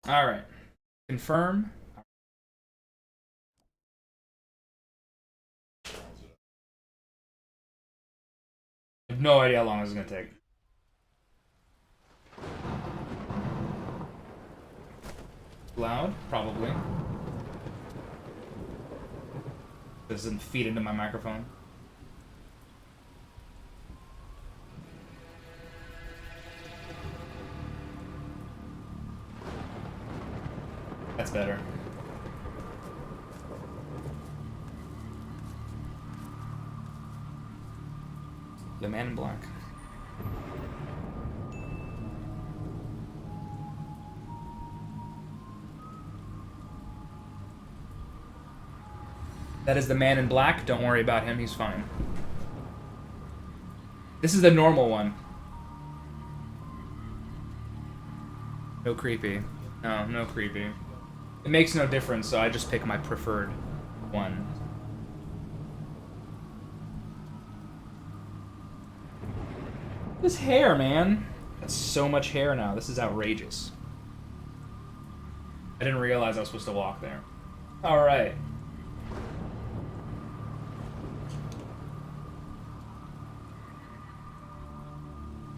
All right. Confirm. I have no idea how long this is gonna take. Loud, probably. Doesn't feed into my microphone. That's better. The Man in Black. That is the Man in Black. Don't worry about him. He's fine. This is the normal one. No creepy. No, no creepy. It makes no difference, so I just pick my preferred one. This hair, man. That's so much hair now. This is outrageous. I didn't realize I was supposed to walk there. Alright.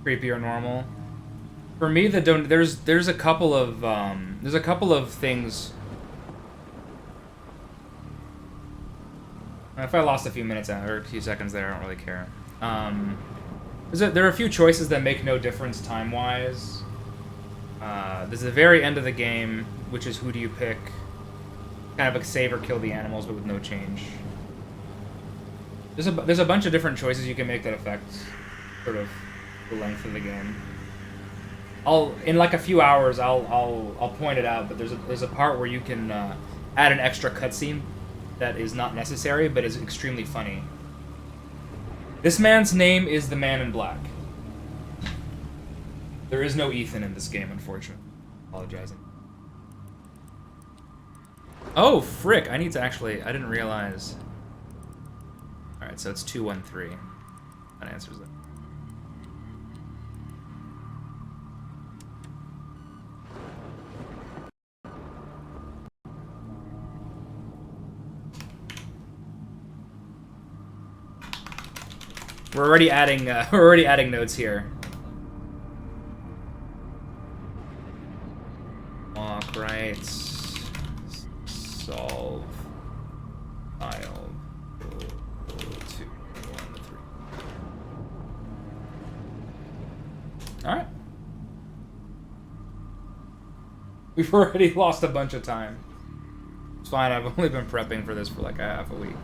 Creepy or normal? For me, there's a couple of things. If I lost a few minutes or a few seconds there, I don't really care. There are a few choices that make no difference time-wise. There's the very end of the game, which is who do you pick? Kind of like save or kill the animals, but with no change. There's a bunch of different choices you can make that affect sort of the length of the game. In like a few hours I'll point it out, but there's a part where you can add an extra cutscene that is not necessary but is extremely funny. This man's name is the Man in Black. There is no Ethan in this game, unfortunately. Apologizing. Oh, frick! I didn't realize. Alright, so it's 213. That answers it. We're already adding notes here. Walk right. Solve. File. 2, 1, 3. All right. We've already lost a bunch of time. It's fine. I've only been prepping for this for like a half a week.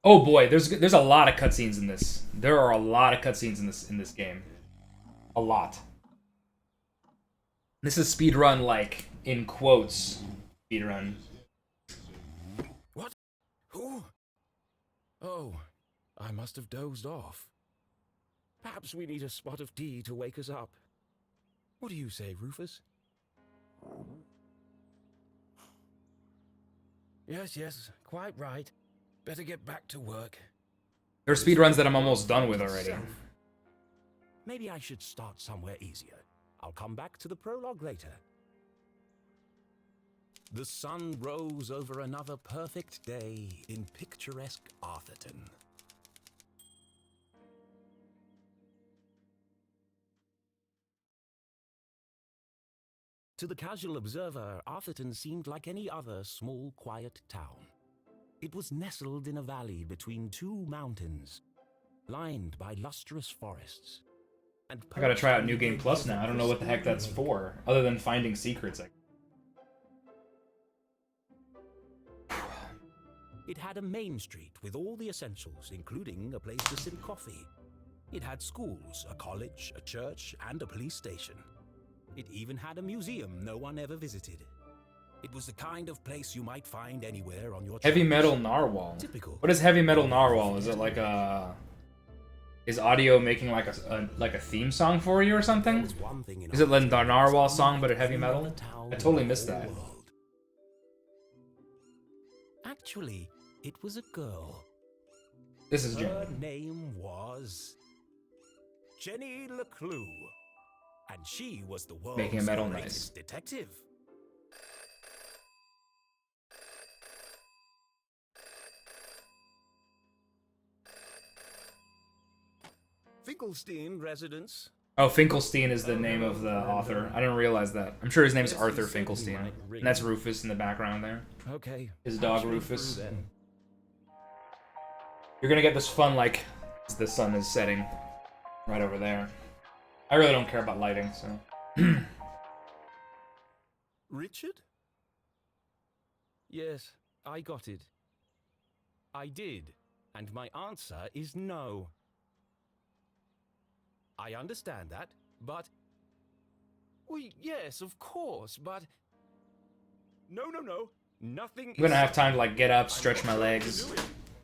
Oh boy, there's a lot of cutscenes in this. There are a lot of cutscenes in this game. A lot. This is speedrun like in quotes speedrun. What? Who? Oh, I must have dozed off. Perhaps we need a spot of tea to wake us up. What do you say, Rufus? Yes, quite right. Better get back to work. There are speedruns that I'm almost done with already. Maybe I should start somewhere easier. I'll come back to the prologue later. The sun rose over another perfect day in picturesque Arthurton. To the casual observer, Arthurton seemed like any other small, quiet town. It was nestled in a valley between two mountains, lined by lustrous forests. And I gotta try out New Game Plus now. I don't know what the heck that's for, other than finding secrets. It had a main street with all the essentials, including a place to sip coffee. It had schools, a college, a church, and a police station. It even had a museum no one ever visited. It was the kind of place you might find anywhere on your Heavy travels. metal narwhal. Typical. What is heavy metal narwhal? Is it like a... Is audio making like a theme song for you or something? Is it like the narwhal song but a heavy metal? I totally missed that. Actually, it was a girl. This is Her Jenny. name was Jenny LeClue, and she was the world's Making a metal greatest detective. Finkelstein residence. Oh, Finkelstein is the name of the author. I didn't realize that. I'm sure his name's Arthur Finkelstein. And that's Rufus in the background there. Okay. His dog Rufus. You're gonna get this fun, like, as the sun is setting right over there. I really don't care about lighting, so. Richard? Yes, I got it. I did, and my answer is no. I understand that, but... Well, yes, of course, but... No. Nothing I'm gonna have time to, like, get up, stretch my legs.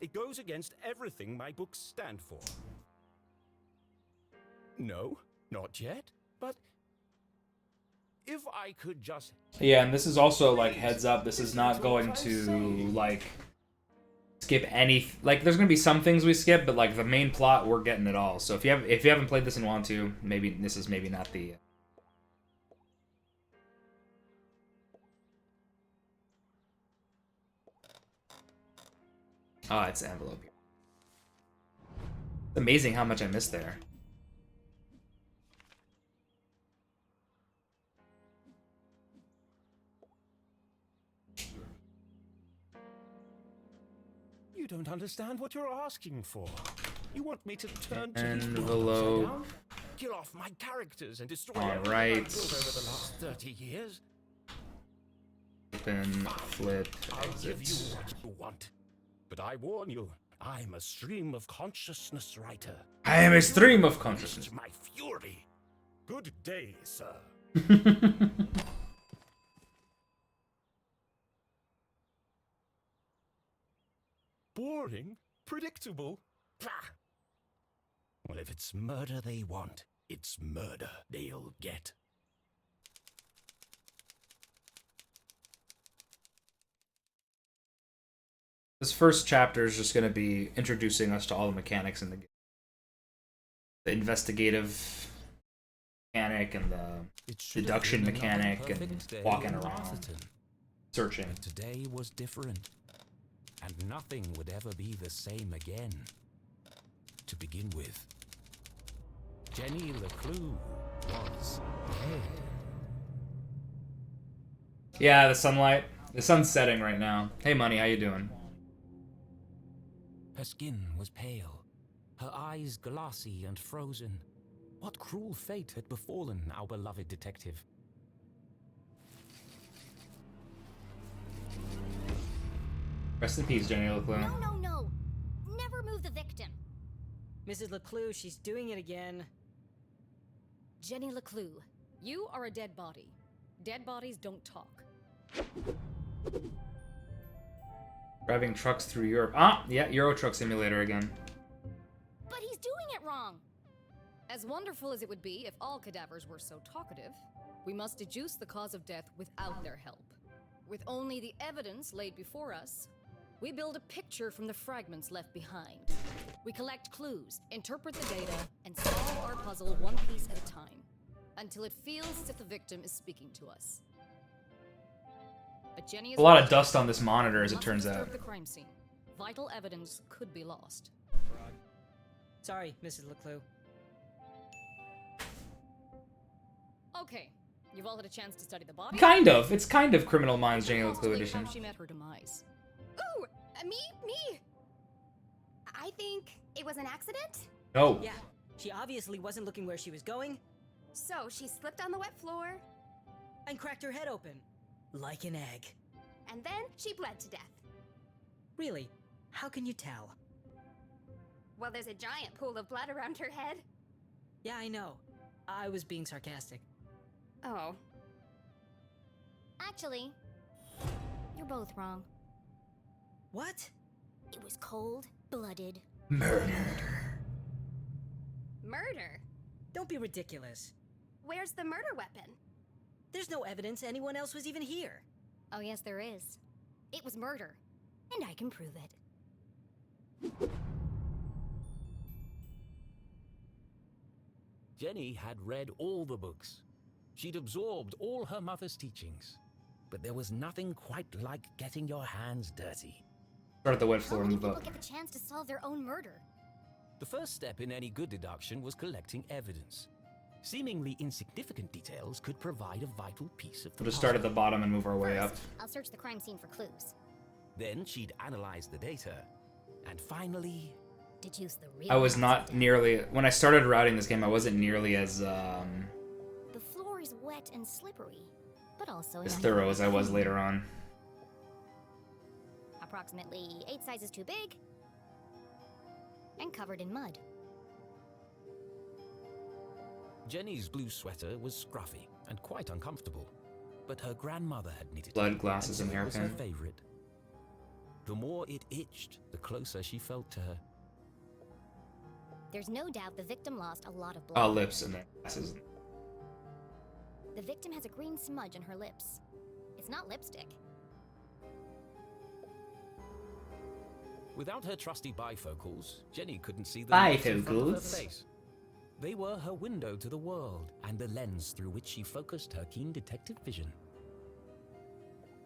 It goes against everything my books stand for. No, not yet, but... If I could just... Yeah, and this is also, like, heads up, this is not going to, like, skip any... Like, there's gonna be some things we skip, but, like, the main plot, we're getting it all. So if you haven't played this and want to, maybe this is maybe not the... Oh, it's the envelope here. It's amazing how much I missed there. You don't understand what you're asking for. You want me to turn to Envelope. kill off my characters and destroy All everything right. I've built over the last 30 years? Open, flip, I'll give you exit. what you want. But I warn you, I'm a stream of consciousness writer. I am a stream of This consciousness. is my fury. Good day, sir. Boring? Predictable? Pah! Well, if it's murder they want, it's murder they'll get. This first chapter is just going to be introducing us to all the mechanics in the game. The investigative mechanic and the deduction mechanic and walking around, searching. Today was different, and nothing would ever be the same again. To begin with, Jenny LeClue was dead. Yeah, the sunlight. The sun's setting right now. Hey, Money, how you doing? Her skin was pale, her eyes glassy and frozen. What cruel fate had befallen our beloved detective? Rest in peace, Jenny LeClue. No. Never move the victim. Mrs. LeClue, she's doing it again. Jenny LeClue, you are a dead body. Dead bodies don't talk. Driving trucks through Europe. Ah, yeah, Euro Truck Simulator again. But he's doing it wrong! As wonderful as it would be if all cadavers were so talkative, we must deduce the cause of death without their help. With only the evidence laid before us, we build a picture from the fragments left behind. We collect clues, interpret the data, and solve our puzzle one piece at a time, until it feels as if the victim is speaking to us. But Jenny is A lot of dust on this monitor, as it must turns disturb out. the crime scene. Vital evidence could be lost. Sorry, Mrs. LeClue. Okay, you've all had a chance to study the body. Kind of. It's kind of Criminal Minds Jenny LeClue Postulate edition. how she met her demise. Ooh, me. I think it was an accident. No. Yeah, she obviously wasn't looking where she was going So she slipped on the wet floor, and cracked her head open. Like an egg. and then she bled to death. Really? How can you tell? Well, there's a giant pool of blood around her head. Yeah, I know. I was being sarcastic. Oh. Actually, You're both wrong. What? It was cold-blooded Murder. murder. Don't be ridiculous. Where's the murder weapon? There's no evidence anyone else was even here. Oh, yes, there is. It was murder. And I can prove it. Jenny had read all the books. She'd absorbed all her mother's teachings. But there was nothing quite like getting your hands dirty. Start at the wet How floor in many the people book. get the chance to solve their own murder? The first step in any good deduction was collecting evidence. Seemingly insignificant details could provide a vital piece of the We'll just start at the puzzle. bottom and move our way up. First, I'll search the crime scene for clues. Then she'd analyze the data. And finally, Deduce the real I was cause not of death. nearly... When I started routing this game, I wasn't nearly as The floor is wet and slippery, but also thorough as I was later on. Approximately 8 sizes too big and covered in mud. Jenny's blue sweater was scruffy and quite uncomfortable. But her grandmother had knitted Blood, it, glasses, and so it was her hairpin. favorite. The more it itched, the closer she felt to her. There's no doubt the victim lost a lot of blood. Lips and glasses. The victim has a green smudge on her lips. It's not lipstick. Without her trusty bifocals, Jenny couldn't see the lips in front of her Bifocals? face. They were her window to the world and the lens through which she focused her keen detective vision.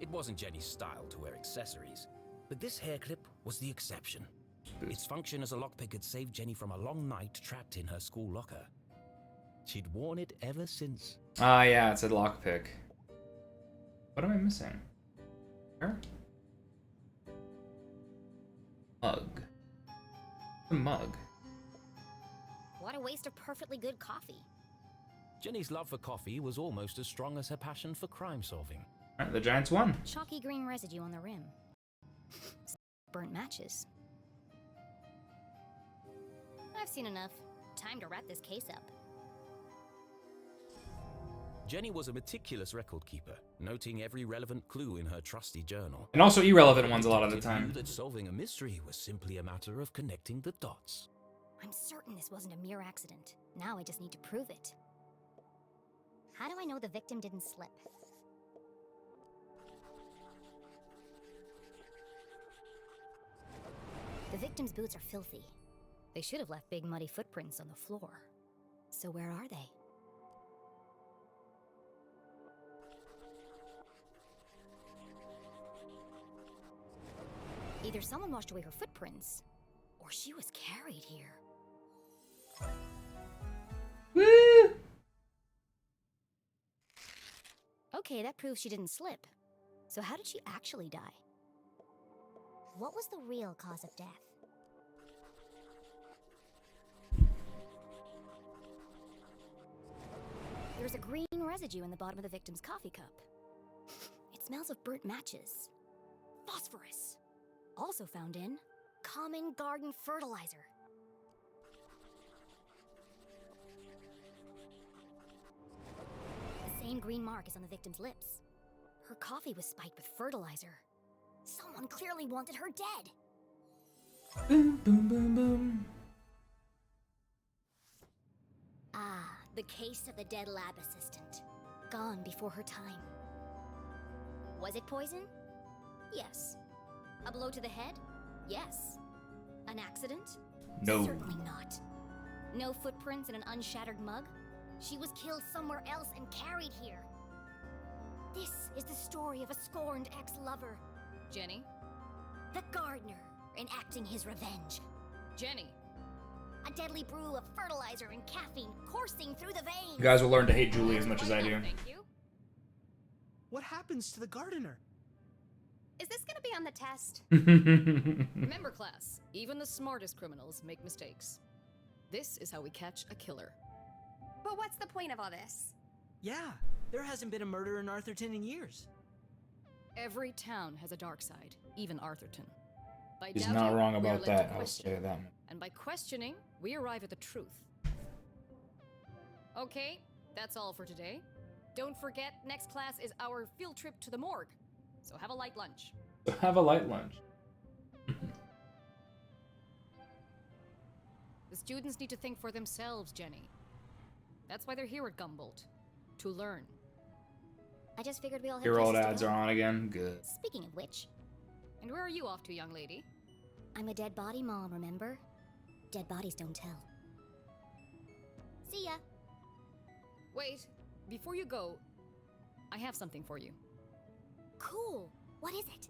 It wasn't Jenny's style to wear accessories, but this hair clip was the exception. Its function as a lockpick had saved Jenny from a long night trapped in her school locker. She'd worn it ever since. Ah, yeah, it's a lockpick. What am I missing? Where? Mug. The mug. What a waste of perfectly good coffee. Jenny's love for coffee was almost as strong as her passion for crime solving. Alright, the Giants won. Chalky green residue on the rim. Burnt matches. I've seen enough. Time to wrap this case up. Jenny was a meticulous record keeper, noting every relevant clue in her trusty journal. And also irrelevant ones a lot of the Detective knew time. that solving a mystery was simply a matter of connecting the dots. I'm certain this wasn't a mere accident. Now I just need to prove it. How do I know the victim didn't slip? The victim's boots are filthy. They should have left big muddy footprints on the floor. So where are they? Either someone washed away her footprints, or she was carried here. Woo! Okay, that proves she didn't slip. So how did she actually die? What was the real cause of death? There's a green residue in the bottom of the victim's coffee cup. It smells of burnt matches. Phosphorus. Also found in common garden fertilizer. The same green mark is on the victim's lips. Her coffee was spiked with fertilizer. Someone clearly wanted her dead. Boom, boom, boom, boom. Ah, the case of the dead lab assistant. Gone before her time. Was it poison? Yes. A blow to the head? Yes. An accident? No. Certainly not. No footprints in an unshattered mug? She was killed somewhere else and carried here. This is the story of a scorned ex-lover. Jenny? The gardener enacting his revenge. Jenny! A deadly brew of fertilizer and caffeine coursing through the veins. You guys will learn to hate Julie as much as I do. Thank you. What happens to the gardener? Is this gonna be on the test? Remember, class, even the smartest criminals make mistakes. This is how we catch a killer. But what's the point of all this? Yeah, there hasn't been a murder in Arthurton in years. Every town has a dark side, even Arthurton. By He's doubting, not wrong we are about led to that, I'll question. say that. And by questioning, we arrive at the truth. Okay, that's all for today. Don't forget, next class is our field trip to the morgue. So have a light lunch. So have a light lunch. The students need to think for themselves, Jenny. That's why they're here at Gumboldt. To learn. I just figured we all had Your old places to ads go. are on again. Good. Speaking of which, And where are you off to, young lady? I'm a dead body mom, remember? Dead bodies don't tell. See ya. Wait, before you go, I have something for you. Cool. What is it?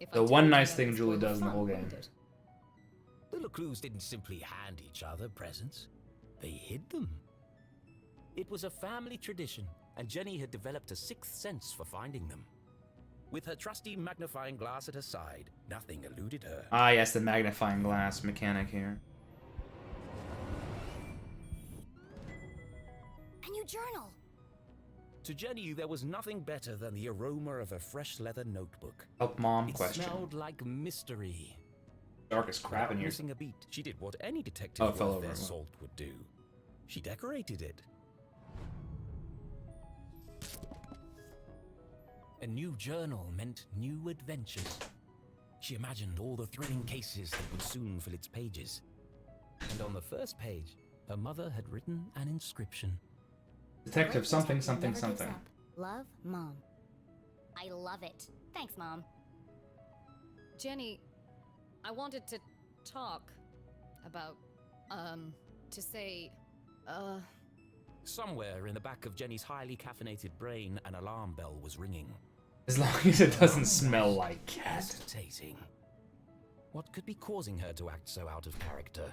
If I The tell one you, nice that thing would Julie spoil does in the fun, whole wouldn't game. it? The LeClues didn't simply hand each other presents, they hid them. It was a family tradition, and Jenny had developed a sixth sense for finding them. With her trusty magnifying glass at her side, nothing eluded her. Ah, yes, the magnifying glass mechanic here. A new journal. To Jenny, there was nothing better than the aroma of a fresh leather notebook. Help mom It question. smelled like mystery. Dark as crap Without in here. missing a beat, she did what any detective Oh, it fell worth over. their salt would do. She decorated it. A new journal meant new adventures. She imagined all the thrilling cases that would soon fill its pages. And on the first page, her mother had written an inscription. Detective Great something detective something never gives something. up. Love, Mom. I love it. Thanks, Mom. Jenny, I wanted to talk about, to say, Somewhere in the back of Jenny's highly caffeinated brain, an alarm bell was ringing. As long as it doesn't smell like cat. Hesitating. What could be causing her to act so out of character?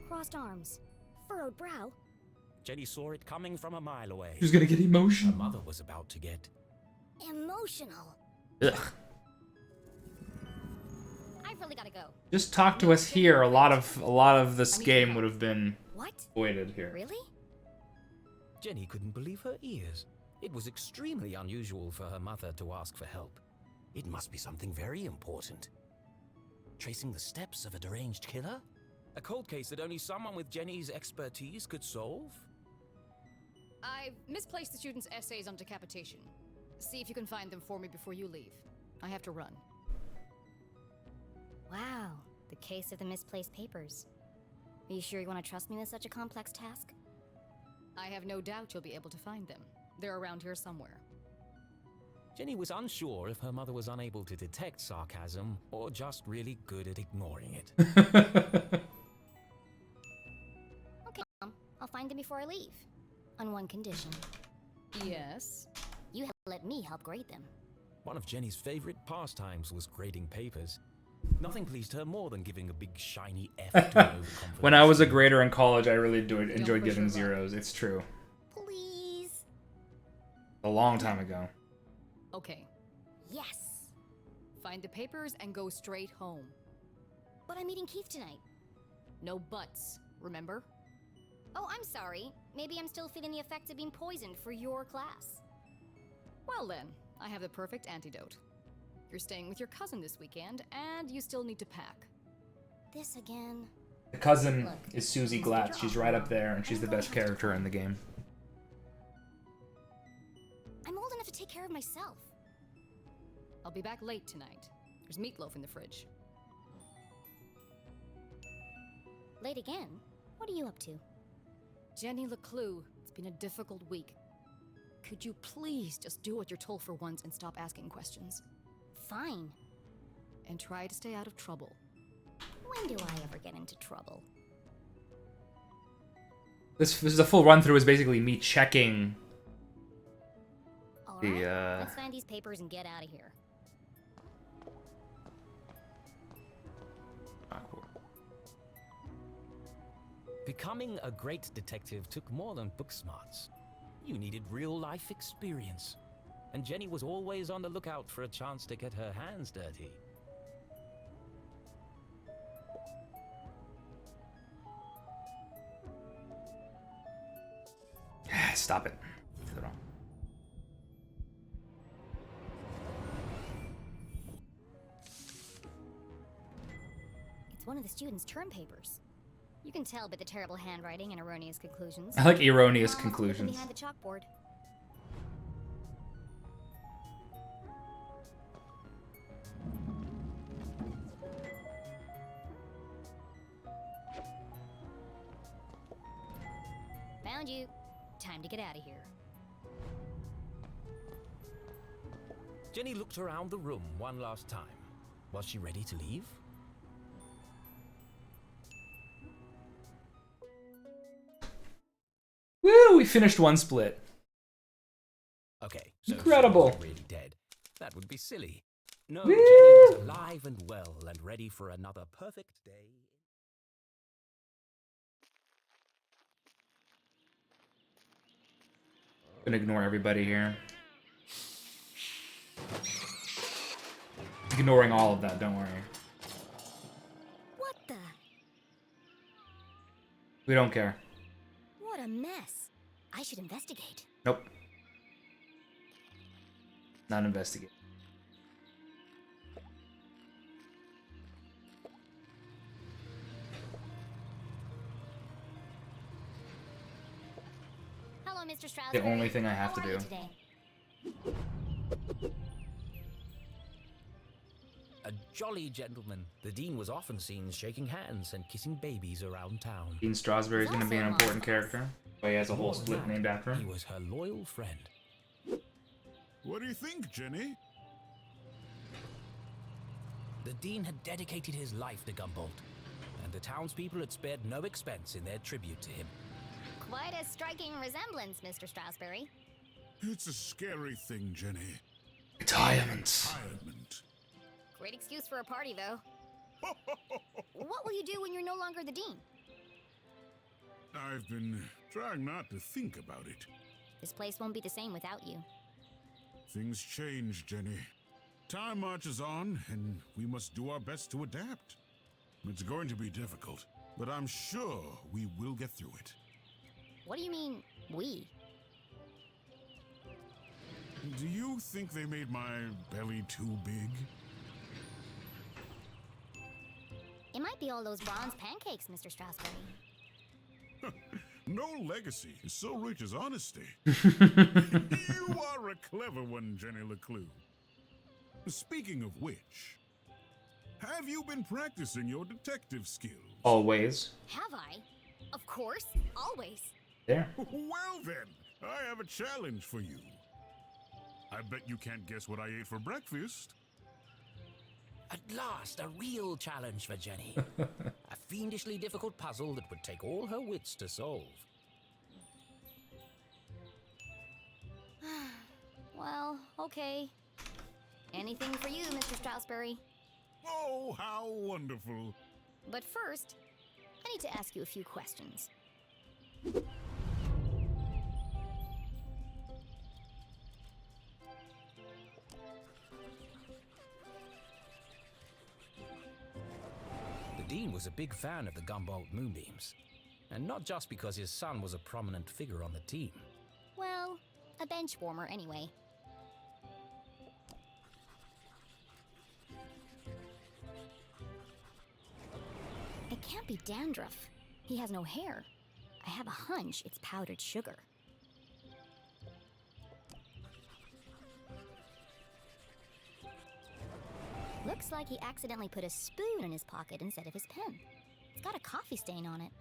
Crossed arms. Furrowed brow. Jenny saw it coming from a mile away. Who's gonna get Her emotional? mother was about to get Emotional. Ugh. I've really gotta go. Just talk to us here. A lot of this game would have been What? avoided here. Really? Jenny couldn't believe her ears. It was extremely unusual for her mother to ask for help. It must be something very important. Tracing the steps of a deranged killer? A cold case that only someone with Jenny's expertise could solve? I've misplaced the students' essays on decapitation. See if you can find them for me before you leave. I have to run. Wow. The case of the misplaced papers. Are you sure you want to trust me with such a complex task? I have no doubt you'll be able to find them. They're around here somewhere. Jenny was unsure if her mother was unable to detect sarcasm or just really good at ignoring it. Okay, Mom. I'll find them before I leave. On one condition. Yes? You let me help grade them. One of Jenny's favorite pastimes was grading papers. Nothing pleased her more than giving a big shiny F to an overconfident When I was a student. grader in college, I really enjoyed push your giving luck. zeros. It's true. Please. A long time ago. Okay. Yes. Find the papers and go straight home. But I'm meeting Keith tonight. No buts, remember? Oh, I'm sorry. Maybe I'm still feeling the effects of being poisoned for your class. Well then, I have the perfect antidote. You're staying with your cousin this weekend, and you still need to pack. This again. The cousin Look, is Susie Mr. Glatz. She's right up Draw. there, and she's the best character in the game. I'm old enough to take care of myself. I'll be back late tonight. There's meatloaf in the fridge. Late again? What are you up to? Jenny LeClue, it's been a difficult week. Could you please just do what you're told for once and stop asking questions? Fine. And try to stay out of trouble. When do I ever get into trouble? This is a full run through. Is basically me checking All the. right, let's find these papers and get out of here. Becoming a great detective took more than book smarts. You needed real-life experience. And Jenny was always on the lookout for a chance to get her hands dirty. Stop it. Leave it on. It's one of the students' term papers. You can tell by the terrible handwriting and erroneous conclusions. I like erroneous Looking conclusions. behind the chalkboard. Found you. Time to get out of here. Jenny looked around the room one last time. Was she ready to leave? Woo! We finished one split. Okay, so Incredible. she wasn't really dead. That would be silly. No, Woo! Jenny was alive and well and ready for another perfect day. Gonna ignore everybody here. Ignoring all of that, don't worry. What the? We don't care. What a mess. I should investigate. Nope. Not investigate. Hello, Mr. Strauss. The only thing I have to do. Today? A jolly gentleman. The dean was often seen shaking hands and kissing babies around town. Dean Strasberry's gonna be an important character. But he has a whole More than split that, named after He him. was her loyal friend. What do you think, Jenny? The dean had dedicated his life to Gumboldt, and the townspeople had spared no expense in their tribute to him. Quite a striking resemblance, Mr. Strasberry. It's a scary thing, Jenny. Retirement. Retirement. Great excuse for a party, though. What will you do when you're no longer the dean? I've been trying not to think about it. This place won't be the same without you. Things change, Jenny. Time marches on, and we must do our best to adapt. It's going to be difficult, but I'm sure we will get through it. What do you mean, we? Do you think they made my belly too big? It might be all those bronze pancakes, Mr. Strasberry. No legacy is so rich as honesty. You are a clever one, Jenny LeClue. Speaking of which, have you been practicing your detective skills? Always. Have I? Of course, always. There. Well then, I have a challenge for you. I bet you can't guess what I ate for breakfast. At last, a real challenge for Jenny. A fiendishly difficult puzzle that would take all her wits to solve. Well, okay. Anything for you, Mr. Strasberry. Oh, how wonderful. But first, I need to ask you a few questions. The dean was a big fan of the Gumboldt moonbeams. And not just because his son was a prominent figure on the team. Well, a bench warmer anyway. It can't be dandruff. He has no hair. I have a hunch it's powdered sugar. Looks like he accidentally put a spoon in his pocket instead of his pen. It's got a coffee stain on it.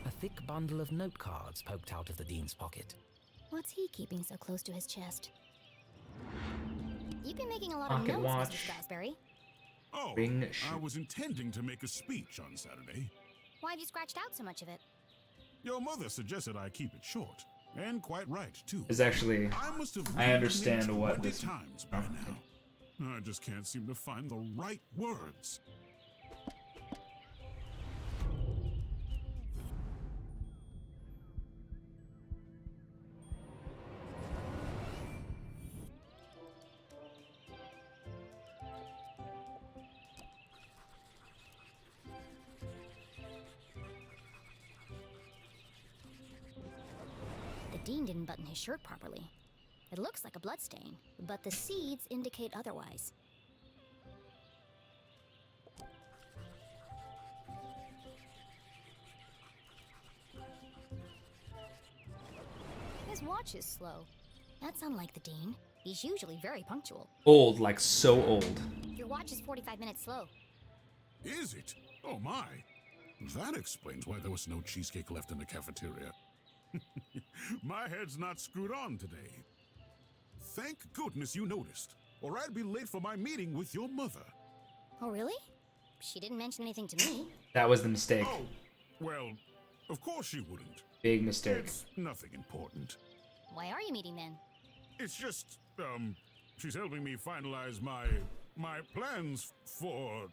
A thick bundle of note cards poked out of the dean's pocket. What's he keeping so close to his chest? You've been making a lot of Pocket notes, watch. Mr. Strasberry. Oh, Ring I shoot. was intending to make a speech on Saturday. Why have you scratched out so much of it? Your mother suggested I keep it short. And quite right, too. Is actually. I must have I read understand it what 20 this- times by now. I just can't seem to find the right words. Dean didn't button his shirt properly. It looks like a bloodstain, but the seeds indicate otherwise. His watch is slow. That's unlike the Dean. He's usually very punctual. Old, like so old. Your watch is 45 minutes slow. Is it? Oh my. That explains why there was no cheesecake left in the cafeteria. My head's not screwed on today. Thank goodness you noticed, or I'd be late for my meeting with your mother. Oh, really? She didn't mention anything to me. That was the mistake. Oh, well, of course she wouldn't. Big mistake. It's nothing important. Why are you meeting then? It's just, she's helping me finalize my plans for,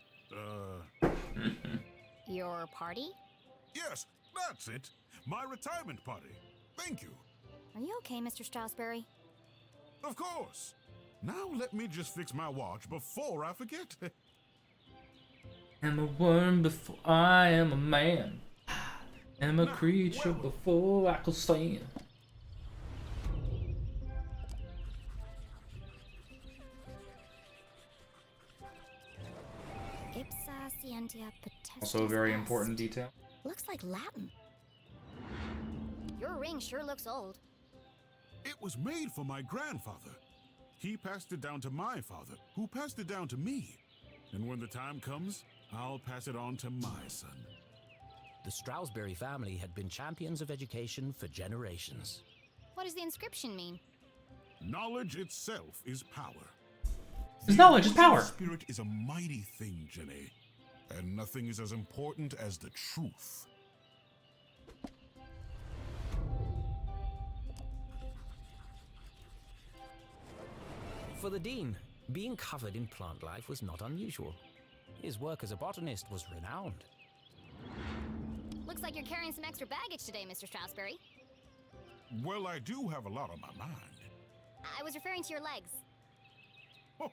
Your party? Yes, that's it. My retirement party. Thank you. Are you okay, Mr. Strasberry? Of course. Now let me just fix my watch before I forget. I'm a worm before I am a man. I'm a creature before I can stand. Ipsa scientia potestas Also a very est. important detail. Looks like Latin. Your ring sure looks old. It was made for my grandfather. He passed it down to my father, who passed it down to me. And when the time comes, I'll pass it on to my son. The Strasberry family had been champions of education for generations. What does the inscription mean? Knowledge itself is power. His knowledge is power. The spirit is a mighty thing, Jenny. And nothing is as important as the truth. For the Dean, being covered in plant life was not unusual. His work as a botanist was renowned. Looks like you're carrying some extra baggage today, Mr. Strasberry. Well, I do have a lot on my mind. I was referring to your legs. Oh,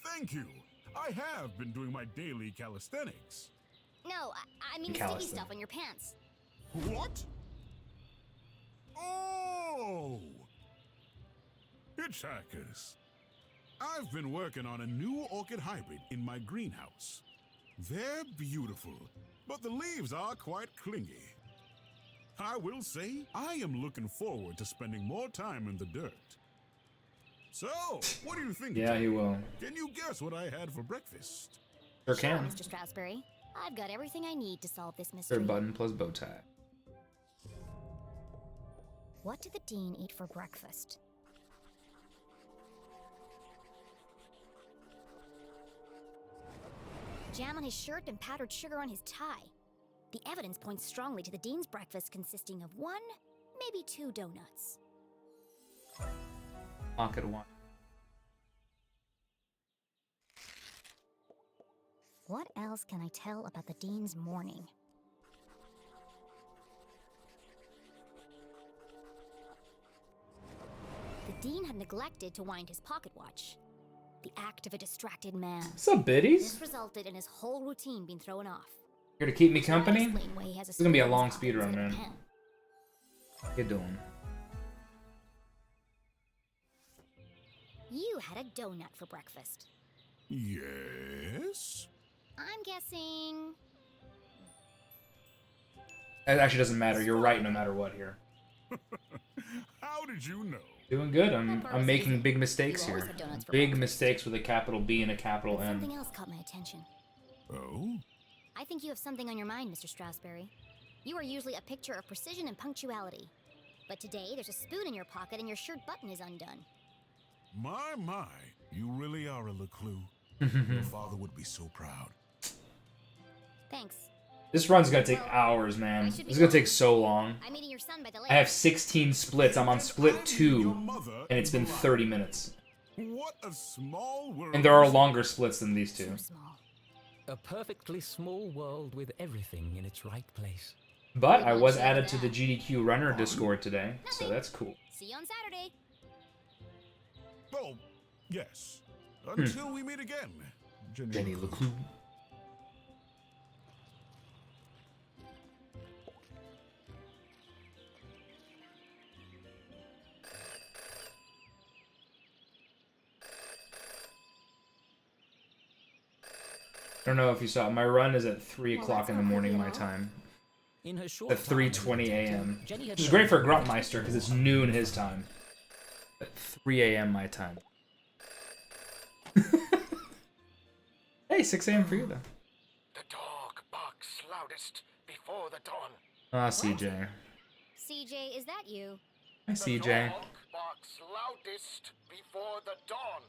thank you. I have been doing my daily calisthenics. No, I mean the sticky stuff on your pants. What? Oh! Hitchhikers. I've been working on a new orchid hybrid in my greenhouse. They're beautiful, but the leaves are quite clingy. I will say, I am looking forward to spending more time in the dirt. So, what do you think? Yeah, he will. Can you guess what I had for breakfast? Sure can. Mr. Strasberry. I've got everything I need to solve this mystery. Third button plus bow tie. What did the Dean eat for breakfast? Jam on his shirt and powdered sugar on his tie. The evidence points strongly to the Dean's breakfast consisting of 1, maybe 2 donuts. Pocket one. What else can I tell about the Dean's morning? The Dean had neglected to wind his pocket watch. The act of a distracted man. What's up, biddies? This resulted in his whole routine being thrown off. Here to keep me company? Explain why he has a This is gonna be a spoon in long his pocket speedrun, instead of a man. pen. What you doing? You had a donut for breakfast. Yes? I'm guessing... It actually doesn't matter. You're right no matter what here. How did you know? Doing good. I'm making big mistakes You always here. have donuts for Big breakfast. mistakes with a capital B and a capital But something M. else caught my attention. Oh? I think you have something on your mind, Mr. Strasberry. You are usually a picture of precision and punctuality. But today, there's a spoon in your pocket and your shirt button is undone. My, you really are a LeClue. Your father would be so proud. Thanks. This run's gonna take hours, man. This is gonna take so long. I'm meeting your son by the lake. I have 16 splits. I'm on split Your 2, mother and it's been is 30 minutes. What a small world. And there are longer splits than these two. So small. A perfectly small world with everything in its right place. But I was added to the GDQ Runner Discord today, so that's cool. See you on Saturday. Oh, yes. Until we meet again. Jenny LeClue. don't know if you saw, my run is at 3 Well, o'clock that's in the not morning good my at all. time. In her short At time as a 3:20 a.m. detective, Jenny had Which is great for a learned Gruntmeister because it's noon his time. At 3 a.m. my time. Hey, 6 a.m. for you though. The dog barks loudest before the dawn. Ah, CJ. CJ, is that you? Hi, The CJ. dog barks loudest before the dawn.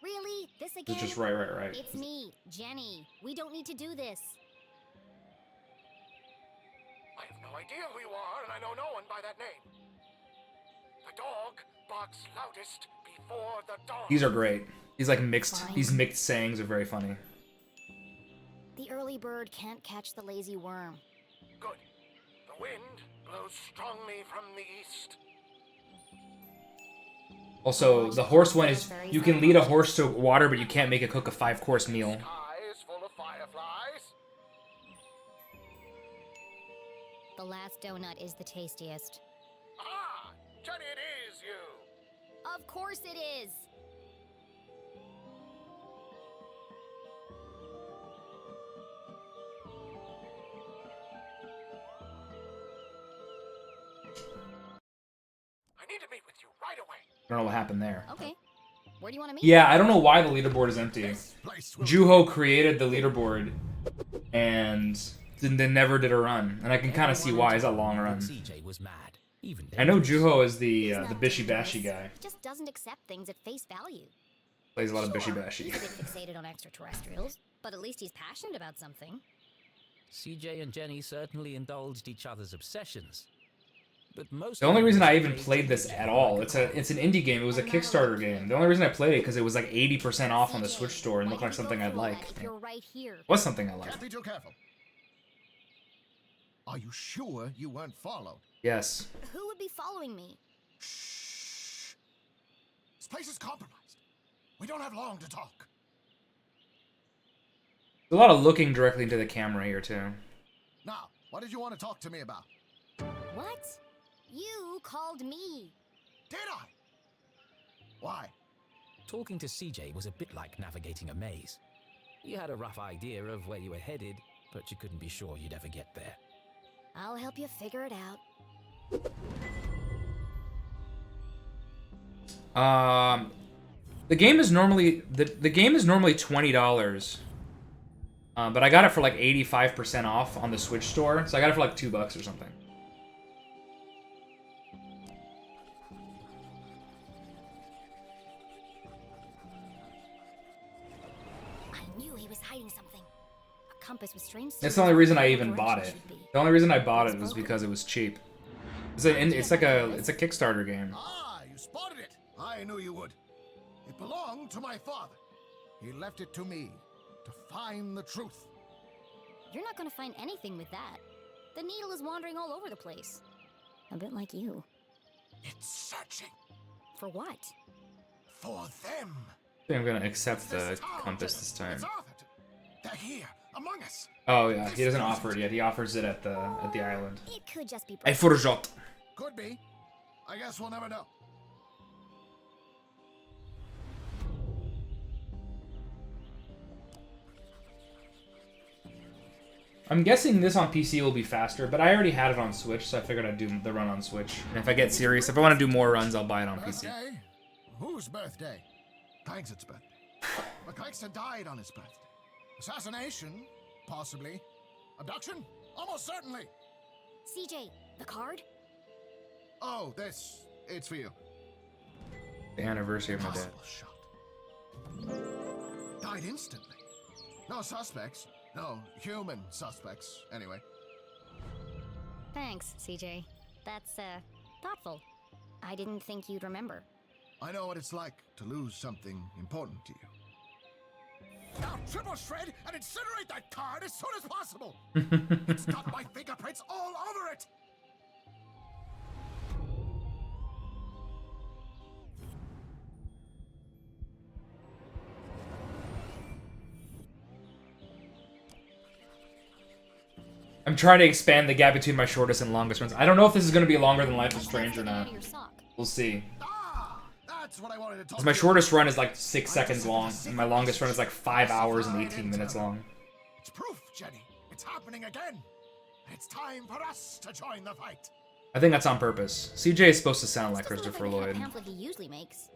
Really? This again? It's just right. It's me, Jenny. We don't need to do this. I have no idea who you are, and I know no one by that name. The dog barks loudest before the dawn. These are great. These like mixed, Fine. these mixed sayings are very funny. The early bird can't catch the lazy worm. Good. The wind blows strongly from the east. Also, the horse one is, you can lead a horse to water, but you can't make it cook a 5-course meal. Sky is full of fireflies. The last donut is the tastiest. Ah, Jenny, it is you. Of course it is! I need to meet with you right away. I don't know what happened there. Okay. Where do you want to meet? Yeah, I don't know why the leaderboard is empty. Place will Juho created the leaderboard and then never did a run, and I can kind of see why. It's a long run. CJ was mad. Even I know dangerous. Juho is the He's the not bishy dangerous. bashy guy. He just doesn't accept things at face value. Plays a lot of bishy Sure, bashy. he's a bit fixated on extraterrestrials, but at least he's passionate about something. CJ and Jenny certainly indulged each other's obsessions. But most The only reason I even CJ played this at all, it's an indie game. It was a Kickstarter game. The only reason I played it because it was like 80% off on the CJ, Switch store and why looked like would you go something I'd through all like. that if you're right here? Was something I liked. Can't be too careful. Are you sure you weren't followed? Yes. Who would be following me? Shh. This place is compromised. We don't have long to talk. There's a lot of looking directly into the camera here too. Now, what did you want to talk to me about? What? You called me. Did I? Why? Talking to CJ was a bit like navigating a maze. You had a rough idea of where you were headed, but you couldn't be sure you'd ever get there. I'll help you figure it out. The game is normally the game is normally $20, but I got it for like 85% off on the Switch store, so I got it for like $2 or something. I knew he was hiding something. A compass with strange. That's the only reason I symbols even where bought direction it. should be. The only reason I bought it was because it was cheap. It's a Kickstarter game. Ah, you spotted it. I knew you would. It belonged to my father. He left it to me to find the truth. You're not going to find anything with that. The needle is wandering all over the place. A bit like you. It's searching For what? for them. I think I'm gonna accept the This town, compass Jenny. this time. It's offered. They're here, among us. Oh yeah, he doesn't offer it yet. He offers it at the island. It could just be. I forgot. Could be. I guess we'll never know. I'm guessing this on PC will be faster, but I already had it on Switch, so I figured I'd do the run on Switch. And if I get serious, if I want to do more runs, I'll buy it on PC. Birthday? Whose birthday? Kleinstad's birthday. But Kleinstad died on his birthday. Assassination? Possibly. Abduction? Almost certainly. CJ, the card? Oh, this. It's for you. The anniversary of my dad. Possible shot. Died instantly. No suspects. No human suspects, anyway. Thanks, CJ. That's, thoughtful. I didn't think you'd remember. I know what it's like to lose something important to you. Now triple shred and incinerate that card as soon as possible! It's got my fingerprints all over it! I'm trying to expand the gap between my shortest and longest runs. I don't know if this is going to be longer than Life is What's Strange or sticking out not. of your sock? We'll see. Ah! That's what I wanted to talk 'Cause my to you shortest about. run is like 6 seconds long, and my longest run is like 5 hours and 18 minutes long. It's proof, Jenny. It's happening again. It's time for us to join the fight. I think that's on purpose. CJ is supposed to sound like Christopher Lloyd. Pamphlet he usually makes.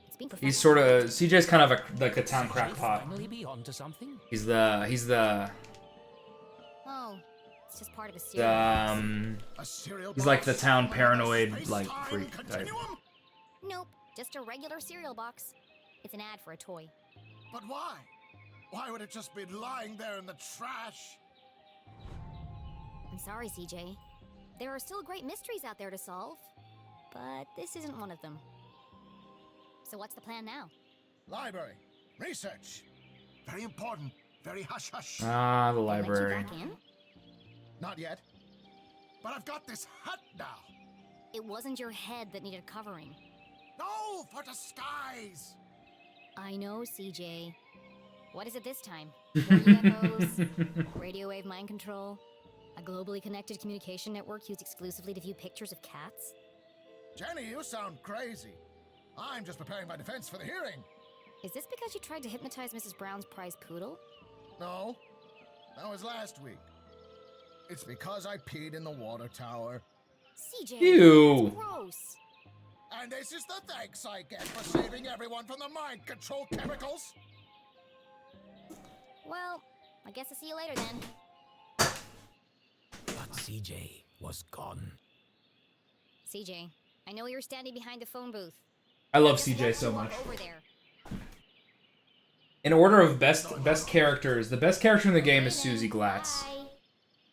It's being He's sort of CJ's kind of like a town crackpot. Finally be onto something. He's the Oh, it's just part of a series. A cereal he's like the box town with a paranoid space-time like freak type. continuum? Nope, just a regular cereal box. It's an ad for a toy. But why? Why would it just be lying there in the trash? I'm sorry, CJ. There are still great mysteries out there to solve, but this isn't one of them. So what's the plan now? Library. Research. Very important. Very hush-hush. Ah, the Let you library. back in? Not yet. But I've got this hat now. It wasn't your head that needed covering. No, for disguise. I know, CJ. What is it this time? More UFOs? Radio wave mind control? A globally connected communication network used exclusively to view pictures of cats? Jenny, you sound crazy. I'm just preparing my defense for the hearing. Is this because you tried to hypnotize Mrs. Brown's prize poodle? No, that was last week. It's because I peed in the water tower. CJ, Ew. that's gross. And this is the thanks I get for saving everyone from the mind control chemicals. Well, I guess I'll see you later then. But CJ was gone. CJ, I know you're standing behind the phone booth. I love Just CJ walk so much. over there. In order of best characters, the best character in the game is Susie Glatz. Bye.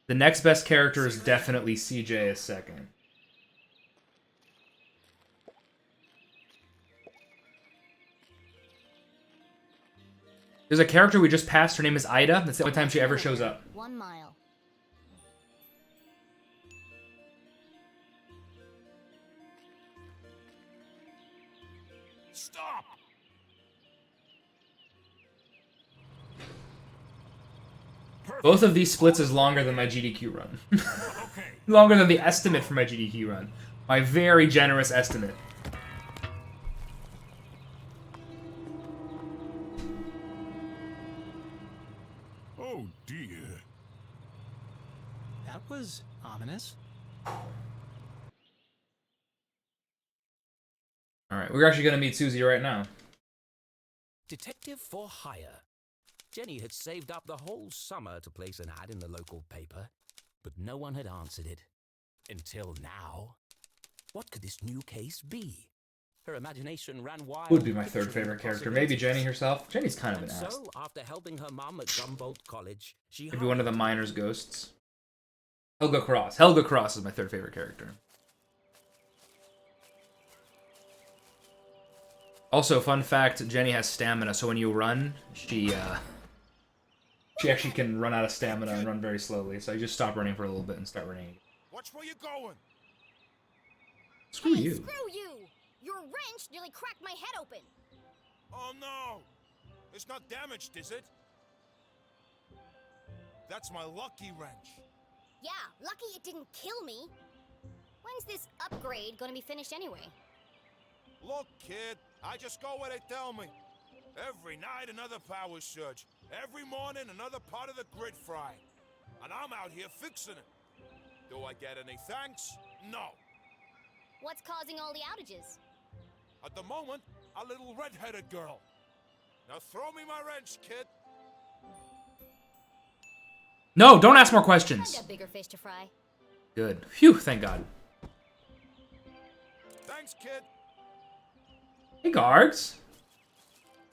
The next best character is definitely CJ as second. There's a character we just passed. Her name is Ida. That's the only time she ever shows up. 1 mile. Stop! Both of these splits is longer than my GDQ run. Okay. Longer than the estimate for my GDQ run. My very generous estimate. Oh dear. That was ominous. Alright, we're actually gonna meet Susie right now. Detective for hire. Jenny had saved up the whole summer to place an ad in the local paper, but no one had answered it. Until now. What could this new case be? Her imagination ran wild. Who would be my third picturing favorite the character? Maybe possibilities. Jenny herself? Jenny's kind of an And ass. so, after helping her mum at Gumboldt College, she Maybe one of the hired- miners' ghosts. Helga Cross. Helga Cross is my third favorite character. Also, fun fact, Jenny has stamina, so when you run, she actually can run out of stamina and run very slowly. So you just stop running for a little bit and start running again. Watch where you're going. Screw Hey, you. screw you! Your wrench nearly cracked my head open. Oh no! It's not damaged, is it? That's my lucky wrench. Yeah, lucky it didn't kill me. When's this upgrade gonna be finished anyway? Look, kid, I just go where they tell me. Every night another power surge. Every morning another part of the grid fried. And I'm out here fixing it. Do I get any thanks? No. What's causing all the outages? At the moment, a little red-headed girl. Now throw me my wrench, kid. No, don't ask more I've questions. got bigger fish to fry. Good. Phew, thank God. Thanks, kid. Hey, guards.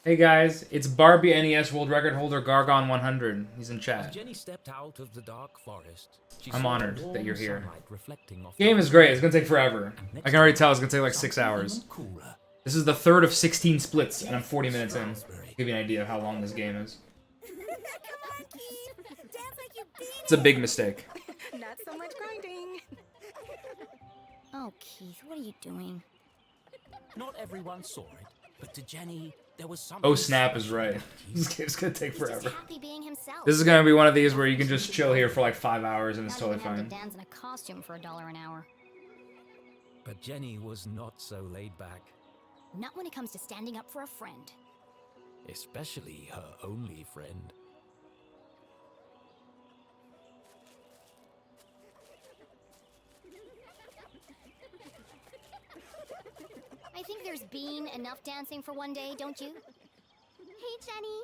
Hey, guys. It's Barbie NES World Record holder Gargon 100. He's in As chat. Jenny stepped out of the dark forest, she I'm saw honored the that warm you're here. sunlight reflecting off Game the is great. It's gonna take forever. And next I can already to tell it, it's gonna take like 6 something hours. even cooler. This is the third of 16 splits, and I'm 40 minutes in. Strawberry. Give you an idea of how long this game is. Come on, Keith. Dance like you beat It's a big mistake. Not so much grinding. Oh, Keith, what are you doing? Not everyone saw it, but to Jenny, there was something. Oh, snap is right. Keith. This game's gonna take He's just forever. happy being himself. This is gonna be one of these where you can just chill here for like 5 hours and it's Not totally even have fine. to dance in a costume for $1 an hour. But Jenny was not so laid back, Not when it comes to standing up for a friend. especially her only friend. there's been enough dancing for one day, don't you? Hey, Jenny.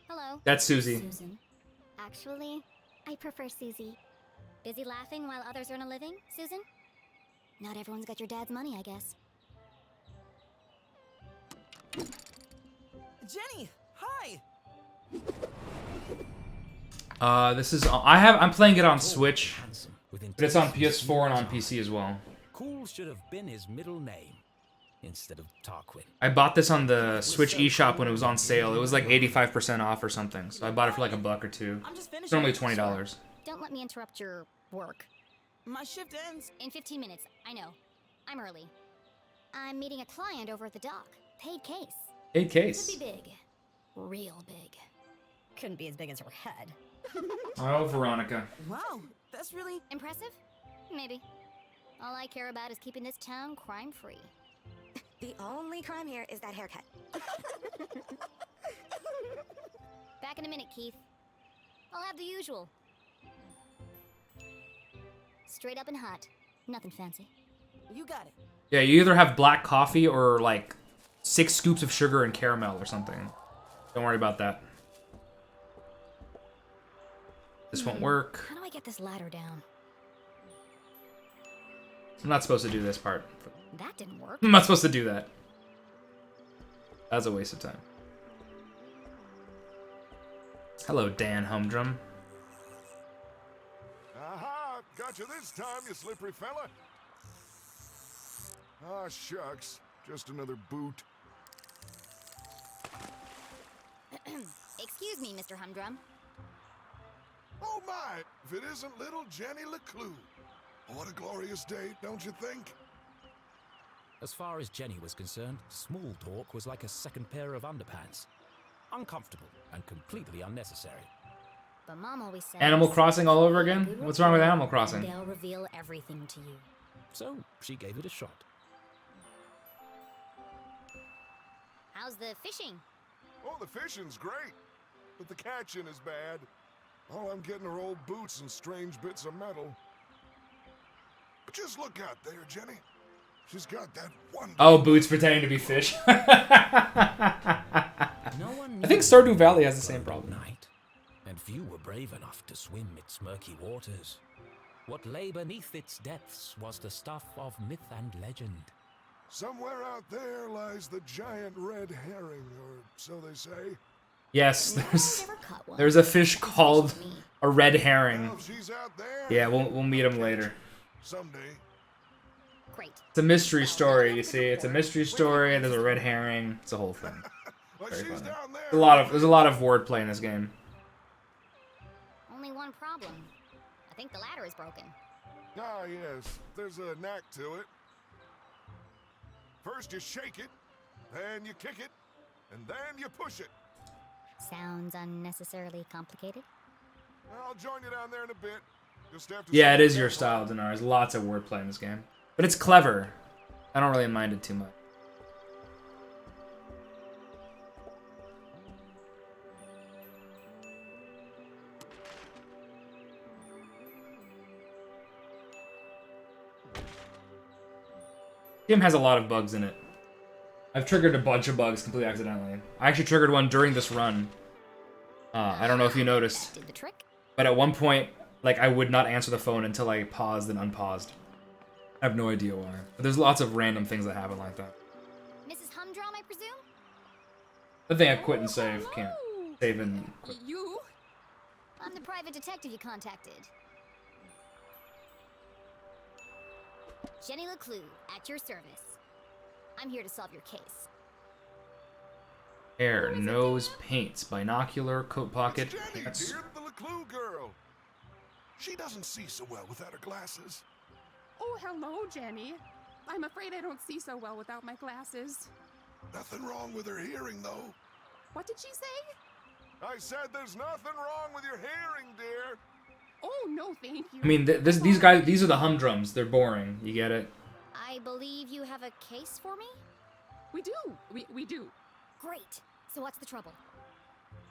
Hello. That's Susie. Susan. Actually, I prefer Susie. Busy laughing while others earn a living, Susan? Not everyone's got your dad's money, I guess. Jenny, hi. This is I'm playing it on Switch, but it's on PS4 and on PC as well. Cool should have been his middle name instead of Tarquin. I bought this on the Switch eShop when it was on sale. It was like 85% off or something, so I bought it for like $1 or $2. I'm just It's finishing. normally $20. Don't let me interrupt your work. My shift ends in 15 minutes. I know. I'm early. I'm meeting a client over at the dock. Paid case. Paid case. Could be big. Real big. Couldn't be as big as her head. Oh, Veronica. Wow, that's really impressive? Maybe. All I care about is keeping this town crime-free. The only crime here is that haircut. Back in a minute, Keith. I'll have the usual. Straight up and hot. Nothing fancy. You got it. Yeah, you either have black coffee or like 6 scoops of sugar and caramel or something. Don't worry about that. This won't work. How do I get this ladder down? I'm not supposed to do this part. That didn't work. I'm not supposed to do that. That's a waste of time. Hello, Dan Humdrum. Aha! Got you this time, you slippery fella. Ah, shucks. Just another boot. Excuse me, Mr. Humdrum. Oh my! If it isn't little Jenny LeClue. What a glorious day, don't you think? As far as Jenny was concerned, small talk was like a second pair of underpants. Uncomfortable and completely unnecessary. But Mom always says... Animal Crossing all over again? What's wrong with Animal Crossing? They'll reveal everything to you. So, she gave it a shot. How's the fishing? Oh, the fishing's great, but the catching is bad. All I'm getting are old boots and strange bits of metal. But just look out there, Jenny. She's got that one... Oh, boots pretending to be fish. No one I think Stardew Valley has the same problem. Night, and few were brave enough to swim its murky waters. What lay beneath its depths was the stuff of myth and legend. Somewhere out there lies the giant red herring, or so they say. Yes, there's a fish called a red herring. Well, if she's out there, Yeah, we'll meet him later. someday. Great. It's a mystery story, you see. It's a mystery story, and there's a red herring. It's a whole thing. Well, Very she's funny. down there. There's a lot of wordplay in this game. Only one problem. I think the ladder is broken. Ah, yes. There's a knack to it. First you shake it, then you kick it, and then you push it. Sounds unnecessarily complicated. I'll join you down there in a bit. Just have to Yeah, it say is that your style, Dinar. There's lots of wordplay in this game. But it's clever. I don't really mind it too much. Game has a lot of bugs in it. I've triggered a bunch of bugs completely accidentally. I actually triggered one during this run. I don't know if you noticed. Did the trick? But at one point, like, I would not answer the phone until I paused and unpaused. I have no idea why. But there's lots of random things that happen like that. Mrs. Humdrum, I presume? The thing I quit and save. Can't save and quit. You? I'm the private detective you contacted. Jenny LeClue, at your service. I'm here to solve your case. Hair, nose, paints, binocular, coat pocket. It's Jenny, That's... dear, the LeClue girl. She doesn't see so well without her glasses. Oh, hello, Jenny. I'm afraid I don't see so well without my glasses. Nothing wrong with her hearing, though. What did she say? I said there's nothing wrong with your hearing, dear. Oh, no, thank you. I mean, these guys, these are the humdrums. They're boring. You get it? I believe you have a case for me? We do. We do. Great. So what's the trouble?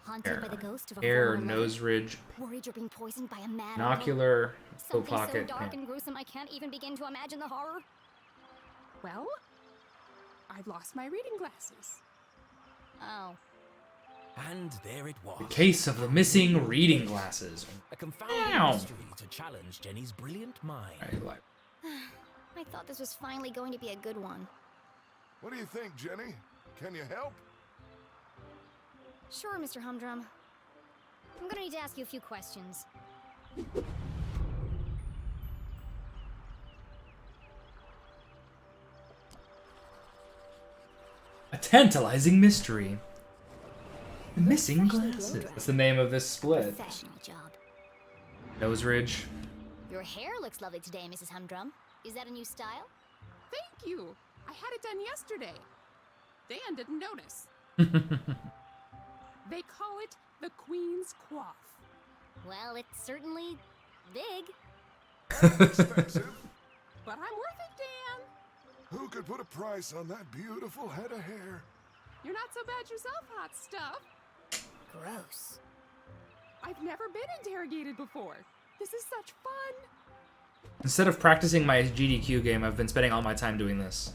Haunted by the ghost of a Hair, former nose lover? ridge, Worried you're being poisoned by a mad binocular, coat Something pocket. so dark paint. and gruesome I can't even begin to imagine the horror. Well, I've lost my reading glasses. Oh. And there it was. The case of the missing reading glasses. A confounding Ow. mystery to challenge Jenny's brilliant mind. I thought this was finally going to be a good one. What do you think, Jenny? Can you help? Sure, Mr. Humdrum. I'm gonna need to ask you a few questions. A tantalizing mystery. The missing glasses. That's the name of this split. Professional job. Nose ridge. Your hair looks lovely today, Mrs. Humdrum. Is that a new style? Thank you. I had it done yesterday. Dan didn't notice. They call it the Queen's Coif. Well, it's certainly big. Expensive. But I'm worth it, Dan. Who could put a price on that beautiful head of hair? You're not so bad yourself, hot stuff. Gross. I've never been interrogated before. This is such fun. Instead of practicing my GDQ game, I've been spending all my time doing this.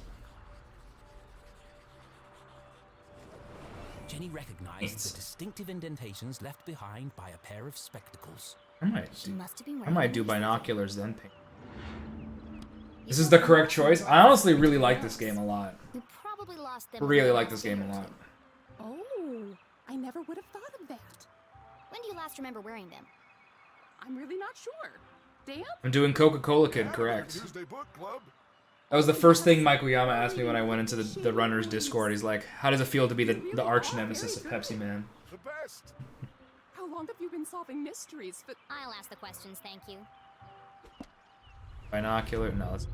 Jenny recognized the distinctive indentations left behind by a pair of spectacles. I She must have been I wearing might do them. binoculars then. This is the correct choice. I honestly really like this game a lot. You probably lost them. Really when like you this lost game a yours. lot. Oh, I never would have thought of that. When do you last remember wearing them? I'm really not sure. Dan? I'm doing Coca-Cola Kid, correct. Tuesday Book Club. That was the first thing Michael Yama asked me when I went into the Runners Discord. He's like, how does it feel to be the arch nemesis of Pepsi Man? The best. How long have you been solving mysteries? But I'll ask the questions, thank you. Binocular? No. Let's...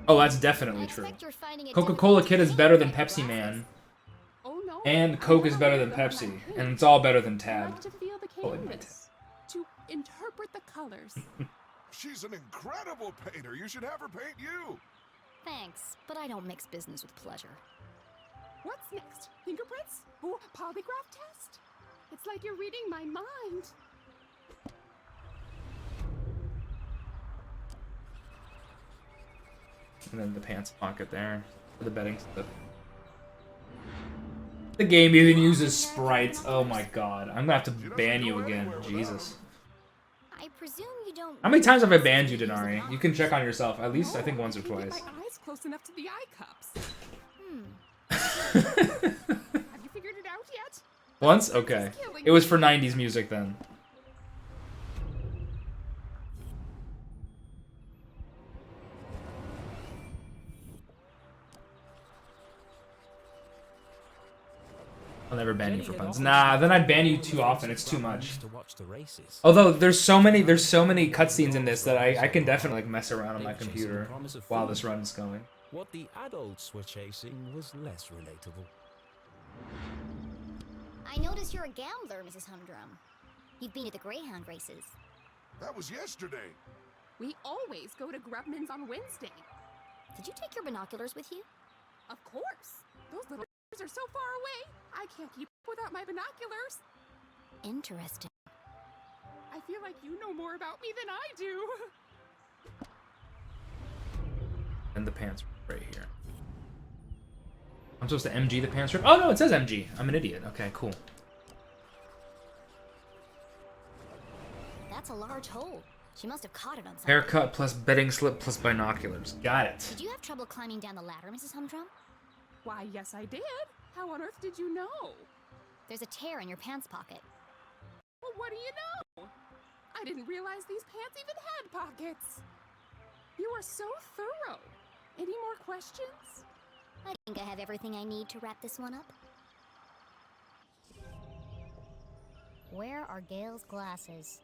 Oh, that's definitely true. Coca-Cola Kid is better than Pepsi Man. oh no. And Coke is better than Pepsi. And it's all better than Tab. To feel the Holy my canvas. To interpret the colors. She's an incredible painter. You should have her paint you. Thanks, but I don't mix business with pleasure. What's next? Fingerprints? Oh, polygraph test? It's like you're reading my mind. And then the pants pocket there for the betting slip. The game even uses sprites. Oh my god. I'm gonna have to ban you again. Jesus. I presume you don't. How many times have I banned you, Denari? You can check on yourself. At least I think once or Can't get twice. my eyes close enough to the eye cups. Hmm. Have you figured it out yet? Once? Okay. It was for 90s music then. I'll never ban you for puns. Nah, then I'd ban you too often. It's too much. To watch the races. Although there's so many cutscenes in this that I can definitely like, mess around on my computer while this run's going. What the adults were chasing was less relatable. I notice you're a gambler, Mrs. Humdrum. You've been at the Greyhound races. That was yesterday. We always go to Grubman's on Wednesday. Did you take your binoculars with you? Of course. Those little are so far away. I can't keep up without my binoculars. Interesting. I feel like you know more about me than I do. And the pants right here. I'm supposed to MG the pants strip? Oh no, it says MG. I'm an idiot. Okay, cool. That's a large hole. She must have caught it on something. Haircut plus betting slip plus binoculars. Got it. Did you have trouble climbing down the ladder, Mrs. Humdrum? Why, yes, I did. How on earth did you know? There's a tear in your pants pocket. Well, what do you know? I didn't realize these pants even had pockets. You are so thorough. Any more questions? I think I have everything I need to wrap this one up. Where are Gail's glasses?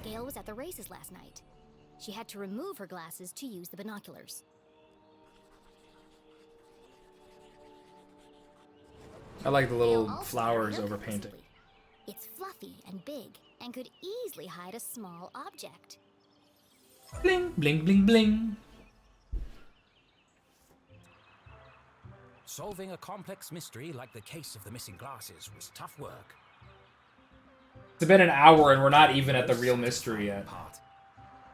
Gail was at the races last night. She had to remove her glasses to use the binoculars. I like the Gail little also flowers had a over haircut painting. recently. It's fluffy and big and could easily hide a small object. Bling, bling, bling, bling. Solving a complex mystery like the case of the missing glasses was tough work. It's been an hour and we're not even at the real mystery yet.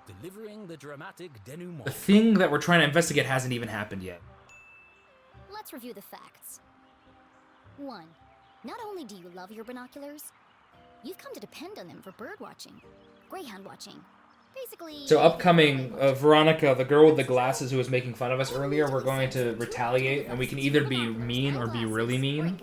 Delivering the dramatic denouement. The thing that we're trying to investigate hasn't even happened yet. Let's review the facts. 1. Not only do you love your binoculars, you've come to depend on them for bird watching, greyhound watching. Basically... So upcoming, Veronica, the girl with the glasses who was making fun of us earlier, we're going to retaliate, and we can either be mean or be really mean.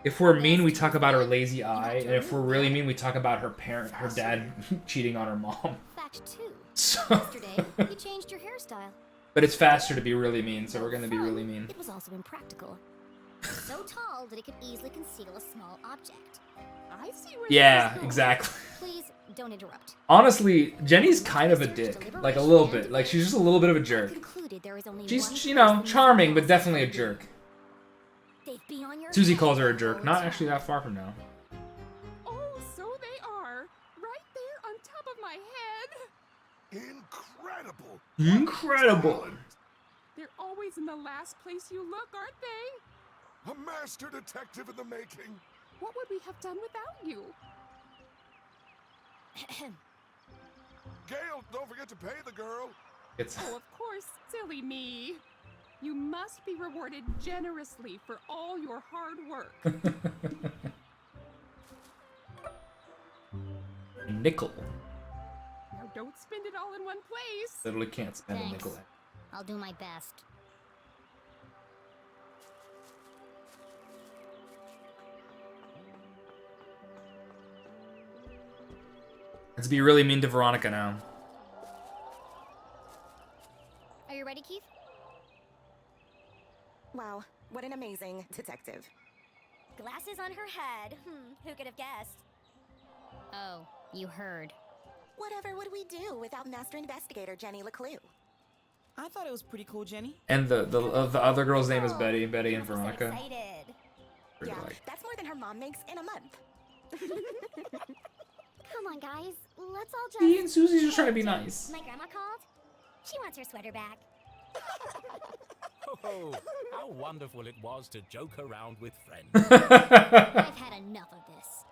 If we're mean, we talk about her lazy eye, and if we're really mean, we talk about her dad cheating on her mom. Fact 2. So Yesterday, you changed your hairstyle. But it's faster to be really mean, so we're gonna be really mean. It was also impractical. So tall that it could easily conceal a small object. I see where Yeah, exactly. Please don't interrupt. Honestly, Jenny's kind of a dick. Like, a little bit. Like, she's just a little bit of a jerk. She's, you know, charming, but definitely a jerk. Susie calls her a jerk. Not actually that far from now. Oh, so they are. Right there on top of my head. Incredible. Incredible. They're always in the last place you look, aren't they? A master detective in the making. What would we have done without you? Gale, don't forget to pay the girl. Oh, of course, silly me. You must be rewarded generously for all your hard work. Nickel. Now don't spend it all in one place. Literally can't spend a nickel. I'll do my best. Let's be really mean to Veronica now. Are you ready, Keith? Wow, what an amazing detective. Glasses on her head. Who could have guessed? Oh, you heard. Whatever would we do without Master Investigator Jenny LeClue? I thought it was pretty cool, Jenny. And the other girl's name is Betty. Betty and Veronica. Excited. Really Yeah, like. that's more than her mom makes in a month. Come on, guys. Let's all just... Me and Susie's just trying to be nice. My grandma called. She wants her sweater back. Oh, how wonderful it was to joke around with friends. I've had enough of this.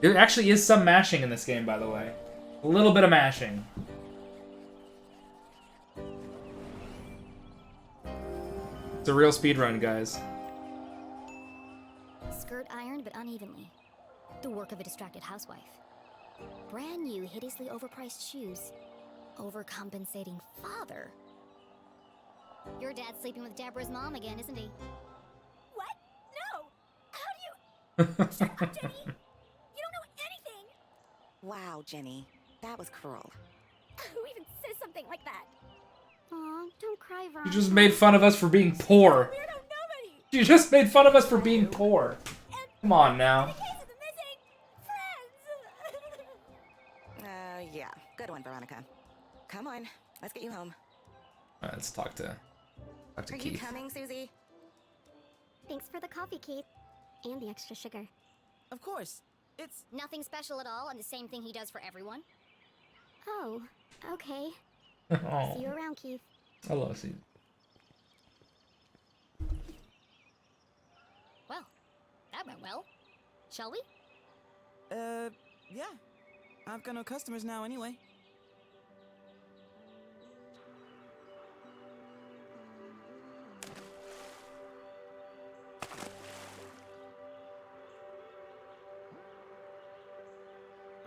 There actually is some mashing in this game, by the way. A little bit of mashing. It's a real speedrun, guys. Skirt ironed but unevenly. The work of a distracted housewife. Brand new, hideously overpriced shoes. Overcompensating father. Your dad's sleeping with Deborah's mom again, isn't he? What? No! How do you... Shut up, Jenny! You don't know anything! Wow, Jenny. That was cruel. Who even says something like that? Aw, don't cry, Veronica. You just made fun of us for being poor. Weirdo nobody! You just made fun of us for being poor. Come on now. Yeah. Good one, Veronica. Come on. Let's get you home. Alright, let's talk to Are Keith. you coming, Susie? Thanks for the coffee, Keith. And the extra sugar. Of course. It's... Nothing special at all, and the same thing he does for everyone? Oh, okay. Oh. See you around, Keith. Hello, Steve. Well, that went well. Shall we? Yeah. I've got no customers now anyway.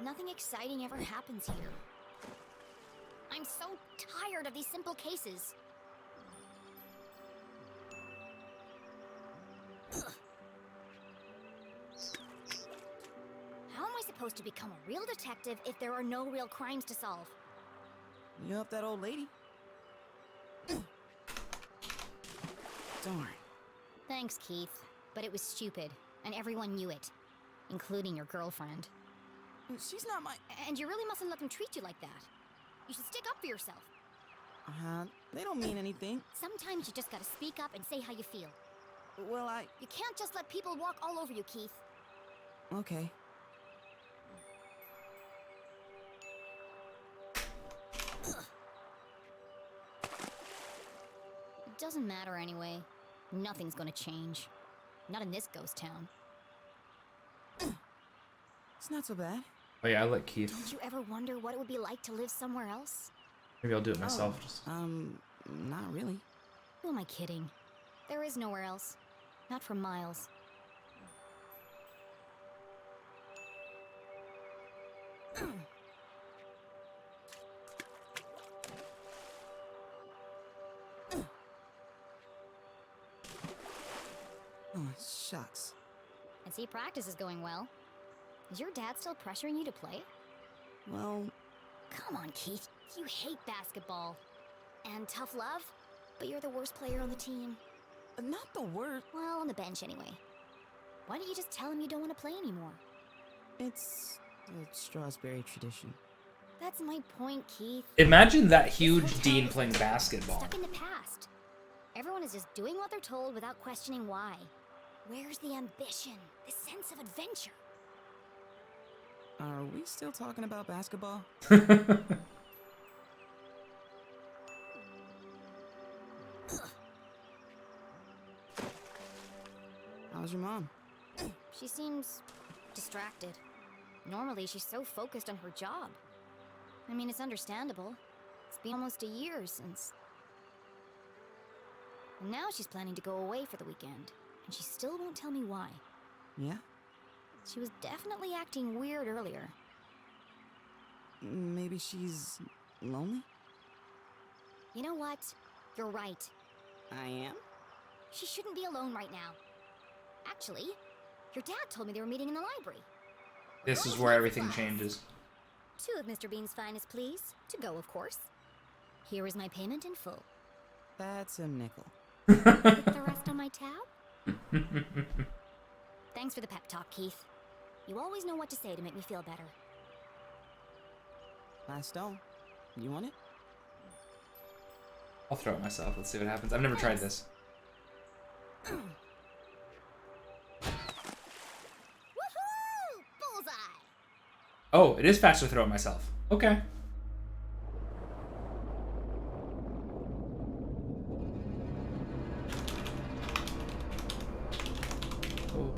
Nothing exciting ever happens here. I'm so tired of these simple cases. Ugh. How am I supposed to become a real detective if there are no real crimes to solve? You help that old lady. Darn. Thanks, Keith. But it was stupid, and everyone knew it. Including your girlfriend. She's not my... And you really mustn't let them treat you like that. You should stick up for yourself. They don't mean anything. Sometimes you just gotta speak up and say how you feel. Well, You can't just let people walk all over you, Keith. Okay. It doesn't matter anyway. Nothing's gonna change. Not in this ghost town. It's not so bad. Oh yeah, I let Keith. Don't you ever wonder what it would be like to live somewhere else? Maybe I'll do it myself. Just... Not really. Who am I kidding? There is nowhere else. Not for miles. Oh, shucks. I see practice is going well. Is your dad still pressuring you to play? Well... Come on, Keith. You hate basketball. And tough love? But you're the worst player on the team. Not the worst. Well, on the bench anyway. Why don't you just tell him you don't want to play anymore? It's a Strasberry tradition. That's my point, Keith. Imagine that huge Dean playing basketball. Stuck in the past. Everyone is just doing what they're told without questioning why. Where's the ambition? The sense of adventure? Are we still talking about basketball? How's your mom? She seems distracted. Normally, she's so focused on her job. I mean, it's understandable. It's been almost a year since... And now she's planning to go away for the weekend, and she still won't tell me why. Yeah? She was definitely acting weird earlier. Maybe she's lonely? You know what? You're right. I am? She shouldn't be alone right now. Actually, your dad told me they were meeting in the library. This is where everything changes. 2 of Mr. Bean's finest, please. To go, of course. Here is my payment in full. That's a nickel. With the rest on my tab? Thanks for the pep talk, Keith. You always know what to say to make me feel better. Last stone. You want it? I'll throw it myself. Let's see what happens. I've never tried this. Woohoo! Bullseye! Oh, it is faster to throw it myself. Okay. Oh.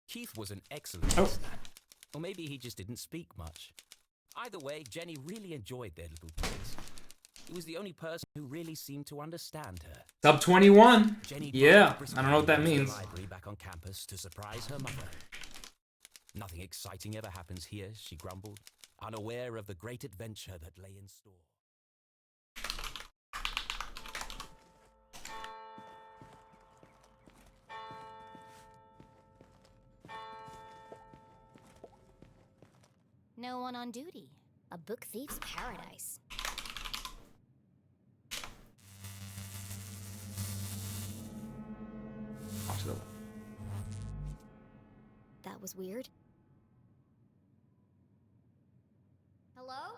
Keith was an excellent listener. Or maybe he just didn't speak much. Either way, Jenny really enjoyed their little plays. He was the only person who really seemed to understand her. Sub 21. Jenny Yeah, I don't know what that means. The library back on campus to surprise her mother. Nothing exciting ever happens here, she grumbled, unaware of the great adventure that lay in store. No one on duty. A book thief's paradise. That was weird. Hello?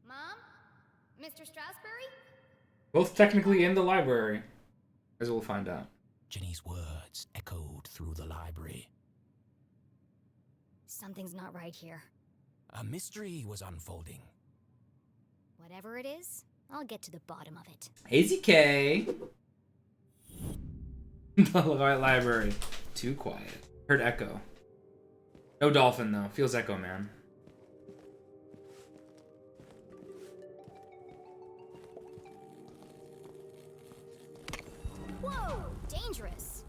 Mom? Mr. Strasberry? Both technically in the library, as we'll find out. Jenny's words echoed through the library. Something's not right here. A mystery was unfolding. Whatever it is, I'll get to the bottom of it. AZK. The library. Too quiet. Heard echo. No dolphin though. Feels echo, man. Whoa! Dangerous!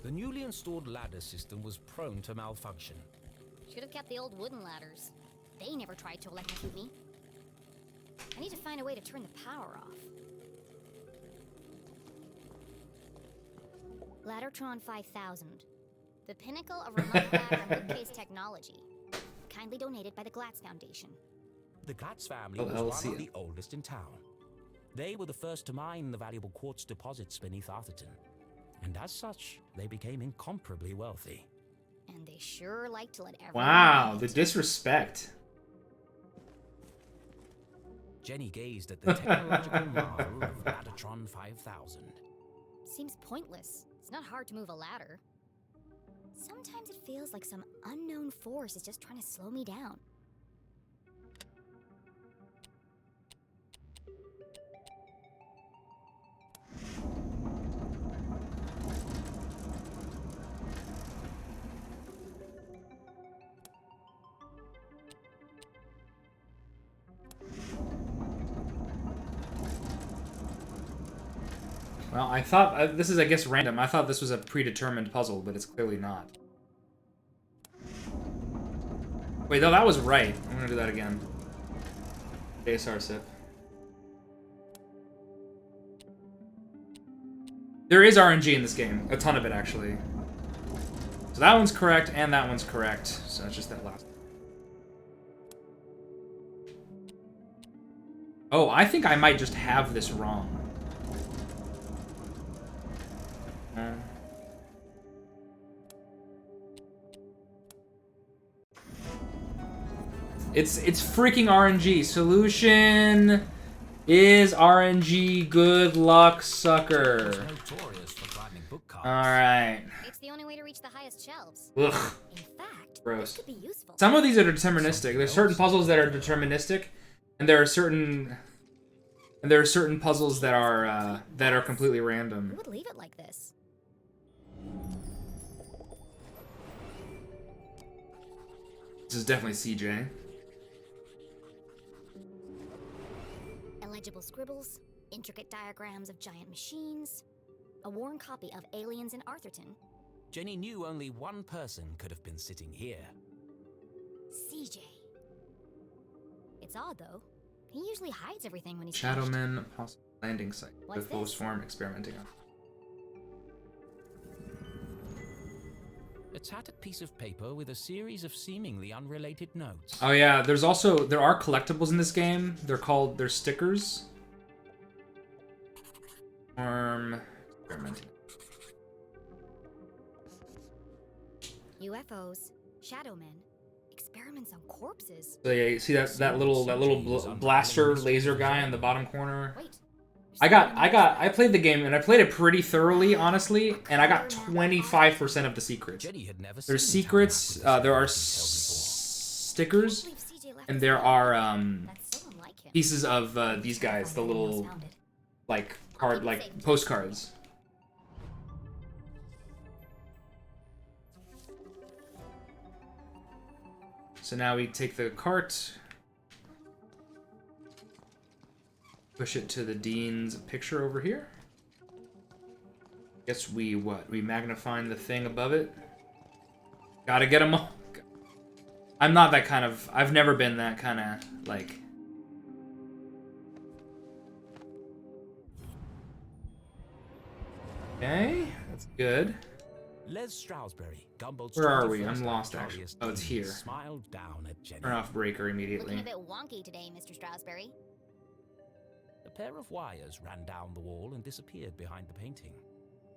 The newly installed ladder system was prone to malfunction. Should have kept the old wooden ladders. They never tried to electrocute me. I need to find a way to turn the power off. Laddertron 5000. The pinnacle of remote ladder and bookcase technology. Kindly donated by the Glatz Foundation. The Glatz family was one of the oldest in town. They were the first to mine the valuable quartz deposits beneath Arthurton. And as such, they became incomparably wealthy. And they sure like to let everyone Wow, know the it. disrespect. Jenny gazed at the technological marvel of Ladatron 5000. Seems pointless. It's not hard to move a ladder. Sometimes it feels like some unknown force is just trying to slow me down. Well, I thought this is, I guess, random. I thought this was a predetermined puzzle, but it's clearly not. Wait, no, that was right. I'm gonna do that again. ASR sip. There is RNG in this game. A ton of it, actually. So that one's correct, and that one's correct. So it's just that last. Oh, I think I might just have this wrong. It's freaking RNG. Solution is RNG. Good luck, sucker. Alright. It's the only way to reach the highest shelves. Ugh. In fact, Gross. this could be useful. Some of these are deterministic. There's certain puzzles that are deterministic, and there are certain puzzles that are completely random. Who would leave it like this? This is definitely CJ. Illegible scribbles, intricate diagrams of giant machines, a worn copy of Aliens in Arthurton. Jenny knew only one person could have been sitting here. CJ. It's odd, though. He usually hides everything when he's Shadowman possible landing site. What's With full this? swarm experimenting on. A tattered piece of paper with a series of seemingly unrelated notes. Oh yeah, there are collectibles in this game. They're stickers. Experimenting. UFOs, Shadowmen, experiments on corpses. So yeah, you see that little blaster laser guy in the bottom corner. Wait. I played the game and I played it pretty thoroughly, honestly, and I got 25% of the secrets. There's secrets, there are stickers, and there are pieces of these guys, the little postcards. So now we take the cart, push it to the dean's picture over here. Guess we magnify the thing above it. Gotta get them all. I'm not that kind of, I've never been that kind of, like... Okay, that's good. Les Stroudsbury, Gumball's Where are we? 21st I'm lost, actually. Victorious Oh, it's Dean, here. Smiled down at Jenny. Turn off breaker immediately. Looking a bit wonky today, Mr. Stroudsbury. A pair of wires ran down the wall and disappeared behind the painting.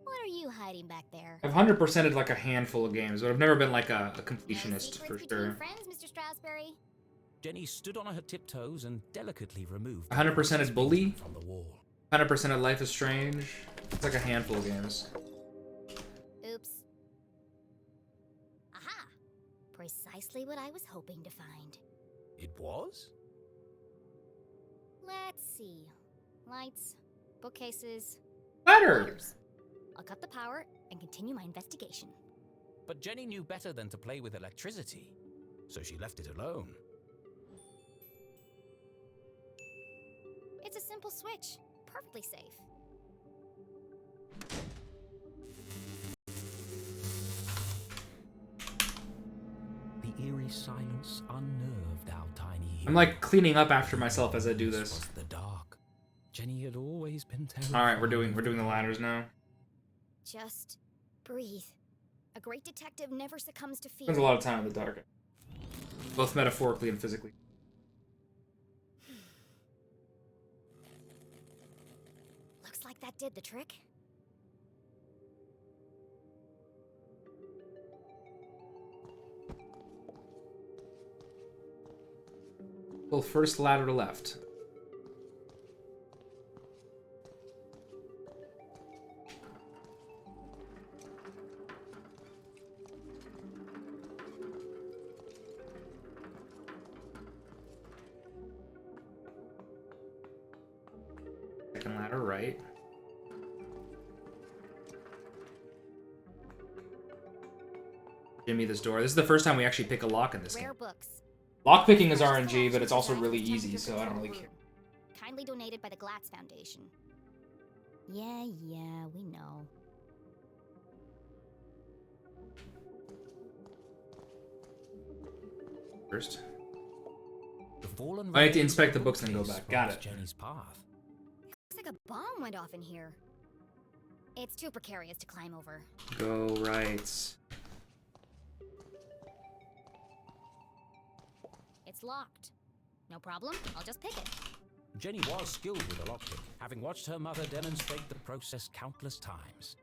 What are you hiding back there? I've 100%ed like a handful of games, but I've never been like a completionist for sure. Friends, Mr. Stroudsbury? Jenny stood on her tiptoes and delicately removed 100%ed Bully. from the wall. 100%ed Life is Strange. It's like a handful of games. Oops. Aha! Precisely what I was hoping to find. It was? Let's see. Lights, bookcases, Letters! I'll cut the power and continue my investigation. But Jenny knew better than to play with electricity, so she left it alone. It's a simple switch. Perfectly safe. The eerie silence unnerved our tiny hero. I'm like cleaning up after myself as I do Was this. the dark. Jenny had always been terrified. Alright, we're doing the ladders now. Just breathe. A great detective never succumbs to fear. Spends a lot of time in the dark. Both metaphorically and physically. Looks like that did the trick. Well, first ladder to left. second ladder, right. Jimmy this door. This is the first time we actually pick a lock in this game. Rare books. Lockpicking is RNG, but it's also really easy, so I don't really care. Kindly donated by the Glatz Foundation. Yeah, we know. First. The fallen I need to inspect the books and go back. Got it. Jenny's path. Looks like a bomb went off in here. It's too precarious to climb over. Go right. It's locked. No problem, I'll just pick it. Jenny was skilled with a lockpick, having watched her mother demonstrate the process countless times.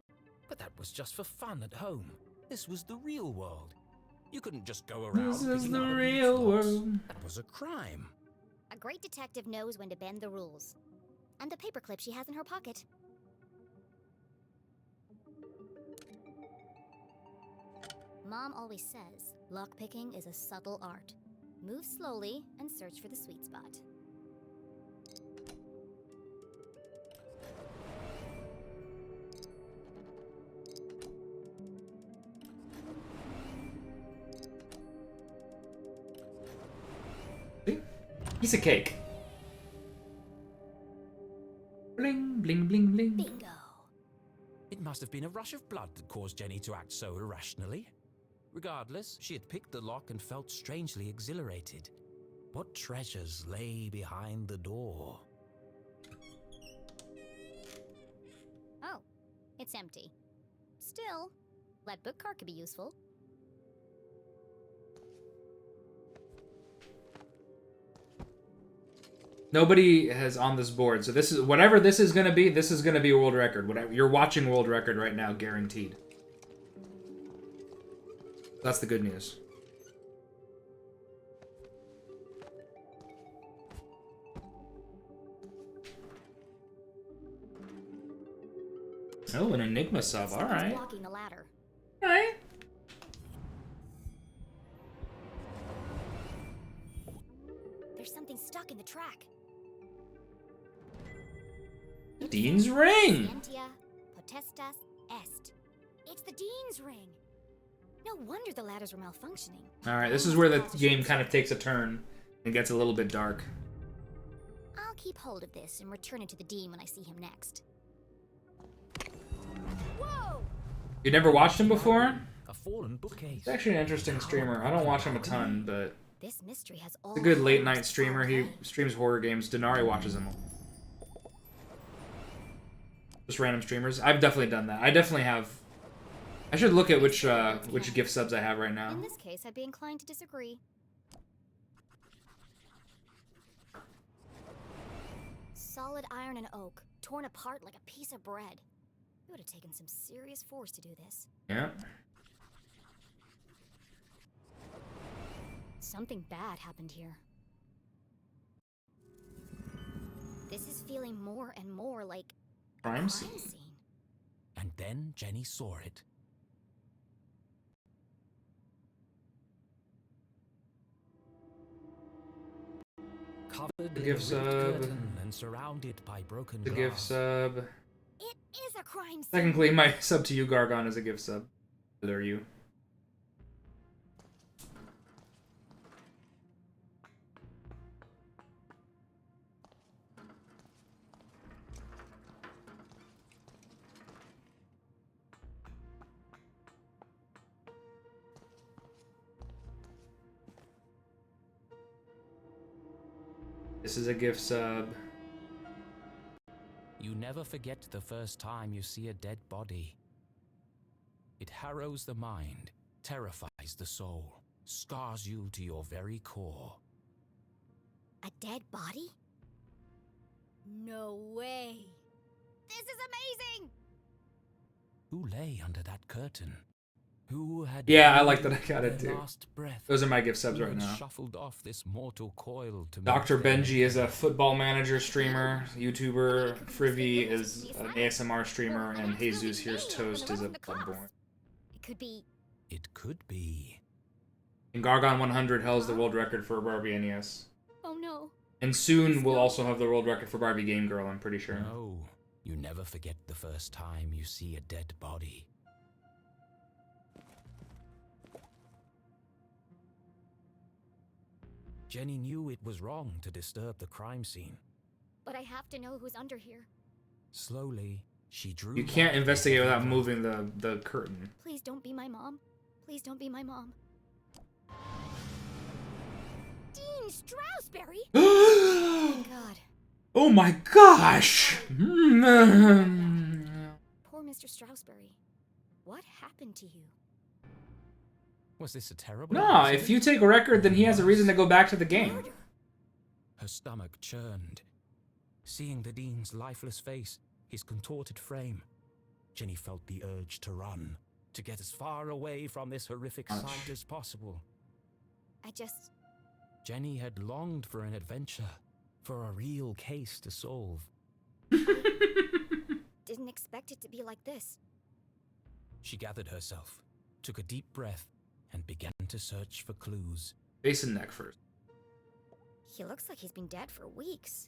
But that was just for fun at home. This was the real world. You couldn't just go around. This is picking the other real people's locks. world. That was a crime. A great detective knows when to bend the rules. And the paperclip she has in her pocket. Mom always says, lockpicking is a subtle art. Move slowly and search for the sweet spot. See? Piece of cake. Bling, bling, bling, bling. Bingo! It must have been a rush of blood that caused Jenny to act so irrationally. Regardless, she had picked the lock and felt strangely exhilarated. What treasures lay behind the door? Oh, it's empty. Still, lead book card could be useful. Nobody has on this board, so this is whatever this is gonna be. This is gonna be a world record. Whatever you're watching, world record right now, guaranteed. That's the good news. Oh, an Enigma sub. All right. Blocking the ladder. All right. There's something stuck in the track. Dean's ring. Scientia potestas est. It's the Dean's ring. No wonder the ladders were malfunctioning. All right, this is where the game kind of takes a turn and gets a little bit dark. I'll keep hold of this and return it to the Dean when I see him next. Whoa! You never watched him before? A fallen bookcase. He's actually an interesting streamer. I don't watch him a ton, but This mystery has all he's a good late night streamer. He streams horror games. Denari watches him. Just random streamers. I've definitely done that. I definitely have. I should look at which gift subs I have right now. In this case, I'd be inclined to disagree. Solid iron and oak, torn apart like a piece of bread. It would have taken some serious force to do this. Yeah. Something bad happened here. This is feeling more and more like a Crime crime scene. scene. And then Jenny saw it. Covered The in a gift ripped sub. curtain and surrounded by broken The glass. gift sub. It is a crime scene. Technically, my sub to you, Gargon, is a gift sub. There you. This is a gift sub. You never forget the first time you see a dead body. It harrows the mind, terrifies the soul, scars you to your very core. A dead body? No way. This is amazing! Who lay under that curtain? Who had Yeah, I like that I got it their too. last breath? Those are my gift subs Who right had now. shuffled off this mortal coil to Dr. match their Benji is a football manager streamer, YouTuber, Frivy is an ASMR streamer, and Jesus Here's Toast is a Bloodborne. It could be. It could be. And Gargon 100 held the world record for a Barbie NES. Oh no. And soon we'll also have the world record for Barbie Game Girl, I'm pretty sure. No, you never forget the first time you see a dead body. Jenny knew it was wrong to disturb the crime scene. But I have to know who's under here. Slowly, she drew... You can't investigate without moving the curtain. Please don't be my mom. Please don't be my mom. Dean Strasberry? Oh my god. Oh my gosh! Poor Mr. Strasberry. What happened to you? Was this a terrible... No, if you take a record, then he has a reason to go back to the game. Her stomach churned. Seeing the Dean's lifeless face, his contorted frame, Jenny felt the urge to run, to get as far away from this horrific sight as possible. Jenny had longed for an adventure, for a real case to solve. Didn't expect it to be like this. She gathered herself, took a deep breath, and began to search for clues. Face and neck first. He looks like he's been dead for weeks.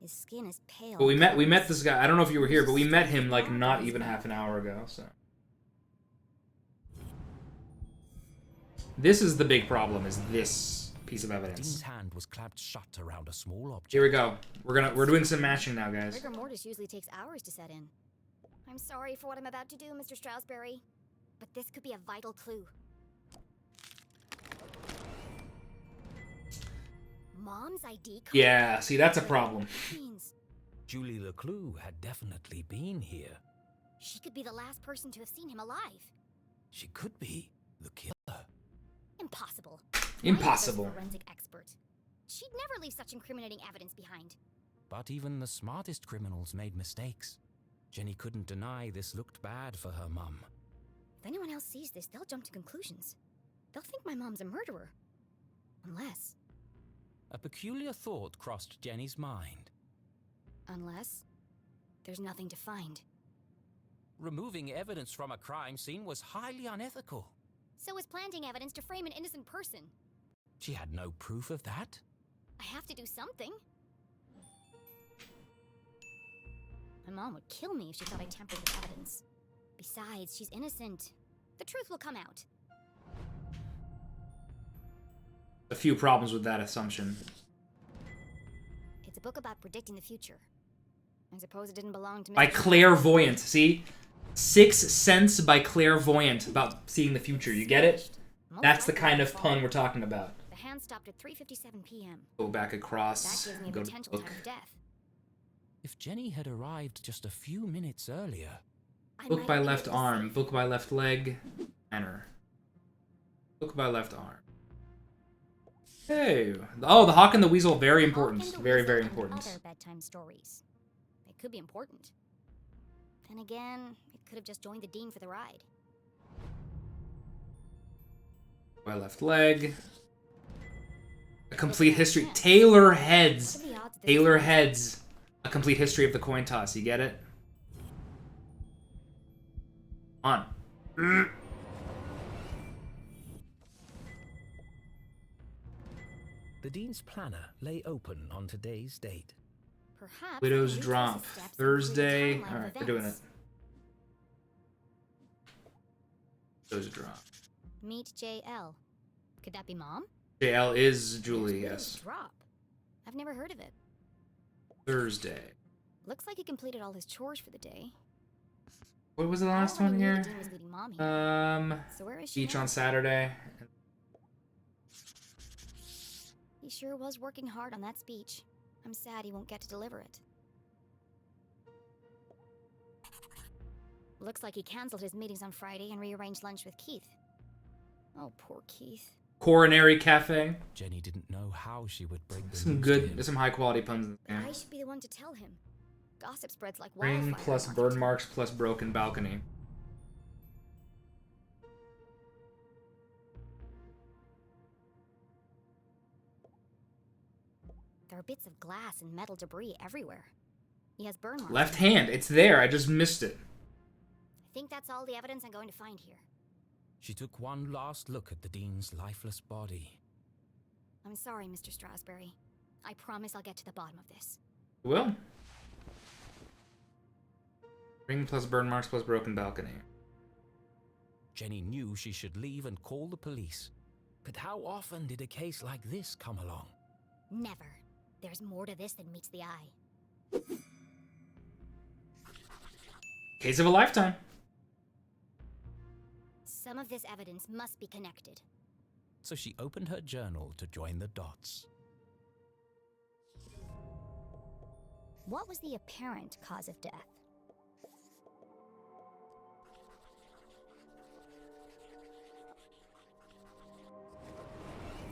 His skin is pale. But we met this guy. I don't know if you were here, but we met him like not even half an hour ago. So this is the big problem. Is this piece of evidence? Dean's hand was clapped shut around a small object. Here we go. We're doing some matching now, guys. Rigor mortis usually takes hours to set in. I'm sorry for what I'm about to do, Mr. Strasberry, but this could be a vital clue. Mom's ID card? Yeah, see, that's a problem. Julie LeClue had definitely been here. She could be the last person to have seen him alive. She could be the killer. Impossible. Impossible. My mother's a forensic expert. She'd never leave such incriminating evidence behind. But even the smartest criminals made mistakes. Jenny couldn't deny this looked bad for her mum. If anyone else sees this, they'll jump to conclusions. They'll think my mom's a murderer. Unless... A peculiar thought crossed Jenny's mind. Unless there's nothing to find. Removing evidence from a crime scene was highly unethical. So is planting evidence to frame an innocent person. She had no proof of that. I have to do something. My mom would kill me if she thought I tampered with evidence. Besides, she's innocent. The truth will come out. A few problems with that assumption. It's a book about predicting the future. I suppose it didn't belong to me. By clairvoyant, see? 6 Sense by clairvoyant about seeing the future. You get it? That's the kind of pun we're talking about. The hand stopped at 3:57 p.m. Go back across. That gives me a Go to potential book. time of death. If Jenny had arrived just a few minutes earlier... Book by left arm. Book by left leg. Enter. Book by left arm. Hey. Oh, the Hawk and the Weasel. Very important. Very, very important. Other bedtime stories. It could be important. Then again, it could have just joined the Dean for the ride. By left leg. A complete history. Taylor heads. Taylor heads. A complete history of the coin toss. You get it? On. The Dean's planner lay open on today's date. Perhaps Widow's Drop. Thursday. Alright, we're doing it. Widow's Drop. Meet JL. Could that be Mom? JL is Julie, Widow's yes. Drop. I've never heard of it. Thursday. Looks like he completed all his chores for the day. What was the last one here? Dean was leading Mom here. So where is she Beach now? on Saturday. He sure was working hard on that speech. I'm sad he won't get to deliver it. Looks like he cancelled his meetings on Friday and rearranged lunch with Keith. Oh, poor Keith. Coronary Cafe. Jenny didn't know how she would break the Some news good, to him. there's some high quality puns in But there. I should be the one to tell him. Gossip spreads like wildfire. Ring plus burn marks plus broken balcony. There are bits of glass and metal debris everywhere. He has burn marks. Left hand. It's there. I just missed it. I think that's all the evidence I'm going to find here. She took one last look at the Dean's lifeless body. I'm sorry, Mr. Strasberry. I promise I'll get to the bottom of this. Will. Ring plus burn marks plus broken balcony. Jenny knew she should leave and call the police. But how often did a case like this come along? Never. There's more to this than meets the eye. Case of a lifetime. Some of this evidence must be connected. So she opened her journal to join the dots. What was the apparent cause of death?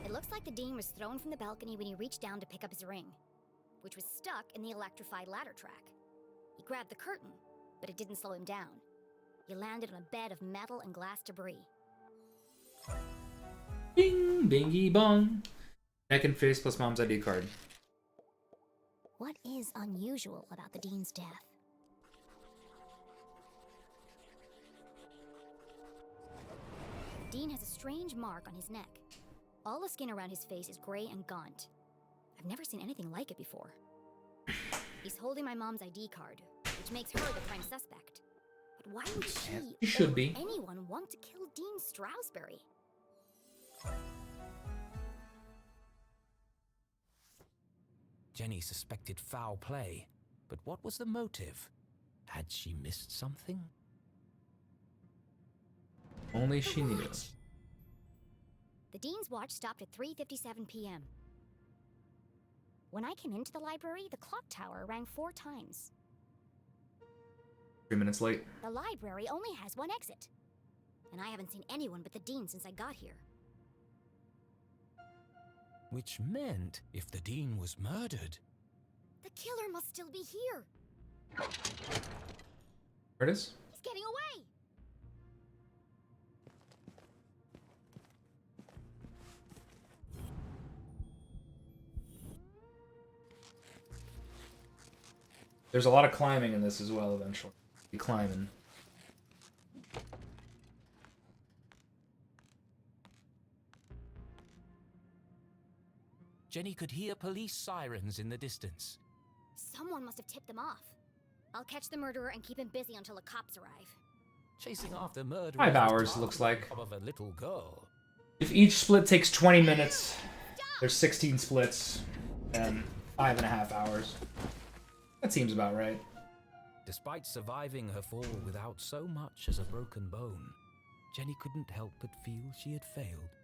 It looks like the Dean was thrown from the balcony when he reached down to pick up his ring, which was stuck in the electrified ladder track. He grabbed the curtain, but it didn't slow him down. He landed on a bed of metal and glass debris. Bing, bingy, bong. Neck and face plus mom's ID card. What is unusual about the Dean's death? The Dean has a strange mark on his neck. All the skin around his face is gray and gaunt. I've never seen anything like it before. He's holding my mom's ID card, which makes her the prime suspect. But why would she or anyone want to kill Dean Stroudsbury? Jenny suspected foul play, but what was the motive? Had she missed something? Only she knew. The Dean's watch stopped at 3:57 p.m. When I came into the library, the clock tower rang 4 times. 3 minutes late. The library only has one exit, and I haven't seen anyone but the Dean since I got here. Which meant if the Dean was murdered... The killer must still be here. There it is. He's getting away. There's a lot of climbing in this as well eventually. Be climbing. Jenny could hear police sirens in the distance. Someone must have tipped them off. I'll catch the murderer and keep him busy until the cops arrive. Chasing after murderers 5 hours looks like. Of a little girl. If each split takes 20 minutes, there's 16 splits and 5.5 hours. That seems about right. Despite surviving her fall without so much as a broken bone, Jenny couldn't help but feel she had failed.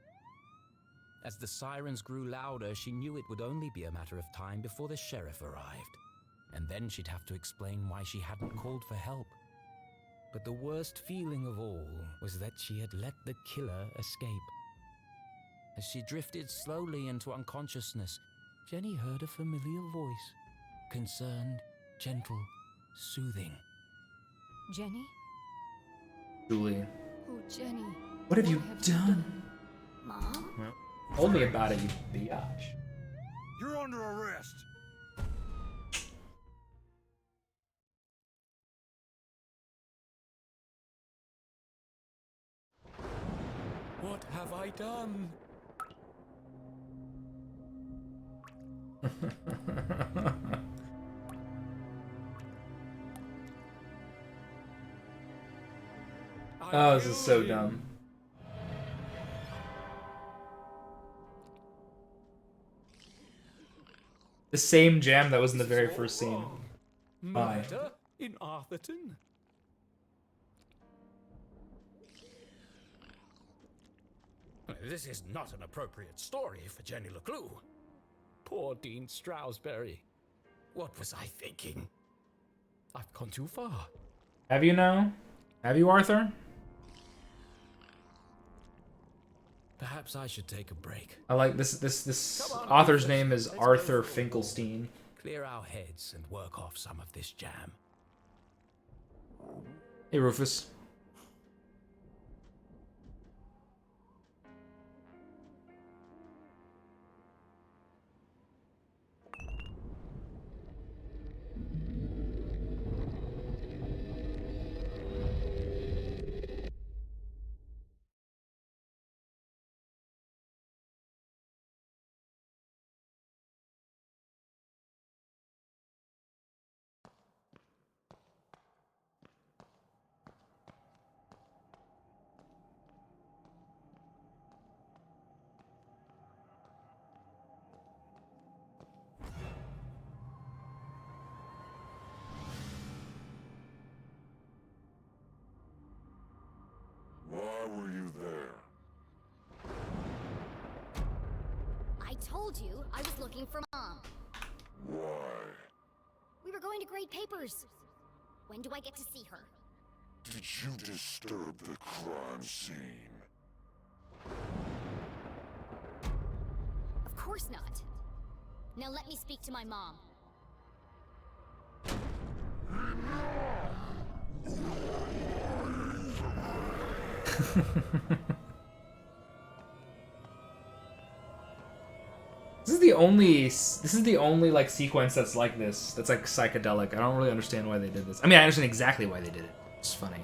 As the sirens grew louder, she knew it would only be a matter of time before the sheriff arrived. And then she'd have to explain why she hadn't called for help. But the worst feeling of all was that she had let the killer escape. As she drifted slowly into unconsciousness, Jenny heard a familiar voice. Concerned, gentle, soothing. Jenny? Julie. Oh, Jenny. What have you done? Mom? Well, told me about it, you biatch. You're under arrest. What have I done? Oh, this is so dumb. The same jam that was in the very first scene. Murder in Arthurton? This is not an appropriate story for Jenny LeClue. Poor Dean Stroudsbury. What was I thinking? I've gone too far. Have you now? Have you, Arthur? Perhaps I should take a break. I like this author's name is Arthur Finkelstein. Clear our heads and work off some of this jam. Hey, Rufus. you there? I told you I was looking for Mom. Why? We were going to grade papers. When do I get to see her? Did you disturb the crime scene? Of course not. Now let me speak to my mom. This is the only like sequence that's like this. That's like psychedelic. I don't really understand why they did this. I mean, I understand exactly why they did it. It's funny.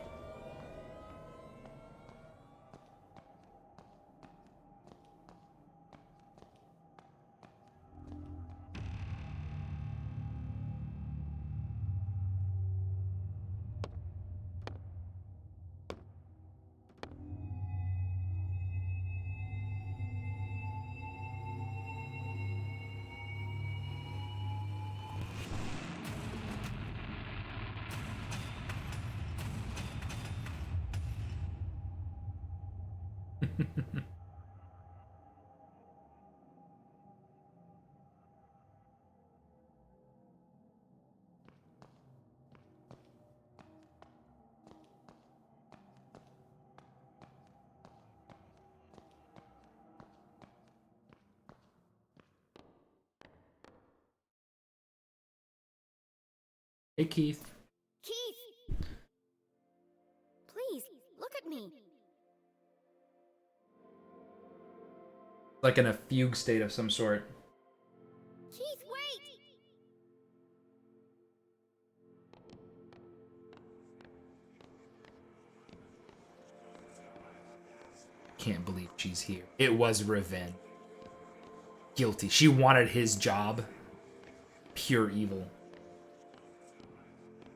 Hey, Keith. Keith! Please, look at me. Like in a fugue state of some sort. Keith, wait! Can't believe she's here. It was revenge. Guilty. She wanted his job. Pure evil.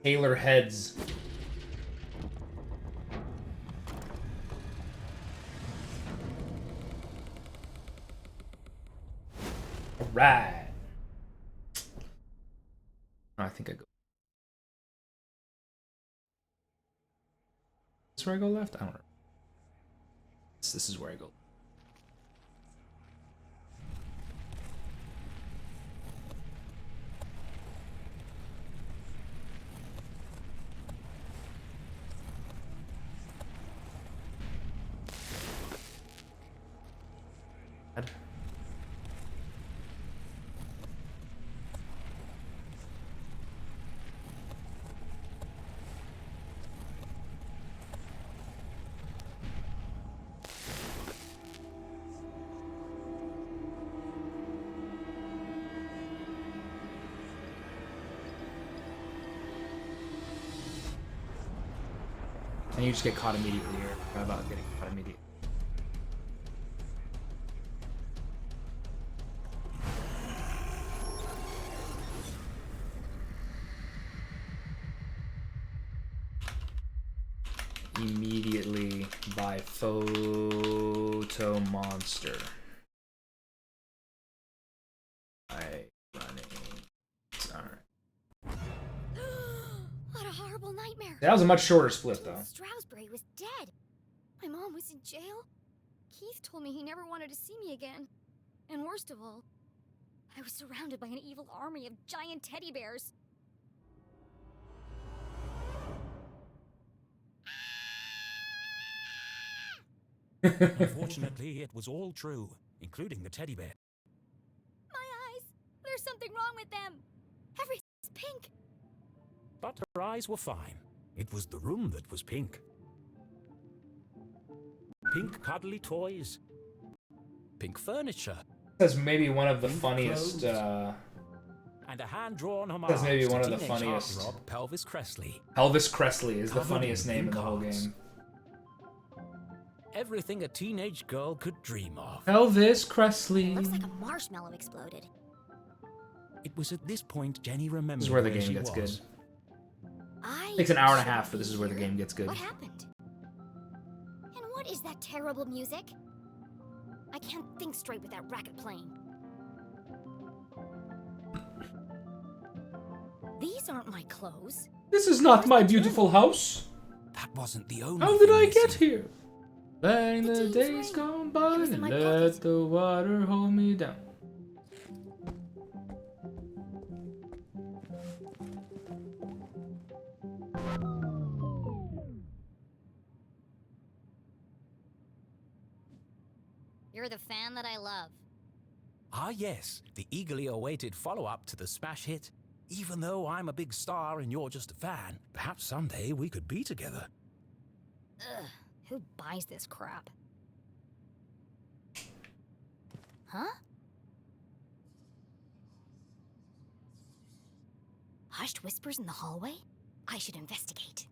Taylor heads. Alright. I think I go. Is this where I go left? I don't know. This is where I go. And you just get caught immediately here. How about getting caught immediately? Immediately by Photo Monster. What a horrible nightmare. That was a much shorter split, though. Stroudsbury was dead. My mom was in jail. Keith told me he never wanted to see me again. And worst of all, I was surrounded by an evil army of giant teddy bears. Unfortunately, it was all true, including the teddy bear. My eyes! There's something wrong with them! Everything's pink! But her eyes were fine. It was the room that was pink. Pink cuddly toys. Pink furniture. That's maybe one of the pink funniest, and a hand-drawn homage. That's maybe one of the teenage funniest. heartthrob Pelvis Cressley. Elvis Cressley is the Covered funniest in name in pink the whole hearts. game. Everything a teenage girl could dream of. Elvis Cressley. Looks like a marshmallow exploded. It was at this point Jenny remembered This is where the where game she gets was. good. Takes an hour and a half, but this is where the here. game gets good. What happened? And what is that terrible music? I can't think straight with that racket playing. These aren't my clothes. This is not my beautiful house. That wasn't the only How did thing I get missing. here? Letting the Dean's days ring. go by It was in and my let pocket. the water hold me down. You're the fan that I love. Ah, yes, the eagerly awaited follow-up to the smash hit. Even though I'm a big star and you're just a fan, perhaps someday we could be together. Ugh, who buys this crap? Huh? Hushed whispers in the hallway? I should investigate.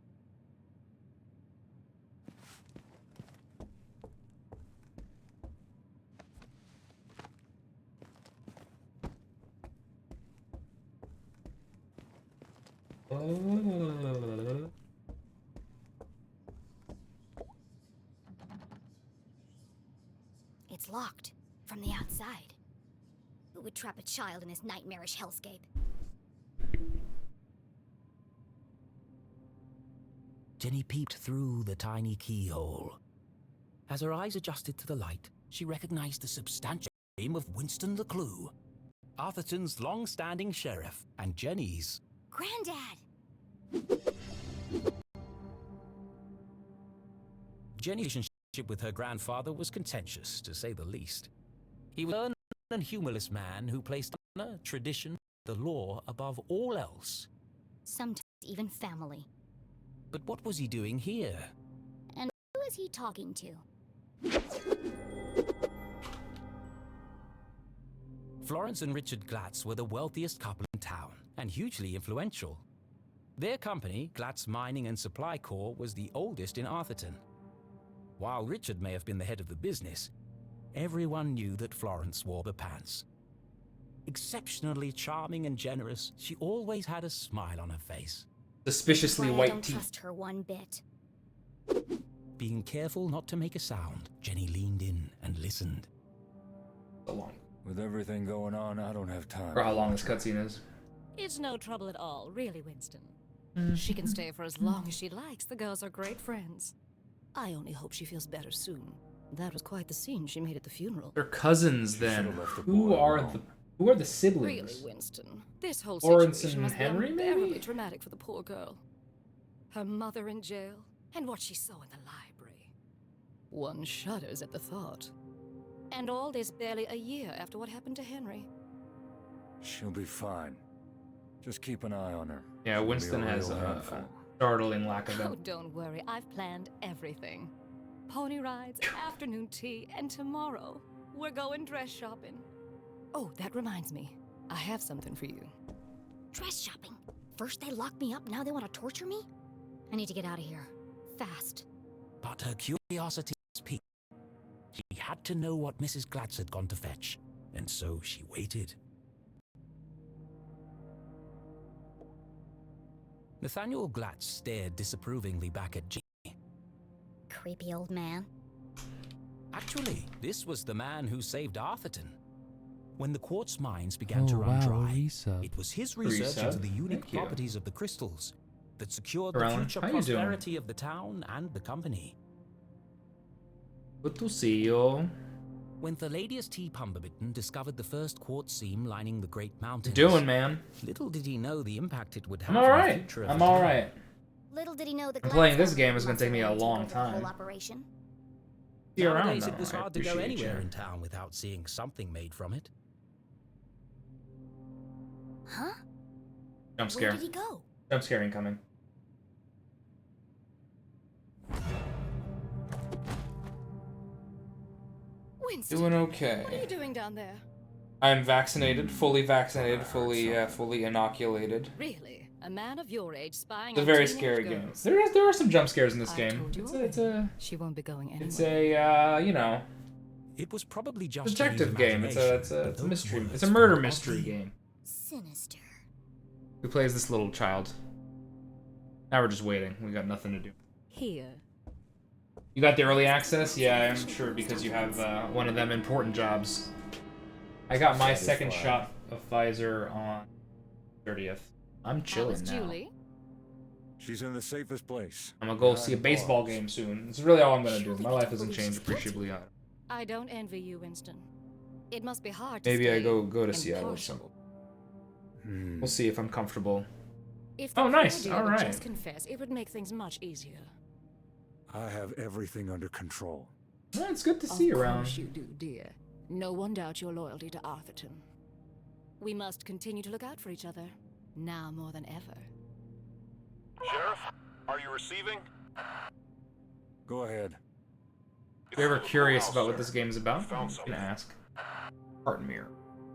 It's locked from the outside. Who would trap a child in this nightmarish hellscape? Jenny peeped through the tiny keyhole. As her eyes adjusted to the light, she recognized the substantial name of Winston LeClue, Arthurton's long-standing sheriff, and Jenny's Granddad! Jenny's relationship with her grandfather was contentious, to say the least. He was an stern and humorless man who placed honor, tradition, the law above all else. Sometimes even family. But what was he doing here? And who is he talking to? Florence and Richard Glatz were the wealthiest couple in town, and hugely influential. Their company, Glatz Mining and Supply Corps, was the oldest in Arthurton. While Richard may have been the head of the business, everyone knew that Florence wore the pants. Exceptionally charming and generous, she always had a smile on her face. Suspiciously Why, I white don't teeth. trust her one bit. Being careful not to make a sound, Jenny leaned in and listened. So long. With everything going on, I don't have time. For how long this cutscene is. It's no trouble at all, really, Winston. She can stay for as long as she likes. The girls are great friends. I only hope she feels better soon. That was quite the scene she made at the funeral. They're cousins then. Who are the siblings? Really, Winston, this whole Lawrence situation and must be Henry, maybe? unbearably traumatic for the poor girl. Her mother in jail, and what she saw in the library. One shudders at the thought. And all this barely a year after what happened to Henry. She'll be fine. Just keep an eye on her. Yeah, She'll be Winston a has real a handful. startling lack of Oh, them. don't worry, I've planned everything. Pony rides, afternoon tea, and tomorrow we're going dress shopping. Oh, that reminds me. I have something for you. Dress shopping? First they locked me up, now they want to torture me? I need to get out of here. Fast. But her curiosity was piqued. She had to know what Mrs. Glatz had gone to fetch, and so she waited. Nathaniel Glatz stared disapprovingly back at Jenny. Creepy old man. Actually, this was the man who saved Arthurton. When the quartz mines began to run dry, it was his research into the unique properties of the crystals that secured the Alan, future how you doing? prosperity of the town and the company. Good to see you. When Thalladius T. Pumberbitten discovered the first quartz seam lining the Great Mountains, Doing, man? little did he know the impact it would have I'm on the alright. future of I'm the town. alright. Little did he know the I'm playing Gladstone this game is gonna must take me a have long taken over the time. whole operation. See you around, Nowadays, though. it was I hard to go appreciate anywhere you. in town without seeing something made from it. Huh? Jump scare. Where did he go? Jump scare incoming. Winston, Doing what are you okay. doing down there? I'm vaccinated, fully inoculated. Really? A man of your age spying It's a on very teenage scary game. girls? There are some jump scares in this I game. told you It's a She won't be going anywhere. it's a you know, It was probably just detective Jenny's game. It's imagination, a but mystery. those It's a words murder were mystery oddly game. Sinister. Who plays this little child? Now we're just waiting. We got nothing to do. Here. You got the early access? Yeah, I'm sure because you have one of them important jobs. I got my second shot of Pfizer on 30th. I'm How chilling is now. Julie? She's in the safest place. I'm gonna go see a baseball game soon. It's really all I'm gonna do. My life hasn't changed appreciably yet. I don't envy you, Winston. It must be hard to Maybe I stay go to Seattle or impartial. something. We'll see if I'm comfortable. If Oh, the nice. Claudia All would right. just confess, it would make things much easier. I have everything under control. Well, it's good to see you Of around. course you do, dear. No one doubts your loyalty to Arthurton. We must continue to look out for each other, now more than ever. Sheriff, are you receiving? Go ahead. If you're ever curious about what this game's about, you can ask. Heart mirror.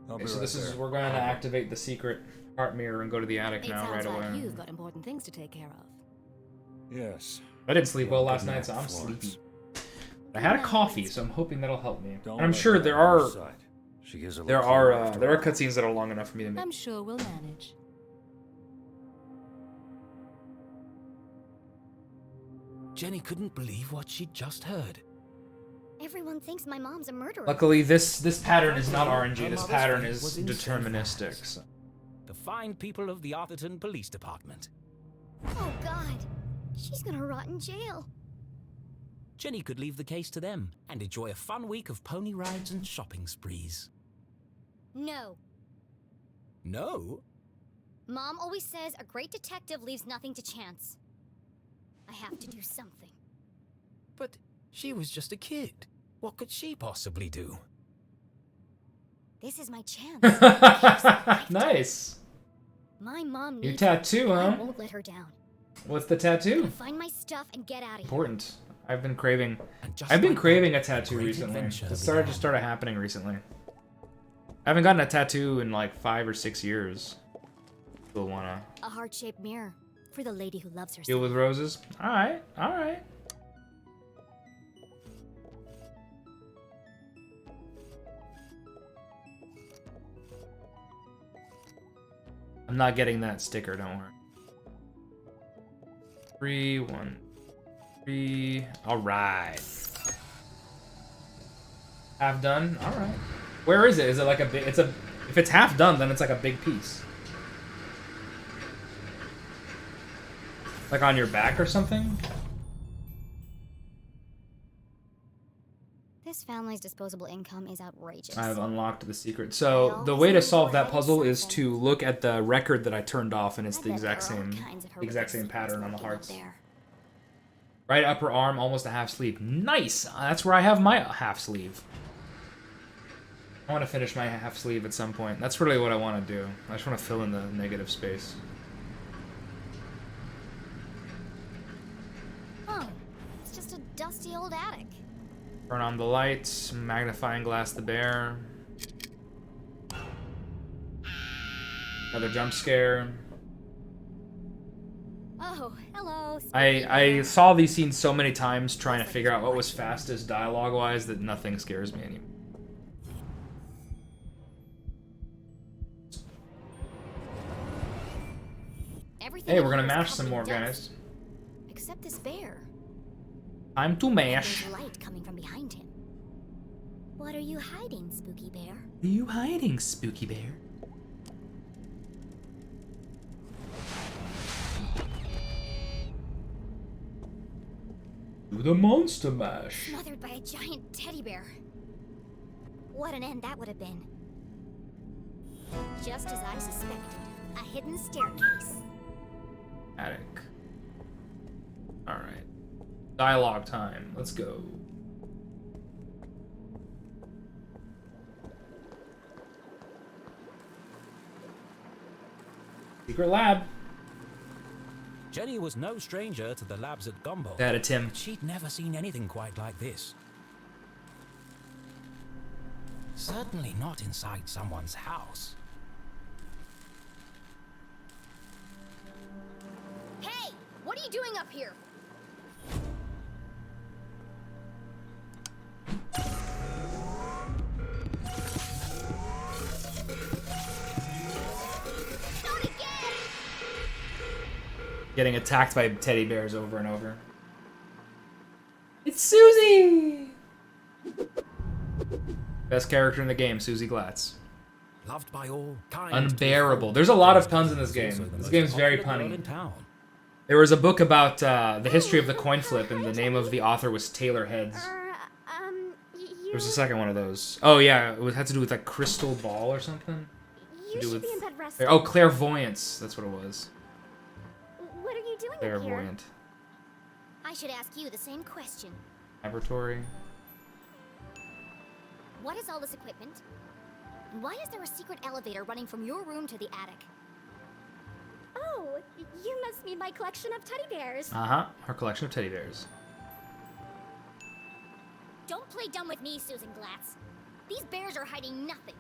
I'll Okay, be so right this is there. we're going to activate the secret heart mirror and go to the attic It now sounds right like away. you've got important things to take care of. Yes. I didn't sleep well last Good night, so I'm Florence. sleepy. I had a coffee, so I'm hoping that'll help me. Don't And I'm let sure her there out of are sight. She is a there LeClue are after there are all. cutscenes that are long enough for me to make. I'm sure we'll manage. Jenny couldn't believe what she'd just heard. Everyone thinks my mom's a murderer. Luckily, this pattern is not RNG. Her This mother's pattern fate is was in deterministic. So. The fine people of the Arthurton Police Department. Oh, God. She's gonna rot in jail. Jenny could leave the case to them and enjoy a fun week of pony rides and shopping sprees. No. No? Mom always says a great detective leaves nothing to chance. I have to do something. But she was just a kid. What could she possibly do? This is my chance. Nice. My mom Your needs tattoo, me. I huh? won't let her down. What's the tattoo? Find my stuff and get out of here. Important. I've been craving. just I've been like craving that, a tattoo great recently. adventure It started happening recently. I haven't gotten a tattoo in like 5 or 6 years. Still wanna A heart-shaped mirror for the lady who loves herself. deal with roses. All right, all right. I'm not getting that sticker. Don't worry. 3, 1, 3. All right. Half done. All right. Where is it? Is it like a big? It's a. If it's half done, then it's like a big piece. Like on your back or something? This family's disposable income is outrageous. I've unlocked the secret. So the way to solve that puzzle is to look at the record that I turned off, and it's the exact same pattern on the hearts. Right upper arm, almost a half sleeve. Nice. That's where I have my half sleeve. I want to finish my half sleeve at some point. That's really what I want to do. I just want to fill in the negative space. Oh, it's just a dusty old attic. Turn on the lights. Magnifying glass the bear. Another jump scare. Oh, hello. I saw these scenes so many times trying to figure out what was fastest dialogue-wise that nothing scares me anymore. Everything Hey, in we're gonna here is mash covered some in more, dust, guys. Except this bear. Time to mash. There's light coming from behind him. What are you hiding, spooky bear? Are you hiding, spooky bear? Do the monster mash. Smothered by a giant teddy bear. What an end that would have been. Just as I suspected, a hidden staircase. Attic. Alright. Dialogue time. Let's go. Secret lab. Jenny was no stranger to the labs at Gumball. That a Tim. But she'd never seen anything quite like this. Certainly not inside someone's house. Hey! What are you doing up here? Not again! Getting attacked by teddy bears over and over. It's Susie! Best character in the game, Susie Glatz. Loved by all, kind Unbearable. There's a lot of puns in this game. This game's very punny. in town. There was a book about the history of the coin flip, and the name of the author was Taylor Heads. There's a second one of those. Oh yeah, it had to do with like crystal ball or something. You should be in bed resting. Oh, clairvoyance. That's what it was. What are you doing in here? Clairvoyant. I should ask you the same question. Laboratory. What is all this equipment? And why is there a secret elevator running from your room to the attic? Oh, you must mean my collection of teddy bears. Uh-huh. Her collection of teddy bears. Don't play dumb with me, Susan Glatz. These bears are hiding nothing.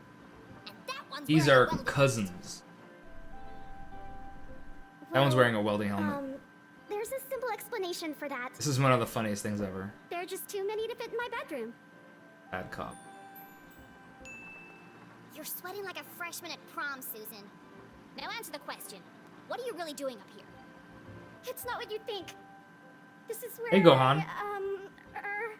And that one's These wearing are a welding cousins. That one's wearing a welding helmet. There's a simple explanation for that. This is one of the funniest things ever. There are just too many to fit in my bedroom. Bad cop. You're sweating like a freshman at prom, Susan. Now answer the question. What are you really doing up here? It's not what you think. This is where Hey, Gohan. I,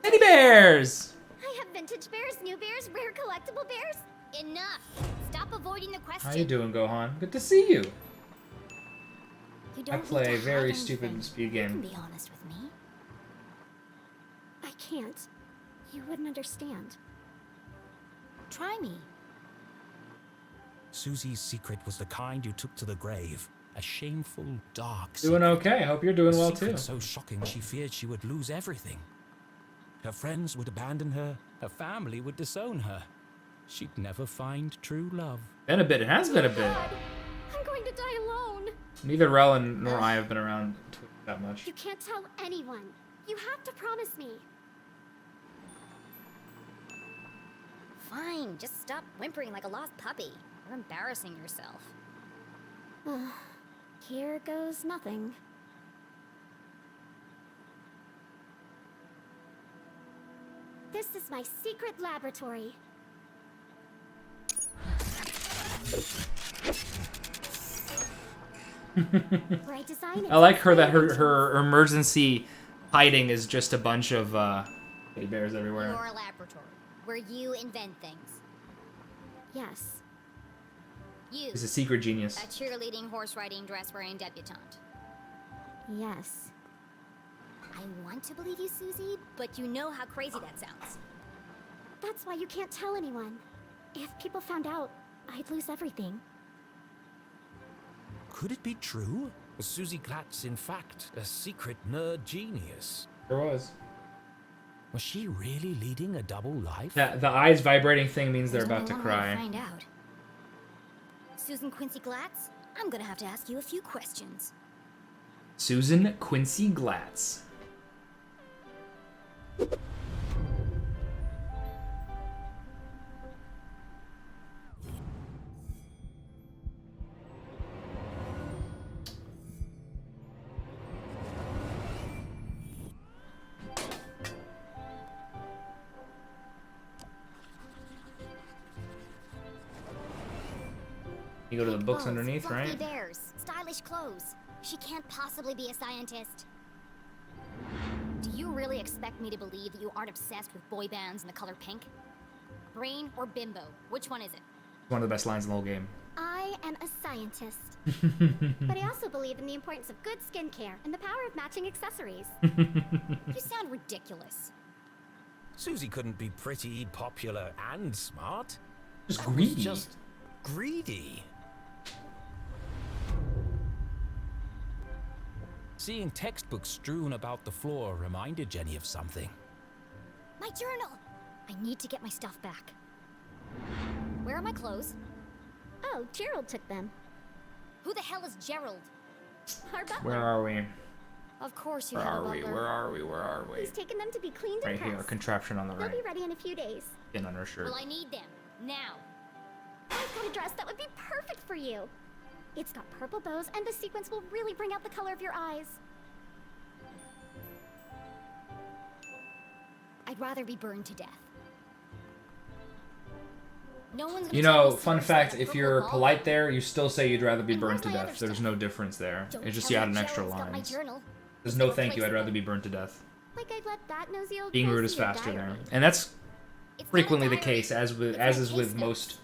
Teddy bears! I have vintage bears, new bears, rare collectible bears. Enough. Stop avoiding the question. How you doing, Gohan? Good to see you. You I don't play need a to very hide stupid anything. speed You can game. be honest with me. I can't. You wouldn't understand. Try me. Susie's secret was the kind you took to the grave. A shameful, dark Doing okay. I hope you're doing A well secret too. so shocking she feared she would lose everything. Her friends would abandon her. Her family would disown her. She'd never find true love. Been a bit. It has been a bit. God, I'm going to die alone. Neither Rel nor I have been around that much. You can't tell anyone. You have to promise me. Fine, just stop whimpering like a lost puppy. You're embarrassing yourself. Here goes nothing. This is my secret laboratory. Where I design I like her that her emergency hiding is just a bunch of teddy bears everywhere. Your laboratory, where you invent things. Yes. You. He's a secret genius. A cheerleading, horse riding, dress wearing debutante. Yes. I want to believe you, Susie, but you know how crazy that sounds. That's why you can't tell anyone. If people found out, I'd lose everything. Could it be true? Was Susie Glatz, in fact, a secret nerd genius? There was. Was she really leading a double life? The eyes vibrating thing means they're There's about to only one way cry. find out. Susan Quincy Glatz, I'm gonna have to ask you a few questions. Susan Quincy Glatz. You go to the books Clothes, underneath, fluffy right? bears, stylish clothes. She can't possibly be a scientist. Do you really expect me to believe that you aren't obsessed with boy bands and the color pink? Brain or bimbo? Which one is it? One of the best lines in the whole game. I am a scientist. But I also believe in the importance of good skincare and the power of matching accessories. You sound ridiculous. Susie couldn't be pretty, popular, and smart. Just That was greedy. Just greedy. Seeing textbooks strewn about the floor reminded Jenny of something. My journal! I need to get my stuff back. Where are my clothes? Oh, Gerald took them. Who the hell is Gerald? Our butler. Where are we? Of course you Where have a are we? butler. Where are we? Where are we? He's taken them to be cleaned Right and here, pressed. contraption on the They'll right. be ready in a few days. Pin on her shirt. Well, I need them. Now. I've got a dress that would be perfect for you. It's got purple bows, and the sequins will really bring out the color of your eyes. I'd rather be burned to death. No one's gonna You tell know, me fun seriously fact, that if purple you're ball- polite there, you still say you'd rather be And burned to where's my death. other There's stuff? no difference there. Don't It's just tell you me add an extra Gerald's got my lines. journal. There's Just no gonna thank you, place I'd it rather there. be burned to death. Like I'd let that nosy old Being girl rude is see your faster there. diary. And that's It's not a frequently the diary. case, as with It's as my is with case most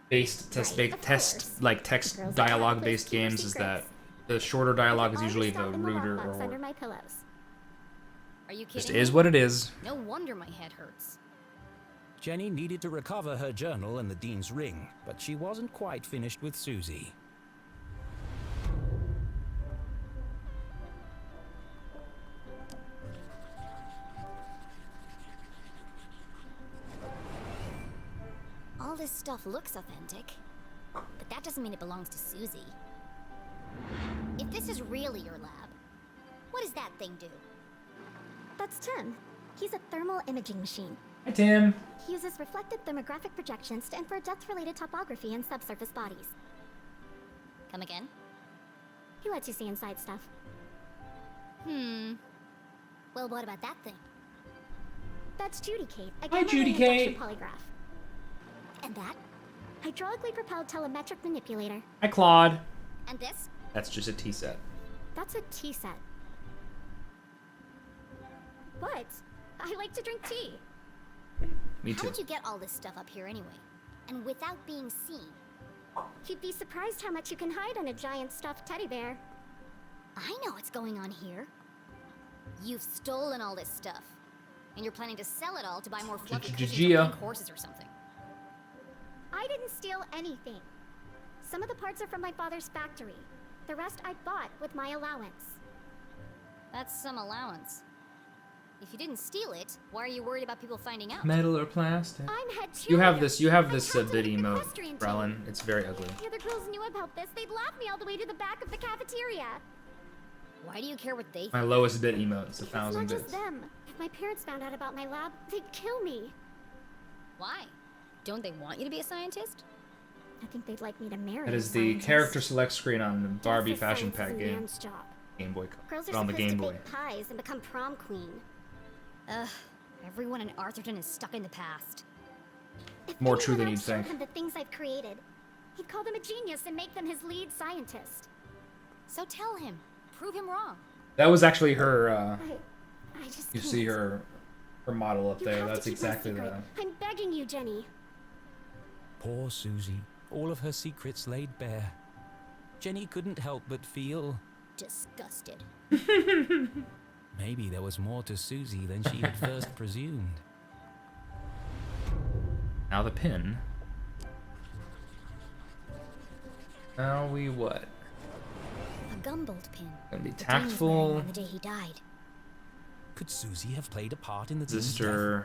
based test Right, of test course. like text Girls are dialogue supposed based to keep their games is that secrets. The shorter dialogue is All usually your stuff the in the ruder lockbox or under my pillows. Are you kidding just me? is what it is. No wonder my head hurts. Jenny needed to recover her journal and the Dean's ring, but she wasn't quite finished with Susie. All this stuff looks authentic, but that doesn't mean it belongs to Susie. If this is really your lab, what does that thing do? That's Tim. He's a thermal imaging machine. Hi, Tim. He uses reflected thermographic projections to infer depth-related topography in subsurface bodies. Come again? He lets you see inside stuff. Well, what about that thing? That's Judy Kate. A Hi, gamma Judy ray Kate. induction polygraph. And that? Hydraulically propelled telemetric manipulator. Hi, Claude. And this? That's just a tea set. That's a tea set. What? I like to drink tea. Me How too. did you get all this stuff up here anyway? And without being seen? You'd be surprised how much you can hide on a giant stuffed teddy bear. I know what's going on here. You've stolen all this stuff. And you're planning to sell it all to buy more fluffy cushions or pink horses or something. I didn't steal anything. Some of the parts are from my father's factory. The rest I bought with my allowance. That's some allowance. If you didn't steal it, why are you worried about people finding out? Metal or plastic? I'm head You have cheerleader. this. You have I this captain bit the emote, equestrian team. Brelin. It's very ugly. If the other girls knew about this, they'd laugh me all the way to the back of the cafeteria. Why do you care what they think? My lowest bit emote is 1,000 It's not bits. just them. If my parents found out about my lab, they'd kill me. Why? Don't they want you to be a scientist? I think they'd like me to marry That a is the scientist. character select screen on the Barbie Yes, Fashion science is Pack a game. man's job. Game Boy. Girls are On the supposed Game to Boy. bake pies and become prom queen. Ugh, everyone in Arthurton is stuck in the past. If More anyone true than else you'd think. showed him the things I've created, he'd call them a genius and make them his lead scientist. So tell him. Prove him wrong. That was actually her. I just You can't. see her model up You there. have to That's keep my exactly secret. that. I'm begging you, Jenny. Poor Susie. All of her secrets laid bare. Jenny couldn't help but feel... Disgusted. maybe there was more to Susie than she had first presumed. Now the pin. Now we what? A Gumboldt pin. Gonna be The Dean was wearing tactful. on the day he died. Could Susie have played a part in the Dean's Resistor,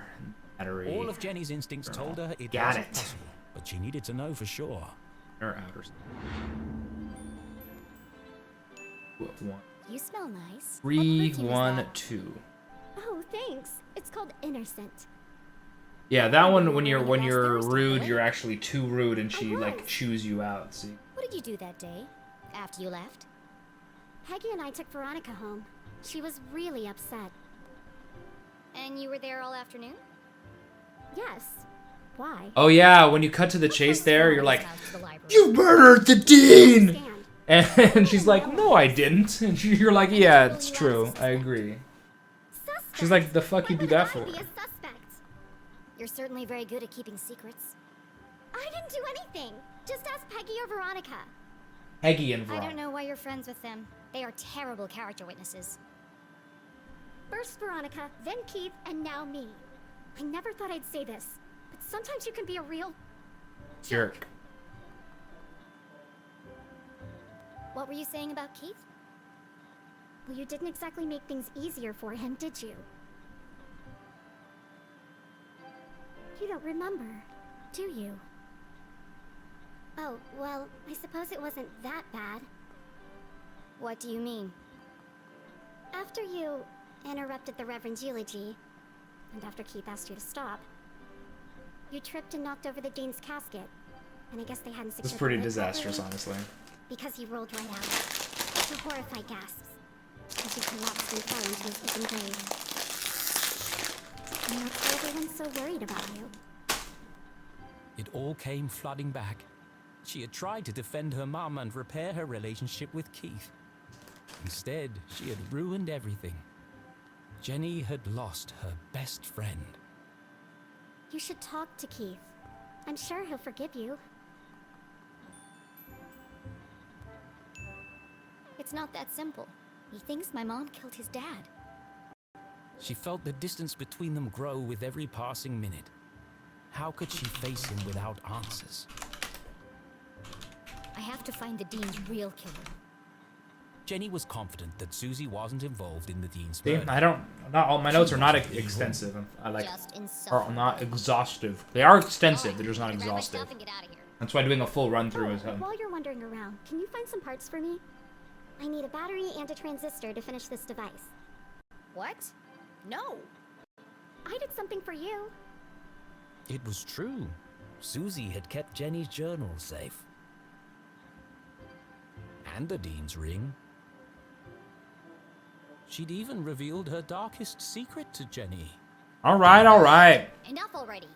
battery. All of Jenny's instincts told her it Got wasn't it. possible, but she needed to know for sure. Or outer. One. You smell nice. 3, What perfume is 1, that? 2. Oh, thanks. It's called Innocent. Yeah, that one when you're Last Thursday, rude, right? you're actually too rude, and she like chews you out. See. What did you do that day? After you left? Peggy and I took Veronica home. She was really upset. And you were there all afternoon? Yes. Why? Oh yeah, when you cut to the chase there, you're like, Out to the library. "You murdered the dean," Stand. and she's like, "No, I didn't." And you're like, "Yeah, it's true. I agree." Suspect. She's like, "The fuck you Why do would that I for?" be a suspect? You're certainly very good at keeping secrets. I didn't do anything. Just ask Peggy or Veronica. Peggy and I Veronica. don't know why you're friends with them. They are terrible character witnesses. First Veronica, then Keith, and now me. I never thought I'd say this, but sometimes you can be a real... Jerk. What were you saying about Keith? Well, you didn't exactly make things easier for him, did you? You don't remember, do you? Oh, well, I suppose it wasn't that bad. What do you mean? After you interrupted the Reverend's eulogy, and after Keith asked you to stop, you tripped and knocked over the Dean's casket, and I guess they hadn't secured It's the pretty lid disastrous, properly, honestly. because he rolled right out. To horrified gasps, as he collapsed and fell into his open grave. And that's why everyone's so worried about you. It all came flooding back. She had tried to defend her mum and repair her relationship with Keith. Instead, she had ruined everything. Jenny had lost her best friend. You should talk to Keith. I'm sure he'll forgive you. It's not that simple. He thinks my mom killed his dad. She felt the distance between them grow with every passing minute. How could she face him without answers? I have to find the Dean's real killer. Jenny was confident that Susie wasn't involved in the Dean's See, murder. not all my notes are not extensive. I like are not exhaustive. They are extensive. They're just not exhaustive. That's why doing a full run through is While you're wandering around, can you find some parts for me? I need a battery and a transistor to finish this device. What? No. I did something for you. It was true. Susie had kept Jenny's journal safe. And the Dean's ring. She'd even revealed her darkest secret to Jenny. All right. Enough already.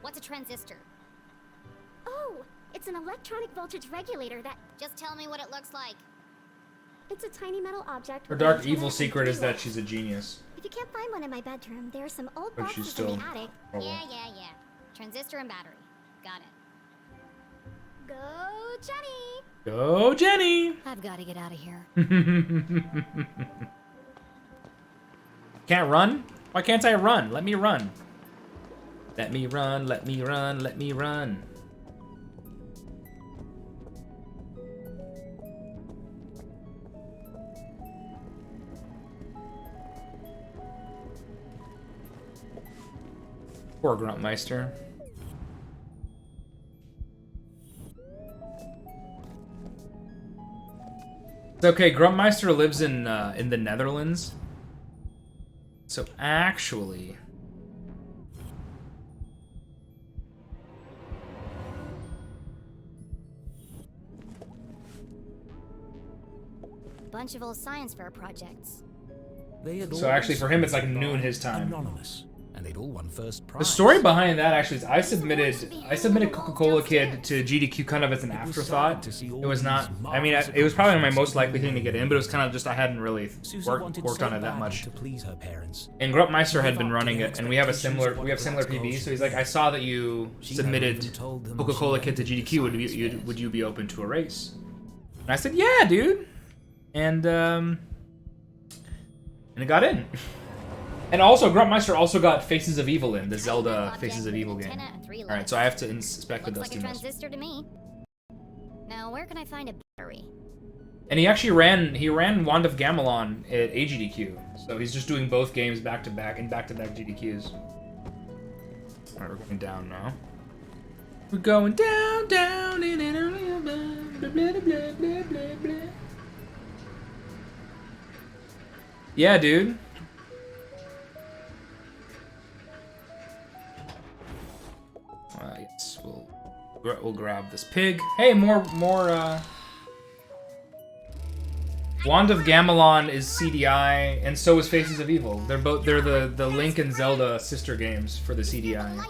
What's a transistor? Oh, it's an electronic voltage regulator that... Just tell me what it looks like. It's a tiny metal object. Her dark evil secret is that she's a genius. If you can't find one in my bedroom, there are some old But she's boxes still in the attic. Yeah. Transistor and battery. Got it. Go, Jenny! Go, Jenny! I've got to get out of here. Can't run? Why can't I run? Let me run. Let me run, let me run, let me run. Poor Gruntmeister. It's okay, Gruntmeister lives in the Netherlands. So actually... Bunch of old science fair projects. So actually for him it's like noon his time. Anonymous, and they'd all won first prize. The story behind that actually is I submitted Coca-Cola Kid to GDQ kind of as an afterthought. It was not, I mean, it was probably my most likely thing to get in, but it was kind of just I hadn't really worked on it that much. And Gruntmeister had been running it, and we have similar PBs, so he's like, I saw that you submitted Coca-Cola Kid to GDQ, would you be open to a race? And I said, yeah, dude. And it got in. And also, Gruntmeister also got Faces of Evil in, the Zelda Faces of Evil game. Alright, so I have to inspect the Dusty Looks like a transistor to me. Now, where can I find a battery? And he actually ran Wand of Gamelon at AGDQ. So he's just doing both games back to back in back-to-back GDQs. Alright, we're going down now. We're going down, in and out, blah, blah, blah, blah, blah, blah. Yeah, dude. Yes, we'll grab this pig. Hey, more. Wand of Gamelon is CDI, and so is Faces of Evil. They're the Link and Zelda sister games for the CDI.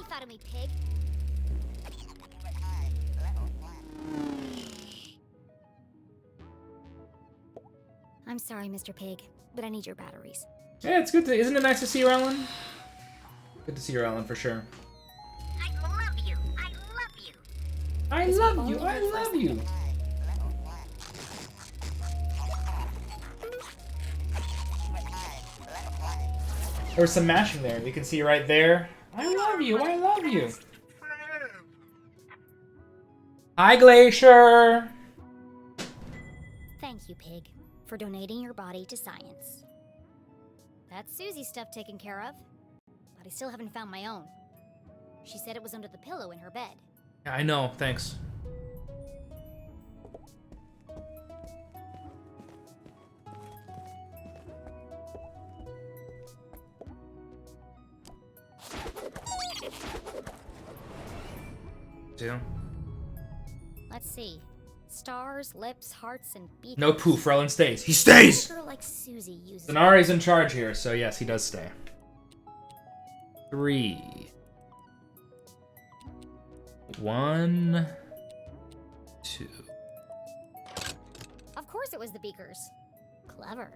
I'm sorry, Mr. Pig, but I need your batteries. Yeah, it's good to. Isn't it nice to see you, Ellen? Good to see you, Ellen, for sure. I love you. I love you. I love you. There was some mashing there. You can see right there. I love you. I love you. Hi, Glacier. Thank you, Pig, for donating your body to science. That's Susie's stuff taken care of, but I still haven't found my own. She said it was under the pillow in her bed. Yeah, I know. Thanks. Two. Let's see. Stars, lips, hearts, and beacons. No poof, Frelin stays. He stays! A girl like Susie uses Zanari's in charge here, so yes, he does stay. 3. 1. 2. Of course it was the beakers. Clever.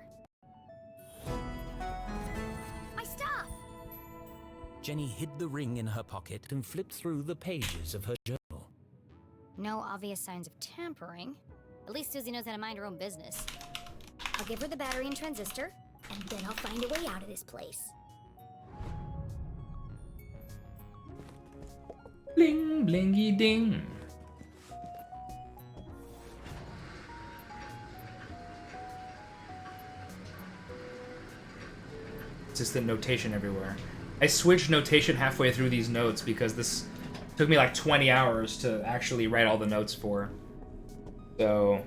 My stuff! Jenny hid the ring in her pocket and flipped through the pages of her journal. No obvious signs of tampering. At least Susie knows how to mind her own business. I'll give her the battery and transistor, and then I'll find a way out of this place. Bling, blingy, ding. Consistent notation everywhere. I switched notation halfway through these notes because this took me like 20 hours to actually write all the notes for. So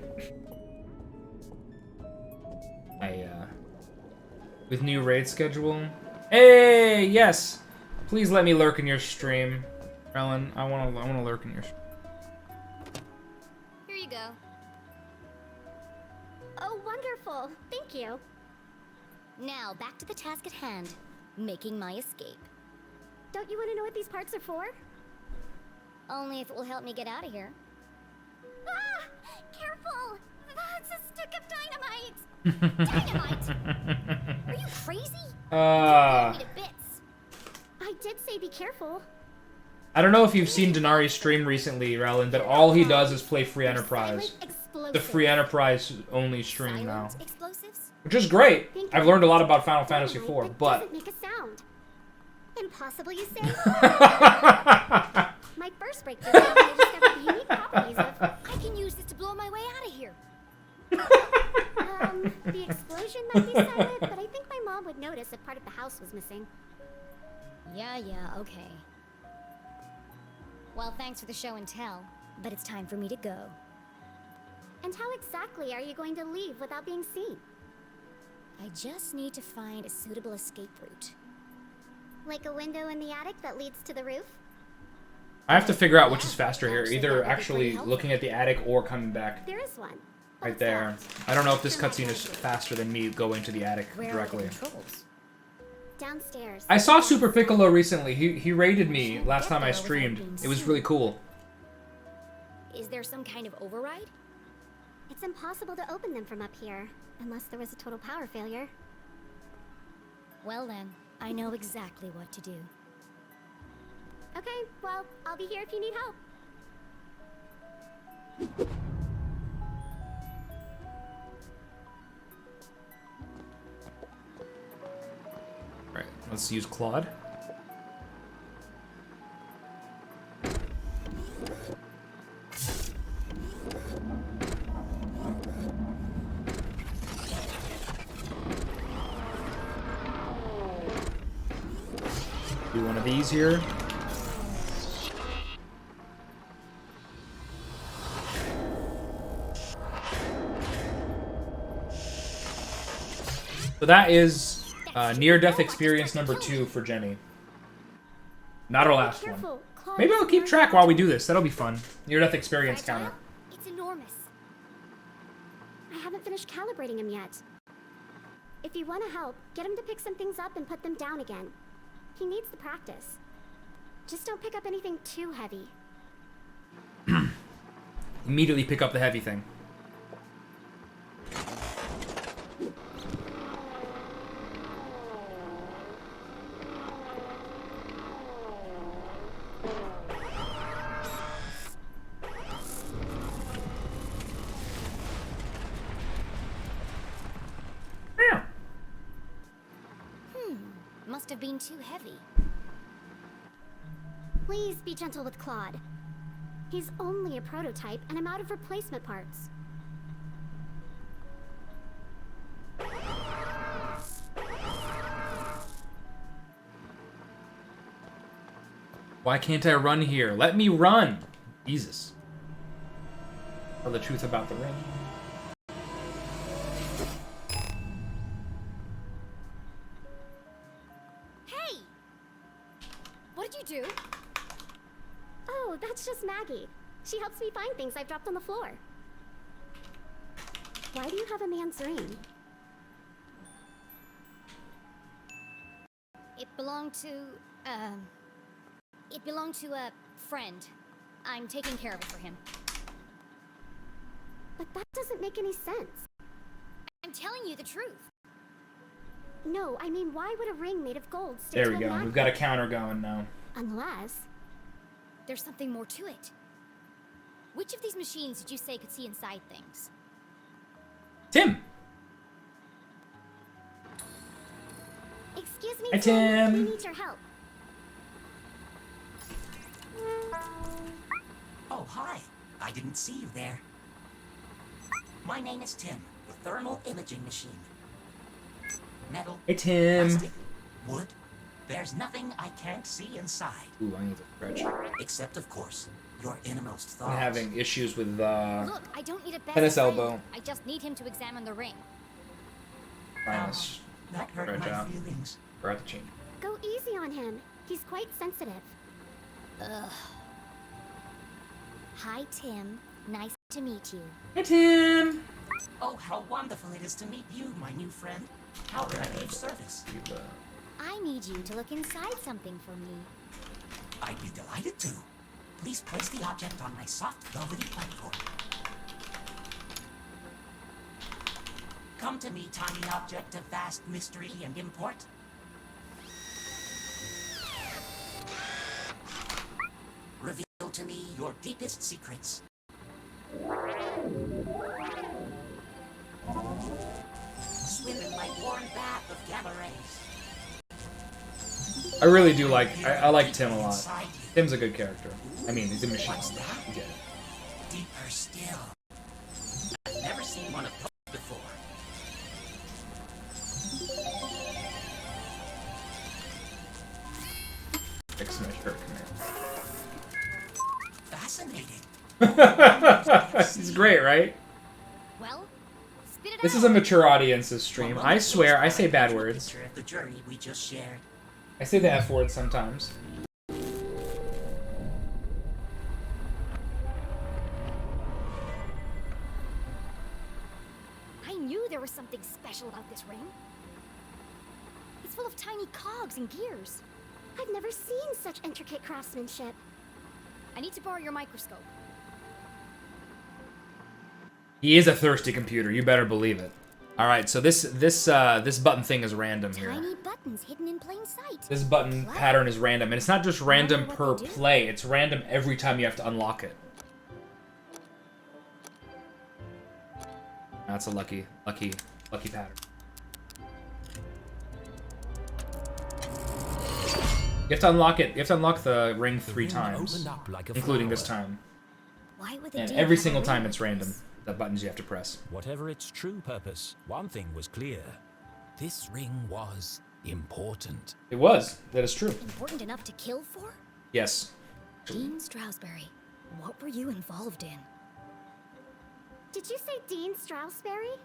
with new raid schedule. Hey, yes. Please let me lurk in your stream, Ellen. I wanna lurk in your stream. Here you go. Oh, wonderful. Thank you. Now, back to the task at hand. Making my escape. Don't you want to know what these parts are for? Only if it will help me get out of here. Ah! Careful! That's a stick of dynamite! Dynamite? Are you crazy? You're me to bits. I did say be careful. I don't know if you've seen Denari's stream recently, Rellin, but all he does is play Free Enterprise. The Free Enterprise only stream now. Explosives? Which is great. I've learned a lot about Final Fantasy IV, but... Doesn't make a sound. Impossible, you say? My first breakthrough was when I discovered the unique properties of... I can use this to blow my way out of here. The explosion might be silent, but I think my mom would notice if part of the house was missing. Yeah, okay. Well, thanks for the show and tell, but it's time for me to go. And how exactly are you going to leave without being seen? I just need to find a suitable escape route. Like a window in the attic that leads to the roof? I have to figure out which is faster here. Either actually looking at the attic or coming back. There is one. Right there. I don't know if this cutscene is faster than me going to the attic directly. Downstairs. I saw Super Piccolo recently. He raided me last time I streamed. It was really cool. Is there some kind of override? It's impossible to open them from up here, unless there was a total power failure. Well then, I know exactly what to do. Okay, well, I'll be here if you need help. Alright, let's use Claude. Do one of these here. So that is near-death experience number 2 for Jenny. Not our last one. Maybe I'll keep track while we do this. That'll be fun. Near-death experience counter. It's enormous. I haven't finished calibrating him yet. If you want to help, get him to pick some things up and put them down again. He needs the practice. Just don't pick up anything too heavy. Immediately pick up the heavy thing. Must have been too heavy. Please be gentle with Claude. He's only a prototype, and I'm out of replacement parts. Why can't I run here? Let me run! Jesus. Tell the truth about the ring. What did you do? Oh, that's just Maggie. She helps me find things I've dropped on the floor. Why do you have a man's ring? It belonged to a friend. I'm taking care of it for him. But that doesn't make any sense. I'm telling you the truth. No, I mean, why would a ring made of gold stick There to we a go. magnet? We've got a counter going now. Unless... There's something more to it. Which of these machines did you say could see inside things? Tim! Hi, Tim. We need your help. Oh, hi. I didn't see you there. My name is Tim, the thermal imaging machine. Metal, Hey, Tim. plastic, wood. There's nothing I can't see inside. Ooh, I need to stretch. Except, of course, your innermost thoughts. I'm having issues with Look, I don't need a best tennis friend. elbow. I just need him to examine the ring. Minus. That hurt Stretch my out. feelings. Forgot to change. Go easy on him. He's quite sensitive. Ugh. Hi, Tim. Nice to meet you. Hey, Tim. Oh, how wonderful it is to meet you, my new friend. How can I be of service? I need you to look inside something for me. I'd be delighted to. Please place the object on my soft, velvety platform. Come to me, tiny object of vast mystery and import. Reveal to me your deepest secrets. Swim in my warm bath of gamma rays. I really do like. I like Tim a lot. Tim's a good character. I mean, he's a machine. You get it. Deeper still. I've never seen one of those before. Fix my shirt. Fascinating. He's great, right? Well, spit it This out. is a mature audience's stream. I swear, I say bad words. Picture of the journey we just shared. I say the F word sometimes. I knew there was something special about this ring. It's full of tiny cogs and gears. I've never seen such intricate craftsmanship. I need to borrow your microscope. He is a thirsty computer. You better believe it. All right, so this button thing is random here. Tiny buttons hidden in plain sight. This button What? pattern is random, and it's not just random what per they do? play. It's random every time you have to unlock it. That's a lucky pattern. You have to unlock it. You have to unlock the ring 3 times, opened up like a including this flower. time. Why would the And dean every have a single ring time like it's random. this? The buttons you have to press. Whatever its true purpose, one thing was clear. This ring was important. It was. That is true. Important enough to kill for? Yes. Dean Stroudsbury, what were you involved in? Did you say Dean Stroudsbury?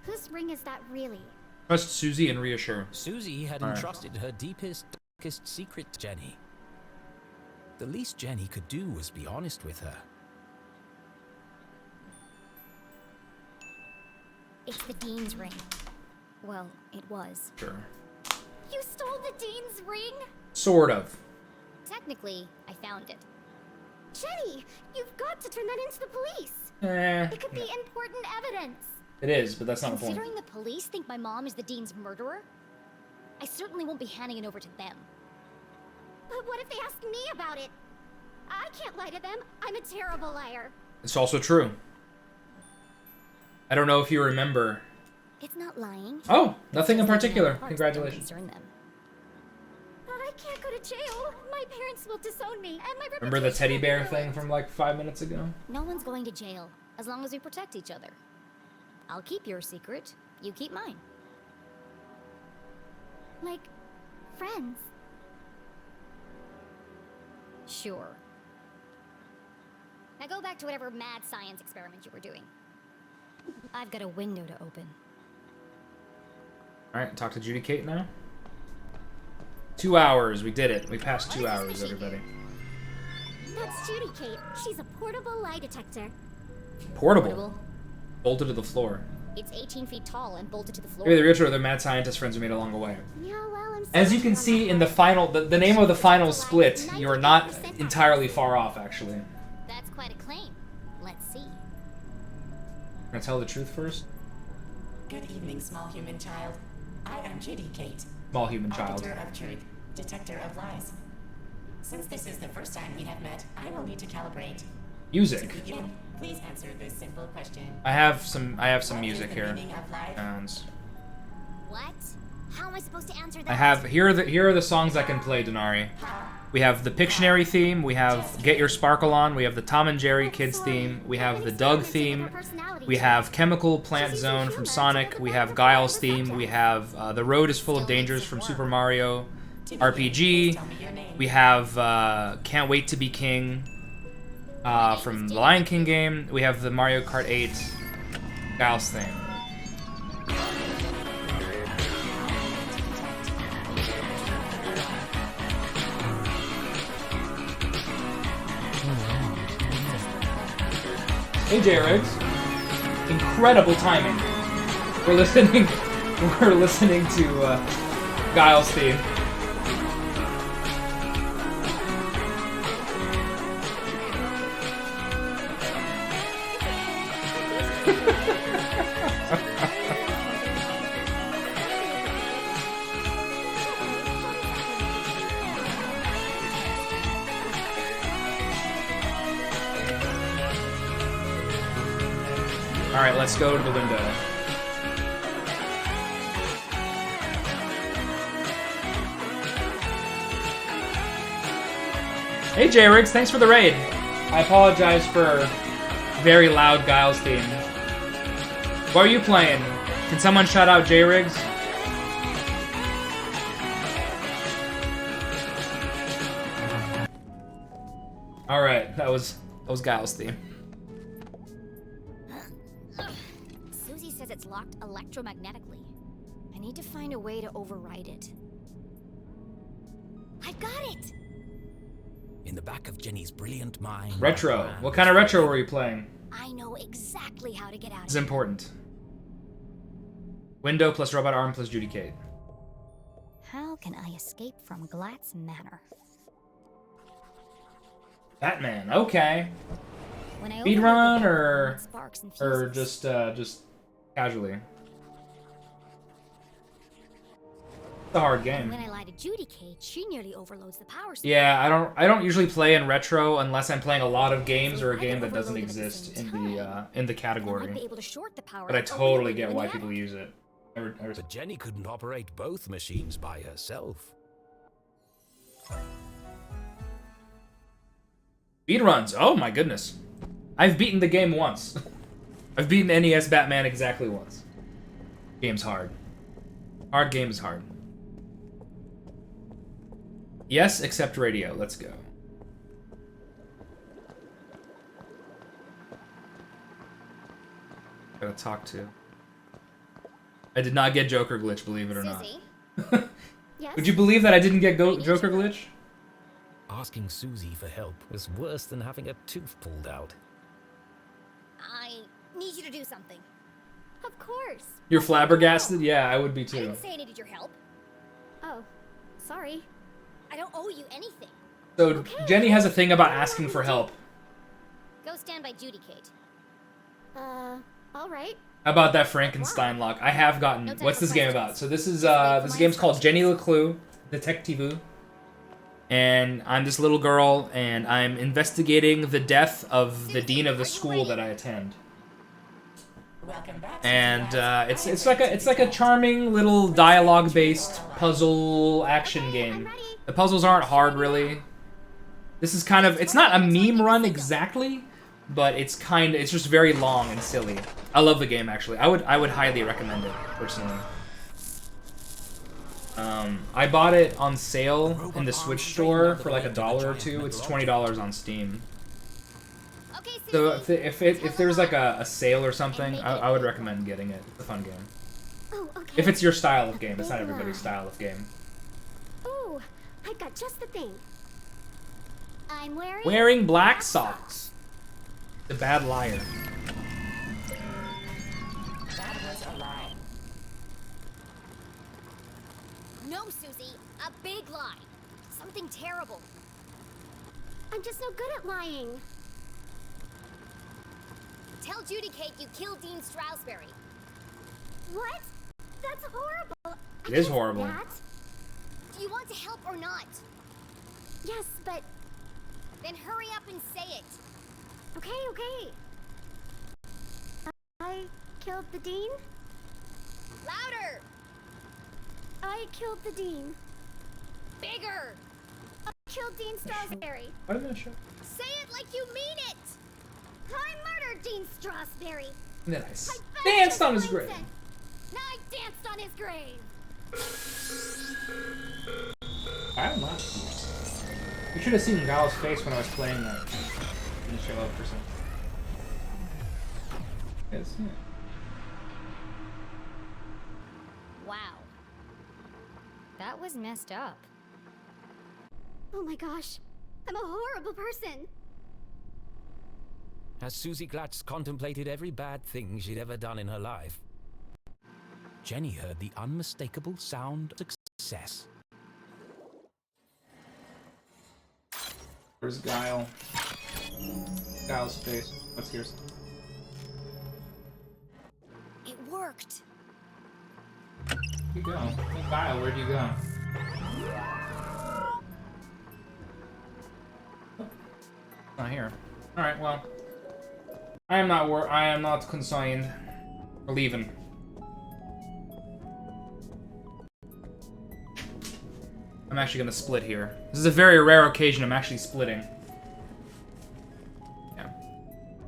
Whose ring is that really? Trust Susie and reassure. Susie had All right. entrusted her deepest, darkest secret to Jenny. The least Jenny could do was be honest with her. It's the Dean's ring. Well, it was. Sure. You stole the Dean's ring? Sort of. Technically, I found it. Jenny, you've got to turn that into the police. It could be important evidence. It is, but that's not the point. Considering the police think my mom is the Dean's murderer, I certainly won't be handing it over to them. But what if they ask me about it? I can't lie to them. I'm a terrible liar. It's also true. I don't know if you remember. It's not lying. Oh, nothing in It's just leaving out particular. parts that don't Congratulations. concern them. I can't go to jail. My parents will disown me, and my Remember the reputation teddy will be bear ruined. thing from like 5 minutes ago? No one's going to jail, as long as we protect each other. I'll keep your secret, you keep mine. Like, friends. Sure. Now go back to whatever mad science experiment you were doing. I've got a window to open. Alright, talk to Judy Kate now. 2 hours. We did it. We passed 2 hours, everybody. That's Judy Kate. She's a portable lie detector. Portable. Bolted to the floor. It's 18 feet tall and bolted to the floor. Maybe the rich are the mad scientist friends we made along the way. Yeah, well, I'm As you can see in the final, the name of the final split, you're not entirely far off, actually. That's quite a claim. Let's see. Gonna tell the truth first? Good evening, small human child. I am Judy Kate. Small human child. Arbiter of truth, detector of lies. Since this is the first time we have met, I will need to calibrate. Music. To begin, please answer this simple question. I have some music What is the here. meaning of life? And What? How am I supposed to answer that? I have here are the songs I can play, Denari. We have the Pictionary theme, we have Get Your Sparkle On, we have the Tom and Jerry Kids theme, we have the Doug theme, we have Chemical Plant Zone from Sonic, we have Guile's theme, we have The Road is Full of Dangers from Super Mario RPG, we have Can't Wait to Be King from the Lion King game, we have the Mario Kart 8 Guile's theme. Hey J-Riggs. Incredible timing. We're listening to Guile's theme. Alright, let's go to the window. Hey J-Riggs, thanks for the raid. I apologize for very loud Guile's theme. What are you playing? Can someone shout out J-Riggs? Alright, that was Guile's theme. Susie says it's locked electromagnetically. I need to find a way to override it. I've got it! In the back of Jenny's brilliant mind... Retro. What kind of retro were you playing? I know exactly how to get out of This is important. Window plus robot arm plus Judicate. How can I escape from Glatt's Manor? Batman, okay. Speedrun or just casually? It's a hard game. When I lie to Judicate, she nearly overloads the power supply. Yeah, I don't usually play in retro unless I'm playing a lot of games or a game that doesn't exist in the category. But I totally get why people use it. But Jenny couldn't operate both machines by herself. Speedruns, oh my goodness. I've beaten the game once. I've beaten NES Batman exactly once. Game's hard. Hard game is hard. Yes, except radio. Let's go. Gotta talk to. I did not get Joker glitch, believe it or not. Yes? Would you believe that I didn't get Joker glitch? Asking Susie for help was worse than having a tooth pulled out. I need you to do something. Of course. You're flabbergasted? Yeah, I would be I too. didn't say I needed your help. Oh, sorry. I don't owe you anything. So Jenny has a thing about asking for help. Go stand by Judicate. All right. How about that Frankenstein lock? I have gotten. What's this game about? So this game's called Jenny LeClue, Detectivu. And I'm this little girl, and I'm investigating the death of the dean of the school that I attend. And it's like a charming little dialogue-based puzzle action game. The puzzles aren't hard really. This is kind of, it's not a meme run exactly, but it's just very long and silly. I love the game actually. I would highly recommend it personally. I bought it on sale in the Switch store for like $1 or $2. It's $20 on Steam. So if there's like a sale or something, I would recommend getting it. It's a fun game. Oh, okay. If it's your style of game, it's not everybody's style of game. Oh, I got just the thing. I'm Wearing black socks. The bad liar. That was a lie. No, Susie. A big lie. Something terrible. I'm just no good at lying. Tell Judicate you killed Dean Stroudsbury. What? That's horrible. It is horrible. Do you want to help or not? Yes, but... Then hurry up and say it. Okay. I killed the dean? Louder! I killed the Dean. Bigger! I killed Dean Strasberry. Why didn't I show? Say it like you mean it! I murdered Dean Strasberry. Nice. I Danced on his grave. I danced on his grave. I'm not. You should have seen Gal's face when I was playing that. Didn't show up for some. Yes. Yeah. Wow. That was messed up. Oh my gosh. I'm a horrible person. As Susie Glatz contemplated every bad thing she'd ever done in her life, Jenny heard the unmistakable sound of success. Where's Guile? Guile's face. What's yours? It worked. Where'd you go? Hey, Guile, where'd you go? Oh, not here. Alright, well. I am not consigned. We're leaving. I'm actually gonna split here. This is a very rare occasion. I'm actually splitting. Yeah.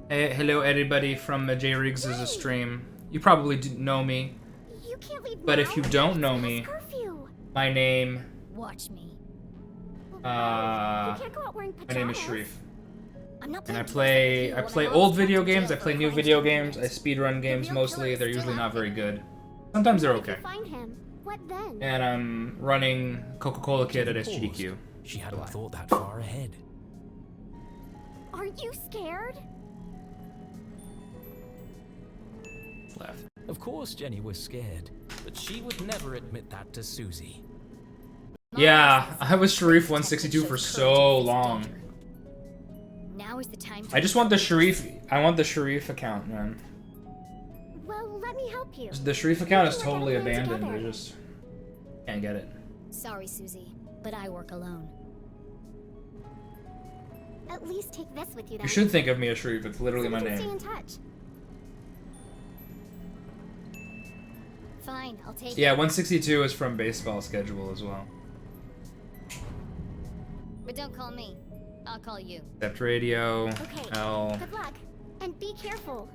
Hey, hello everybody from J Riggs' stream. You probably didn't know me. You can't leave But now. if you don't know me, my name. Watch me. You can't go out wearing My name is pajamas. Sharif. I'm not And I playing play old video games. I play new video games. I speedrun games mostly. They're usually not very good. Sometimes they're okay. Find him. What then? And I'm running Coca-Cola Kid at SGDQ. She hadn't thought that far ahead. Are you scared? Left. Of course Jenny was scared, but she would never admit that to Susie. Yeah, I was Sharif 162 for so long. Now is the time to I just want the Sharif. I want the Sharif account, man. Well, let me help you. The Sharif account is totally abandoned. I just can't get it. Sorry, Susie, but I work alone. At least take this with you then. You should think of me as Sharif. It's literally So my we can name. Stay in touch. Fine, I'll take Yeah, it. 162 is from baseball schedule as well. But don't call me. I'll call you. Except radio. Okay. L. Good luck. And be careful.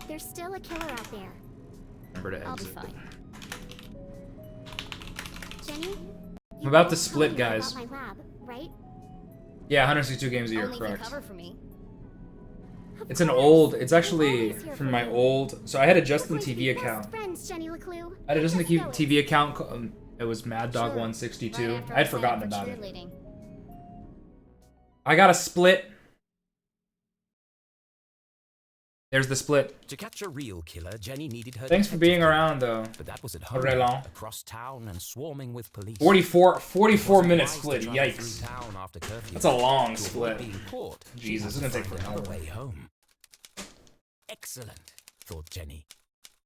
There's still a killer out there. Remember to I'll be exit. fine. Jenny? I'm about to Tell split, me guys. about my lab, right? Yeah, 162 games a year, Only if you correct. cover for me. It's an old. It's actually from my old. So I had a Justin TV account. Friends, Jenny LeClue. I had a Justin TV account. It was Mad Dog 162. Right after I had signed up forgotten for about it. cheerleading. I got a split. There's the split. To catch a real killer, Jenny needed her. Thanks for being around, though. But that was at home, Aurelon. across town and swarming with police. 44 minute Wise to split. travel Yikes. through town after curfew. That's a long To avoid split. being caught, she Jesus, had it's gonna to take find another forever. way home. Excellent, thought Jenny.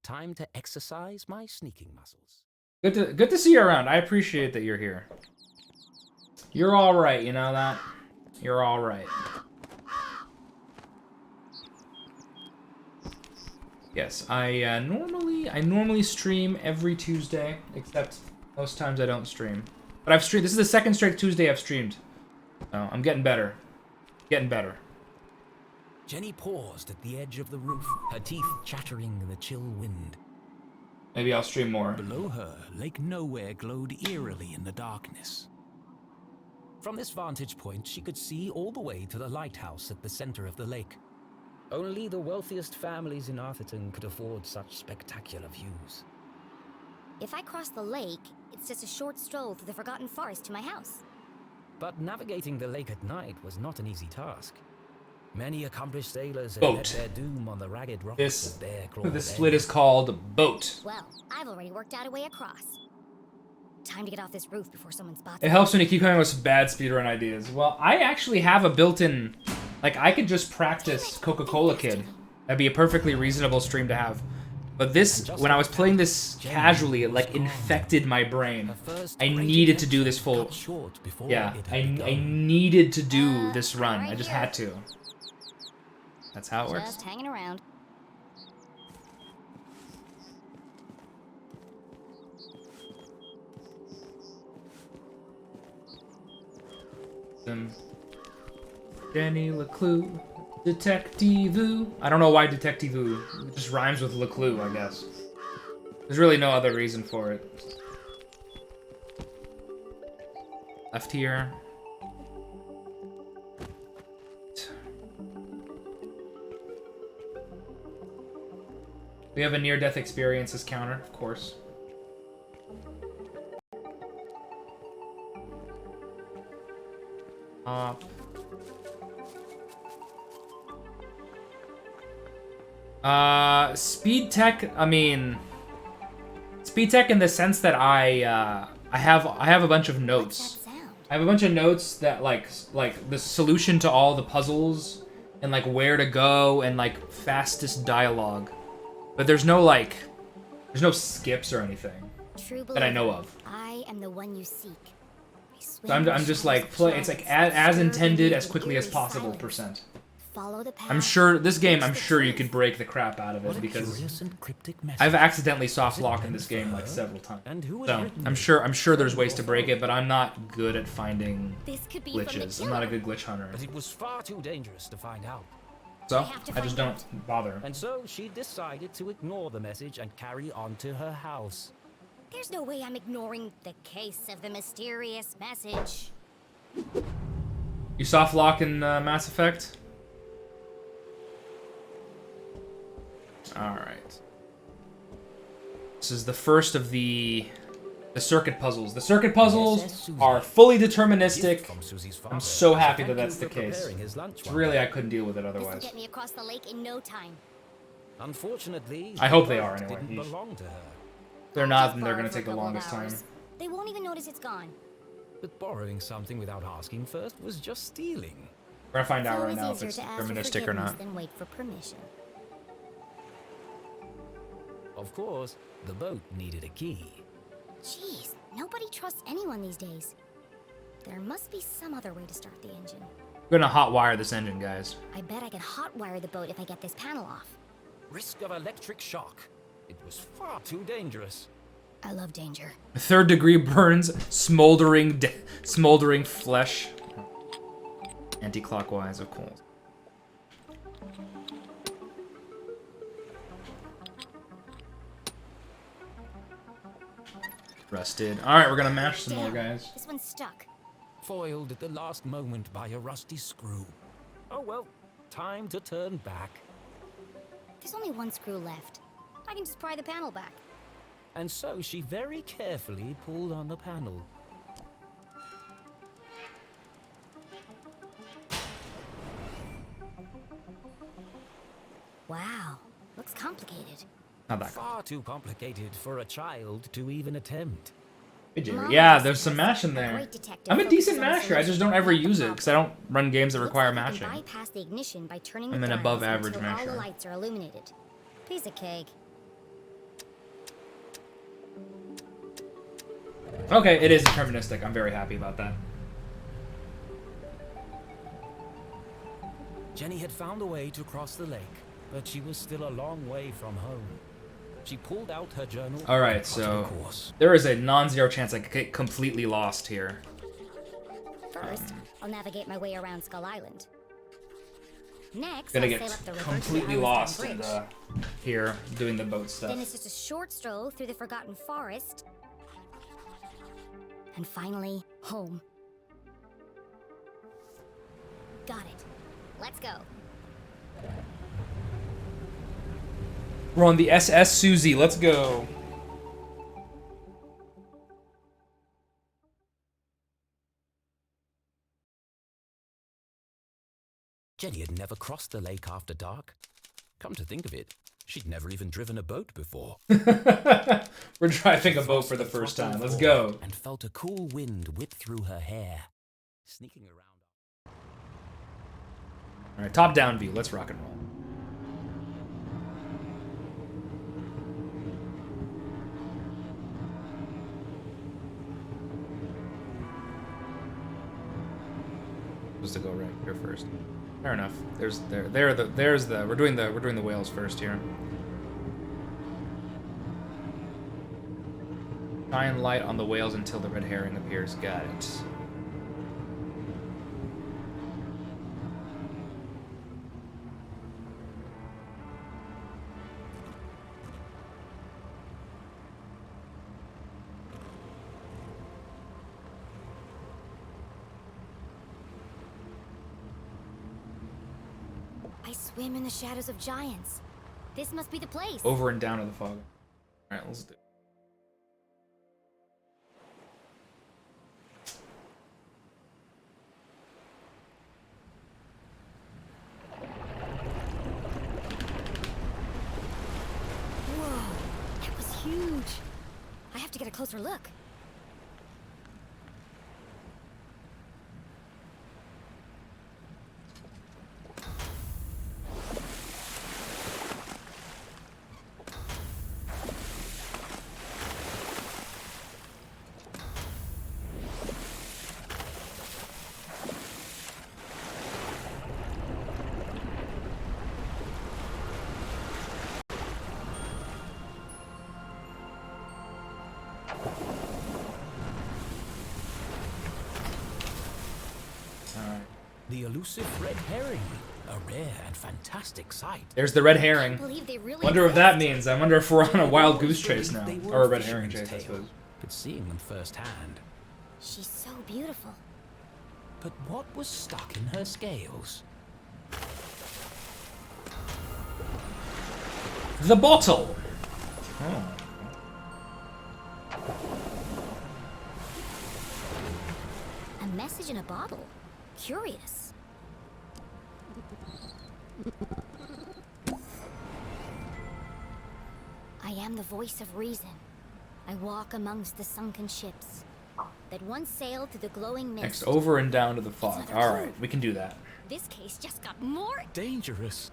Time to exercise my sneaking muscles. Good to see you around. I appreciate that you're here. You're all right, you know that? You're all right. Yes, I normally stream every Tuesday, except most times I don't stream. But I've streamed. This is the second straight Tuesday I've streamed. So I'm getting better. Getting better. Jenny paused at the edge of the roof, her teeth chattering in the chill wind. Maybe I'll stream more. Below her, Lake Nowhere glowed eerily in the darkness. From this vantage point, she could see all the way to the lighthouse at the center of the lake. Only the wealthiest families in Arthurton could afford such spectacular views. If I cross the lake, it's just a short stroll through the Forgotten Forest to my house. But navigating the lake at night was not an easy task. Many accomplished sailors had Boat. met their doom on the ragged rocks This of their clawed this split edge. is called Boat. Well, I've already worked out a way across. Time to get off this roof before someone spots It me. helps when you keep coming with some bad speedrun ideas. Well, I actually have a built-in... Like, I could just practice Coca-Cola Kid. That'd be a perfectly reasonable stream to have. But this, when I was playing this casually, it, like, infected my brain. I needed to do this full... Yeah, I needed to do this run. I just had to. That's how it works. Just hanging around. Jenny LeClue. Detectivu. I don't know why Detectivu. It just rhymes with LeClue, I guess. There's really no other reason for it. Left here. We have a near-death experiences counter, of course. Speed tech. I mean, speed tech in the sense that I have a bunch of notes. I have a bunch of notes that like the solution to all the puzzles and like where to go and like fastest dialogue. But there's no like, there's no skips or anything that I know of. I am the one you seek. So I'm just like play. It's like as intended, as quickly as possible %. Follow the path. I'm sure this game. I'm sure you could break the crap out of it because I've accidentally soft locked in this game like several times. So I'm sure there's ways to break it, but I'm not good at finding glitches. I'm not a good glitch hunter. But it was far too dangerous to find out. So I just don't bother. And so she decided to ignore the message and carry on to her house. There's no way I'm ignoring the case of the mysterious message. You soft lock in Mass Effect? Alright. This is the first of the circuit puzzles. The circuit puzzles are fully deterministic. I'm so happy that that's the case. Really, I couldn't deal with it otherwise. Get me across the lake in no time. Unfortunately, I hope they are anyway. didn't belong to her. If they're not, then they're gonna take the longest time. They won't even notice it's gone. But borrowing something without asking first was just stealing. We're gonna find out right now if it's deterministic or not. Then wait for permission. Of course, the boat needed a key. Jeez, nobody trusts anyone these days. There must be some other way to start the engine. We're gonna hotwire this engine, guys. I bet I can hotwire the boat if I get this panel off. Risk of electric shock. It was far too dangerous. I love danger. 3rd degree burns, smoldering flesh. Anti-clockwise, of course. Rusted. Alright, we're gonna mash some more, guys. This one's stuck. Foiled at the last moment by a rusty screw. Oh well, time to turn back. There's only one screw left. I can just pry the panel back. And so she very carefully pulled on the panel. Wow, looks complicated. Not that far too complicated for a child to even attempt. Yeah, there's some mash in there. I'm a decent masher. I just don't ever use it because I don't run games that require mashing. Bypass the ignition by turning I'm an above average all masher. the lights are illuminated. Piece of cake. Okay, it is deterministic. I'm very happy about that. Jenny had found a way to cross the lake, but she was still a long way from home. She pulled out her journal. Alright, so there is a non-zero chance I could get completely lost here. First, I'll navigate my way around Skull Island. Next, Gonna I'll get sail up the river completely to the lost Bridge. in here doing the boat stuff. Then it's just a short stroll through the Forgotten Forest. And finally, home. Got it. Let's go. We're on the SS Susie. Let's go. Jenny had never crossed the lake after dark. Come to think of it, she'd never even driven a boat before. We're driving a boat for the first time. Let's go. And felt a cool wind whip through her hair, sneaking around. All right, top-down view. Let's rock and roll. Supposed to go right here first. Fair enough. We're doing the whales first here. Shine light on the whales until the red herring appears. Got it. Swim in the shadows of giants. This must be the place. Over and down to the fog. Alright, let's do it. Whoa, that was huge. I have to get a closer look. The elusive red herring, a rare and fantastic sight. There's the red herring. Wonder what that means. I wonder if we're on a wild goose chase now. Or a red herring chase, I suppose. But seeing them firsthand. She's so beautiful. But what was stuck in her scales? The bottle! Oh. A message in a bottle. Curious. I am the voice of reason. I walk amongst the sunken ships that once sailed through the glowing mist. Next, over and down to the fog. Alright, we can do that. This case just got more dangerous.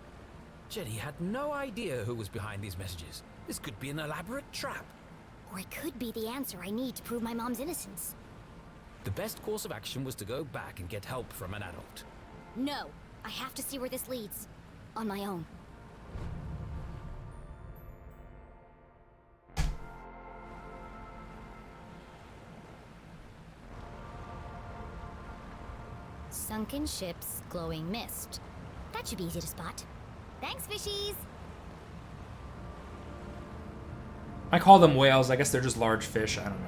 Jenny had no idea who was behind these messages. This could be an elaborate trap. Or it could be the answer I need to prove my mom's innocence. The best course of action was to go back and get help from an adult. No, I have to see where this leads. On my own. Sunken ships, glowing mist. That should be easy to spot. Thanks, fishies! I call them whales. I guess they're just large fish. I don't know.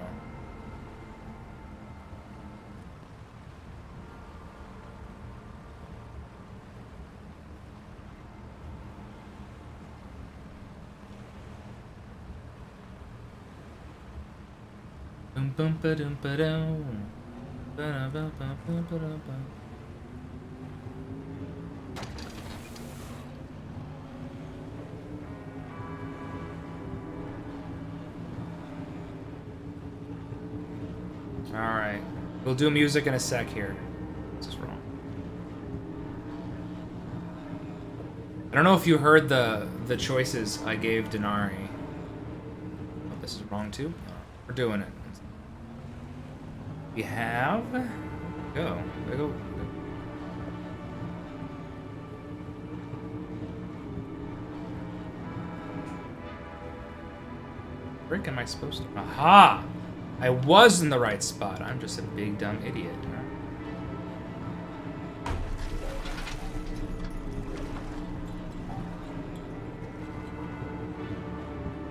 Bum ba dum ba dum. Ba ba ba ba ba ba. All right, we'll do music in a sec here. This is wrong. I don't know if you heard the choices I gave Denari. Oh, this is wrong too. We're doing it. We have go. Where am I supposed to? Aha! I was in the right spot. I'm just a big dumb idiot.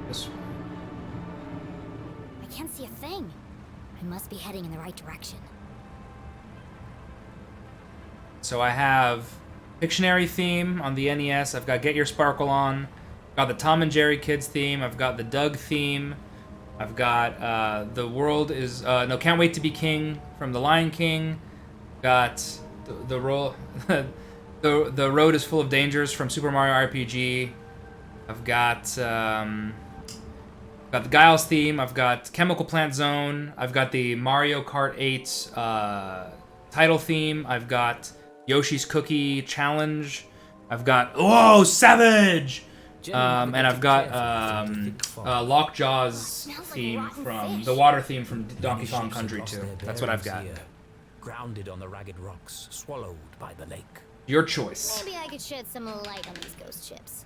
This way. I can't see a thing. I must be heading in the right direction. So I have Pictionary theme on the NES. I've got Get Your Sparkle on. I've got the Tom and Jerry Kids theme. I've got the Doug theme. I've got The World is... no, Can't Wait to Be King from The Lion King. Got the Road is Full of Dangers from Super Mario RPG. I've got the Giles theme. I've got Chemical Plant Zone. I've got the Mario Kart 8 title theme. I've got Yoshi's Cookie Challenge. I've got Savage! And I've got Lockjaw's theme from the water theme from Donkey Kong Country 2. That's what I've got. Grounded on the ragged rocks, swallowed by the lake. Your choice. Maybe I could shed some light on these ghost ships.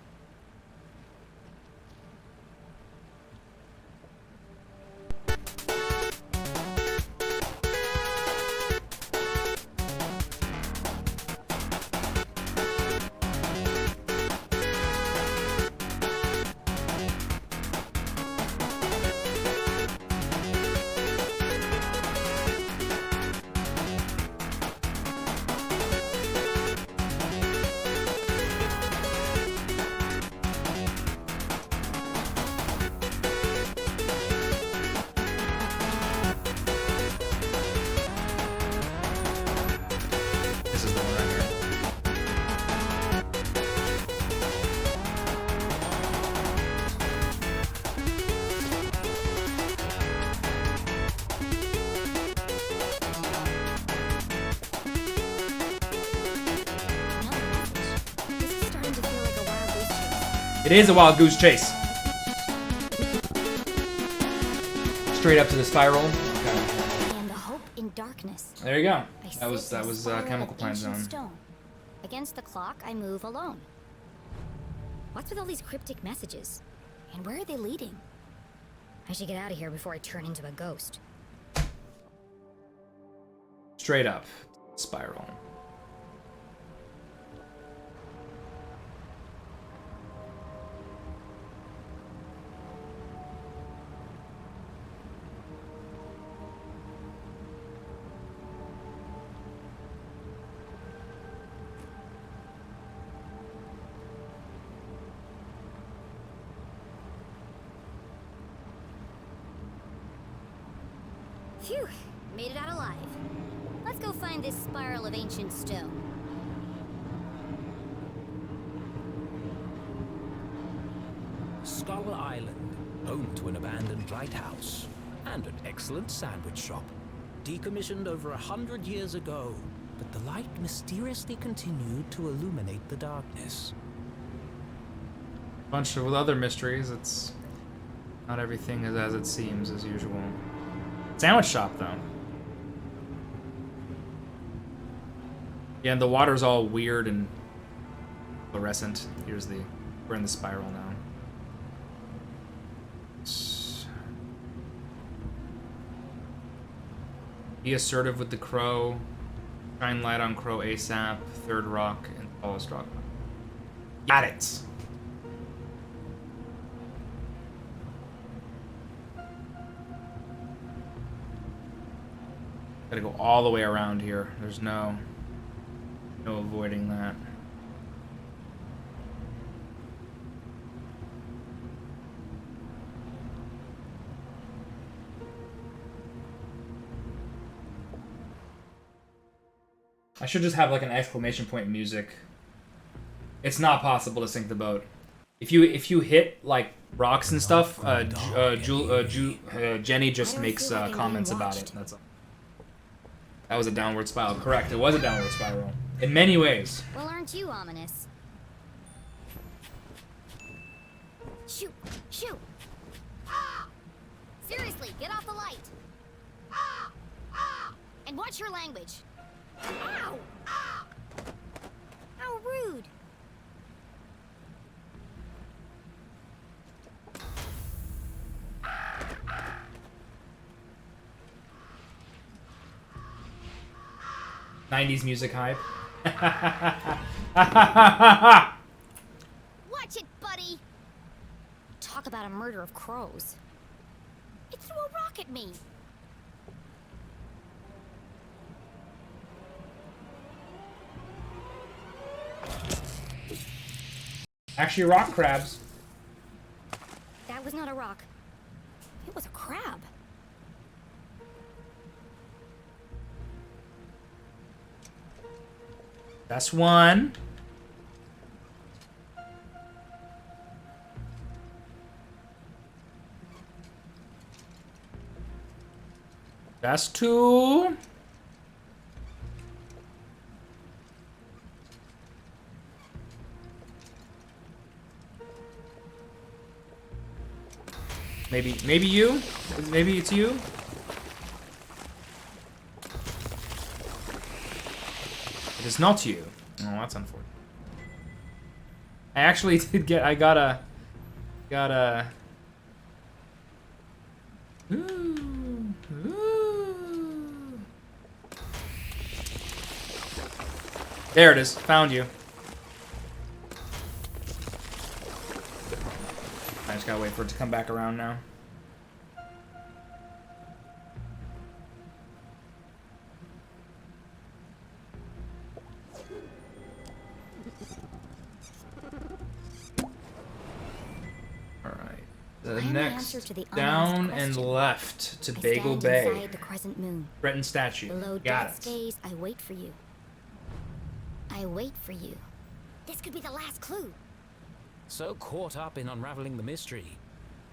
It is a wild goose chase. Straight up to the spiral. Okay. And the hope in darkness. There you go. I That was sit in a spiral chemical of plant ancient zone. stone. Against the clock, I move alone. What's with all these cryptic messages? And where are they leading? I should get out of here before I turn into a ghost. Straight up spiral. Phew, made it out alive. Let's go find this spiral of ancient stone. Scholar Island, home to an abandoned lighthouse and an excellent sandwich shop. Decommissioned over 100 years ago, but the light mysteriously continued to illuminate the darkness. Bunch of other mysteries. It's not everything is as it seems as usual. Sandwich shop though. Yeah, and the water's all weird and fluorescent. We're in the spiral now. Be assertive with the crow. Shine light on crow ASAP. Third rock and tallest rock. Got it. Gotta go all the way around here. There's no avoiding that. I should just have like an exclamation point music. It's not possible to sink the boat. If you hit like rocks and stuff, Jenny just makes comments about it. That's all. That was a downward spiral. Correct, it was a downward spiral. In many ways. Well, aren't you ominous? Shoot! Shoot! Seriously, get off the light! And watch your language! Ow! How rude! '90s music hype. Watch it, buddy! Talk about a murder of crows. It threw a rock at me. Actually, rock crabs. That was not a rock. It was a crab. That's one. That's two. Maybe you? Maybe it's you? It is not you. Oh, that's unfortunate. I actually did get. I got a. Ooh. There it is. Found you. I just gotta wait for it to come back around now. The next, down and left to Bagel Bay. Inside the crescent moon. Breton statue. Below Got death's it. gaze, I wait for you. I wait for you. This could be the last clue. So caught up in unraveling the mystery,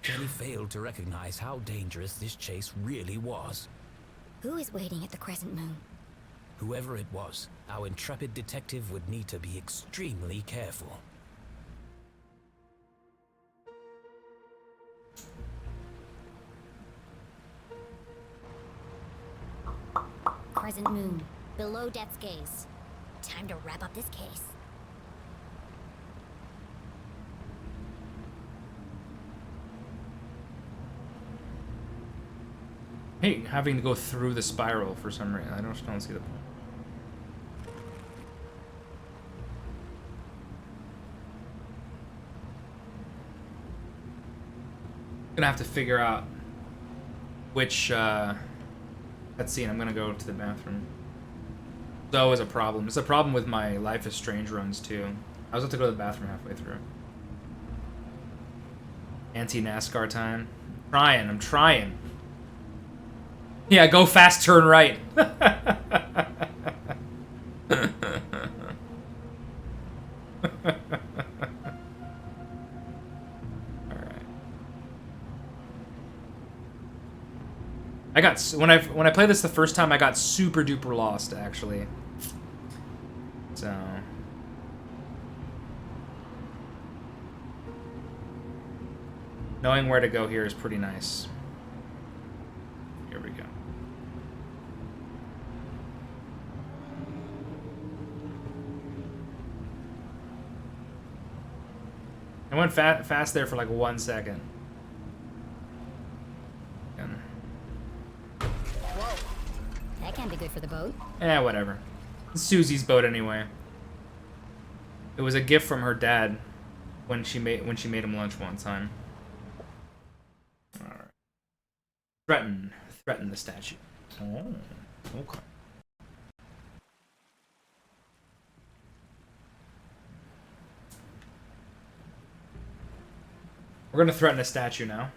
Jenny failed to recognize how dangerous this chase really was. Who is waiting at the crescent moon? Whoever it was, our intrepid detective would need to be extremely careful. crescent moon, below Death's gaze. Time to wrap up this case. I hate having to go through the spiral for some reason. I don't see the point. Gonna have to figure out which cutscene I'm gonna go to the bathroom. It's always a problem. It's a problem with my Life is Strange runs too. I was about to go to the bathroom halfway through. Anti-NASCAR time. I'm trying. Yeah, go fast, turn right. I got when I played this the first time, I got super duper lost actually. So knowing where to go here is pretty nice. Here we go. I went fast there for like 1 second. That can't be good for the boat. Eh, whatever. It's Susie's boat anyway. It was a gift from her dad when she made him lunch one time. All right. Threaten the statue. Oh, okay. We're gonna threaten a statue now.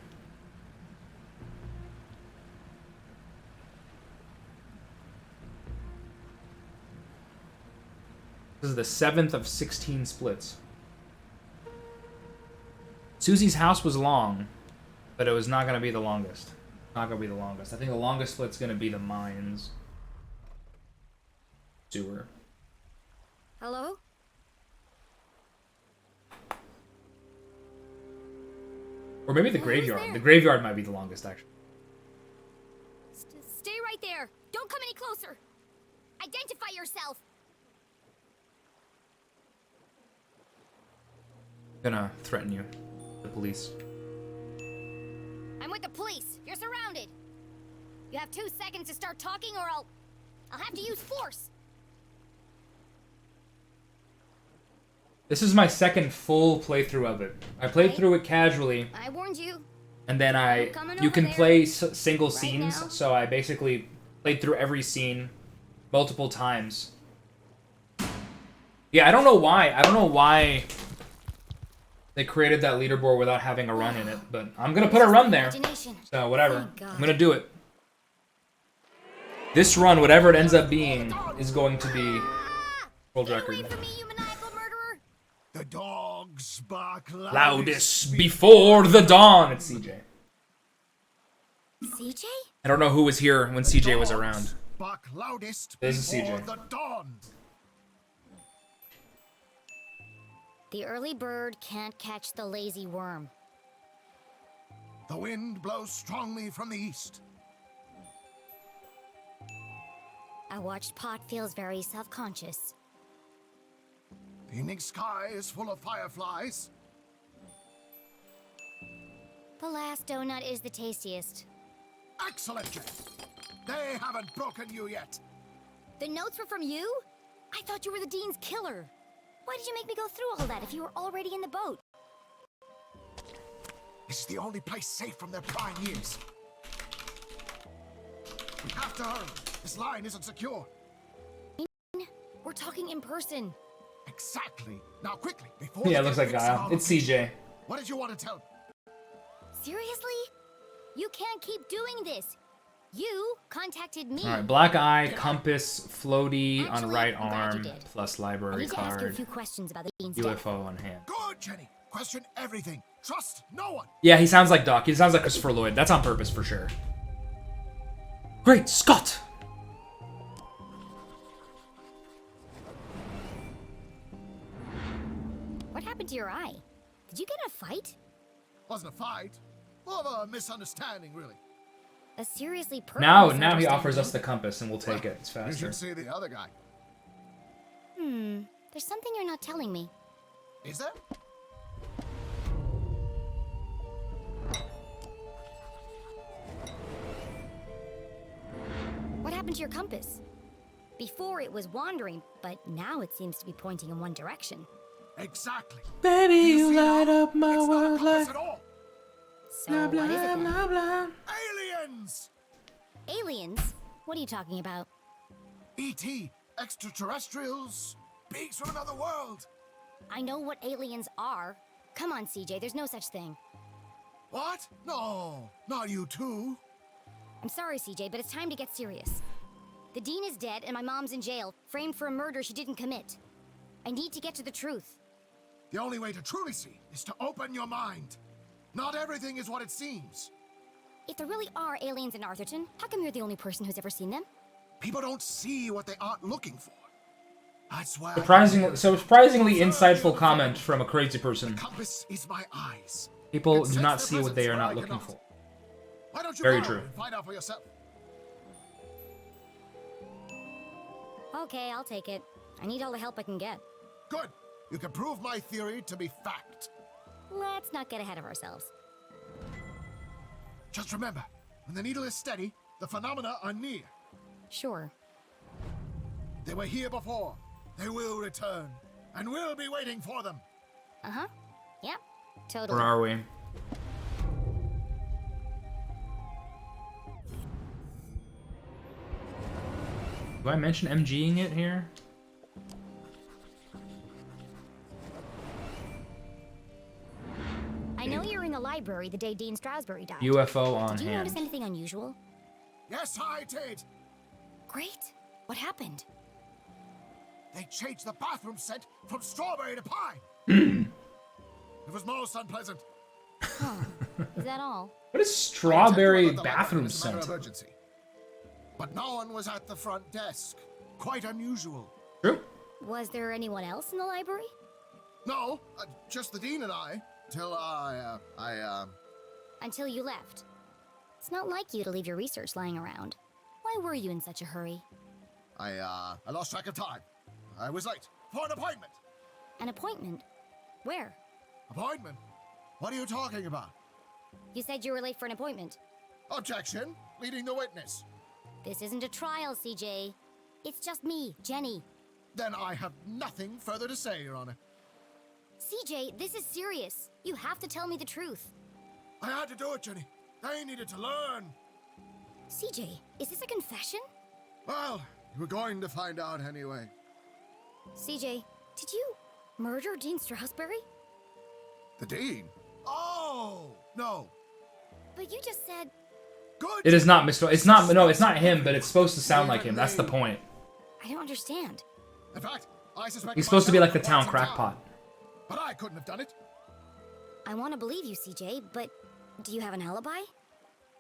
This is the 7th of 16 splits. Susie's house was long, but it was not gonna be the longest. Not gonna be the longest. I think the longest split's gonna be the mines. Sewer. Hello? Or maybe the graveyard. The graveyard might be the longest, actually. Stay right there. Don't come any closer. Identify yourself. I'm gonna threaten you. The police. I'm with the police. You're surrounded. You have 2 seconds to start talking or I'll have to use force. This is my second full playthrough of it. I played through it casually. I warned you. And then you can play single scenes, now. So I basically played through every scene multiple times. Yeah, I don't know why they created that leaderboard without having a run in it, but I'm gonna put a run there. So whatever, I'm gonna do it. This run, whatever it ends up being, is going to be world record. The dogs bark Loudest before the dawn. It's CJ. CJ? I don't know who was here when CJ was around. Bark loudest this is before CJ. The dawn. The early bird can't catch the lazy worm. The wind blows strongly from the east. I watched Pot feels very self-conscious. The evening sky is full of fireflies. The last donut is the tastiest. Excellent, Jen. They haven't broken you yet. The notes were from you? I thought you were the Dean's killer. Why did you make me go through all that if you were already in the boat? This is the only place safe from their prying ears. We have to hurry. This line isn't secure. We're talking in person. Exactly. Now quickly, before yeah, it looks like Guile. It's CJ. What did you want to tell me? Seriously? You can't keep doing this. You contacted me. Alright, black eye, compass, floaty on right arm, plus library card. I need to ask you a few questions about the Dean's death. UFO on hand. Good, Jenny. Question everything. Trust no one. Yeah, he sounds like Doc. He sounds like Christopher Lloyd. That's on purpose for sure. Great Scott! What happened to your eye? Did you get in a fight? Wasn't a fight. More of a misunderstanding, really. A seriously Now perfect he offers misunderstanding. us the compass, and we'll take it. It's You faster. should see the other guy. There's something you're not telling me. Is there? What happened to your compass? Before it was wandering, but now it seems to be pointing in one direction. Exactly. Baby, you see light now? up my It's not a world compass like at all. So what is it then? blah, blah. Aliens! Aliens? What are you talking about? E.T. Extraterrestrials. Beings from another world. I know what aliens are. Come on, CJ, there's no such thing. What? No, not you too. I'm sorry, CJ, but it's time to get serious. The dean is dead and my mom's in jail, framed for a murder she didn't commit. I need to get to the truth. The only way to truly see is to open your mind. Not everything is what it seems. If there really are aliens in Arthurton, how come you're the only person who's ever seen them? People don't see what they aren't looking for. That's why. Surprisingly insightful comment from a crazy person. The compass is my eyes. People It do sets not their see what they presence are where I not looking cannot. for. Why don't you Very go true. and find out for yourself? Okay, I'll take it. I need all the help I can get. Good. You can prove my theory to be fact. Let's not get ahead of ourselves. Just remember, when the needle is steady, the phenomena are near. Sure. They were here before. They will return. And we'll be waiting for them. Uh-huh. Yep. Totally. Where are we? Do I mention MGing it here? I know you were in the library the day Dean Strasberry died. UFO on Did you hand. notice anything unusual? Yes, I did. Great. What happened? They changed the bathroom scent from strawberry to pine. It was most unpleasant. Huh. Is that all? What is strawberry I intend to alert the bathroom library as a matter scent? of urgency. But no one was at the front desk. Quite unusual. True. Was there anyone else in the library? No, just the dean and I. Till Until you left. It's not like you to leave your research lying around. Why were you in such a hurry? I lost track of time. I was late for an appointment. An appointment? Where? Appointment? What are you talking about? You said you were late for an appointment. Objection. Leading the witness. This isn't a trial, CJ. It's just me, Jenny. Then I have nothing further to say, Your Honor. CJ, this is serious. You have to tell me the truth. I had to do it, Jenny. They needed to learn. CJ, is this a confession? Well, you were going to find out anyway. CJ, did you murder Dean Strasberry? The dean? Oh, no. But you just said... Good. It is not Mr. It's not. No, it's not him. But it's supposed to sound like him. That's the point. I don't understand. In fact, I suspect He's supposed to be like the town myself crackpot. But I couldn't have done it. I want to believe you, CJ, but do you have an alibi?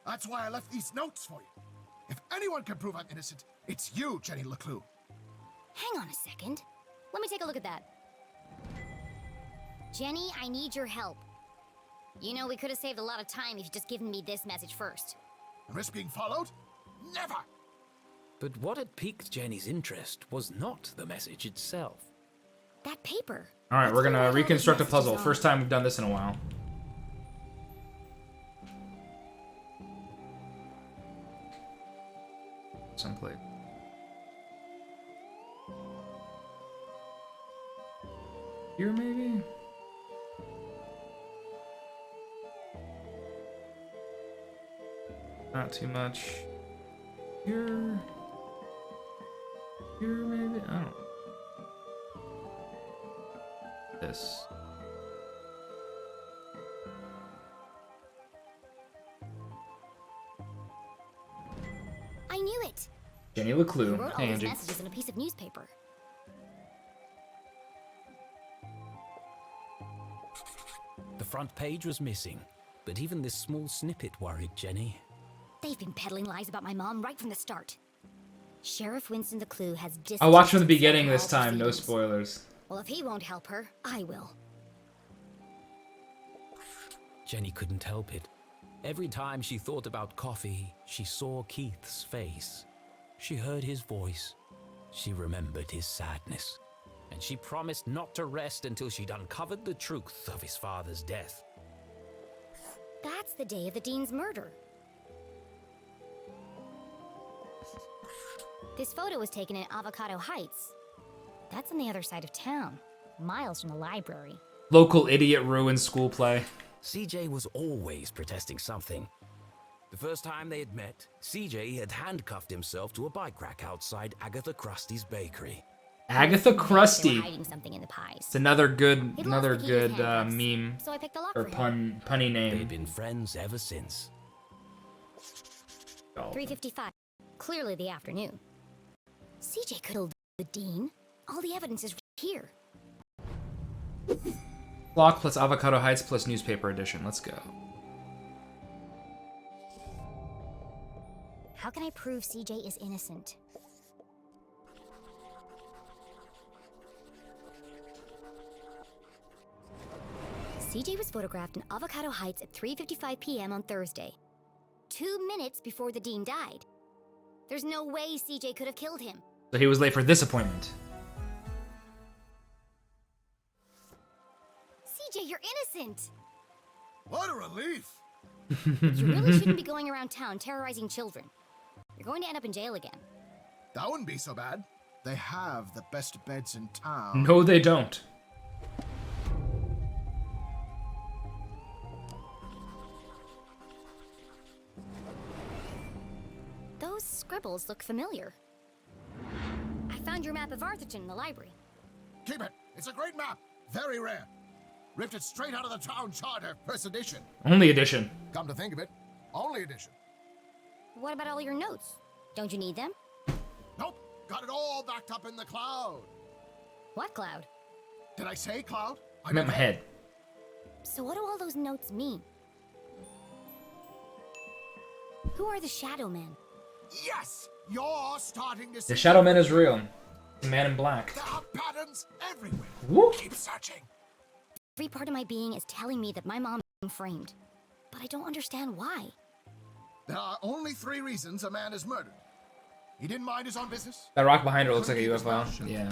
That's why I left these notes for you. If anyone can prove I'm innocent, it's you, Jenny LeClue. Hang on a second. Let me take a look at that. Jenny, I need your help. You know, we could have saved a lot of time if you'd just given me this message first. Risk being followed? Never! But what had piqued Jenny's interest was not the message itself. That paper. All right, we're gonna reconstruct a puzzle. First time we've done this in a while. Someplace. Here, maybe? Not too much. Here? Here, maybe? I don't know. This. I knew it. Jenny You LeClue. wrote all Hey, those Angie. messages in a piece of newspaper. The front page was missing, but even this small snippet worried Jenny. They've been peddling lies about my mom right from the start. Sheriff Winston LeClue has I watched from the distanced beginning himself this from all time. No proceedings. spoilers. Well, if he won't help her, I will. Jenny couldn't help it. Every time she thought about coffee, she saw Keith's face. She heard his voice. She remembered his sadness. And she promised not to rest until she'd uncovered the truth of his father's death. That's the day of the Dean's murder. This photo was taken in Avocado Heights. That's on the other side of town, miles from the library. Local idiot ruined school play. CJ was always protesting something. The first time they had met, CJ had handcuffed himself to a bike rack outside Agatha Krusty's bakery. Agatha They were Krusty. hiding something in the pies. It's another good He'd lost the key to his handcuffs, meme so I picked the lock or for him. punny They'd name. been friends ever since. 3:55. Clearly the afternoon. CJ could have the Dean. All the evidence is here. Clock plus Avocado Heights plus newspaper edition. Let's go. How can I prove CJ is innocent? CJ was photographed in Avocado Heights at 3:55 p.m. on Thursday, 2 minutes before the Dean died. There's no way CJ could have killed him. So he was late for this appointment. CJ, you're innocent! What a relief! You really shouldn't be going around town terrorizing children. You're going to end up in jail again. That wouldn't be so bad. They have the best beds in town. No, they don't. Those scribbles look familiar. I found your map of Arthurton in the library. Keep it. It's a great map. Very rare. Ripped it straight out of the town charter, first edition. Only edition. Come to think of it, only edition. What about all your notes? Don't you need them? Nope. Got it all backed up in the cloud. What cloud? Did I say cloud? I meant my head. So what do all those notes mean? Who are the Shadow Men? Yes! You're starting to see... The Shadow Man is real. The Man in Black. There are patterns everywhere. Woo. Keep searching. Every part of my being is telling me that my mom is being framed. But I don't understand why. There are only 3 reasons a man is murdered. He didn't mind his own business. That rock behind her looks like a UFO. Yeah.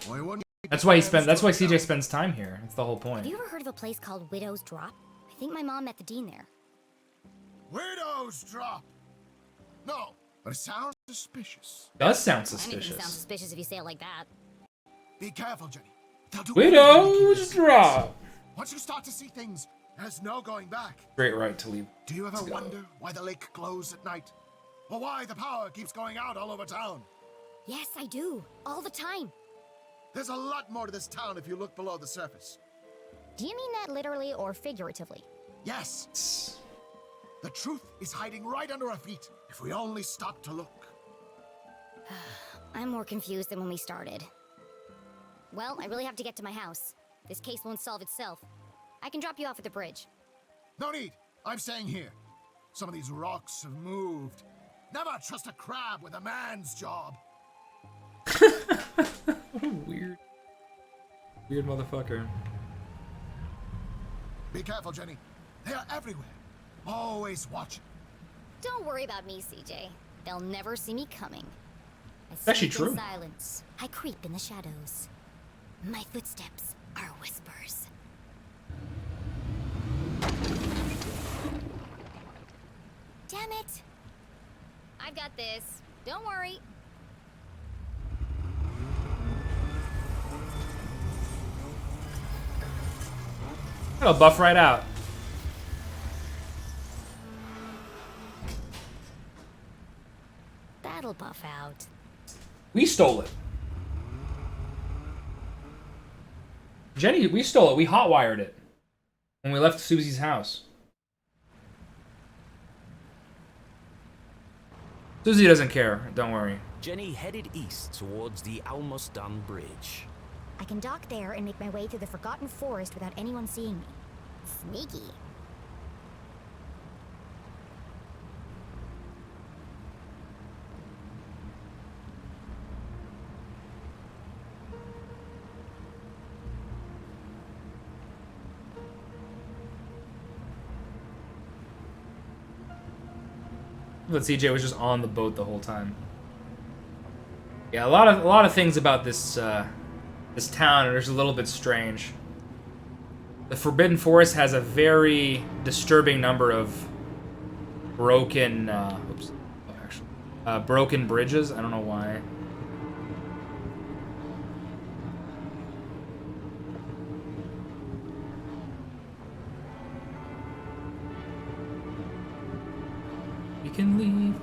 Or he wouldn't That's why CJ spends time here. That's the whole Have point. you ever heard of a place called Widow's Drop? I think my mom met the Dean there. Widow's Drop. No, but it sounds suspicious. Does sound Anything suspicious. sounds suspicious if you say it like that. Be careful, Jenny. They'll do Widow's Drop. Once you start to see things, there's no going back. Great right to leave. Do you ever wonder why the lake glows at night? Or why the power keeps going out all over town? Yes, I do. All the time. There's a lot more to this town if you look below the surface. Do you mean that literally or figuratively? Yes. The truth is hiding right under our feet if we only stop to look. I'm more confused than when we started. Well, I really have to get to my house. This case won't solve itself. I can drop you off at the bridge. No need. I'm staying here. Some of these rocks have moved. Never trust a crab with a man's job. What a weird motherfucker. Be careful, Jenny. They are everywhere. Always watching. Don't worry about me, CJ. They'll never see me coming. It's actually sleep in true. silence. I creep in the shadows. My footsteps are whispers. Damn it! I've got this. Don't worry. It'll buff right out. That'll buff out. We stole it. Jenny, we stole it. We hotwired it when we left Susie's house. Susie doesn't care. Don't worry. Jenny headed east towards the almost done bridge. I can dock there and make my way through the forgotten forest without anyone seeing me. Sneaky. But CJ was just on the boat the whole time. Yeah, a lot of things about this this town are just a little bit strange. The Forbidden Forest has a very disturbing number of broken broken bridges. I don't know why.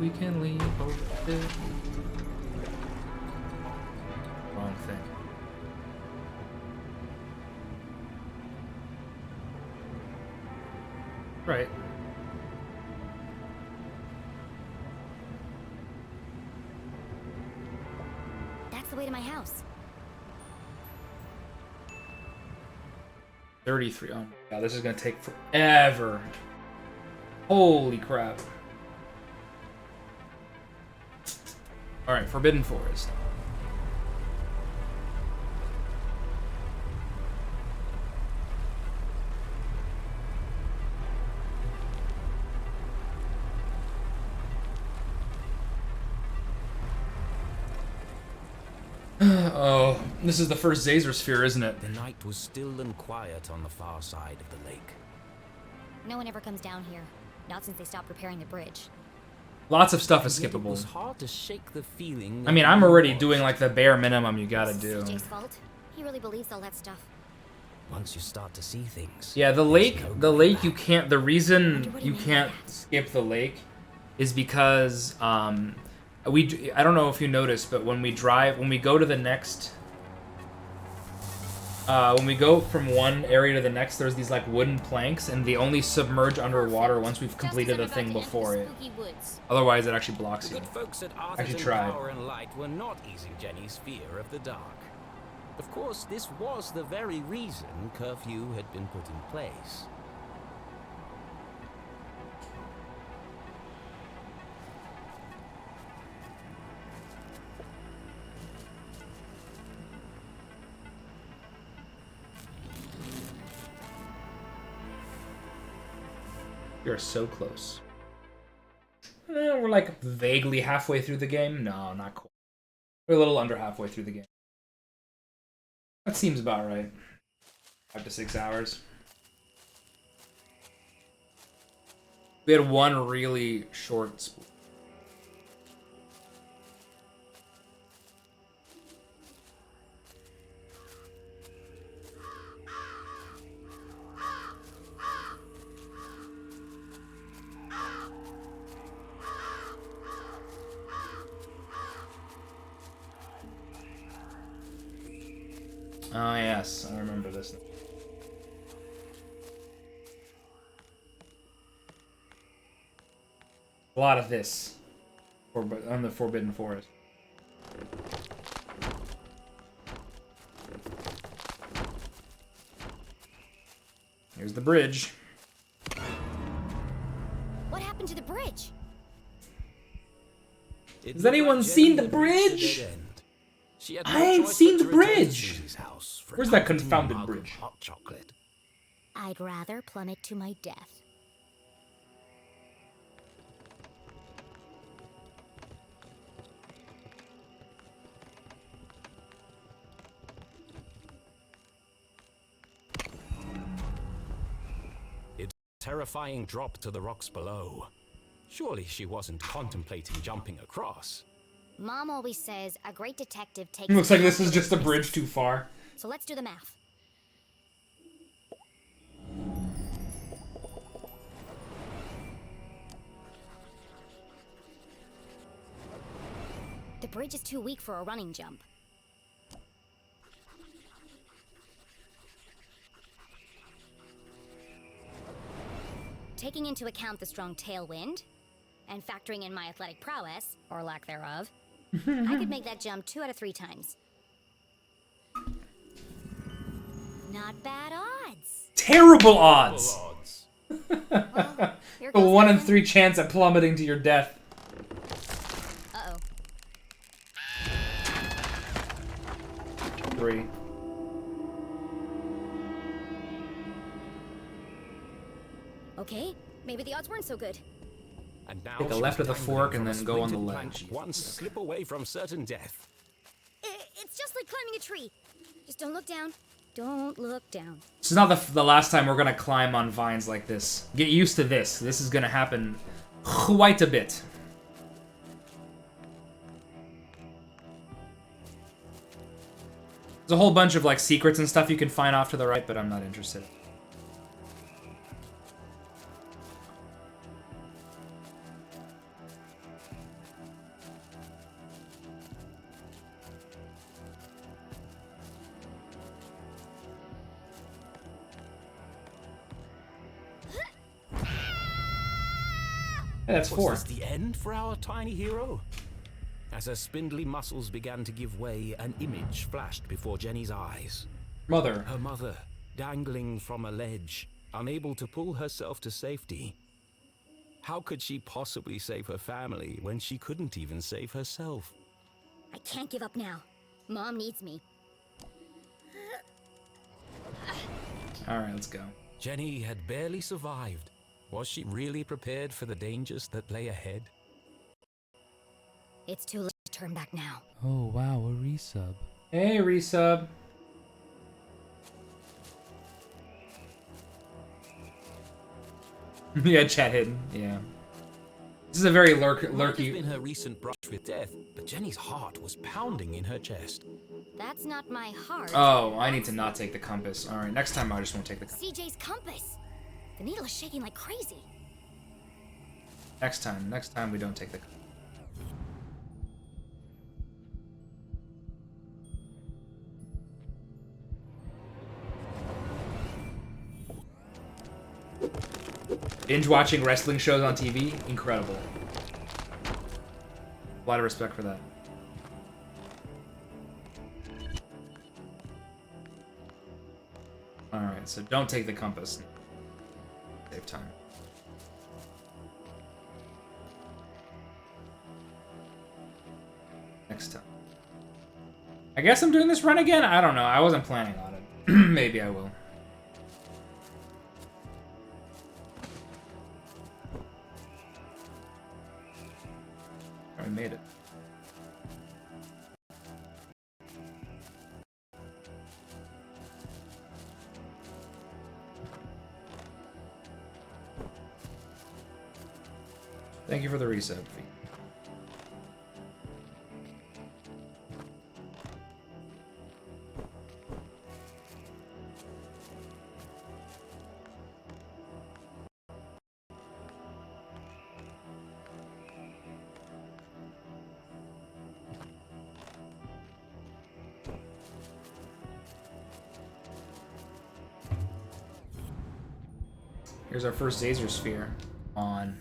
We can leave over there. Wrong thing. Right. That's the way to my house. 33. Oh my god, this is gonna take forever. Holy crap. Alright, Forbidden Forest. Oh, this is the first Zazer sphere, isn't it? The night was still and quiet on the far side of the lake. No one ever comes down here. Not since they stopped repairing the bridge. Lots of stuff is It skippable. was hard to shake the feeling. I mean, I'm already doing like the bare minimum you gotta do. CJ's fault. He really believes all that stuff. Once you start to see things. Yeah, the lake you can't, the reason you can't skip the lake is because I don't know if you noticed, but when we go to the next when we go from one area to the next, there's these like wooden planks, and they only submerge underwater once we've completed a thing before it. Otherwise, it actually blocks you. The good folks at I Artisan actually tried. Power and Light were not easing Jenny's fear of the dark. Of course, this was the very reason curfew had been put in place. You're so close. We're like vaguely halfway through the game. No, not quite. We're a little under halfway through the game. That seems about right. 5 to 6 hours. We had one really short split. Oh yes, I remember this. A lot of this on the Forbidden Forest. Here's the bridge. What happened to the bridge? Has anyone seen the bridge? I ain't seen the bridge. Where's that confounded bridge? Hot chocolate. I'd rather plummet to my death. It's a terrifying drop to the rocks below. Surely she wasn't contemplating jumping across. Mom always says a great detective takes... Looks like this is just a bridge too far. So let's do the math. The bridge is too weak for a running jump. Taking into account the strong tailwind, and factoring in my athletic prowess, or lack thereof, I could make that jump 2 out of 3 times. Not bad odds. Terrible odds. Well, here A goes 1 in nothing. 3 chance at plummeting to your death. Uh-oh. 3. Okay, maybe the odds weren't so good. And now Take a she left was of the dangling fork and from a then go on the splintered ledge. plank, one slip away from certain death. It's just like climbing a tree. Just don't look down. Don't look down. This is not the last time we're gonna climb on vines like this. Get used to this. This is gonna happen quite a bit. There's a whole bunch of like secrets and stuff you can find off to the right, but I'm not interested. Hey, that's 4. Was this the end for our tiny hero? As her spindly muscles began to give way, an image flashed before Jenny's eyes. Mother. Her mother, dangling from a ledge, unable to pull herself to safety. How could she possibly save her family when she couldn't even save herself? I can't give up now. Mom needs me. Alright, let's go. Jenny had barely survived. Was she really prepared for the dangers that lay ahead? It's too late to turn back now. Oh wow, a resub. Hey, resub. Yeah, chat hidden. Yeah. This is a very Might have lurky. been her recent brush with death, but Jenny's heart was pounding in her chest. That's not my heart. Oh, I need to not take the compass. Alright, next time I just won't take the compass. CJ's compass. The needle is shaking like crazy. Next time we don't take the compass. Binge watching wrestling shows on TV, incredible. A lot of respect for that. Alright, so don't take the compass. Save time. Next time. I guess I'm doing this run again? I don't know. I wasn't planning on it. Maybe I will. I made it. Thank you for the reset fee. Here's our first Zazer sphere on.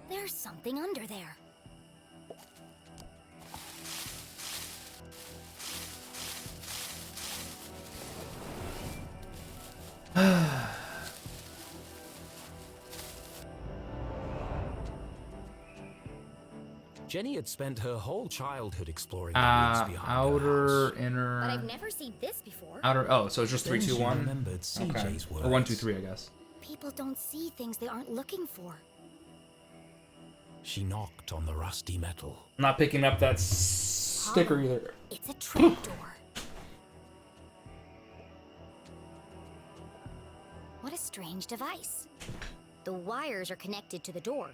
There's something under there. Jenny had spent her whole childhood exploring the woods behind Outer, her house. inner. But I've never seen this before. Outer. Oh, so it's just 3, Then 2, she 1. remembered Okay. CJ's Or 1, 2, words. 3, I guess. People don't see things they aren't looking for. She knocked on the rusty metal. I'm not picking up that sticker either. It's a trapdoor. What a strange device. The wires are connected to the door.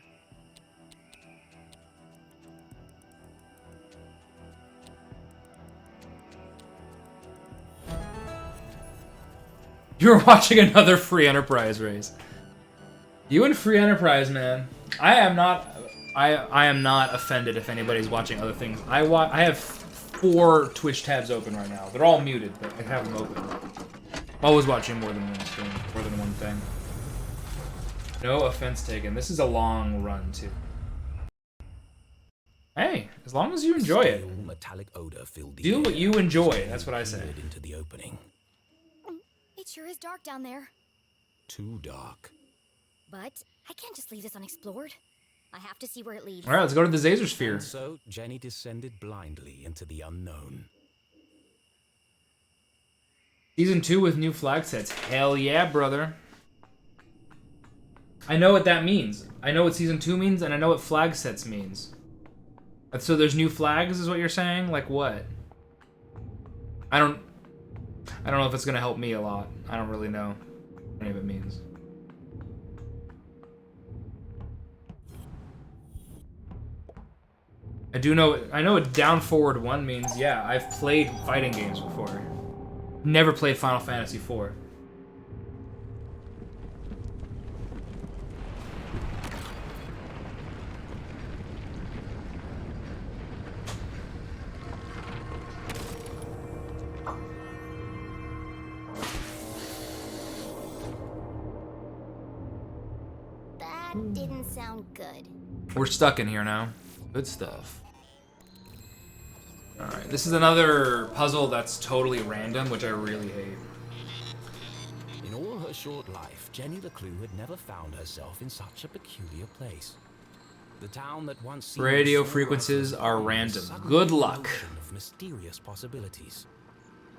You're watching another Free Enterprise race. You and Free Enterprise, man. I am not offended if anybody's watching other things. I have 4 Twitch tabs open right now. They're all muted, but I have them open. Always watching more than one stream, more than one thing. No offense taken. This is a long run too. Hey, as long as you enjoy it. Stale metallic odor filled the Do what air. you enjoy. That's what I say. Peered into the opening. It sure is dark down there. Too dark. But I can't just leave this unexplored. I have to see where it leads. All right, let's go to the Zazer sphere. And so Jenny descended blindly into the unknown. Season 2 with new flag sets. Hell yeah, brother. I know what that means. I know what Season 2 means, and I know what flag sets means. So there's new flags, is what you're saying? Like what? I don't know if it's gonna help me a lot. I don't really know what any of it means. I know what down forward 1 means. Yeah, I've played fighting games before. Never played Final Fantasy IV. That didn't sound good. We're stuck in here now. Good stuff. Alright, this is another puzzle that's totally random, which I really hate. In all her short life, Jenny LeClue had never found herself in such a peculiar place. The town that once seemed Radio so frequencies lifeless are was random. suddenly Good an luck. ocean of mysterious possibilities.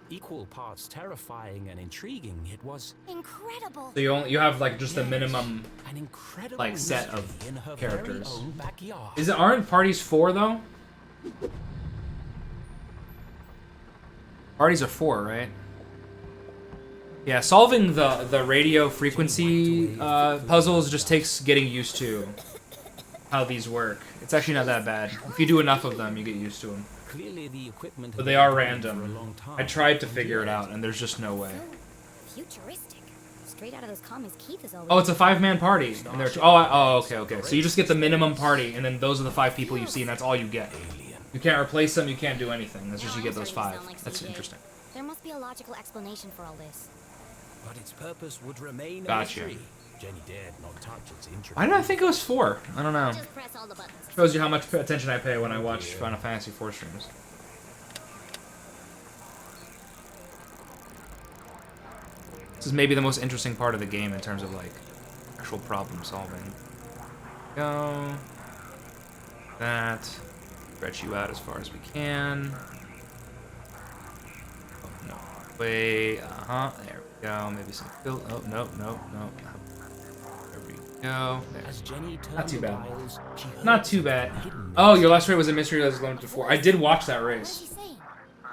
Equal parts terrifying and intriguing, it was incredible. So you have like just a minimum an incredible like set of mystery in her characters. very own backyard. Aren't parties 4 though? Parties are 4, right? Yeah, solving the radio frequency puzzles just takes getting used to how these work. It's actually not that bad. If you do enough of them, you get used to them. Clearly the equipment But they are random. I tried to figure it out, and there's just no way. Futuristic. Straight out of those comics Keith is always. Oh, it's a 5-man party. And okay. So you just get the minimum party, and then those are the 5 people you see, and that's all you get. You can't replace them. You can't do anything. That's just you get those 5. That's interesting. There must be a logical explanation for all this. But its purpose would remain a Gotcha. mystery. Jenny dared not touch its intricate. Why did I think it was 4? I don't know. Just press all the buttons. Shows you how much attention I pay when I watch Final Fantasy IV streams. This is maybe the most interesting part of the game in terms of like actual problem solving. Go. That. Stretch you out as far as we can. Oh, no. Wait. There we go. Maybe some fill. Oh, no. There we go. There. Not too bad. Not too bad. Oh, your last race was a mystery that was limited to 4. I did watch that race.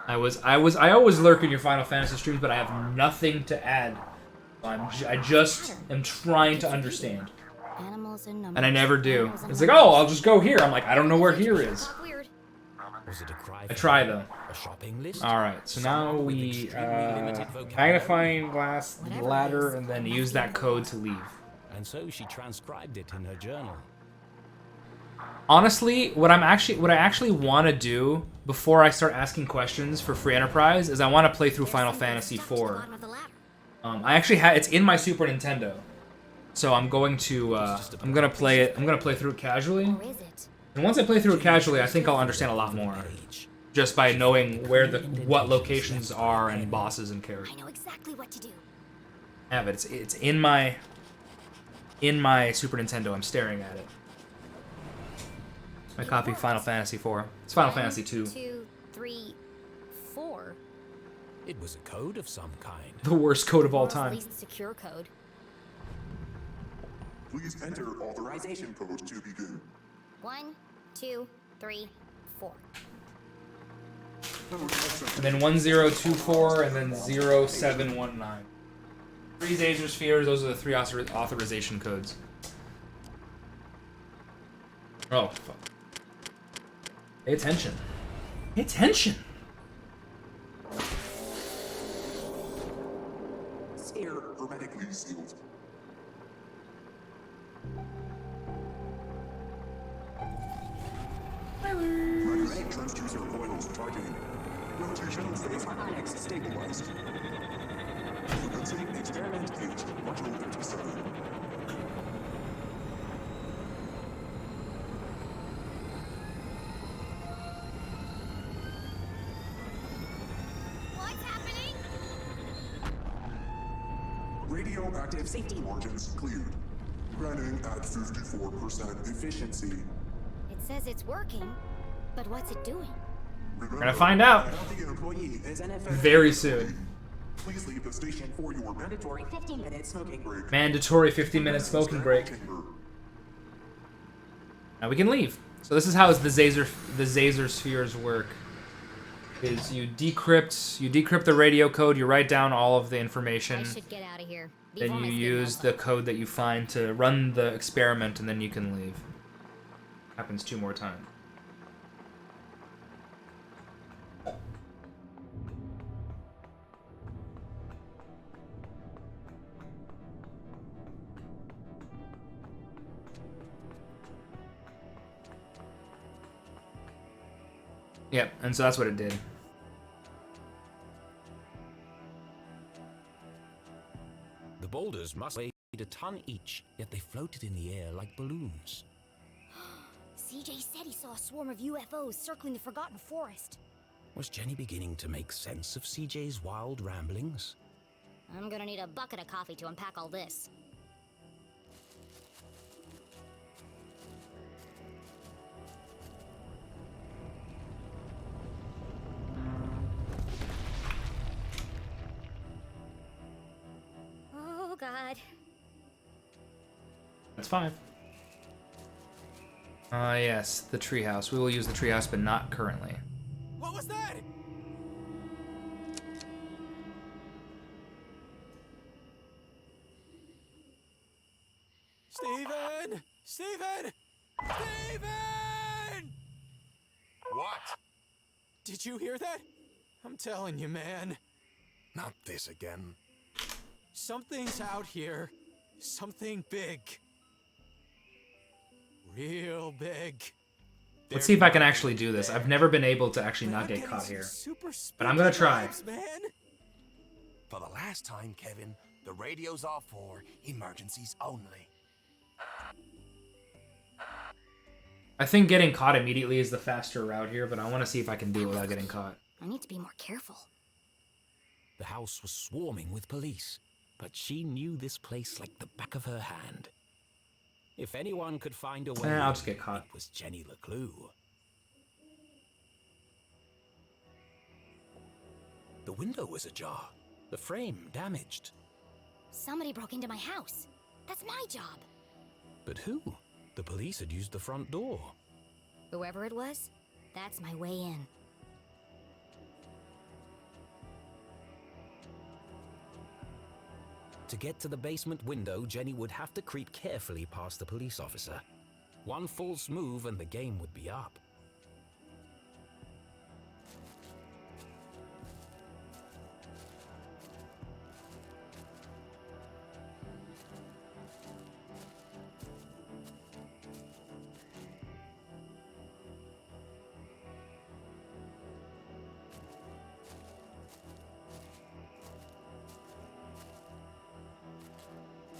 I always lurk in your Final Fantasy streams, but I have nothing to add. I just am trying to understand. Animals and numbers. And I never do. It's like, oh, I'll just go here. I'm like, I don't know where here is. I try though. Alright, so now we magnifying glass ladder and then use that code to leave. And so she transcribed it in her journal. Honestly, what I actually want to do before I start asking questions for Free Enterprise is I want to play through Final Fantasy IV. I actually it's in my Super Nintendo, so I'm going to play it. I'm gonna play through it casually. And once I play through it casually, I think I'll understand a lot more, just by knowing what locations are and bosses and characters. I know exactly what to do. I have it. It's in my Super Nintendo. I'm staring at it. My copy of Final Fantasy IV. It's Final Fantasy 2. 2, 3, 4. It was a code of some kind. The worst code of all World's time. least secure code. Please enter authorization code to begin. 1, 2, 3, 4. And then 1024 and then 0719. 3 Azer spheres, those are the 3 authorization codes. Oh, fuck. Pay attention. Pay attention! Sphere hermetically sealed. Magnetic transducer coils charging. Rotation phase dynamics stabilized. Frequency experiment age 137. What's happening? Radioactive safety margins cleared. Running at 54% efficiency. It says it's working, but what's it doing? We're gonna find out very soon. Please leave the station for your mandatory 15-minute smoking break. Mandatory 15-minute smoking break. Now we can leave. So this is how the Zazer spheres work. Is you decrypt the radio code, you write down all of the information. I should get out of here. Then you use the code that you find to run the experiment, and then you can leave. Happens 2 more times. Yep, and so that's what it did. The boulders must weigh a ton each, yet they floated in the air like balloons. CJ said he saw a swarm of UFOs circling the Forgotten Forest. Was Jenny beginning to make sense of CJ's wild ramblings? I'm gonna need a bucket of coffee to unpack all this. Oh, God. That's 5. Yes, the treehouse. We will use the treehouse, but not currently. What was that? Steven! Steven! Steven! What? Did you hear that? I'm telling you, man. Not this again. Something's out here. Something big. Real big. Let's see if I can actually do this. I've never been able to actually not get caught here. But I'm gonna try. For the last time, Kevin, the radios are for emergencies only. I think getting caught immediately is the faster route here, but I want to see if I can do it without getting caught. I need to be more careful. The house was swarming with police, but she knew this place like the back of her hand. If anyone could find a way, I'll just get caught. It was Jenny LeClue. The window was ajar, the frame damaged. Somebody broke into my house. That's my job. But who? The police had used the front door. Whoever it was, that's my way in. To get to the basement window, Jenny would have to creep carefully past the police officer. One false move and the game would be up.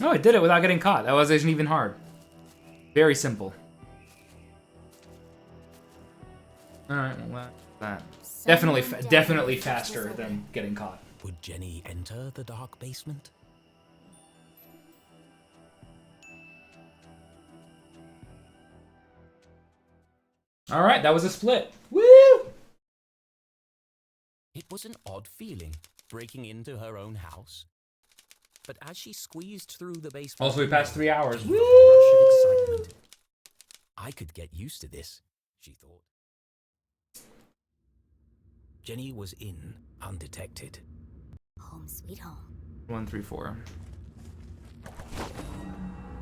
Oh, I did it without getting caught. That wasn't even hard. Very simple. Alright, well, that. Definitely faster than getting caught. Would Jenny enter the dark basement? Alright, that was a split. Woo! It was an odd feeling, breaking into her own house. But as she squeezed through the basement... Also, we passed 3 hours. Woo! Rush of excitement. I could get used to this, she thought. Jenny was in, undetected. Home sweet home. 1, 3, 4.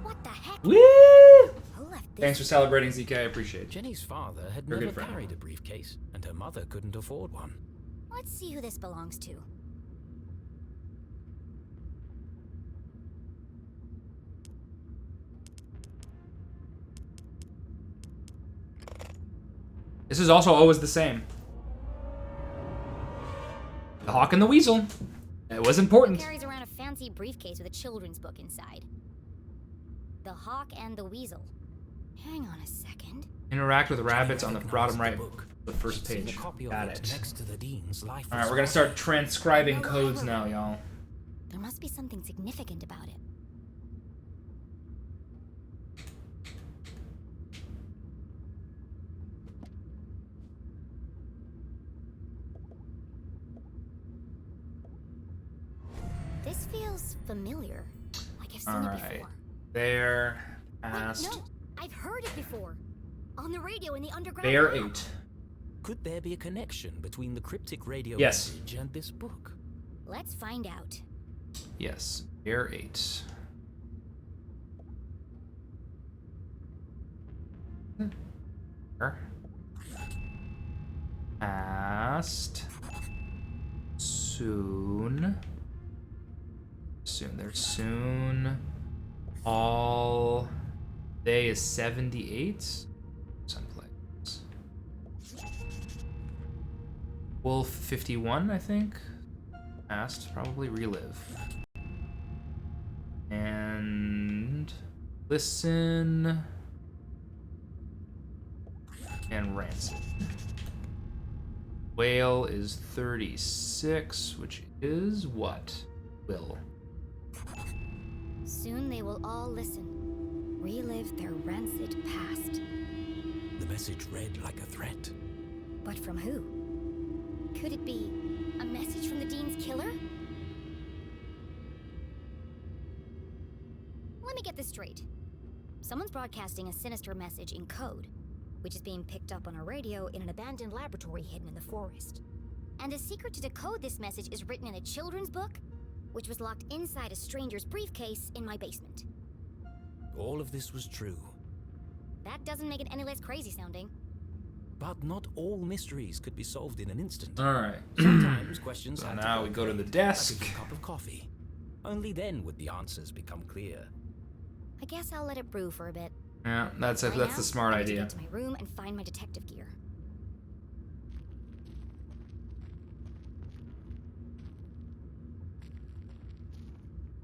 What the heck? Woo! Who left this? Thanks for celebrating, ZK. I appreciate it. Jenny's father had You're a never good friend. carried a briefcase, and her mother couldn't afford one. Let's see who this belongs to. This is also always the same. The Hawk and the Weasel. It was important. Who carries around a fancy briefcase with a children's book inside? The Hawk and the Weasel. Hang on a second. Interact with rabbits on the bottom right, the first page. Got it. Next to the dean's life. Alright, we're gonna start transcribing codes now, y'all. There must be something significant about it. This feels familiar. Like I've seen All it right. before. There. Wait, Past. no, I've heard it before. On the radio in the underground. Bear lab. 8. Could there be a connection between the cryptic radio Yes. message and this book? Let's find out. Yes. Bear 8. Past. Soon. Soon. There's soon. All day is 78. Someplace. Wolf 51, I think. Past. Probably relive. And listen. And rancid. Whale is 36, which is what? Will. Soon they will all listen. Relive their rancid past. The message read like a threat. But from who? Could it be a message from the Dean's killer? Let me get this straight. Someone's broadcasting a sinister message in code, which is being picked up on a radio in an abandoned laboratory hidden in the forest. And the secret to decode this message is written in a children's book, which was locked inside a stranger's briefcase in my basement. All of this was true. That doesn't make it any less crazy sounding. But not all mysteries could be solved in an instant. Alright. Sometimes questions So had now to we be go to the played, desk. like a cup of coffee. Only then would the answers become clear. I guess I'll let it brew for a bit. Yeah, that's Right the now, smart I need to idea. get to my room and find my detective gear.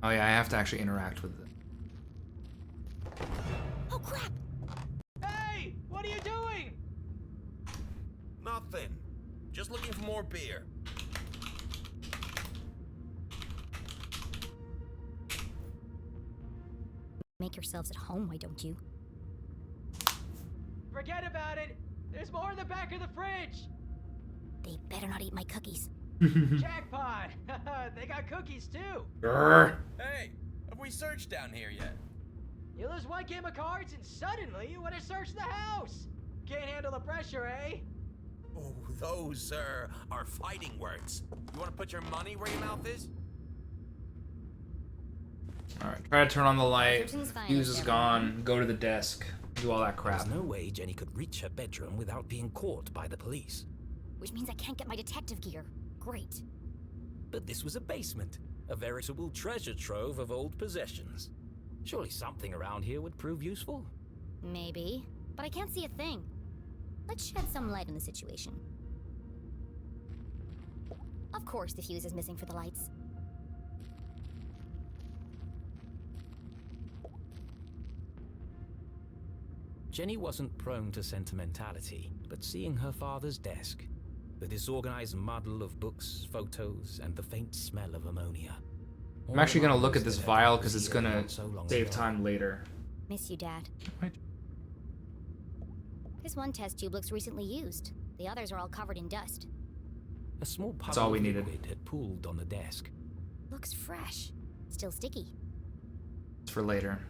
Oh yeah, I have to actually interact with them. Oh crap! Hey! What are you doing? Nothing. Just looking for more beer. Make yourselves at home, why don't you? Forget about it. There's more in the back of the fridge. They better not eat my cookies. Jackpot! They got cookies too. Hey, have we searched down here yet? You lose one game of cards and suddenly you want to search the house. Can't handle the pressure, eh? Oh, those, are fighting words. You want to put your money where your mouth is? Alright, try to turn on the light. Everything's fine, Fuse is never gone. Go to the desk. Do all that crap. There's no way Jenny could reach her bedroom without being caught by the police. Which means I can't get my detective gear. Great. But this was a basement, a veritable treasure trove of old possessions. Surely something around here would prove useful. Maybe, but I can't see a thing. Let's shed some light on the situation. Of course the fuse is missing for the lights. Jenny wasn't prone to sentimentality, but seeing her father's desk, the disorganized muddle of books, photos, and the faint smell of ammonia. I'm actually gonna look at this vial because it's gonna save time later. Miss you, Dad. This one test tube looks recently used. The others are all covered in dust. A small That's all puddle we of needed. liquid had pooled on the desk. Looks fresh. Still sticky. It's for later.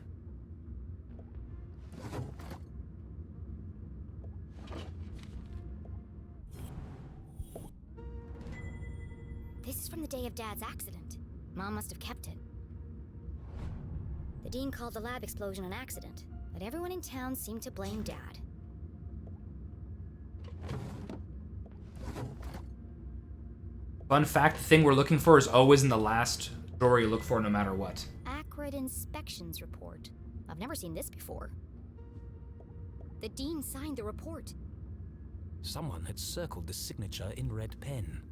This is from the day of Dad's accident. Mom must have kept it. The Dean called the lab explosion an accident, but everyone in town seemed to blame Dad. Fun fact, the thing we're looking for is always in the last drawer you look for no matter what. Acrid inspections report. I've never seen this before. The Dean signed the report. Someone had circled the signature in red pen.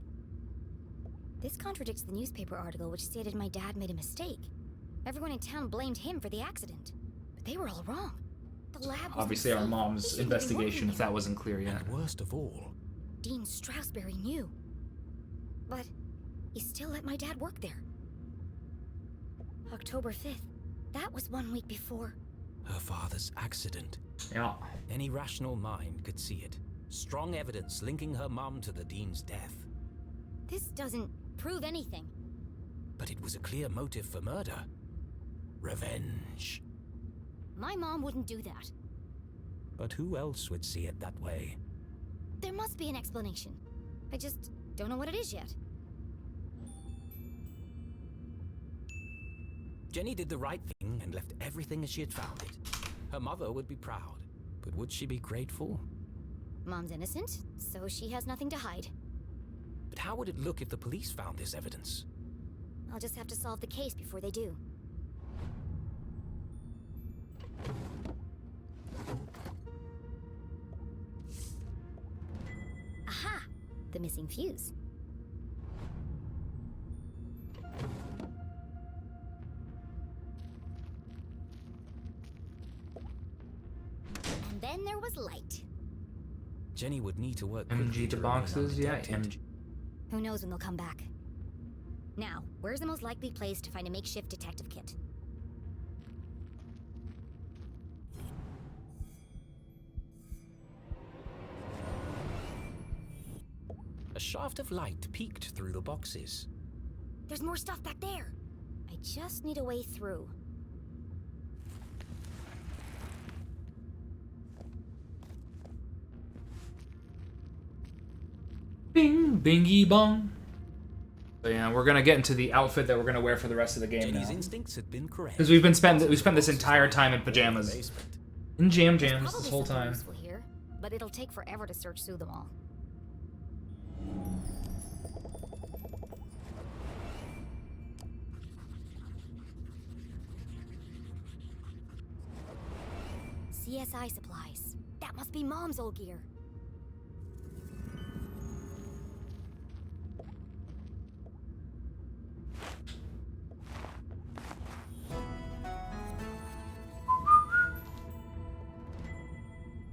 This contradicts the newspaper article which stated my dad made a mistake. Everyone in town blamed him for the accident. But they were all wrong. The lab was Obviously our unsafe. He mom's shouldn't have been investigation, working if that wasn't clear yet. And worst of all, Dean Strasberry knew. But he still let my dad work there. October 5th. That was 1 week before. her father's accident. Yeah. Any rational mind could see it. Strong evidence linking her mum to the Dean's death. This doesn't prove anything. But it was a clear motive for murder. Revenge. My mom wouldn't do that. But who else would see it that way? There must be an explanation. I just don't know what it is yet. Jenny did the right thing and left everything as she had found it. Her mother would be proud, but would she be grateful? Mom's innocent, so she has nothing to hide. But how would it look if the police found this evidence? I'll just have to solve the case before they do. Aha! The missing fuse. And then there was light. Jenny would need to work MG quickly the to remain boxes, yeah, undetected. MG. Who knows when they'll come back. Now, where's the most likely place to find a makeshift detective kit? A shaft of light peeked through the boxes. There's more stuff back there. I just need a way through. Bing, bingy bong. So yeah, we're gonna get into the outfit that we're gonna wear for the rest of the game Jenny's now. instincts had been correct. Because we spent this entire time in pajamas, in jams this whole time. Useful here, but it'll take forever to search through them all. CSI supplies. That must be Mom's old gear.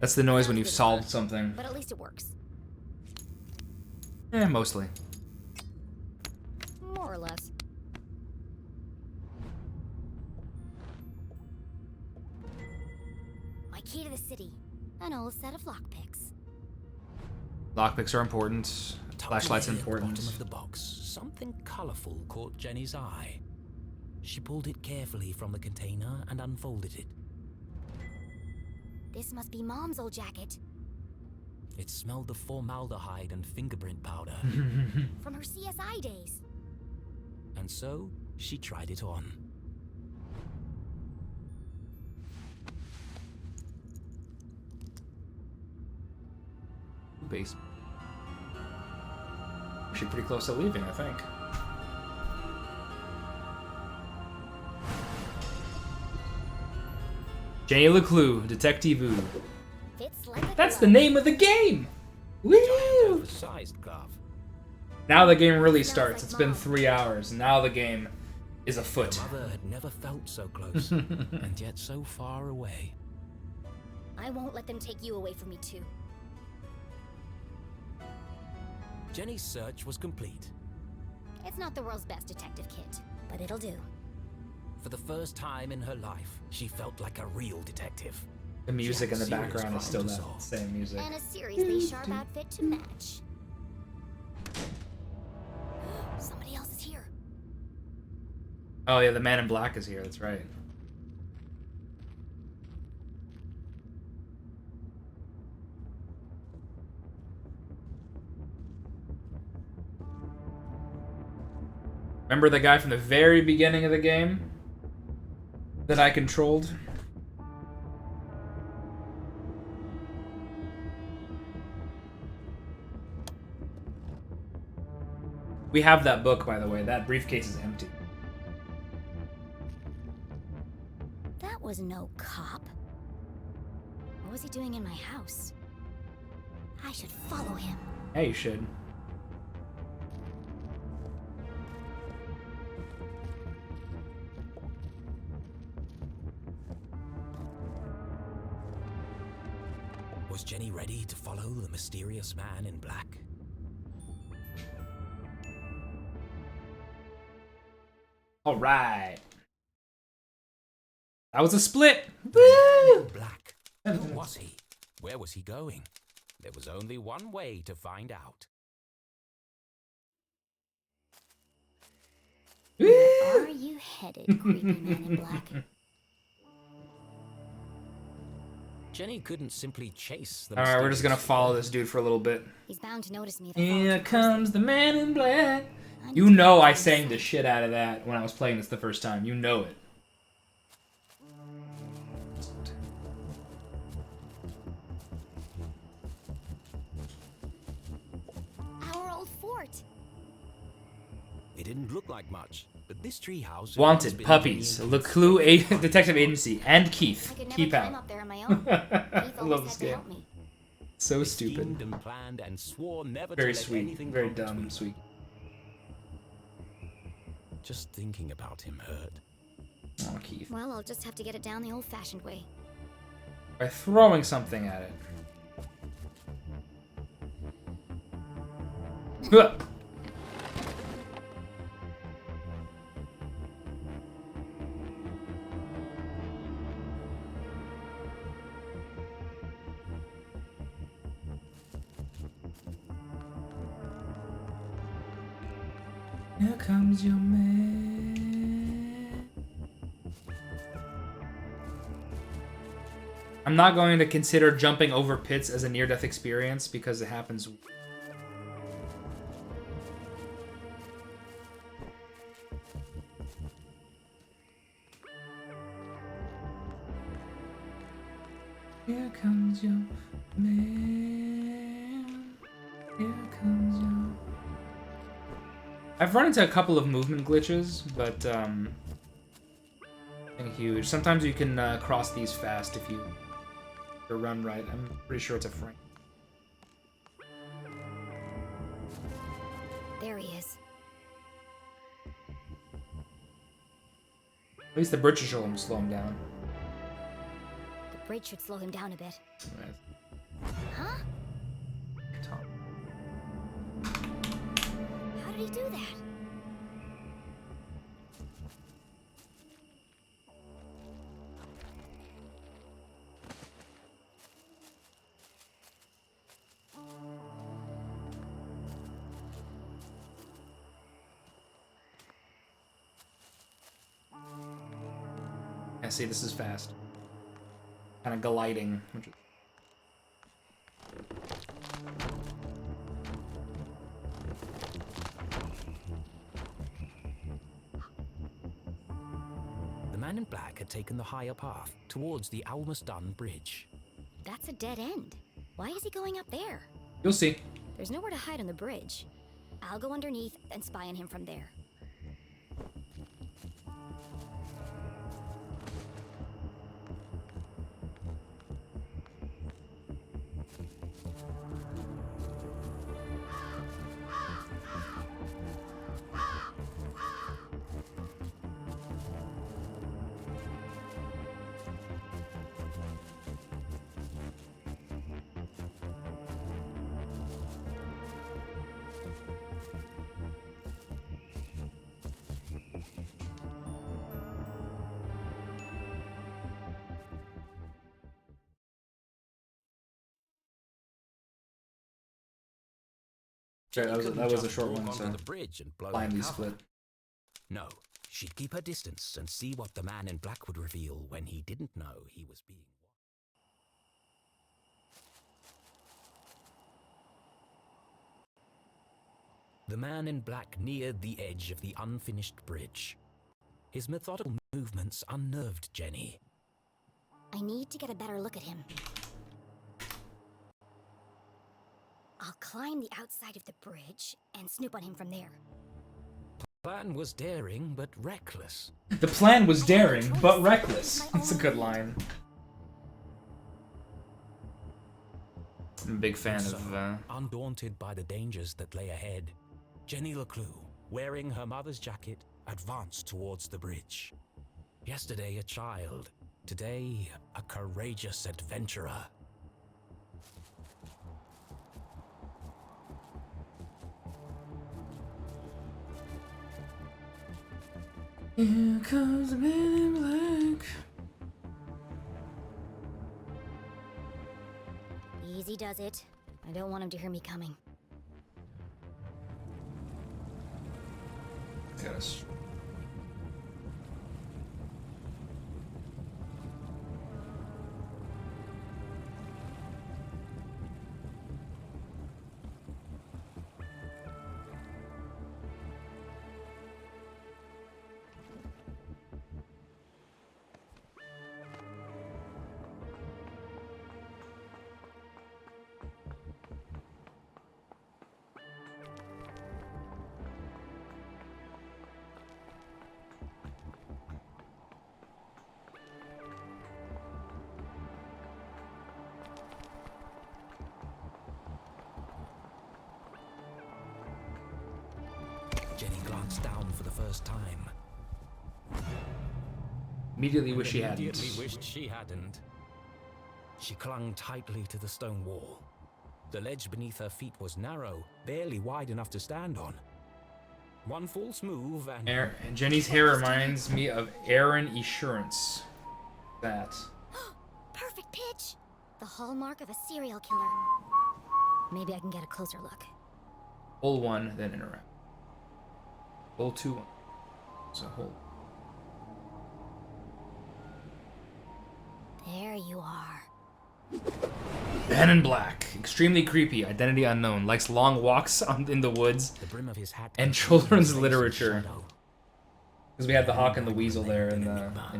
That's the noise when you've solved something. But at least it works. Mostly. More or less. My key to the city. An old set of lockpicks. Lockpicks are important. Flashlight's important. At the bottom of the box, something colorful caught Jenny's eye. She pulled it carefully from the container and unfolded it. This must be Mom's old jacket. It smelled of formaldehyde and fingerprint powder. From her CSI days. And so, she tried it on. Base. Actually pretty close to leaving, I think. Jenny LeClue, Detectivu. That's the name of the game! Woo! Oversized glove. Now the game really starts. It's been 3 hours. Now the game is afoot. Her mother had never felt so close, and yet so far away. I won't let them take you away from me too. Jenny's search was complete. It's not the world's best detective kit, but it'll do. For the first time in her life, she felt like a real detective. The music in the Serious background is still crime to that solve. same music. And a seriously sharp outfit to match. Somebody else is here. Oh yeah, the man in black is here, that's right. Remember the guy from the very beginning of the game that I controlled? We have that book, by the way. That briefcase is empty. That was no cop. What was he doing in my house? I should follow him. Yeah, you should. Was Jenny ready to follow the mysterious man in black? All right. That was a split. The man in black. Who was he? Where was he going? There was only one way to find out. Woo! beheaded, creepy man in black. Jenny couldn't simply chase the Alright, we're just gonna mysterious follow figure. this dude for a little bit. He's bound to notice me if I follow Here too closely. comes the man in black. You know I sang the shit out of that when I was playing this the first time. You know it. Our old fort. It didn't look like much, but this treehouse had Wanted, been puppies, convenient. LeClue Detective Agency, and Keith. I could never Keep climb out. up there on my own. I Keith love always this had to game. help me. So They stupid. schemed and planned and swore never Very to let sweet. anything Very go dumb between. and sweet. Just thinking about him hurt. Oh, Keith. Well, I'll just have to get it down the old-fashioned way. By throwing something at it. Huh. Here comes your man. I'm not going to consider jumping over pits as a near-death experience because it happens. Here comes your man. Here comes your... I've run into a couple of movement glitches, but nothing huge. Sometimes you can cross these fast if you run right. I'm pretty sure it's a frame. There he is. At least the bridge should slow him down. The bridge should slow him down a bit. Right. Huh? Tom. How did he do that? Yeah, see, this is fast. Kind of gliding. Which is... The man in black had taken the higher path towards the almost done bridge. That's a dead end. Why is he going up there? You'll see. There's nowhere to hide on the bridge. I'll go underneath and spy on him from there. Sure, that was a short one, Onto so the bridge and blow blindly her cover. split. No, she'd keep her distance and see what the man in black would reveal when he didn't know he was being watched. The man in black neared the edge of the unfinished bridge. His methodical movements unnerved Jenny. I need to get a better look at him. I'll climb the outside of the bridge and snoop on him from there. Plan was daring but reckless. The plan was daring, but reckless. That's a good line. I'm a big fan So, of, undaunted by the dangers that lay ahead, Jenny LeClue, wearing her mother's jacket, advanced towards the bridge. Yesterday a child, today a courageous adventurer. Here comes the man in black. Easy does it. I don't want him to hear me coming. Got us. Jenny glanced down for the first time. Immediately wish she Immediately hadn't. wished she hadn't. She clung tightly to the stone wall. The ledge beneath her feet was narrow, barely wide enough to stand on. One false move and... Jenny's hair reminds me of Aaron Assurance. That. Perfect pitch! The hallmark of a serial killer. Maybe I can get a closer look. Hole 1, then interact. Hole 2. So hole. There you are. Man in black, extremely creepy, identity unknown, likes long walks in the woods, and children's literature. Because we had the hawk and the weasel there in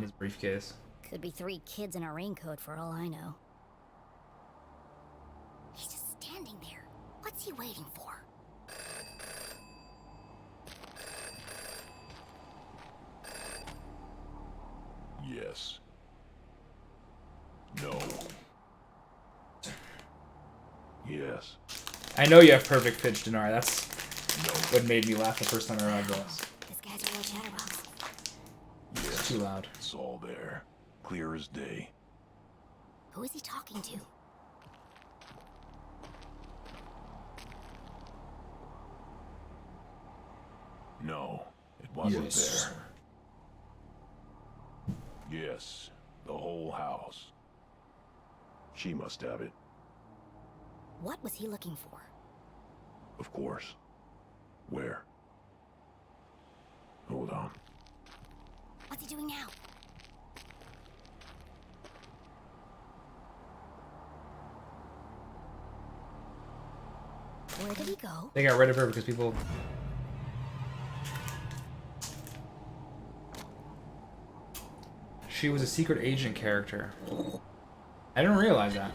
his briefcase. Could be 3 kids in a raincoat for all I know. He's just standing there. What's he waiting for? Yes. No. Yes. I know you have perfect pitch, Dinar. That's what made me laugh the first time I read this. This guy's a real chatterbox. Yes. It's too loud. It's all there. Clear as day. Who is he talking to? No, it wasn't Yes. there. Yes, the whole house. She must have it, What was he looking for? of course. Where? Hold on. What's he doing now? Where did he go? They got rid of her because people... She was a secret agent character. I didn't realize that.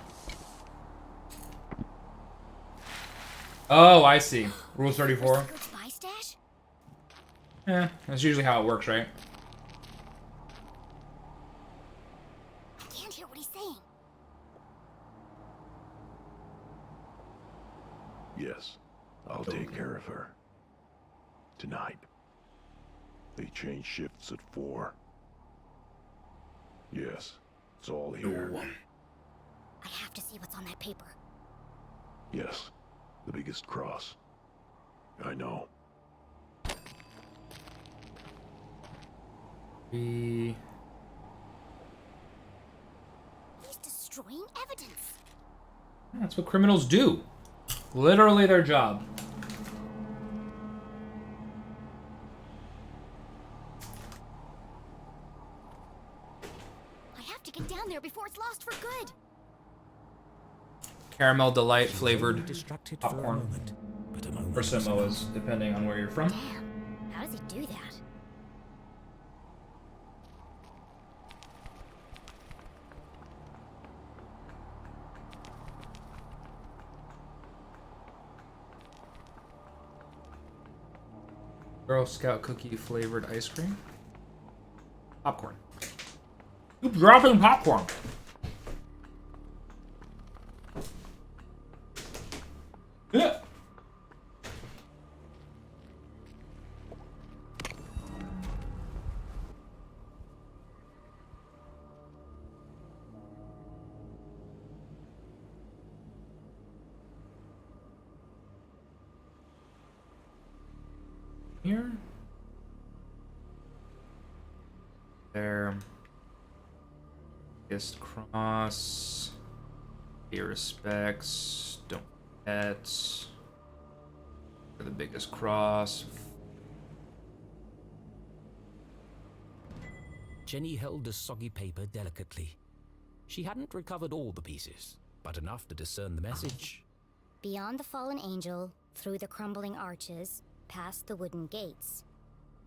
Oh, I see. Rule 34. Spy stash? Yeah, that's usually how it works, right? I can't hear what he's saying. Yes, I'll take care of her. Tonight. They change shifts at 4. Yes, it's all here. I have to see what's on that paper. Yes, the biggest cross. I know. He's destroying evidence. That's what criminals do. Literally their job. I have to get down there before it's lost for good. Caramel delight flavored distracted for a popcorn. moment, but a moment Or Samoas, depending on where you're from. Damn, how does he do that? Girl Scout cookie flavored ice cream. Popcorn. Keep dropping popcorn. Yeah. Here. There. Biggest cross. Pay respects. Don't forget. For the biggest cross. Jenny held the soggy paper delicately. She hadn't recovered all the pieces, but enough to discern the message. Beyond the fallen angel, through the crumbling arches, past the wooden gates.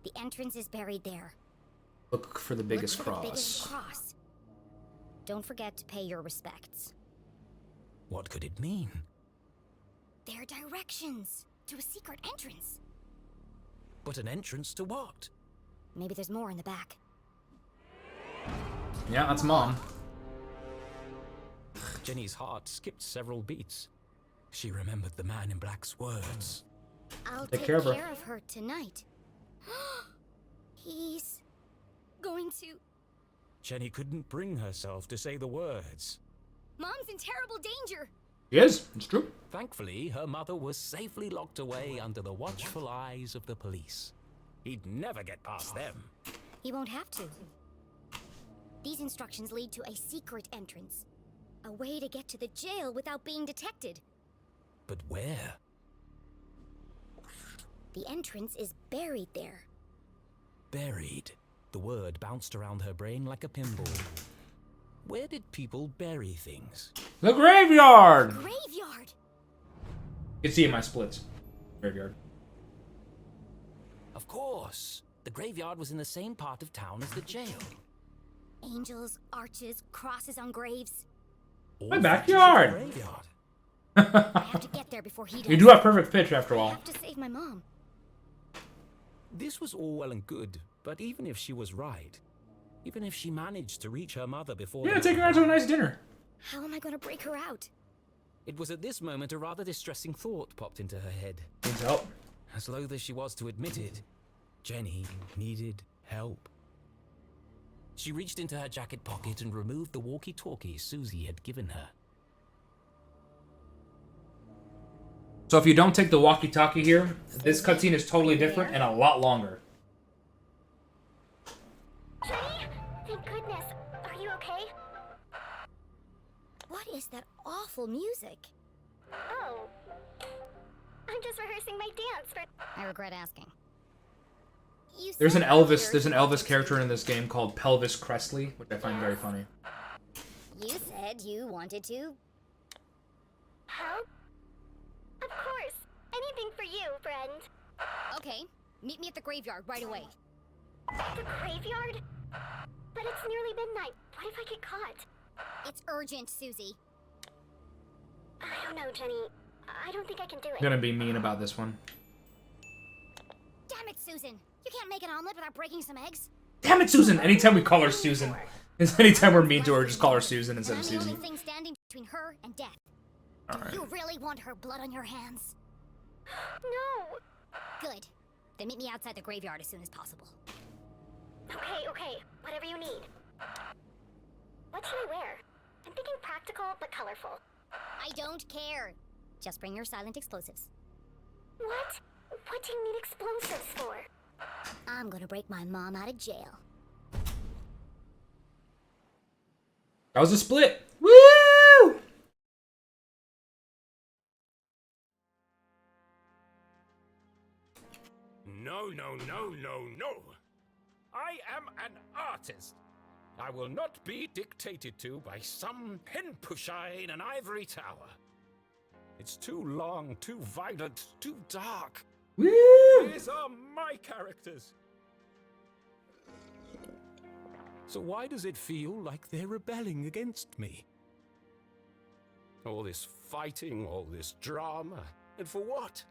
The entrance is buried there. Look for the biggest Look for cross. the biggest cross. Don't forget to pay your respects. What could it mean? They're directions to a secret entrance. But an entrance to what? Maybe there's more in the back. Yeah, that's Mom. Jenny's heart skipped several beats. She remembered the man in black's words. I'll Take take care of her. her tonight. He's going to... Jenny couldn't bring herself to say the words. Mom's in terrible danger. She is. It's true. Thankfully, her mother was safely locked away under the watchful eyes of the police. He'd never get past them. He won't have to. These instructions lead to a secret entrance. A way to get to the jail without being detected. But where? The entrance is buried there. Buried. The word bounced around her brain like a pinball. Where did people bury things? The graveyard! Graveyard! You can see in my splits. Graveyard. Of course. The graveyard was in the same part of town as the jail. Angels, arches, crosses on graves. My backyard! I have to get there before he does. You do have perfect pitch after all. I have to save my mom. This was all well and good, but even if she was right, even if she managed to reach her mother before... Yeah, take her out to a nice dinner. How am I going to break her out? It was at this moment a rather distressing thought popped into her head. Needs help. As loath as she was to admit it, Jenny needed help. She reached into her jacket pocket and removed the walkie-talkie Susie had given her. So if you don't take the walkie-talkie here, this cutscene is totally different and a lot longer. Jenny? Thank goodness. Are you okay? What is that awful music? Oh. I'm just rehearsing my dance for... I regret asking. There's an Elvis character in this game called Pelvis Crestley, which I find very funny. You said you wanted to... Help? Of course. Anything for you, friend. Okay, meet me at the graveyard right away. The graveyard? But it's nearly midnight. What if I get caught? It's urgent, Susie. I don't know, Jenny. I don't think I can do it. I'm gonna be mean about this one. Damn it, Susan. You can't make an omelet without breaking some eggs. Damn it, Susan! Anytime we call her Susan. Anytime we're mean to her, just call her Susan instead I'm of the only Susie. thing standing between her and death. Alright. Do you really want her blood on your hands? No! Good. Then meet me outside the graveyard as soon as possible. Okay. Whatever you need. What should I wear? I'm thinking practical but colorful. I don't care. Just bring your silent explosives. What? What do you need explosives for? I'm gonna break my mom out of jail. That was a split. Woo! No. I am an artist. I will not be dictated to by some pen pusher in an ivory tower. It's too long, too violent, too dark. Woo! These are my characters. So why does it feel like they're rebelling against me? All this fighting, all this drama, and for what?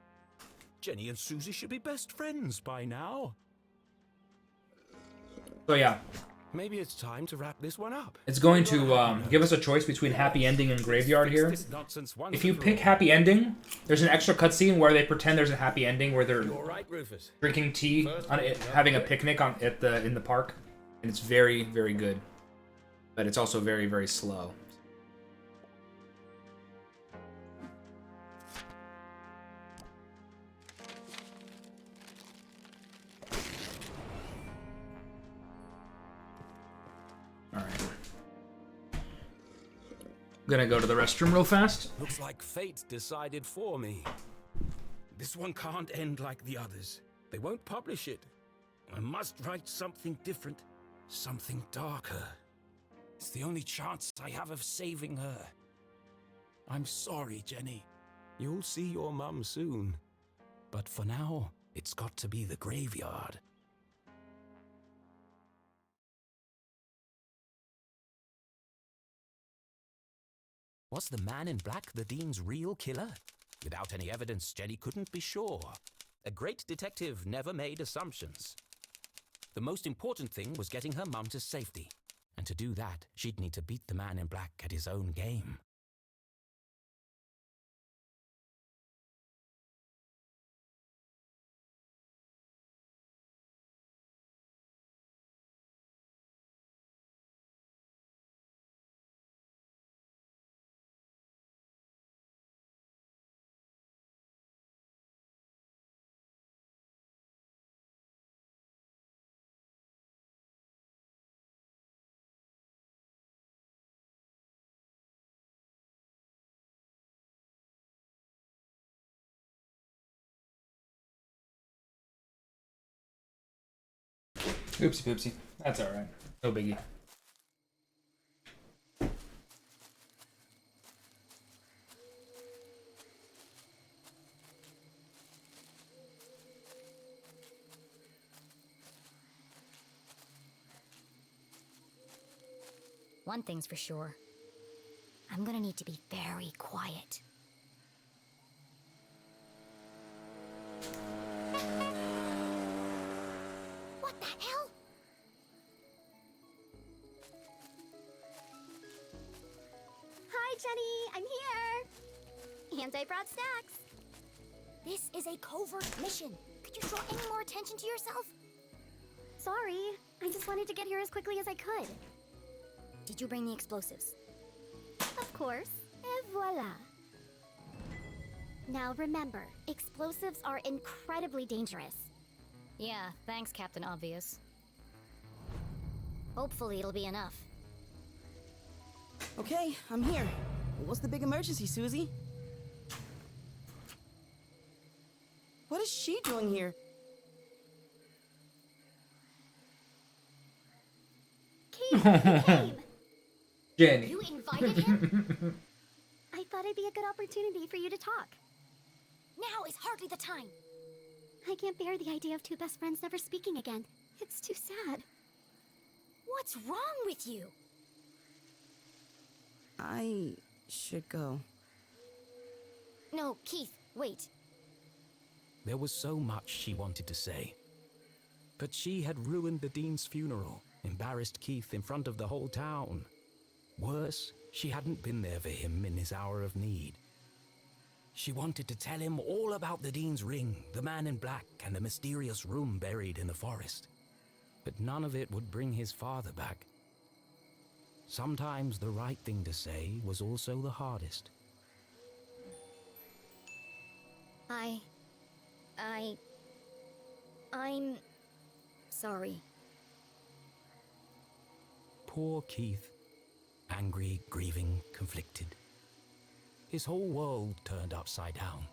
Jenny and Susie should be best friends by now. So yeah. Maybe it's time to wrap this one up. It's going to give us a choice between happy ending and graveyard here. If you pick happy ending, there's an extra cutscene where they pretend there's a happy ending where they're drinking tea, having a picnic in the park, and it's very, very good. But it's also very, very slow. I'm gonna go to the restroom real fast. Looks like fate decided for me. This one can't end like the others. They won't publish it. I must write something different, something darker. It's the only chance I have of saving her. I'm sorry, Jenny. You'll see your mum soon. But for now, it's got to be the graveyard. Was the man in black the Dean's real killer? Without any evidence, Jenny couldn't be sure. A great detective never made assumptions. The most important thing was getting her mum to safety. And to do that, she'd need to beat the man in black at his own game. Oopsie poopsie. That's alright. No biggie. One thing's for sure. I'm gonna need to be very quiet. What the hell? Hi, Jenny. I'm here. And I brought snacks. This is a covert mission. Could you draw any more attention to yourself? Sorry. I just wanted to get here as quickly as I could. Did you bring the explosives? Of course. Et voila. Now remember, explosives are incredibly dangerous. Yeah, thanks, Captain Obvious. Hopefully it'll be enough. Okay, I'm here. What's the big emergency, Susie? What is she doing here? Keith, you came. Jenny. You invited him? I thought it'd be a good opportunity for you to talk. Now is hardly the time. I can't bear the idea of two best friends never speaking again. It's too sad. What's wrong with you? I should go. No, Keith, wait. There was so much she wanted to say. But she had ruined the Dean's funeral, embarrassed Keith in front of the whole town. Worse, she hadn't been there for him in his hour of need. She wanted to tell him all about the Dean's ring, the man in black, and the mysterious room buried in the forest. But none of it would bring his father back. Sometimes the right thing to say was also the hardest. I'm sorry. Poor Keith. Angry, grieving, conflicted. His whole world turned upside down,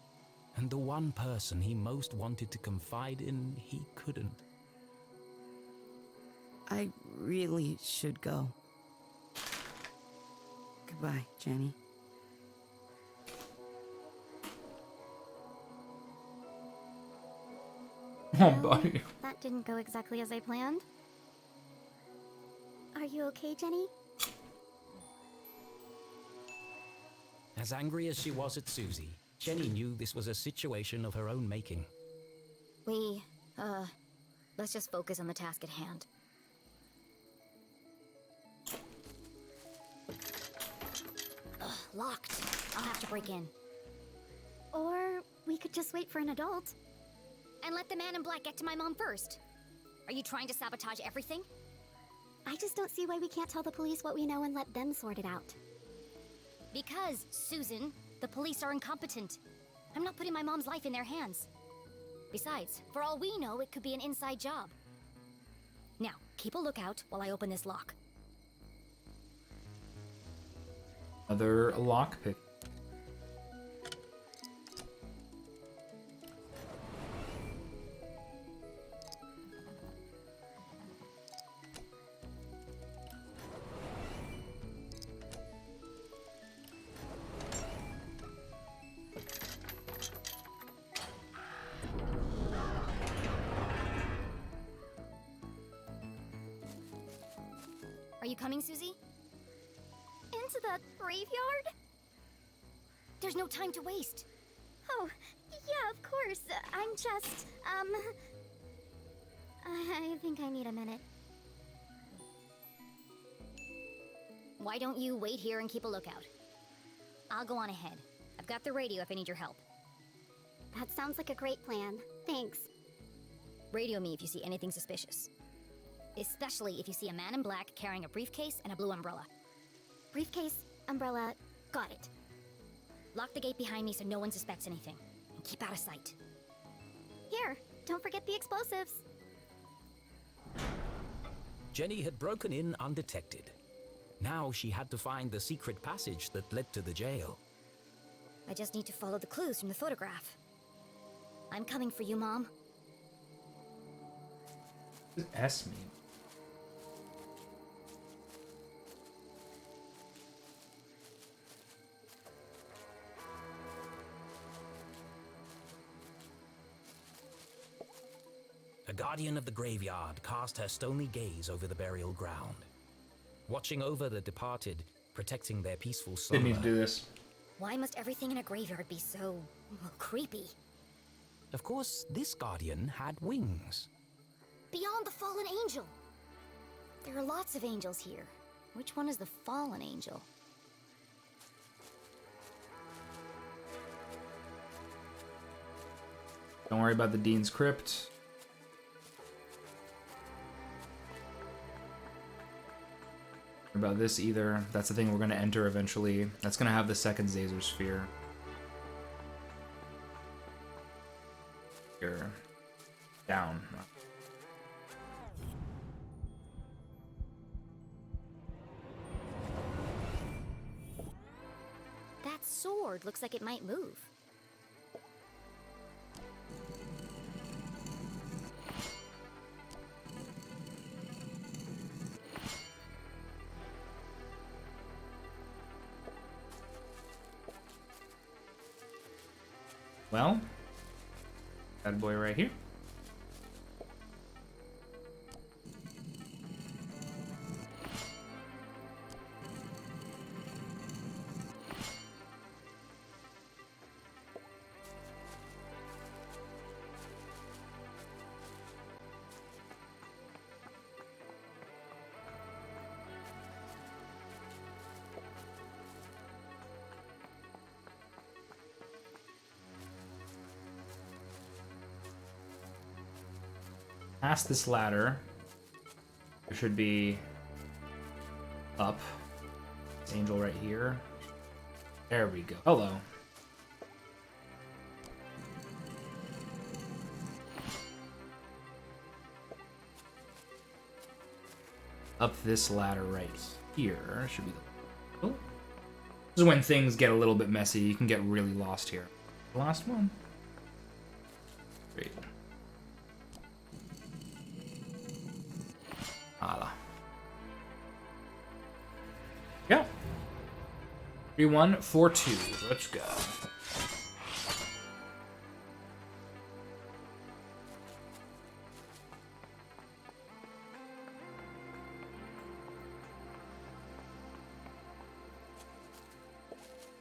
and the one person he most wanted to confide in, he couldn't. I really should go. Goodbye, Jenny. Oh, buddy. That didn't go exactly as I planned. Are you okay, Jenny? As angry as she was at Susie, Jenny knew this was a situation of her own making. Let's just focus on the task at hand. Ugh, locked. I'll have to break in. Or we could just wait for an adult. And let the man in black get to my mom first. Are you trying to sabotage everything? I just don't see why we can't tell the police what we know and let them sort it out. Because, Susan, the police are incompetent. I'm not putting my mom's life in their hands. Besides, for all we know, it could be an inside job. Now, keep a lookout while I open this lock. Another lockpick. Are you coming, Susie? Into the graveyard? There's no time to waste. Oh, yeah, of course. I'm just, I think I need a minute. Why don't you wait here and keep a lookout? I'll go on ahead. I've got the radio if I need your help. That sounds like a great plan. Thanks. Radio me if you see anything suspicious. Especially if you see a man in black carrying a briefcase and a blue umbrella. Briefcase, umbrella, got it. Lock the gate behind me so no one suspects anything. And keep out of sight. Here, don't forget the explosives. Jenny had broken in undetected. Now she had to find the secret passage that led to the jail. I just need to follow the clues from the photograph. I'm coming for you, Mom. What does S mean? A guardian of the graveyard cast her stony gaze over the burial ground, watching over the departed, protecting their peaceful slumber. Didn't need to do this. Why must everything in a graveyard be so creepy? Of course, this guardian had wings. Beyond the fallen angel. There are lots of angels here. Which one is the fallen angel? Don't worry about the Dean's Crypt. About this either. That's the thing we're going to enter eventually. That's going to have the second Zazer Sphere. Here. Down. That sword looks like it might move. Well, bad boy right here. Past this ladder, there should be up. This angel right here. There we go. Hello. Up this ladder right here should be the. Oh. This is when things get a little bit messy. You can get really lost here. The last one. Great. Holla. Yeah. 3, 1, 4, 2. Let's go.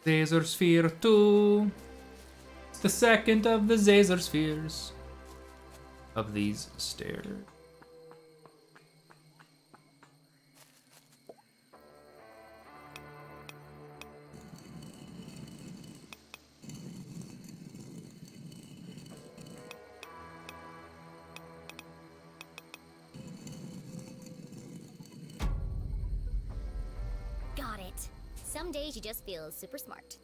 Zazer Sphere 2. It's the second of the Zazer Spheres of these stairs. Got it. Some days you just feel super smart.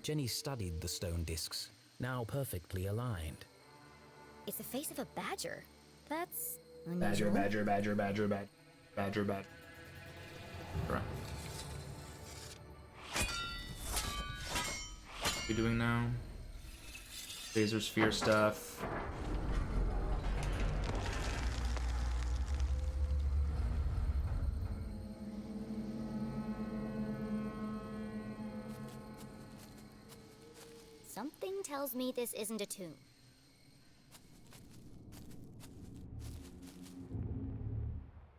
Jenny studied the stone discs, now perfectly aligned. It's the face of a badger. That's unusual. Badger. Right. What are we doing now? Zazer Sphere stuff. Something tells me this isn't a tomb.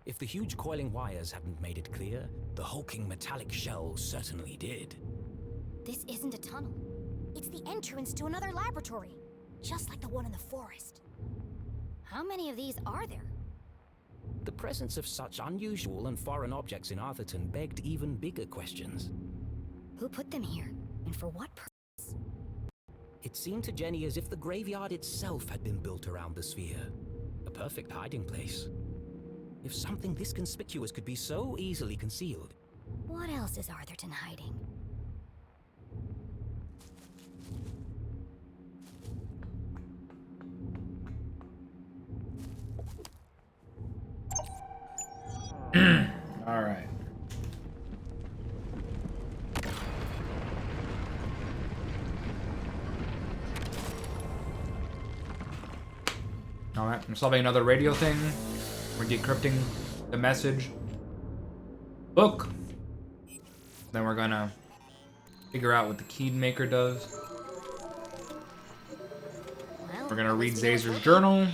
If the huge coiling wires hadn't made it clear, the hulking metallic shell certainly did. This isn't a tunnel. It's the entrance to another laboratory, just like the one in the forest. How many of these are there? The presence of such unusual and foreign objects in Arthurton begged even bigger questions. Who put them here, and for what purpose? It seemed to Jenny as if the graveyard itself had been built around the sphere. A perfect hiding place. If something this conspicuous could be so easily concealed. What else is Arthurton hiding? All right. Alright, I'm solving another radio thing. We're decrypting the message. Book! Then we're gonna figure out what the key maker does. We're gonna read Zazer's journal.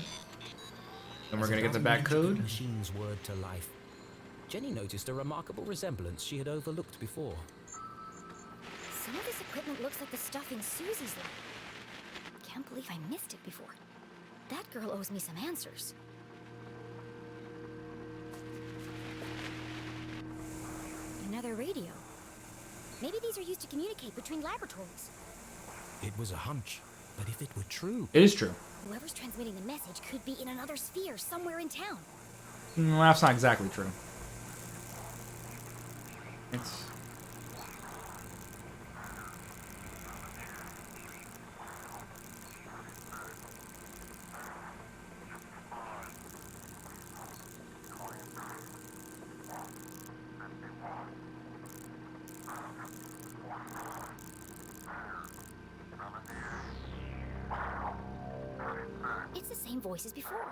And we're gonna get the back code. The machine's word to life. Jenny noticed a remarkable resemblance she had overlooked before. Some of this equipment looks like the stuff in Susie's lab. Can't believe I missed it before. That girl owes me some answers. Another radio. Maybe these are used to communicate between laboratories. It was a hunch, but if it were true... It is true. Whoever's transmitting the message could be in another sphere somewhere in town. Well, that's not exactly true. It's... It's the same voice as before.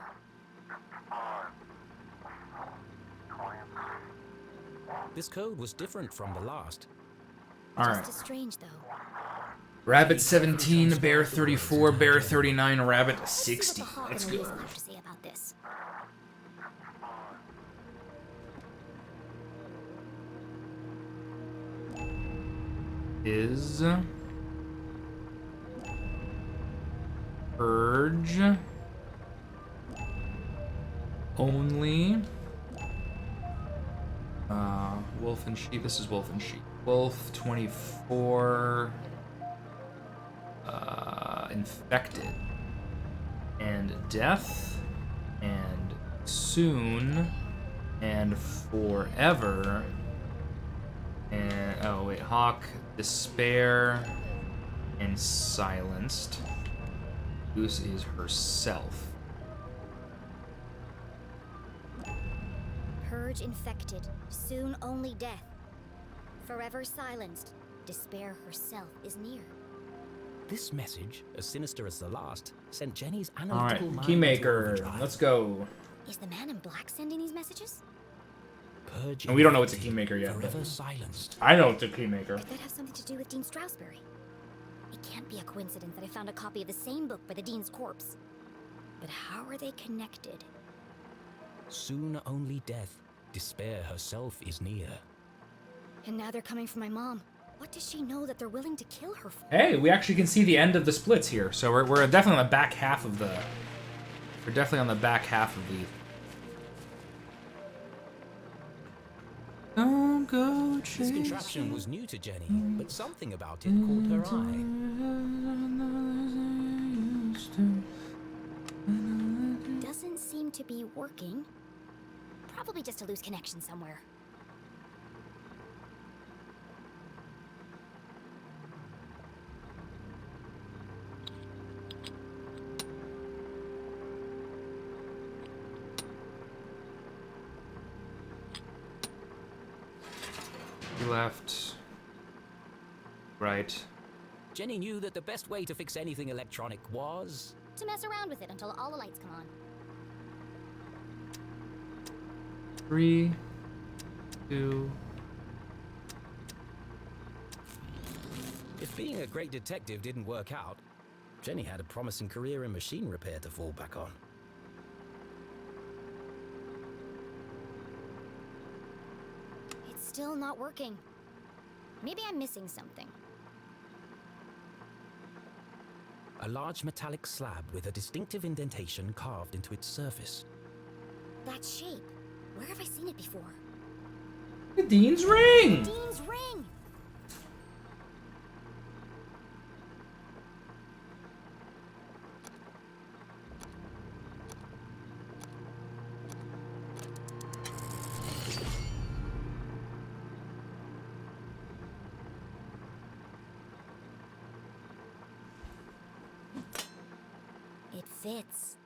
This code was different from the last. Alright. Just as strange, though. Rabbit 17, Bear 34, Bear 39, Rabbit 60. Let's go. Have to say about this. Is Urge only Wolf and Sheep. This is Wolf and Sheep. Wolf 24 infected and death and soon and forever and oh wait, Hawk, despair and silenced. Goose is herself. Purge infected, soon only death. Forever silenced, despair herself is near. This message, as sinister as the last, sent Jenny's analytical mind Keymaker, into overdrive. let's go. Is the man in black sending these messages? Purge And we don't know it's a keymaker yet. forever silenced. I know it's a keymaker. Could that have something to do with Dean Strasberry? It can't be a coincidence that I found a copy of the same book by the Dean's corpse. But how are they connected? Soon only death, despair herself is near. And now they're coming for my mom. What does she know that they're willing to kill her for? Hey, we actually can see the end of the splits here. So we're definitely on the back half of the... We're definitely on the back half of the... Don't go This chasing. contraption was new to Jenny, but something about it caught her eye. Doesn't seem to be working. Probably just a loose connection somewhere. Left. Right. Jenny knew that the best way to fix anything electronic was... To mess around with it until all the lights come on. 3, 2. If being a great detective didn't work out, Jenny had a promising career in machine repair to fall back on. It's still not working. Maybe I'm missing something. A large metallic slab with a distinctive indentation carved into its surface. That shape. Where have I seen it before? The Dean's ring! The Dean's ring! It fits.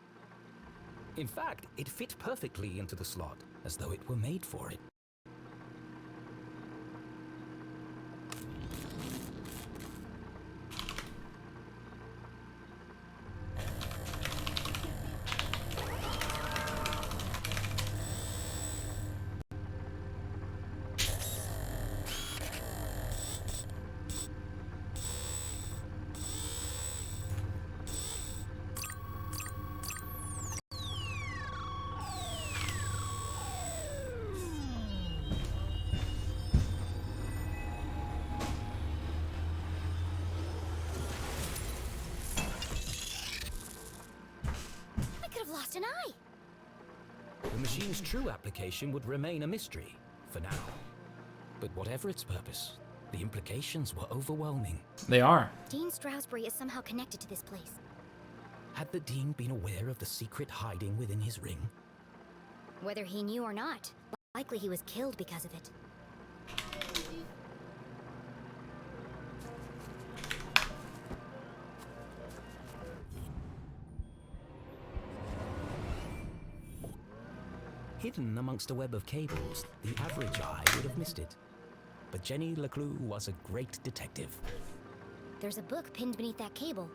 In fact, it fit perfectly into the slot, as though it were made for it. can I? The machine's true application would remain a mystery, for now. But whatever its purpose, the implications were overwhelming. They are. Dean Stroudsbury is somehow connected to this place. Had the Dean been aware of the secret hiding within his ring? Whether he knew or not, likely he was killed because of it. Hidden amongst a web of cables, the average eye would have missed it. But Jenny LeClue was a great detective. There's a book pinned beneath that cable.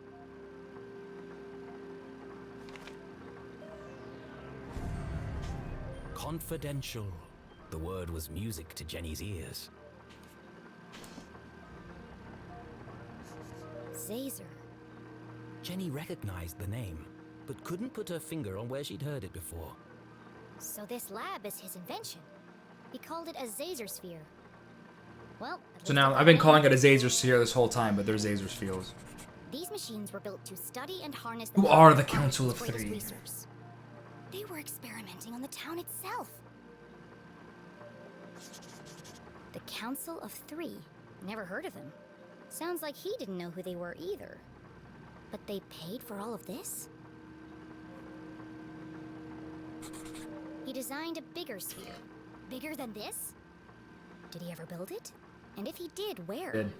Confidential. The word was music to Jenny's ears. Zazer. Jenny recognized the name, but couldn't put her finger on where she'd heard it before. So this lab is his invention. He called it a Zazer sphere. Well, So now, I've been calling it a Zazer sphere this whole time, but they're Zazer spheres. these machines were built to study and harness the Who power are the of Council of God's greatest Three? resource. They were experimenting on the town itself. The Council of Three. Never heard of them. Sounds like he didn't know who they were either. But they paid for all of this? He designed a bigger sphere. Bigger than this? Did he ever build it? And if he did, where? Did.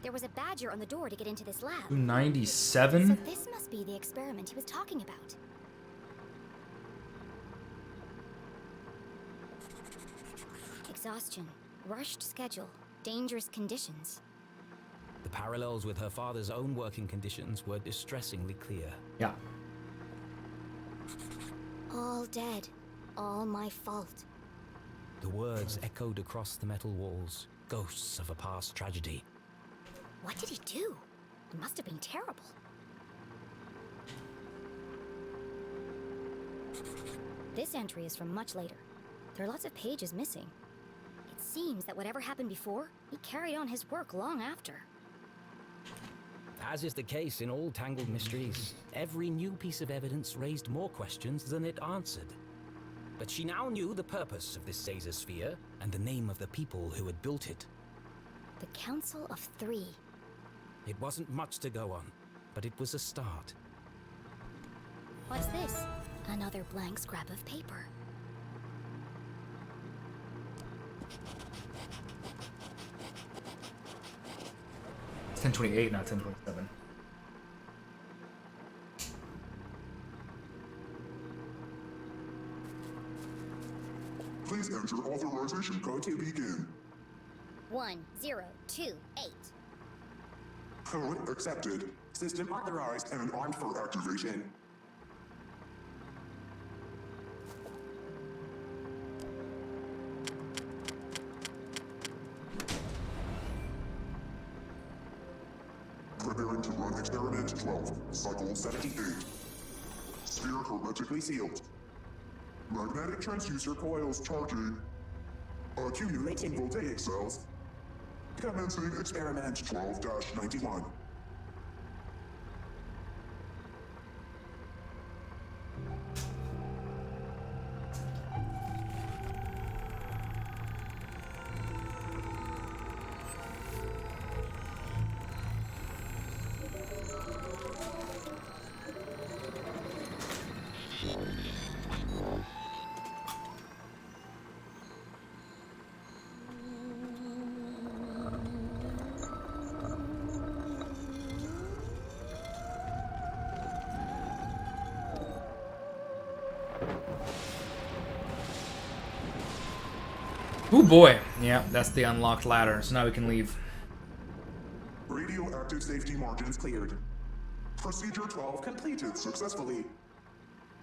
There was a badger on the door to get into this lab. 97? So this must be the experiment he was talking about. Exhaustion, rushed schedule, dangerous conditions. The parallels with her father's own working conditions were distressingly clear. Yeah. All dead. All my fault. The words echoed across the metal walls, ghosts of a past tragedy. What did he do? It must have been terrible. This entry is from much later. There are lots of pages missing. It seems that whatever happened before, he carried on his work long after. As is the case in all tangled mysteries, every new piece of evidence raised more questions than it answered. But she now knew the purpose of this Zazer sphere and the name of the people who had built it. The Council of Three. It wasn't much to go on, but it was a start. What's this? Another blank scrap of paper. It's 1028, not 1027. Please enter authorization code to begin. 1028. Code accepted. System authorized and armed for activation. Preparing to run experiment 12, cycle 78. Sphere hermetically sealed. Magnetic transducer coils charging. Accumulating voltaic cells. Commencing experiment 12-91. Oh boy. Yeah, that's the unlocked ladder, so now we can leave. Radioactive safety margins cleared. Procedure 12 completed successfully.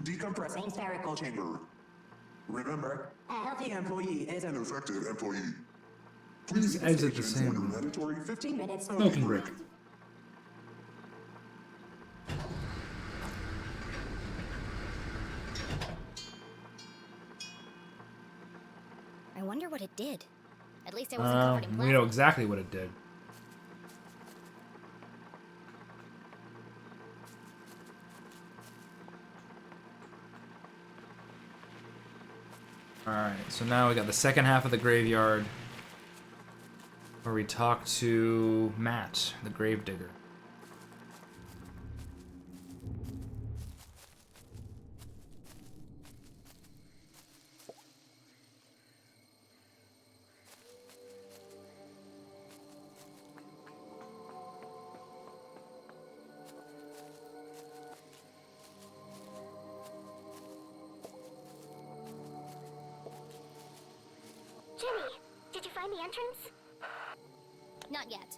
Decompressing spherical chamber. Remember, a healthy employee is an effective employee. Please exit the station for your same mandatory 15 minutes smoking break. I wonder what it did. At least I wasn't covered in We plastic. know exactly what it did. Alright, so now we got the second half of the graveyard where we talk to Matt, the gravedigger. Jenny, did you find the entrance? Not yet.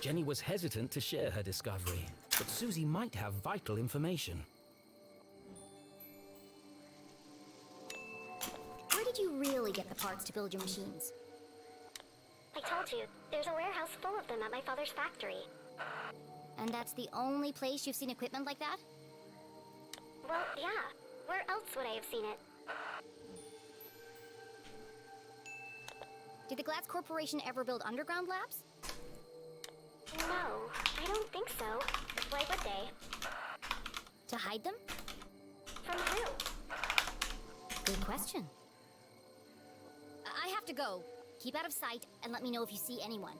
Jenny was hesitant to share her discovery, but Susie might have vital information. Where did you really get the parts to build your machines? I told you, there's a warehouse full of them at my father's factory. And that's the only place you've seen equipment like that? Well, yeah. Where else would I have seen it? Did the Glatz Corporation ever build underground labs? No, I don't think so. Why would they? To hide them? From who? Good question. I have to go. Keep out of sight and let me know if you see anyone.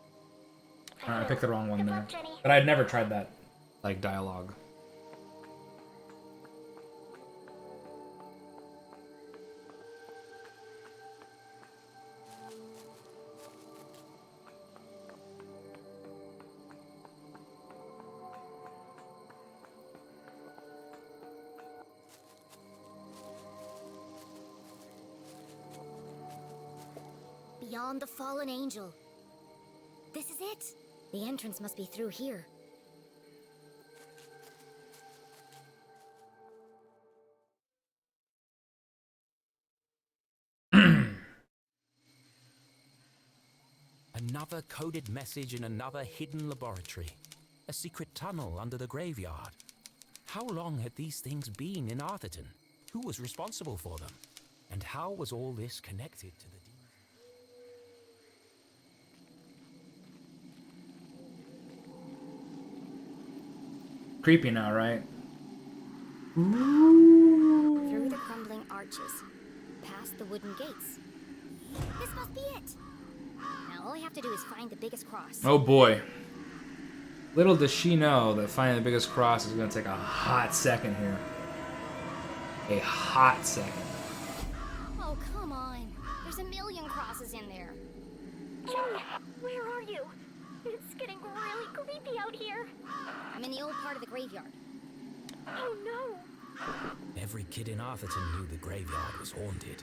I picked the wrong one there. Jenny. But I'd never tried that, like, dialogue. Beyond the fallen angel. This is it. The entrance must be through here. Another coded message in another hidden laboratory. A secret tunnel under the graveyard. How long had these things been in Arthurton? Who was responsible for them? And how was all this connected to the Creepy now, right? Through the crumbling arches. Past the wooden gates. This must be it. Now all I have to do is find the biggest cross. Oh boy. Little does she know that finding the biggest cross is going to take a hot second here. A hot second. Oh, come on. There's a million crosses in there. Jenny, where are you? It's getting really creepy out here. I'm in the old part of the graveyard. Oh no. Every kid in Arthurton knew the graveyard was haunted.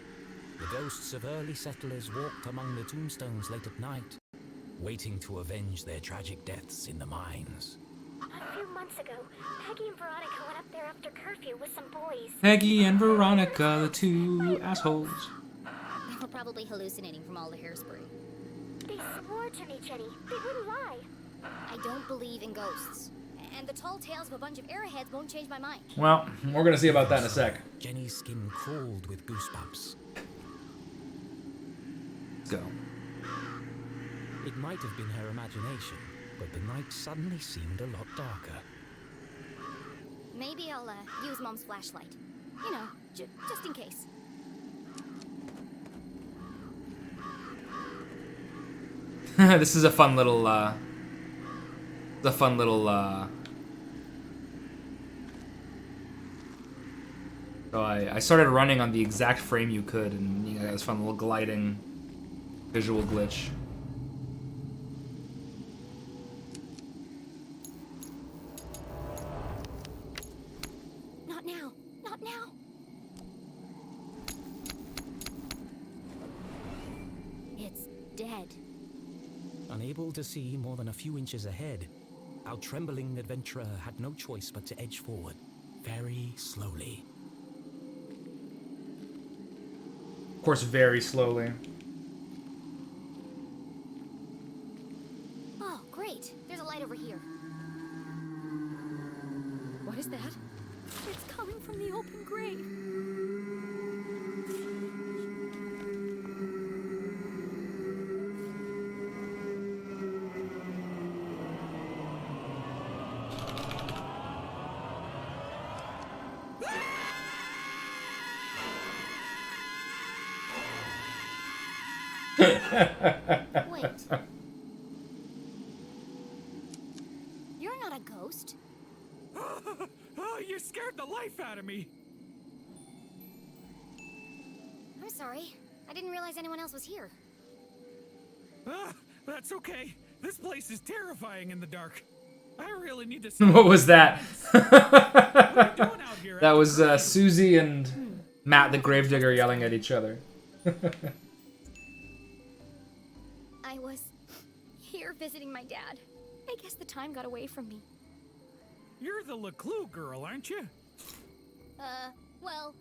The ghosts of early settlers walked among the tombstones late at night, waiting to avenge their tragic deaths in the mines. A few months ago, Peggy and Veronica went up there after curfew with some boys. Peggy and Veronica, the two assholes. They were probably hallucinating from all the hairspray. They swore to me, Jenny. They wouldn't lie. I don't believe in ghosts. And the tall tales of a bunch of airheads won't change my mind. Well, we're going to see about that in a sec. Jenny's skin crawled with goosebumps. Let's go. It might have been her imagination, but the night suddenly seemed a lot darker. Maybe I'll use Mom's flashlight. You know, just in case. This is a fun little, So I started running on the exact frame you could, and you got this fun little gliding visual glitch. Not now! Not now! It's dead. Unable to see more than a few inches ahead, our trembling adventurer had no choice but to edge forward, very slowly. Of course, very slowly. Oh, great. There's a light over here. What is that? It's coming from the open grave. Wait. You're not a ghost. Oh, you scared the life out of me. I'm sorry. I didn't realize anyone else was here. That's okay. This place is terrifying in the dark. I really need to. What was that? That was Susie and Matt the Gravedigger yelling at each other. I was here visiting my dad. I guess the time got away from me. You're the LeClue girl, aren't you? Well...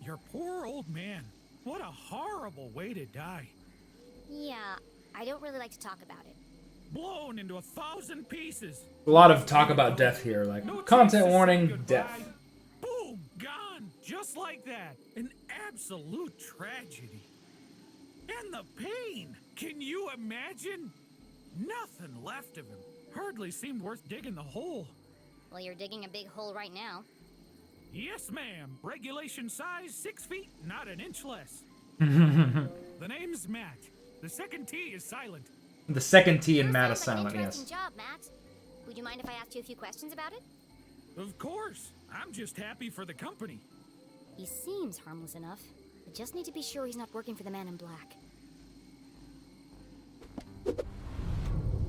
Your poor old man. What a horrible way to die. Yeah, I don't really like to talk about it. Blown into 1,000 pieces. A lot of talk about death here, like content warning, death. Boom, gone, just like that. An absolute tragedy. And the pain. Can you imagine? Nothing left of him. Hardly seemed worth digging the hole. Well, you're digging a big hole right now. Yes, ma'am. Regulation size 6 feet, not an inch less. The name's Matt. The second T is silent. The second T in Matt is silent, yes. Interesting job, Matt. Would you mind if I asked you a few questions about it? Of course. I'm just happy for the company. He seems harmless enough. I just need to be sure he's not working for the Man in Black.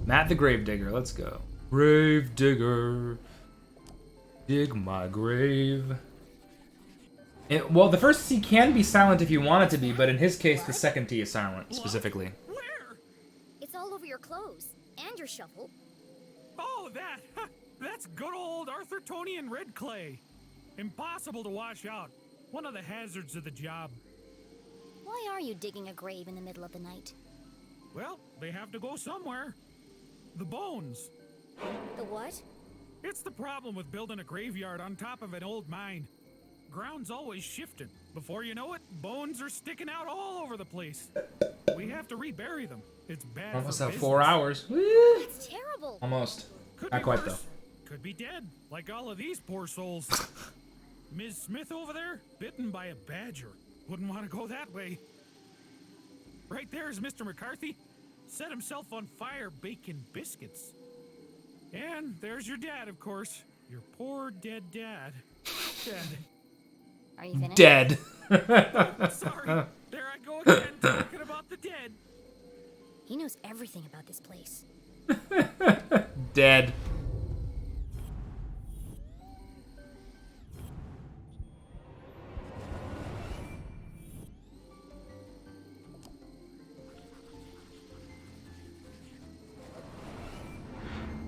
Matt the Gravedigger, let's go. Gravedigger. Dig my grave. Well, the first T can be silent if you want it to be, but in his case, the second T is silent, specifically. Where? It's all over your clothes. And your shovel. Oh, that! That's good old Arthurtonian red clay. Impossible to wash out. One of the hazards of the job. Why are you digging a grave in the middle of the night? Well, they have to go somewhere. The bones. The what? It's the problem with building a graveyard on top of an old mine. Ground's always shifting. Before you know it, bones are sticking out all over the place. We have to rebury them. It's bad. Almost for have business. 4 hours. Woo! That's terrible. Almost. Could Not be quite, worse. though. Could be dead, like all of these poor souls. Ms. Smith over there, bitten by a badger. Wouldn't want to go that way. Right there is Mr. McCarthy. Set himself on fire baking biscuits. And there's your dad, of course. Your poor dead dad. Dead. Are you finished? Dead. Oh, sorry. There I go again, talking about the dead. He knows everything about this place. Dead.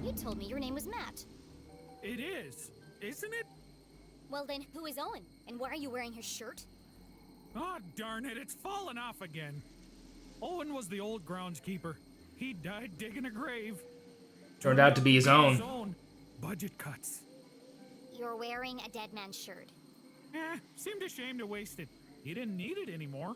You told me your name was Matt. It is, isn't it? Well then, who is Owen? And why are you wearing his shirt? Oh, darn it, it's fallen off again. Owen was the old groundskeeper. He died digging a grave. Turned out to be his own. Budget cuts. You're wearing a dead man's shirt. Seemed ashamed to waste it. He didn't need it anymore.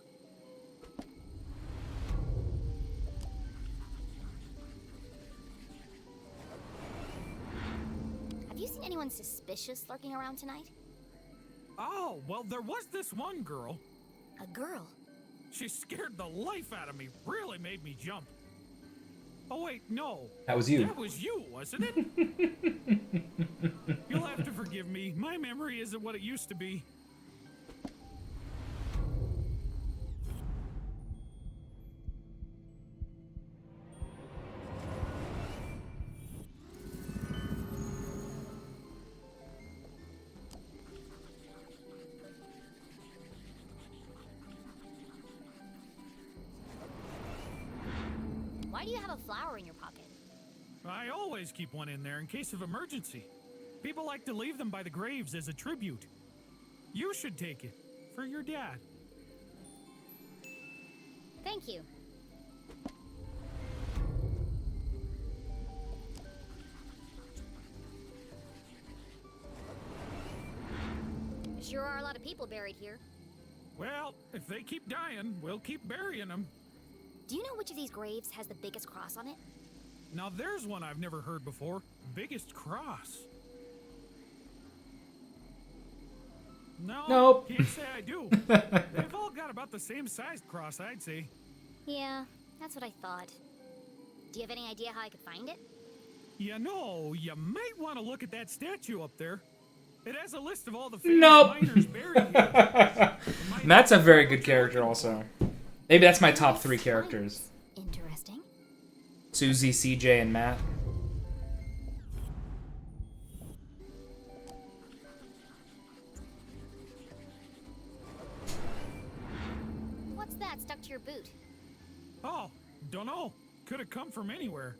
Have you seen anyone suspicious lurking around tonight? Oh, well, there was this one girl. A girl? She scared the life out of me. Really made me jump. Oh, wait, no. That was you. That was you, wasn't it? You'll have to forgive me. My memory isn't what it used to be. Why do you have a flower in your pocket? I always keep one in there in case of emergency. People like to leave them by the graves as a tribute. You should take it. For your dad. Thank you. There sure are a lot of people buried here. Well, if they keep dying, we'll keep burying them. Do you know which of these graves has the biggest cross on it? Now there's one I've never heard before. Biggest cross. No, Nope. Can't say I do. They've all got about the same sized cross, I'd say. Yeah, That's what I thought. Do you have any idea how I could find it? You know, you might want to look at that statue up there. It has a list of all the famous Nope. miners buried here. Matt's a very good character also. Maybe that's my top 3 characters. Interesting. Susie, CJ, and Matt. What's that stuck to your boot? Oh, dunno. Could have come from anywhere.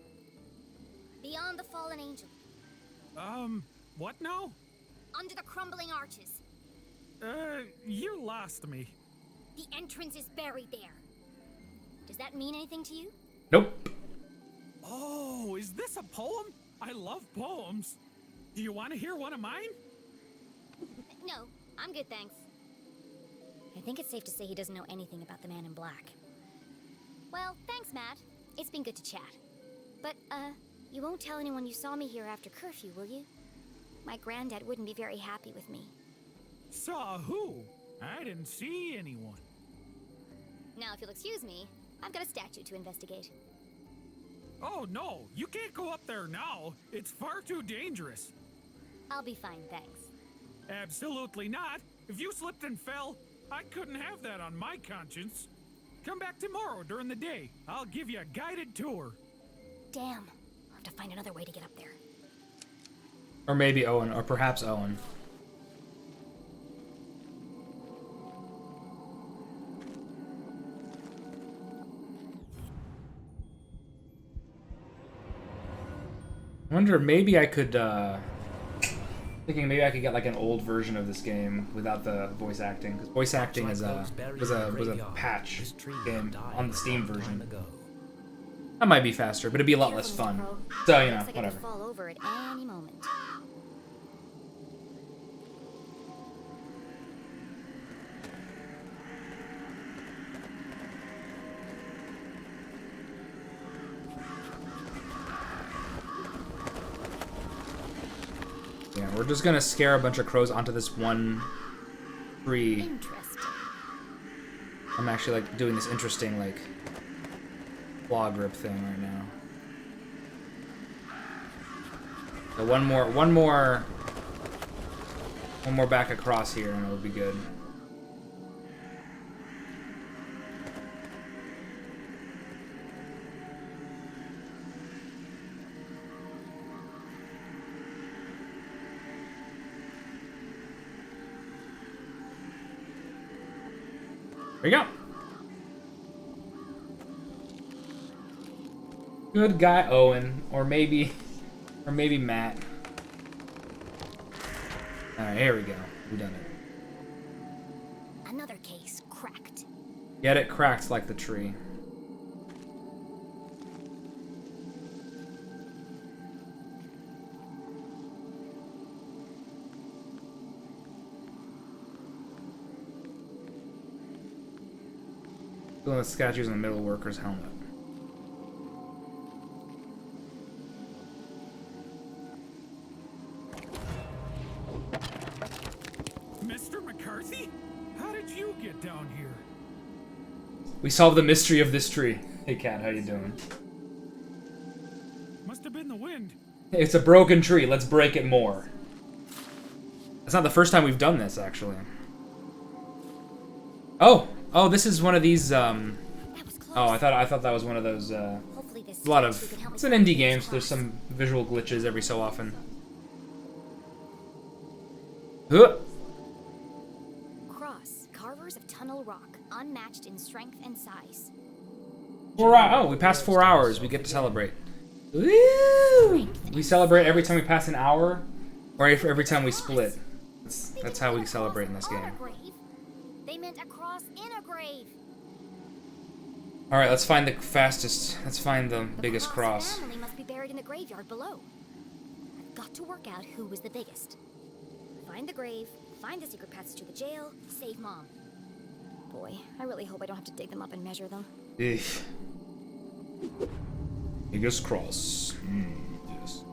Beyond the fallen angel. What now? Under the crumbling arches. You lost me. The entrance is buried there. Does that mean anything to you? Nope. Oh, is this a poem? I love poems. Do you want to hear one of mine? No, I'm good, thanks. I think it's safe to say he doesn't know anything about the man in black. Well, thanks, Matt. It's been good to chat. But, you won't tell anyone you saw me here after curfew, will you? My granddad wouldn't be very happy with me. Saw who? I didn't see anyone. Now, if you'll excuse me, I've got a statue to investigate. Oh, no. You can't go up there now. It's far too dangerous. I'll be fine, thanks. Absolutely not. If you slipped and fell, I couldn't have that on my conscience. Come back tomorrow during the day. I'll give you a guided tour. Damn. I'll have to find another way to get up there. Or maybe Owen, or perhaps Owen. I wonder, maybe I could, thinking maybe I could get like an old version of this game without the voice acting, because voice acting is was a patch game on the Steam version. That might be faster, but it'd be a lot less fun. So, you know, Looks like whatever. I could fall over at any moment. Yeah, we're just gonna scare a bunch of crows onto this one tree. Interesting. I'm actually like doing this interesting like claw grip thing right now. So one more back across here and it'll be good. There you go. Good guy Owen, or maybe Matt. All right, here we go. We've done it. Another case cracked. Get it? Cracks like the tree. The statues in the middle worker's helmet. Mr. McCarthy? How did you get down here? We solved the mystery of this tree. Hey Cat, how you doing? Must have been the wind. It's a broken tree. Let's break it more. That's not the first time we've done this, actually. Oh, this is one of these. Oh, I thought that was one of those. A lot of. It's an indie game, so there's some visual glitches every so often. Cross, carvers of tunnel rock, unmatched in strength and size. We passed 4 hours. We get to celebrate. Woo! We celebrate every time we pass an hour, or every time we split. That's how we celebrate in this game. They meant a cross in a grave. All right, let's find the fastest. Let's find the biggest cross. The family must be buried in the graveyard below. I've got to work out who was the biggest. Find the grave, find the secret paths to the jail, save Mom. Boy, I really hope I don't have to dig them up and measure them. Biggest cross. Yes.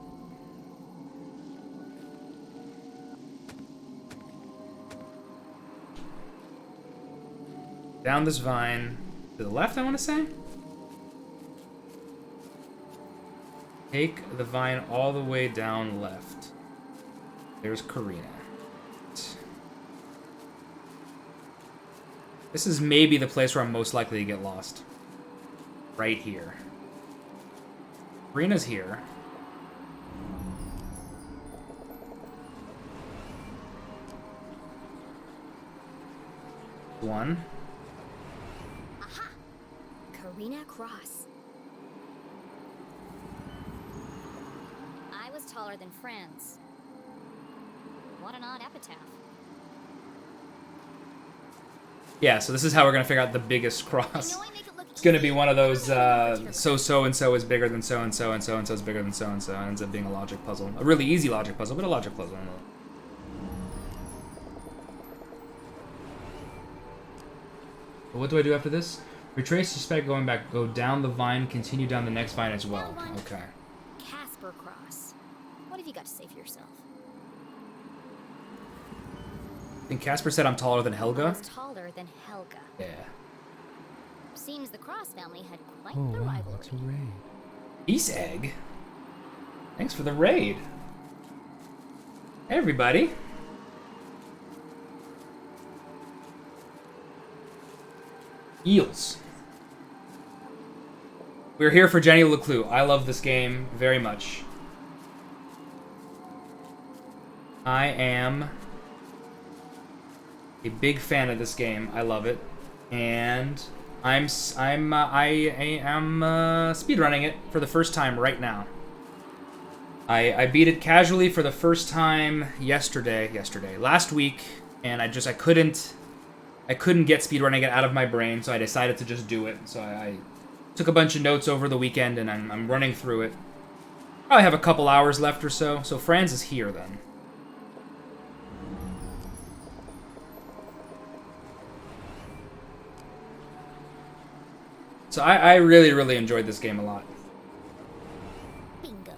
Down this vine. To the left, I want to say? Take the vine all the way down left. There's Karina. This is maybe the place where I'm most likely to get lost. Right here. Karina's here. One. Aha! Karina Cross. I was taller than Franz. What an odd epitaph. Yeah, so this is how we're gonna figure out the biggest cross. It's gonna be one of those so-and-so is bigger than so-and-so, and so-and-so is bigger than so-and-so. It ends up being a logic puzzle. A really easy logic puzzle, but a logic puzzle. What do I do after this? Retrace suspect going back. Go down the vine, continue down the next vine as well. Okay. Casper Cross. What have you got to say for yourself? I think Casper said I'm taller than Helga. I was taller than Helga. Yeah. Seems the Cross family had quite Oh the wow, rivalry. it's a raid. Peace egg. Thanks for the raid. Hey, everybody. Eels. We're here for Jenny LeClue. I love this game very much. I am a big fan of this game. I love it, and I am speedrunning it for the first time right now. I beat it casually for the first time last week, and I couldn't get speedrunning it out of my brain, so I decided to just do it. So I took a bunch of notes over the weekend, and I'm running through it. Probably have a couple hours left or so. So Franz is here then. So I really, really enjoyed this game a lot. Bingo.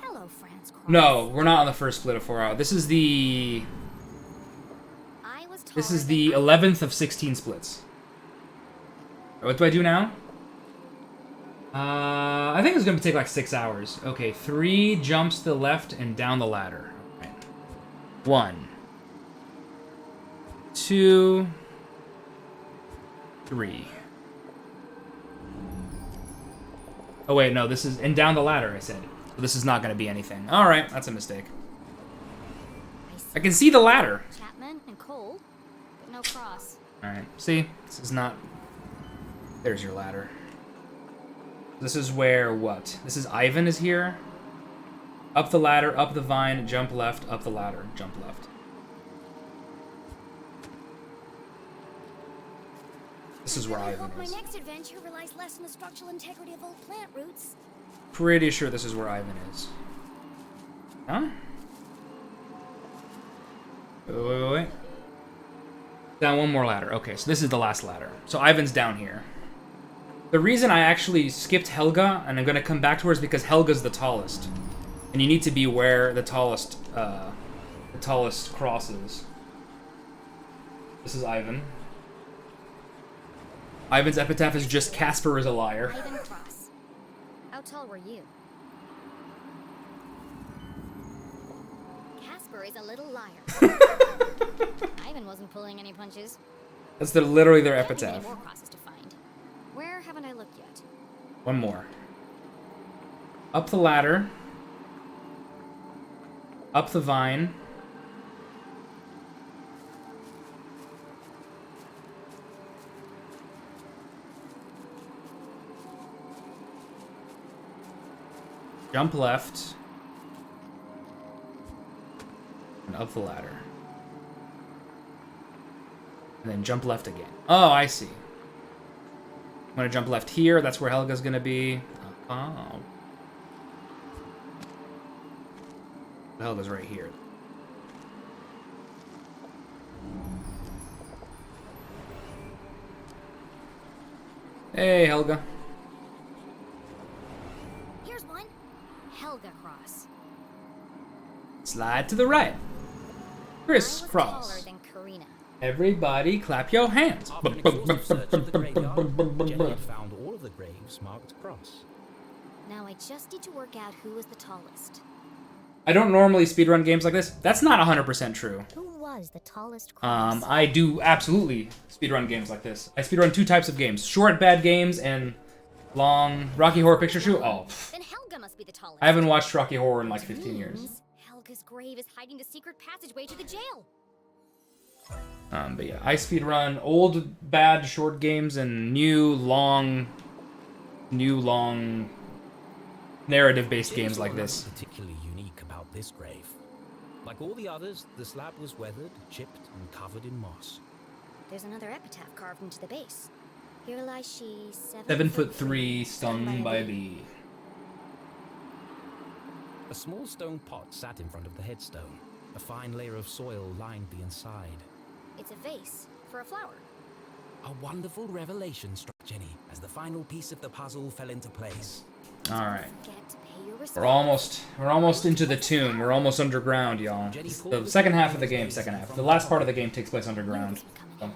Hello, Franz Cross. No, we're not on the first split of 4 hours. This is the 11th of 16 splits. What do I do now? I think it's gonna take like 6 hours. Okay, 3 jumps to the left and down the ladder. Okay. 1, 2, 3. Oh wait, no, this is and down the ladder. I said. So this is not gonna be anything. All right, that's a mistake. I can see the ladder. Chapman and Cole, but no Cross. All right, see, this is not. There's your ladder. This is where what? This is Ivan is here. Up the ladder, up the vine, jump left, up the ladder, jump left. This is where I Ivan hope my is. next adventure relies less on the structural integrity of old plant roots. Pretty sure this is where Ivan is. Huh? Wait. Down one more ladder. Okay, so this is the last ladder. So Ivan's down here. The reason I actually skipped Helga, and I'm going to come back to her, is because Helga's the tallest. And you need to be where the tallest cross is. This is Ivan. Ivan's epitaph is just Casper is a liar. Ivan Cross. How tall were you? Casper is a little liar. Ivan wasn't pulling any punches. That's literally their Can't be many epitaph. more crosses to find. Where haven't I looked yet? One more. Up the ladder. Up the vine. Jump left. And up the ladder. And then jump left again. Oh, I see. I'm gonna jump left here. That's where Helga's gonna be. Oh. Helga's right here. Hey, Helga. Here's one. Helga Cross. Slide to the right. Crisscross. Taller than Karina. Everybody clap your hands. After an exhaustive search of the graveyard, Jenny had found all of the graves marked cross. Now I just need to work out who was the tallest. I don't normally speedrun games like this. That's not 100% true. Who was the tallest cross? I do absolutely speedrun games like this. I speedrun 2 types of games. Short, bad games, and long... Rocky Horror Picture Show? Oh. Then Helga must be the tallest. I haven't watched Rocky Horror in like 15 years. Helga's grave is hiding the secret passageway to the jail. But yeah, I speedrun old, bad, short games and new, long narrative-based games like this. Particularly unique about this grave. Like all the others, the slab was weathered, chipped, and covered in moss. There's another epitaph carved into the base. Here lies she, 7'3", stung by a bee. A small stone pot sat in front of the headstone. A fine layer of soil lined the inside. It's a vase for a flower. A wonderful revelation struck Jenny as the final piece of the puzzle fell into place. All right. We're almost into the tomb. We're almost underground, y'all. The second half of the game, The last part of the game takes place underground. So.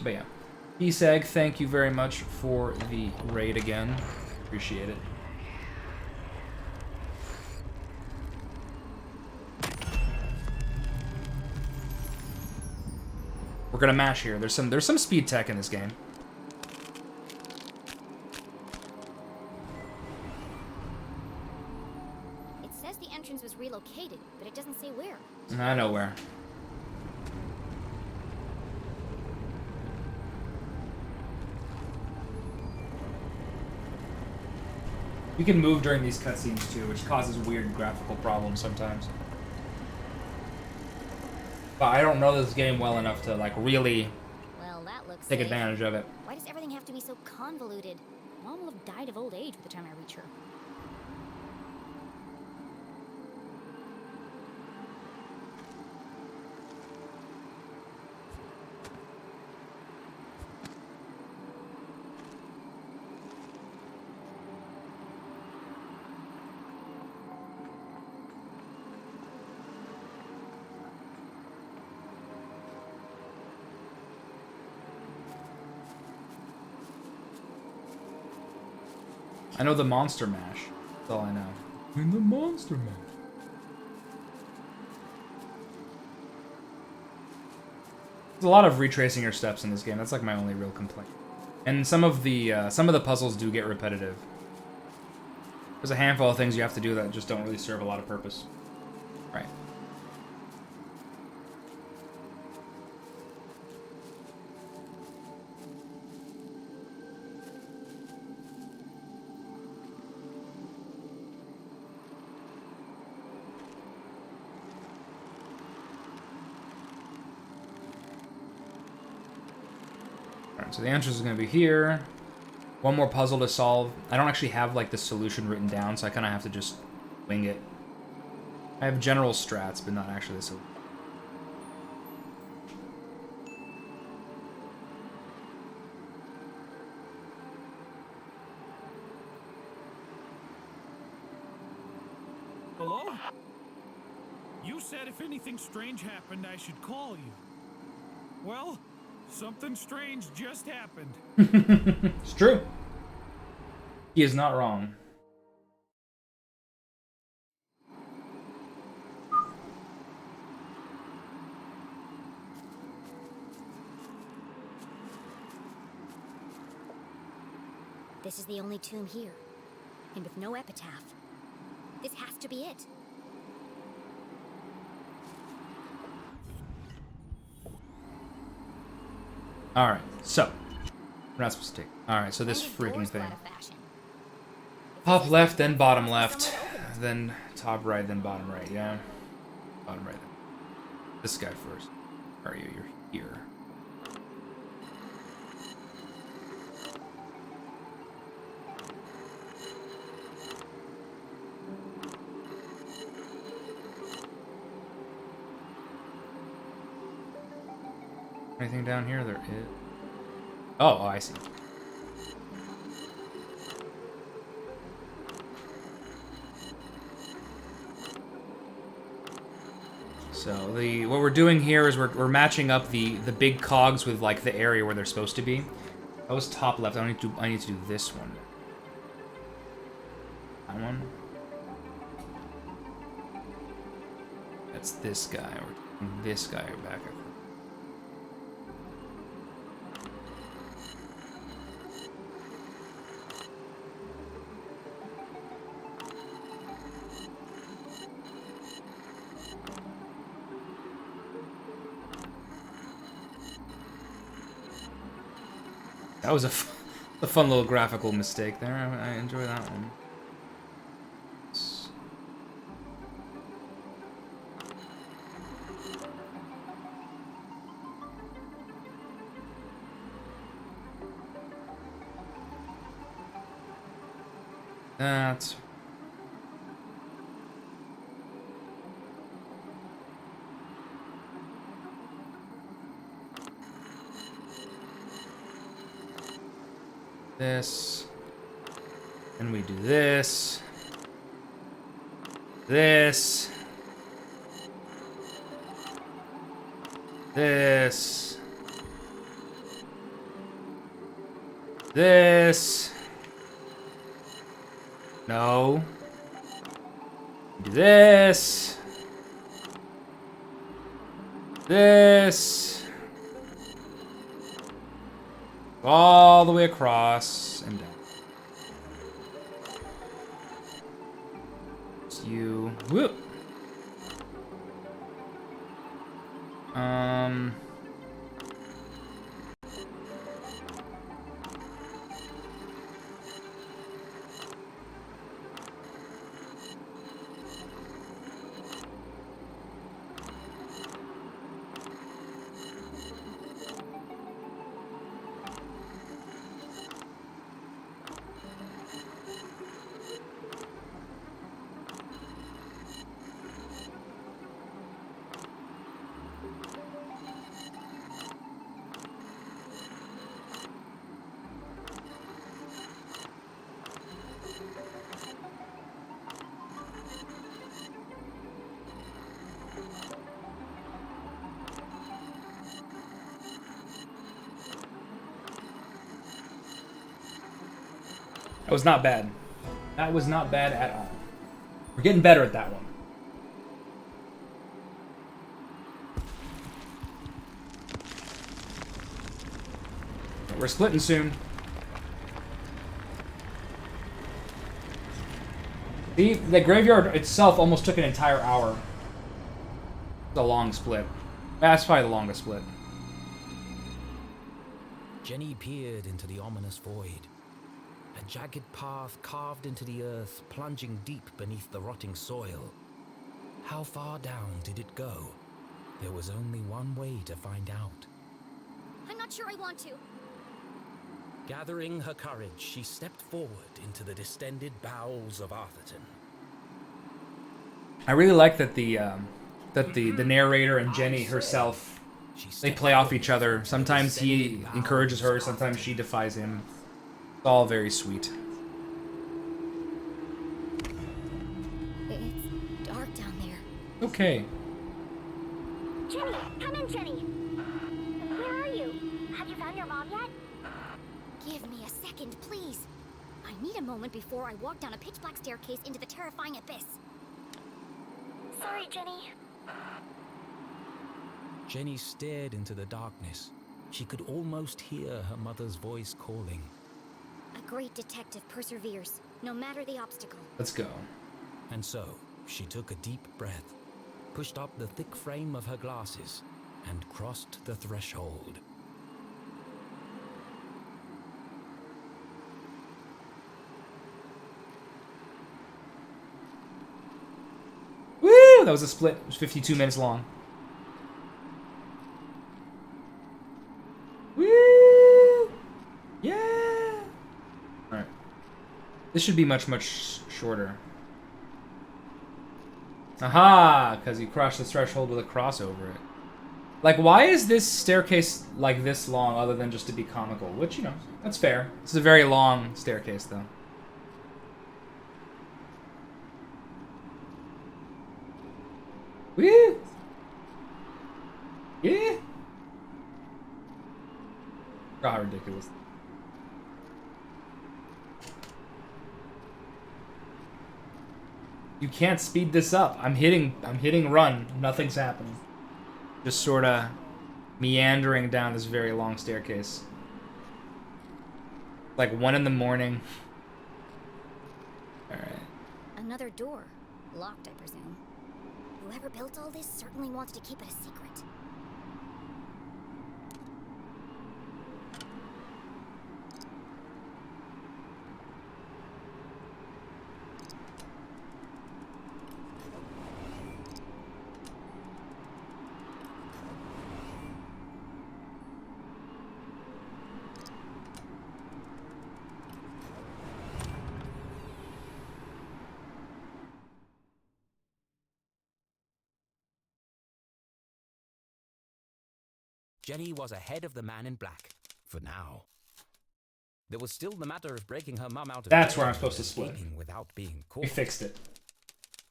But yeah. Eseg, thank you very much for the raid again. Appreciate it. We're gonna mash here. There's some speed tech in this game. It says the entrance was relocated, but it doesn't say where. I know where. You can move during these cutscenes too, which causes weird graphical problems sometimes. But I don't know this game well enough to like really take advantage of it. Why does everything have to be so convoluted? Mom will have died of old age by the time I reach her. I know the monster mash. That's all I know. In the monster mash. There's a lot of retracing your steps in this game. That's like my only real complaint. And some of the puzzles do get repetitive. There's a handful of things you have to do that just don't really serve a lot of purpose. Right. So the answer is going to be here. One more puzzle to solve. I don't actually have like the solution written down, so I kind of have to just wing it. I have general strats, but not actually the solution. Hello? You said if anything strange happened, I should call you. Well, something strange just happened. It's true. He is not wrong. This is the only tomb here, and with no epitaph. This has to be it. Alright, so. We're not supposed to take. Alright, so this freaking thing. Top left, then bottom left. Then top right, then bottom right, yeah? Bottom right. Then. This guy first. Where are you? You're here. Anything down here? There is. Oh, I see. So what we're doing here is we're matching up the big cogs with like the area where they're supposed to be. That was top left. I need to do this one. That one. That's this guy, or this guy back. I think. That was a fun little graphical mistake there. I enjoy that one. That's... this. And we do this. This. This. This. No. Do this. This. All the way across and down. It's you. Whoop. That was not bad. That was not bad at all. We're getting better at that one. We're splitting soon. The graveyard itself almost took an entire hour. It's a long split. That's probably the longest split. Jenny peered into the ominous void. A jagged path carved into the earth, plunging deep beneath the rotting soil. How far down did it go? There was only one way to find out. I'm not sure I want to. Gathering her courage, she stepped forward into the distended bowels of Arthurton. I really like that the narrator and Jenny herself, they play off each other. Sometimes he encourages her, sometimes she defies him. It's all very sweet. It's dark down there. Okay. Jenny, come in, Jenny. Where are you? Have you found your mom yet? Give me a second, please. I need a moment before I walk down a pitch black staircase into the terrifying abyss. Sorry, Jenny. Jenny stared into the darkness. She could almost hear her mother's voice calling. A great detective perseveres, no matter the obstacle. Let's go. And so, she took a deep breath, pushed up the thick frame of her glasses, and crossed the threshold. Woo! That was a split. It was 52 minutes long. Woo! Yeah! Alright. This should be much, much shorter. Aha! Because you crossed the threshold with a cross over it. Like, why is this staircase like this long other than just to be comical? Which, you know, that's fair. It's a very long staircase, though. Woo! Yeah! God, how ridiculous. You can't speed this up. I'm hitting run. Nothing's happening. Just sort of meandering down this very long staircase. Like 1 in the morning. Alright. Another door. Locked, I presume. Whoever built all this certainly wanted to keep it a secret. Jenny was ahead of the man in black, for now. There was still the matter of breaking her mum out of That's jail where I'm supposed to and split. escaping without being caught. We fixed it.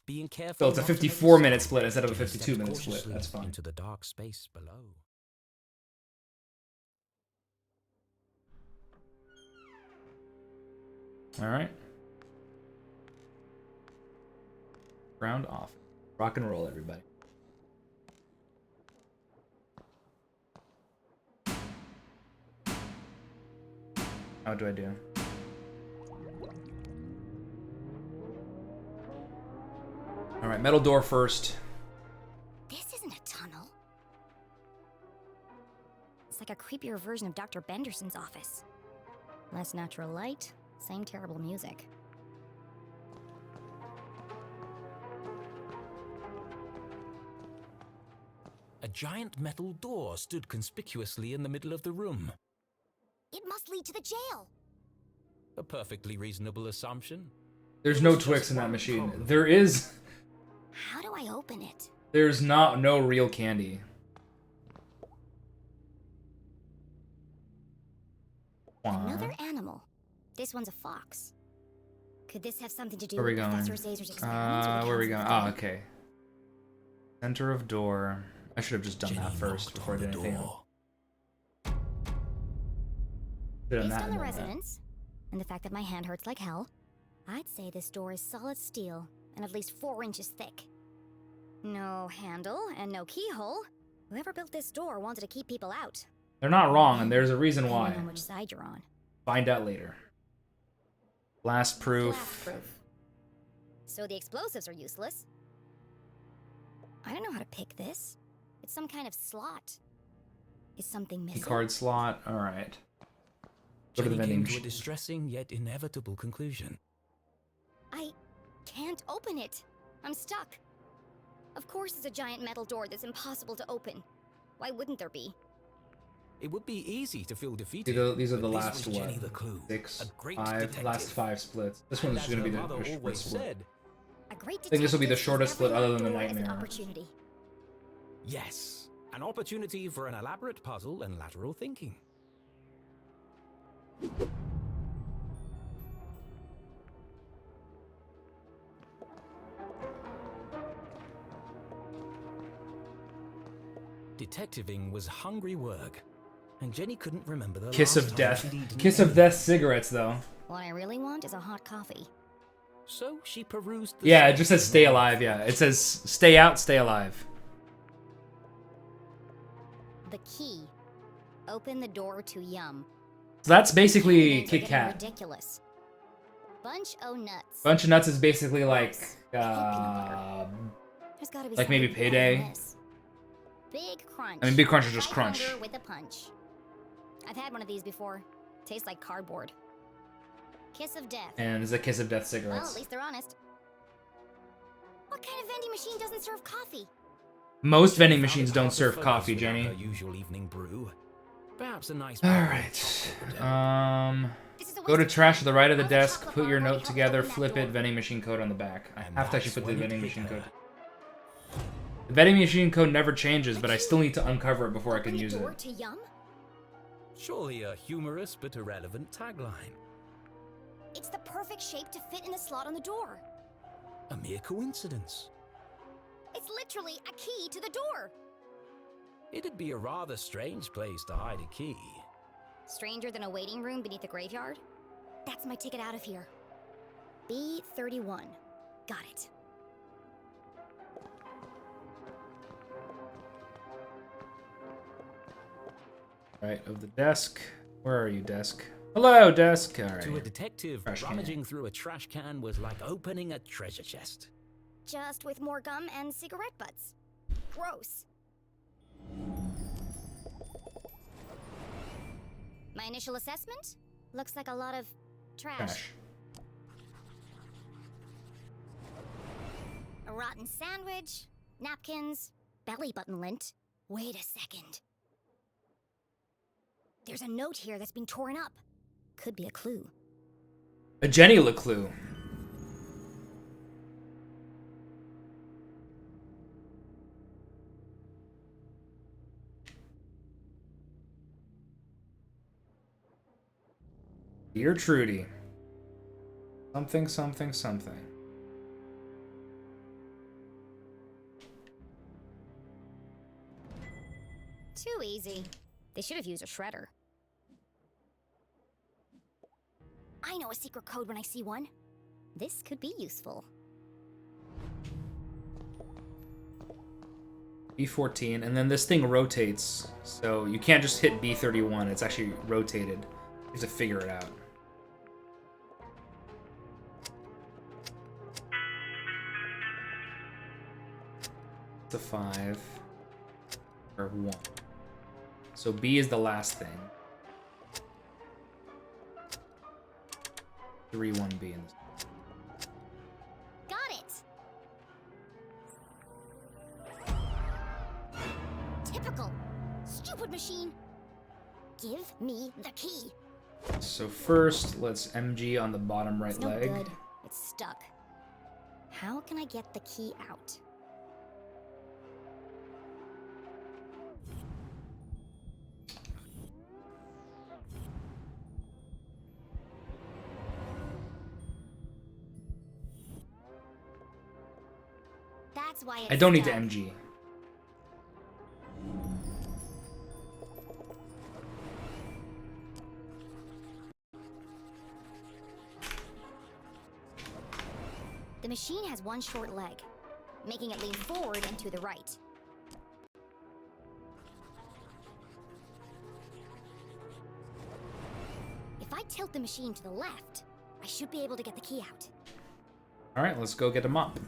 Being careful. So it's a not to make 54-minute mistakes, split instead of a Jenny stepped 52-minute split. cautiously That's fine. Into the dark space below. Alright. Round off. Rock and roll, everybody. How do I do? Alright, metal door first. This isn't a tunnel. It's like a creepier version of Dr. Benderson's office. Less natural light, same terrible music. A giant metal door stood conspicuously in the middle of the room. It must lead to the jail. A perfectly reasonable assumption. There's no Twix in that machine. There is... How do I open it? There's no real candy. Another animal. This one's a fox. Could this have something to do Where are we with going? Professor Zazer's experiments? Or the Where are we Council going? of Oh, Ten? okay. Center of door. I should have just done that first before I did anything else. Based on the resonance, and the fact that my hand hurts like hell, I'd say this door is solid steel and at least 4 inches thick. No handle and no keyhole. Whoever built this door wanted to keep people out. They're not wrong, and there's a reason why. Depending on which side you're on. Find out later. Blast proof. Blast proof. So the explosives are useless. I don't know how to pick this. It's some kind of slot. Is something missing? Card slot. All right. Go to the Jenny vending came to a machine. distressing yet inevitable conclusion. I can't open it. I'm stuck. Of course it's a giant metal door that's impossible to open. Why wouldn't there be? It would be easy to feel defeated. These are the but this last was what? Jenny LeClue, 6, a great 5, detective. last 5 splits. This And one's as going to be her the mother short always split. said, A great I think this will be the detective shortest sees split every other than the door as an nightmare. opportunity. yes, an opportunity for an elaborate puzzle and lateral thinking. Detectiving was hungry work, and Jenny couldn't remember the Kiss last of time death. she'd eaten Kiss of anything. death cigarettes, though. What I really want is a hot coffee. So she perused the Yeah, it just says section stay of- alive. Yeah, it says stay out, stay alive. The key. Open the door to Yum. So that's basically Candidates are Kit getting Kat. ridiculous. Bunch o' nuts. Bunch of Nuts is basically like, There's gotta be like maybe something better than Payday. this. Big Crunch. I mean, Big Crunch is just Fight crunch. hunger with a punch. I've had one of these before. Tastes like cardboard. Kiss of death. And it's a Kiss of death Well, cigarettes. at least they're honest. What kind of vending machine doesn't serve coffee? Most vending machines don't serve coffee, Without her Jenny. usual evening brew. Perhaps a nice. All right. Go to trash to the right of the desk. Put your note together. Flip it. Vending machine code on the back. I have to actually put the vending machine code. The vending machine code never changes, but I still need to uncover it before I can use it. Door to Yum? Surely a humorous but irrelevant tagline. It's the perfect shape to fit in the slot on the door. A mere coincidence. It's literally a key to the door. It'd be a rather strange place to hide a key. Stranger than a waiting room beneath a graveyard? That's my ticket out of here. B31. Got it. Right, of the desk. Where are you, desk? Hello, desk. All right. To a detective, Trash can. rummaging through a trash can was like opening a treasure chest. Just with more gum and cigarette butts. Gross. My initial assessment? Looks like a lot of trash. A rotten sandwich, napkins, belly button lint. Wait a second. There's a note here that's been torn up. Could be a clue. A Jenny LeClue. Dear Trudy. Something, something, something. Too easy. They should have used a shredder. I know a secret code when I see one. This could be useful. B14, and then this thing rotates, so you can't just hit B31, it's actually rotated. You have to figure it out. It's a 5. Or 1. So B is the last thing. 3, 1B in this. Got it! Typical. Stupid machine. Give me the key. So first, let's MG on the bottom right It's no leg. good. It's stuck. How can I get the key out? That's why it's I don't need to stuck. MG. The machine has one short leg, making it lean forward and to the right. If I tilt the machine to the left, I should be able to get the key out. Alright, let's go get a mop.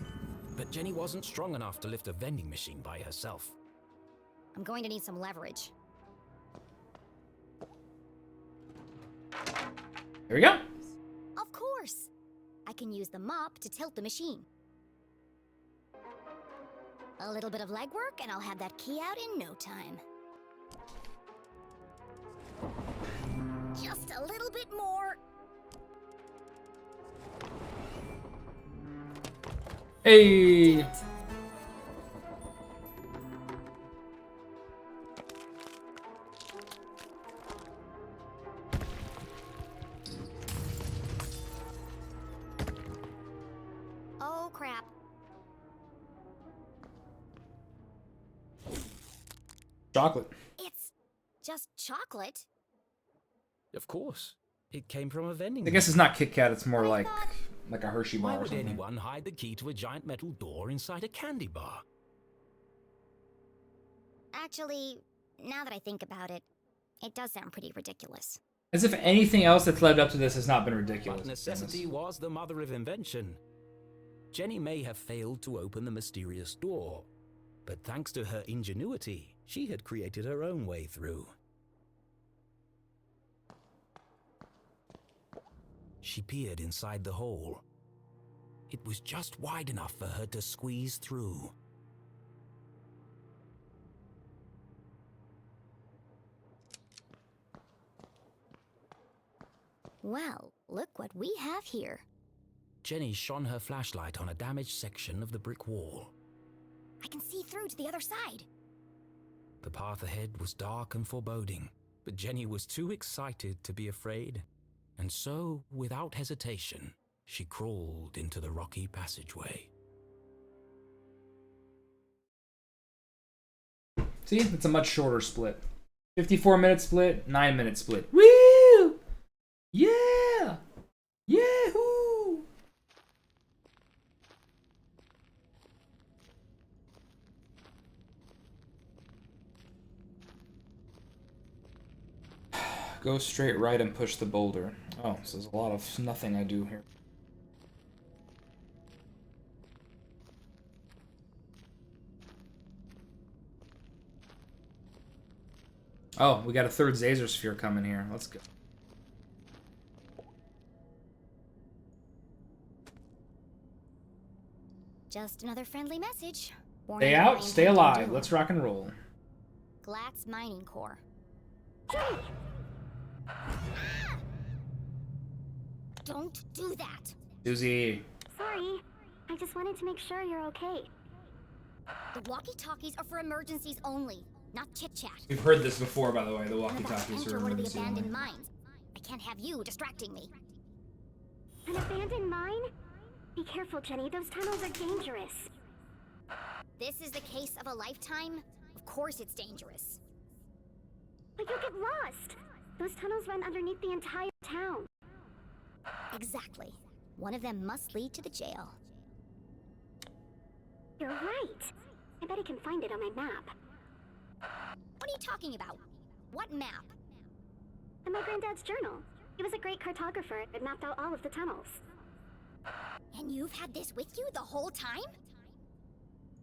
But Jenny wasn't strong enough to lift a vending machine by herself. I'm going to need some leverage. Here we go. Of course! I can use the mop to tilt the machine. A little bit of legwork and I'll have that key out in no time. Just a little bit more. Hey! Oh crap. Chocolate. It's just chocolate. Of course. It came from a vending I guess it's not Kit Kat, it's more like a Hershey bar Why or would something. anyone hide the key to a giant metal door inside a candy bar? Actually, now that I think about it, it does sound pretty ridiculous. As if anything else that's led up to this has not been ridiculous. But necessity was the mother of invention. Jenny may have failed to open the mysterious door, but thanks to her ingenuity, she had created her own way through. She peered inside the hole. It was just wide enough for her to squeeze through. Well, look what we have here. Jenny shone her flashlight on a damaged section of the brick wall. I can see through to the other side. The path ahead was dark and foreboding, but Jenny was too excited to be afraid. And so, without hesitation, she crawled into the rocky passageway. See, it's a much shorter split. 54-minute split, 9-minute split. Woo! Yeah! Yahoo! Go straight right and push the boulder. Oh, so there's a lot of nothing I do here. Oh, we got a third Zazer sphere coming here. Let's go. Just another friendly message. Stay out, stay alive. Let's rock and roll. Glatz Mining Core. Don't do that. Susie. Sorry. I just wanted to make sure you're okay. The walkie-talkies are for emergencies only, not chit-chat. We've heard this before, by the way. The I'm about to walkie-talkies enter are one of the emergency abandoned only. mines. I can't have you distracting me. An abandoned mine? Be careful, Jenny. Those tunnels are dangerous. This is the case of a lifetime? Of course it's dangerous. But you'll get lost. Those tunnels run underneath the entire town. Exactly. One of them must lead to the jail. You're right. I bet I can find it on my map. What are you talking about? What map? In my granddad's journal. He was a great cartographer and mapped out all of the tunnels. And you've had this with you the whole time?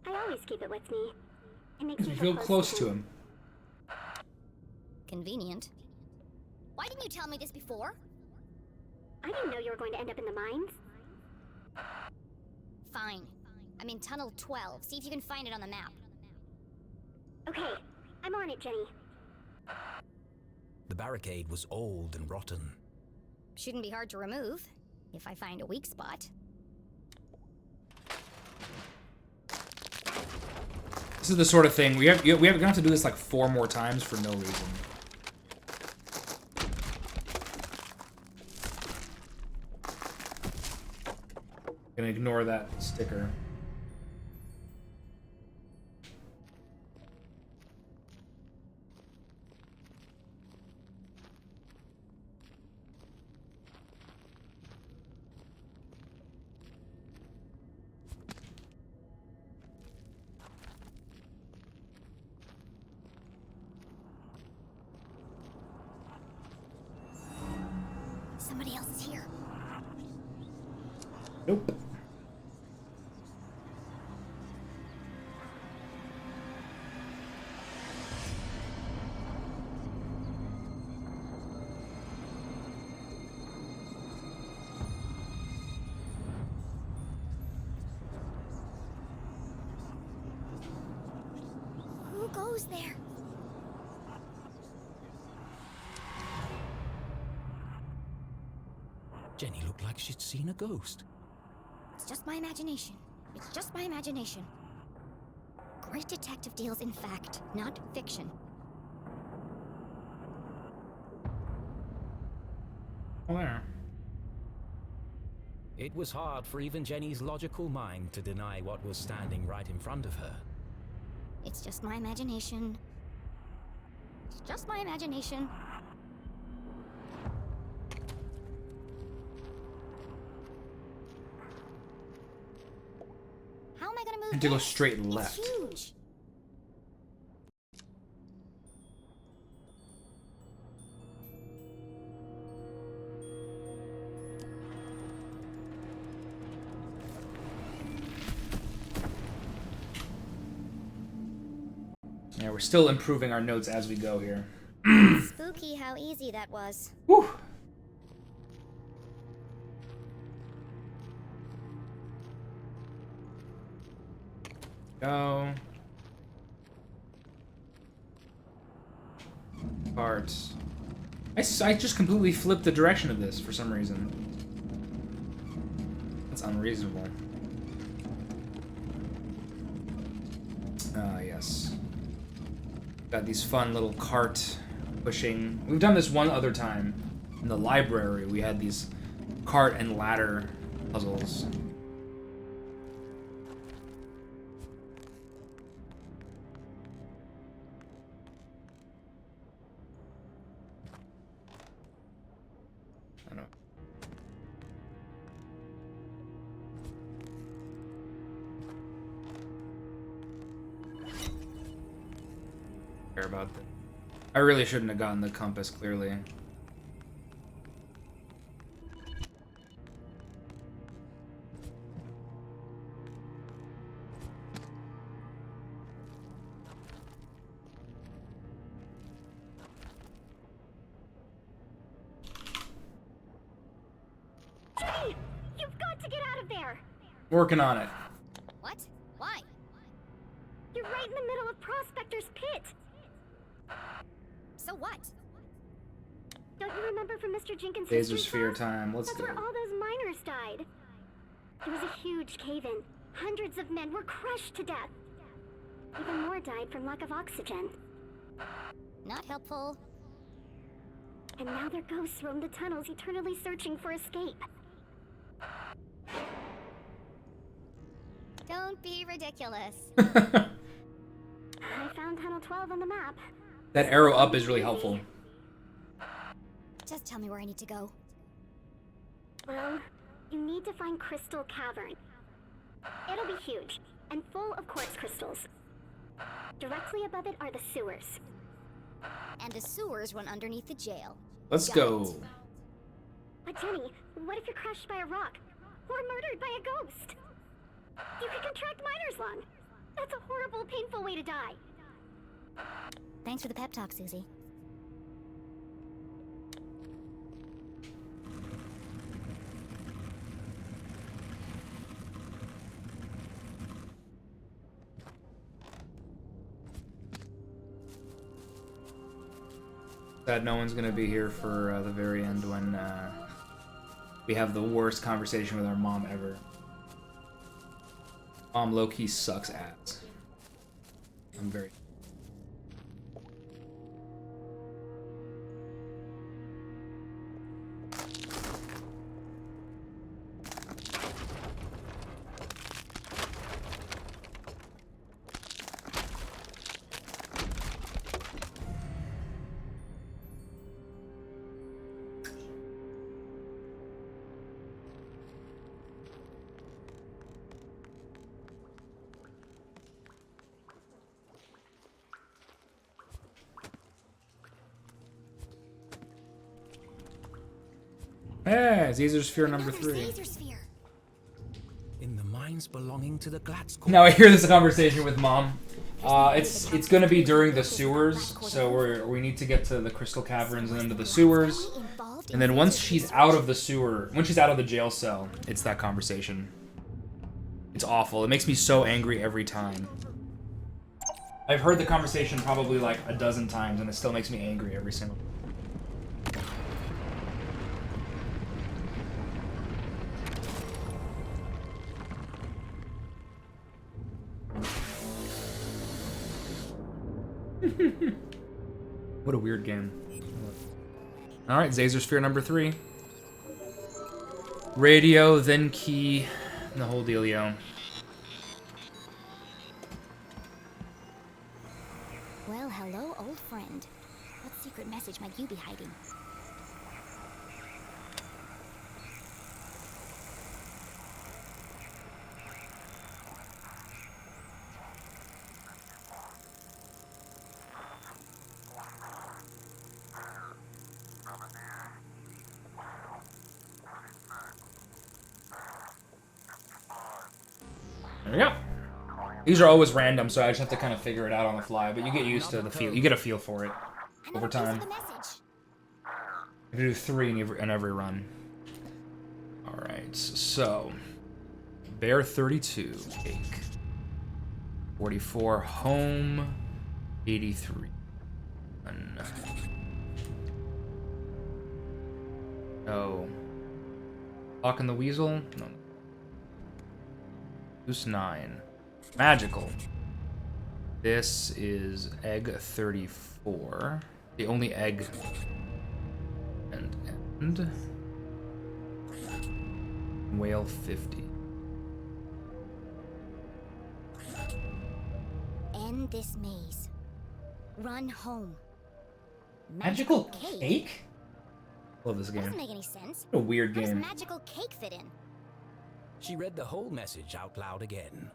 I always keep it with me. It makes me You feel close to him. Convenient. Why didn't you tell me this before? I didn't know you were going to end up in the mines. Fine. I'm in Tunnel 12. See if you can find it on the map. Okay, I'm on it, Jenny. The barricade was old and rotten. Shouldn't be hard to remove, if I find a weak spot. This is the sort of thing we're gonna have to do this like 4 more times for no reason. Gonna ignore that sticker. Somebody else is here. Nope. Who goes there? Jenny looked like she'd seen a ghost. It's just my imagination. It's just my imagination. Great detective deals in fact, not fiction. Where? It was hard for even Jenny's logical mind to deny what was standing right in front of her. It's just my imagination. It's just my imagination. How am I gonna move? And to go this? straight left. It's huge. Yeah, we're still improving our notes as we go here. Spooky how easy that was. Whew. Go. Parts. I just completely flipped the direction of this for some reason. That's unreasonable. Ah, yes. Got these fun little cart pushing. We've done this one other time. In the library, we had these cart and ladder puzzles. I don't know. Care about that. I really shouldn't have gotten the compass, clearly. of there! Working on it. What? Why? You're right in the middle of Prospector's Pit! So what? Don't you remember from Mr. Jenkins' Laser history sphere class? time. Let's That's go. where all those miners died. There was a huge cave-in. Hundreds of men were crushed to death. Even more died from lack of oxygen. Not helpful. And now their ghosts roam the tunnels, eternally searching for escape. Don't be ridiculous. I found Tunnel 12 on the map. That arrow up is really helpful. Just tell me where I need to go. Well, you need to find Crystal Cavern. It'll be huge, and full of quartz crystals. Directly above it are the sewers. And the sewers run underneath the jail. Let's Got go. it. But Jenny, what if you're crushed by a rock? Or murdered by a ghost? You could contract miner's lung. That's a horrible, painful way to die. Thanks for the pep talk, Susie. Sad no one's gonna be here for the very end when we have the worst conversation with our mom ever. Mom low-key sucks ass. I'm very... Yeah, Caesar Sphere number 3. In the mines belonging to the Glatz. Now I hear this conversation with mom. It's gonna be during the sewers, so we need to get to the crystal caverns and then to the sewers, and then once she's out of the sewer, when she's out of the jail cell, it's that conversation. It's awful. It makes me so angry every time. I've heard the conversation probably like a dozen times, and it still makes me angry every single time. What a weird game. Alright, Zazer Sphere number 3. Radio, then key, the whole dealio. Well, hello, old friend. What secret message might you be hiding? There we go. These are always random, so I just have to kind of figure it out on the fly, but you get used to the feel. You get a feel for it over time. You do 3 in every run. Alright, so... Bear 32, cake. 44, home. 83. No. Hawk and the Weasel? No. Goose 9. Magical. This is egg 34. The only egg. And whale 50. End this maze. Run home. Magical cake? Love this That game. doesn't make any sense. What a weird How does game. magical cake fit in? She read the whole message out loud again.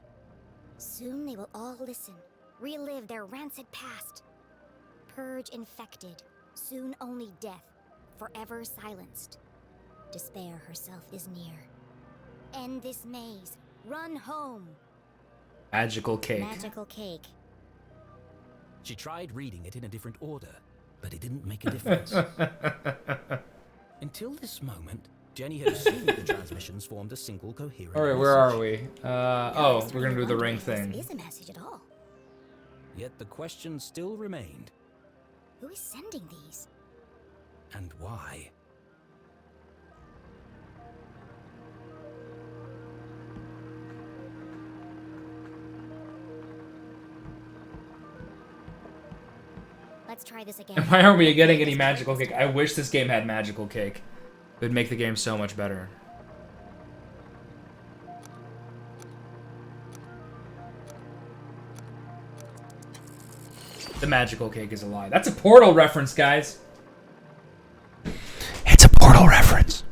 Soon they will all listen, relive their rancid past. Purge infected, soon only death, forever silenced. Despair herself is near. End this maze, run home. Magical cake. Magical cake. She tried reading it in a different order, but it didn't make a difference. Until this moment, Jenny had assumed the transmissions formed a single coherent All right, where are message. we? Oh, we're gonna do the ring thing. This is a message at all. Yet the question still remained. Who is sending these? And why? Let's try this again. And why aren't we getting any magical cake? I wish this game had magical cake. It would make the game so much better. The magical cake is a lie. That's a Portal reference, guys. It's a Portal reference.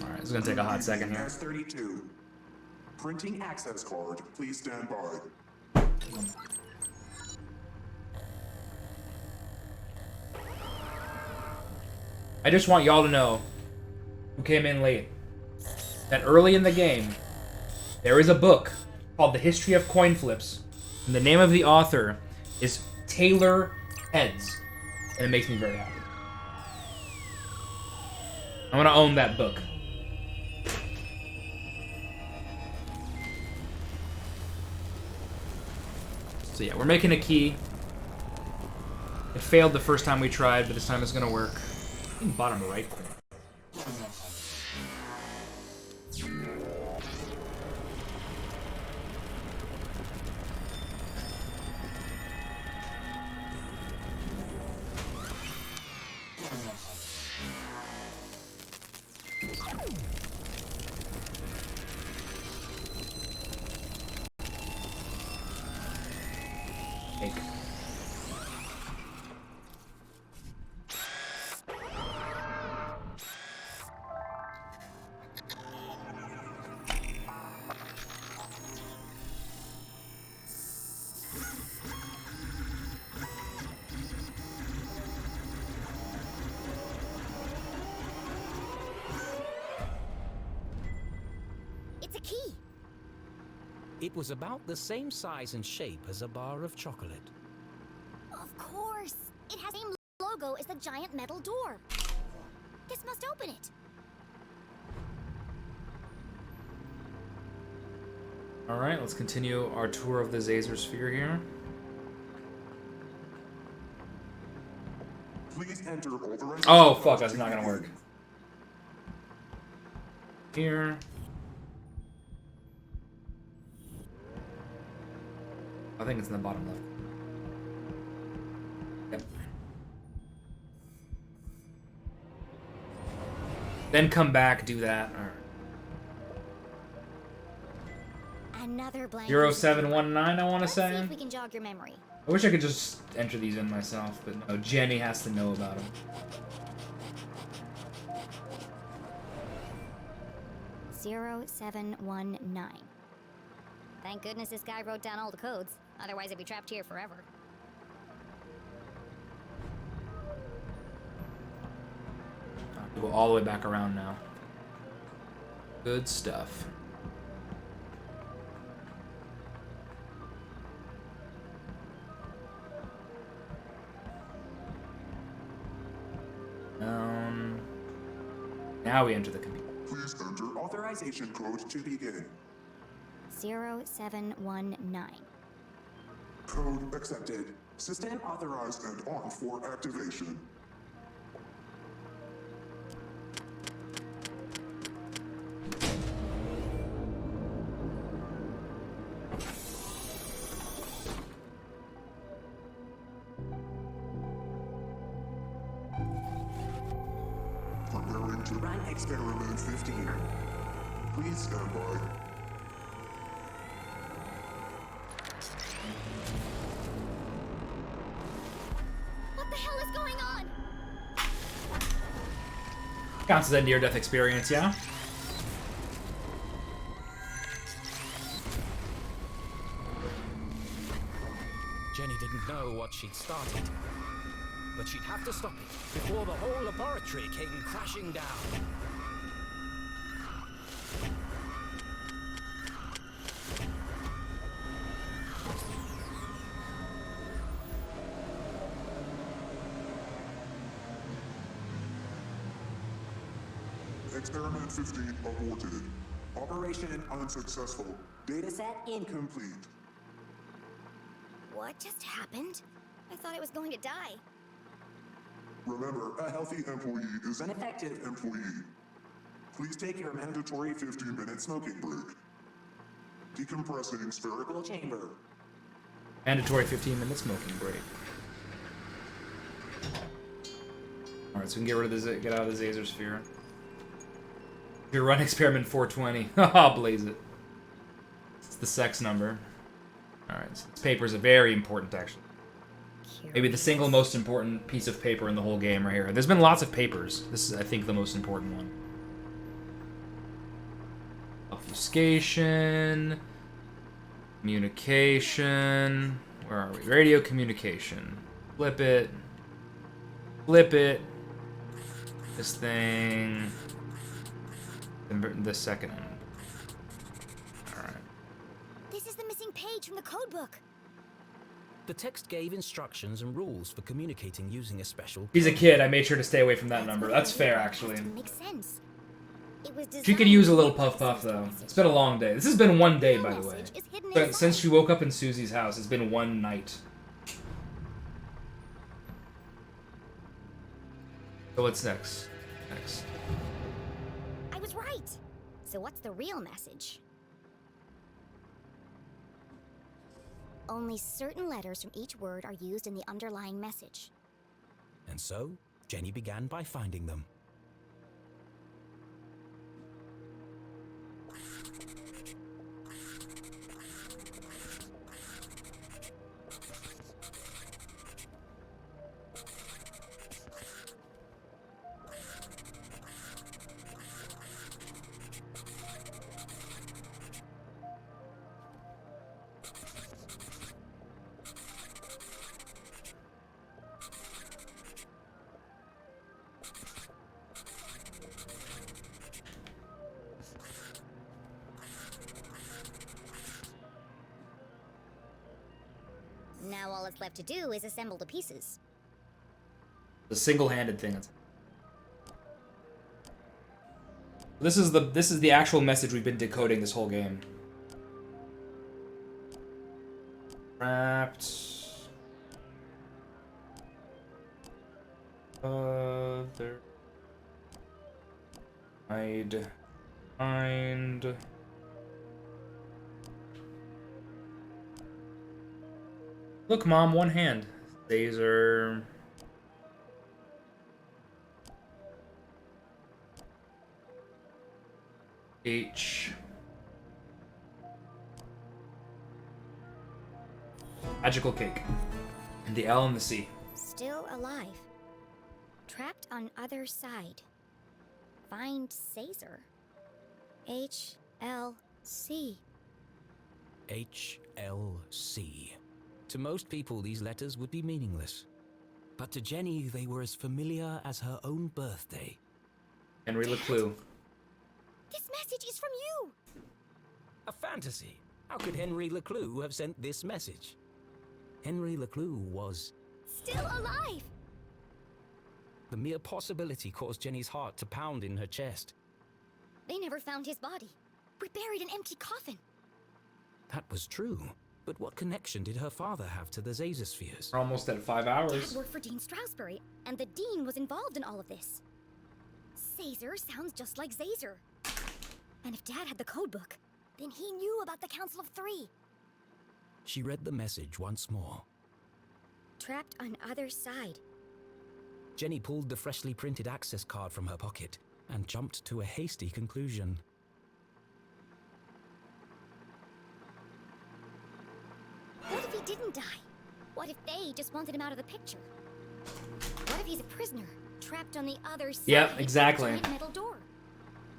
Alright, it's gonna take a hot second here. S32. Printing access card. Please stand by. I just want y'all to know, who came in late, that early in the game, there is a book called The History of Coin Flips, and the name of the author is Taylor Heads, and it makes me very happy. I'm gonna own that book. So yeah, we're making a key. It failed the first time we tried, but this time it's gonna work. I think bottom right corner. It's a key. It was about the same size and shape as a bar of chocolate. Of course. It has the same logo as the giant metal door. This must open it. Alright, let's continue our tour of the Zazer Sphere here. Please enter authorization. Oh, fuck, that's not gonna work. Here. I think it's in the bottom left. Yep. Then come back, do that. Alright. Another blank. 0719, I want to Let's see say. if we can jog your memory. I wish I could just enter these in myself, but no, Jenny has to know about them. 0719. Thank goodness this guy wrote down all the codes. Otherwise, I'd be trapped here forever. We'll go all the way back around now. Good stuff. Now we enter the computer. Please enter authorization code to begin. 0719. Code accepted. System authorized and on for activation. Preparing to run experiment 15. Please stand by. What the hell is going on? Counts as a near-death experience, yeah? Jenny didn't know what she'd started, but she'd have to stop it before the whole laboratory came crashing down. Experiment 15 aborted. Operation unsuccessful. Dataset incomplete. What just happened? I thought I was going to die. Remember, a healthy employee is an effective employee. Please take your mandatory 15-minute smoking break. Decompressing spherical chamber. Mandatory 15-minute smoking break. Alright, so we can get out of the Zazer sphere. Your run experiment 420. Haha, blaze it. It's the sex number. Alright, so this paper is very important, actually. Maybe the single most important piece of paper in the whole game right here. There's been lots of papers. This is, I think, the most important one. Obfuscation. Communication. Where are we? Radio communication. Flip it. Flip it. This thing. The second one. Alright. This is the missing page from the codebook. The text gave instructions and rules for communicating using a special... He's a kid. I made sure to stay away from that number. That's fair, actually. Makes sense. She could use a little puff puff, though. It's been a long day. This has been one day, by the way. But since she woke up in Susie's house, it's been one night. So what's next? I was right. So what's the real message? Only certain letters from each word are used in the underlying message. And so, Jenny began by finding them. Now all it's left to do is assemble the pieces. The single-handed thing. This is the actual message we've been decoding this whole game. Trapped. Other. Hide. Find. Look, Mom, one hand. Laser. H. Magical cake. And the L and the C. Still alive. Trapped on other side. Find Caesar. HLC. HLC. To most people, these letters would be meaningless. But to Jenny, they were as familiar as her own birthday. Henry LeClue. This message is from you! A fantasy. How could Henry LeClue have sent this message? Henry LeClue was... still alive! The mere possibility caused Jenny's heart to pound in her chest. They never found his body. We buried an empty coffin. That was true. But what connection did her father have to the Zazer spheres? We're almost at 5 hours. Dad worked for Dean Strasberry, and the Dean was involved in all of this. Caesar sounds just like Zazer. And if Dad had the codebook, then he knew about the Council of Three. She read the message once more. Trapped on other side. Jenny pulled the freshly printed access card from her pocket and jumped to a hasty conclusion. What if he didn't die? What if they just wanted him out of the picture? What if he's a prisoner, trapped on the other side? Yep, exactly. Of a giant metal door?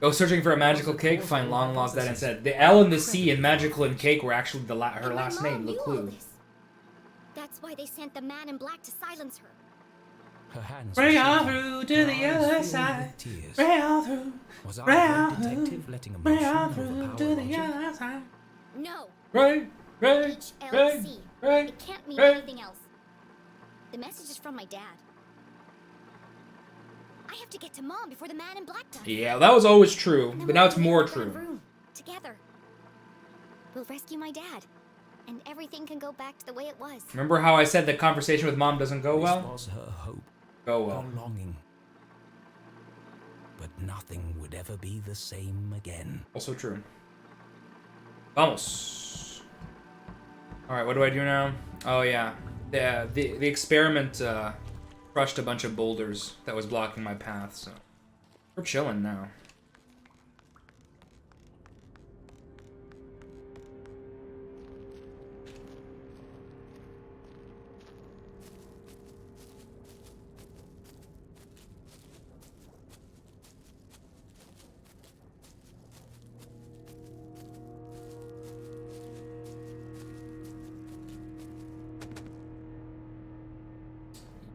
Go searching for a magical cake, find long lost dead instead. The L and the C in magical and cake were actually her last name, LeClue. That's why they sent the man in black to silence her. Her hands Ray all through to the other side. Ray all through. Was Ray our all detective through. letting Ray emotion all through overpower to the logic? other side. No. Ray. HLC. It can't mean anything else. The message is from my dad. I have to get to Mom before the man in black does. Yeah, that was always true, And then but we'll now it's go in more that true. room, together. We'll rescue my dad, and everything can go back to the way it was. Remember how I said the conversation with Mom doesn't go well? This was her hope, Go well. her longing. But nothing would ever be the same again. Also true. Vamos. Alright, what do I do now? Oh yeah. The experiment crushed a bunch of boulders that was blocking my path, so we're chilling now.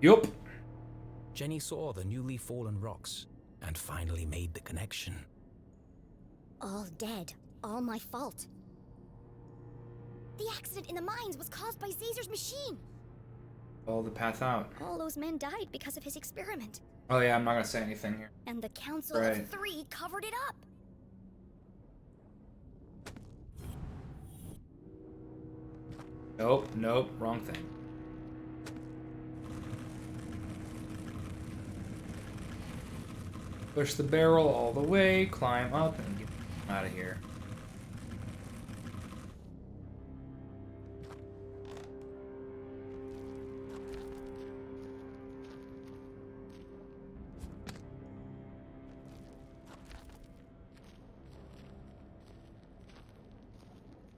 Yup. Jenny saw the newly fallen rocks and finally made the connection. All dead. All my fault. The accident in the mines was caused by Caesar's machine. Follow the path out. All those men died because of his experiment. Oh yeah, I'm not gonna say anything here. And the Council Right. of Three covered it up. Nope, nope, wrong thing. Push the barrel all the way, climb up, and get out of here.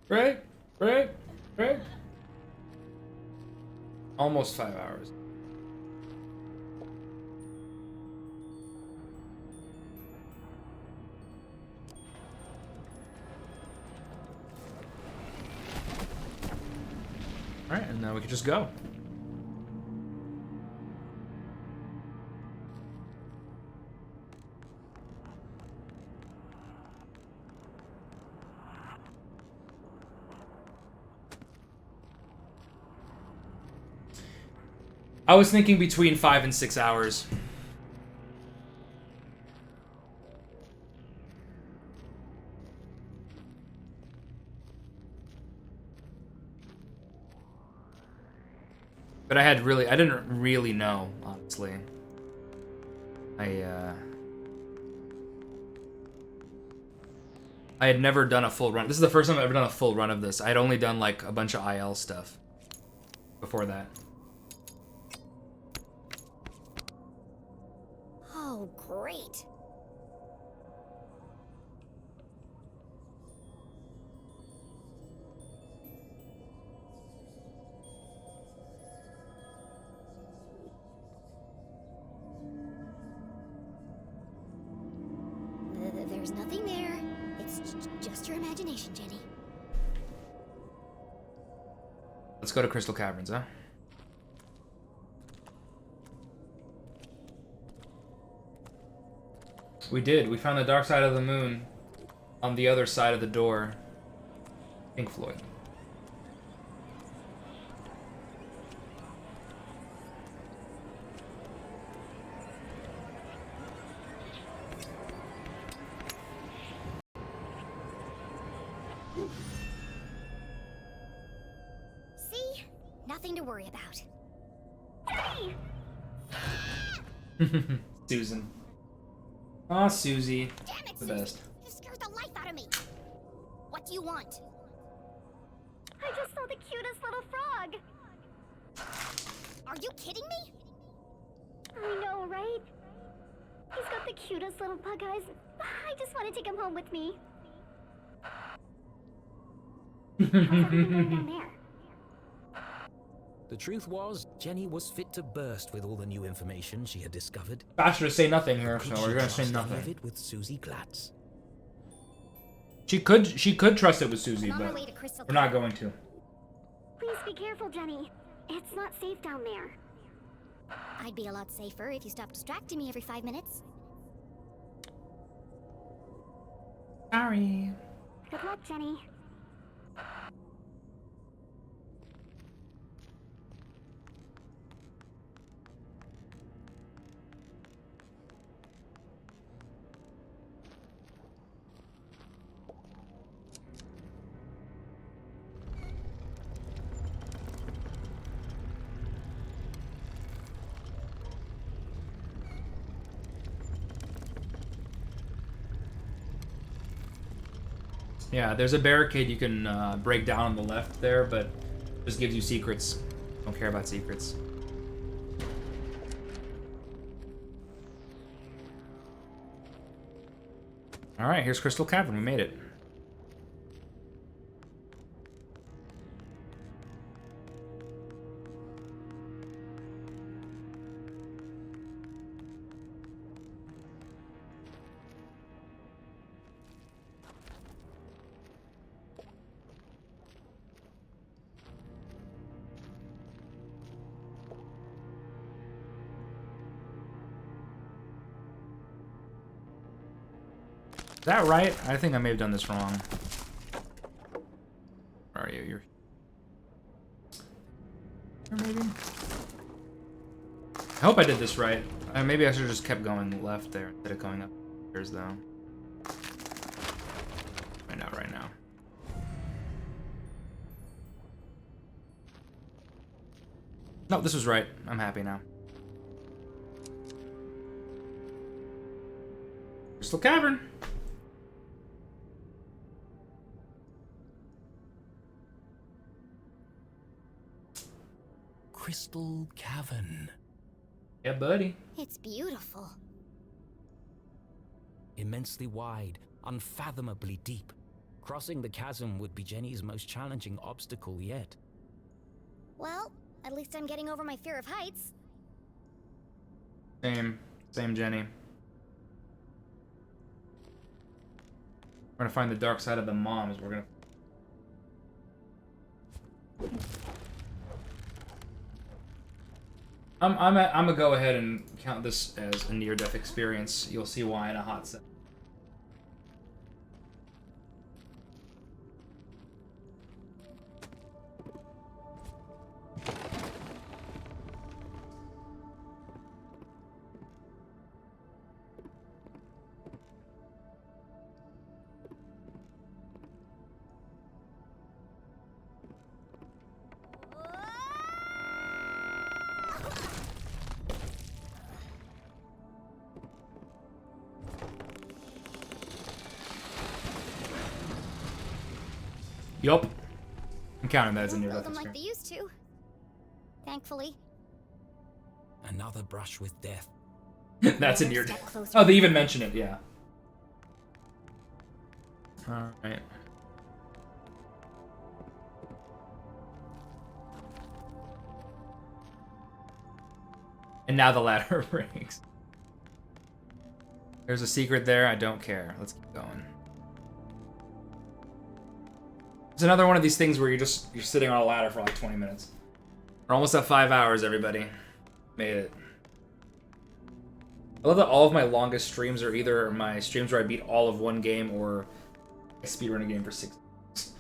Right? Almost 5 hours. Alright, and now we can just go. I was thinking between 5 and 6 hours. But I didn't really know, honestly. I had never done a full run. This is the first time I've ever done a full run of this. I had only done like a bunch of IL stuff before that. Oh, great. There's nothing there. It's just your imagination, Jenny. Let's go to Crystal Caverns, huh? We did. We found the dark side of the moon on the other side of the door. Pink Floyd. See? Nothing to worry about. Susan. Aw, Susie. Damn it, The Susie. best. You scared the life out of me. What do you want? I just saw the cutest little frog. Are you kidding me? I know, right? He's got the cutest little bug eyes. I just want to take him home with me. How's everything going down there? The truth was, Jenny was fit to burst with all the new information she had discovered. Faster to say nothing here, Could so she we're gonna say trust any of nothing. it with Susie Glatz? She could trust it with Susie, I'm on our but way to Crystal we're not Cave. going to. Please be careful, Jenny. It's not safe down there. I'd be a lot safer if you stopped distracting me every 5 minutes. Sorry. Good luck, Jenny. Yeah, there's a barricade you can break down on the left there, but just gives you secrets. Don't care about secrets. Alright, here's Crystal Cavern. We made it. Is that right? I think I may have done this wrong. Where are you? You're here, maybe? I hope I did this right. Maybe I should have just kept going left there instead of going up stairs, though. Find out right now. No, this was right. I'm happy now. Crystal Cavern. Crystal Cavern. Yeah, buddy. It's beautiful. Immensely wide, unfathomably deep. Crossing the chasm would be Jenny's most challenging obstacle yet. Well, at least I'm getting over my fear of heights. Same, Jenny. We're gonna find the dark side of the moms. We're gonna. I'm gonna go ahead and count this as a near-death experience. You'll see why in a hot second. Yup. I'm counting that as a near-death Build them like experience. they used to. Thankfully. Another brush with death. That's a near-death. Oh, they even mention it, yeah. Alright. And now the ladder breaks. There's a secret there. I don't care. Let's keep going. It's another one of these things where you're sitting on a ladder for like 20 minutes. We're almost at 5 hours, everybody. Made it. I love that all of my longest streams are either my streams where I beat all of one game or I speedrun a game for 6 hours.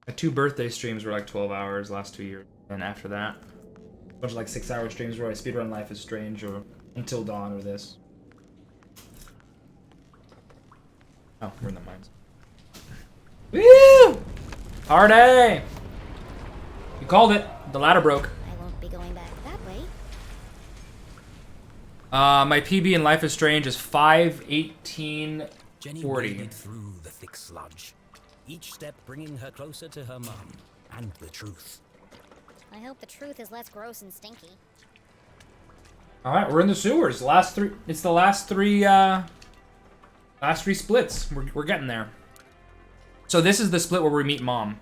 My 2 birthday streams were like 12 hours last 2 years. And after that, a bunch of like 6-hour streams where I speedrun Life is Strange or Until Dawn or this. Oh, we're in the mines. Woo! Party! You called it. The ladder broke. I won't be going back that way. My PB in Life is Strange is 5:18:40. Jenny waded through the thick sludge, each step bringing her closer to her mum and the truth. I hope the truth is less gross and stinky. All right, we're in the sewers. It's the last three splits. We're getting there. So this is the split where we meet Mom.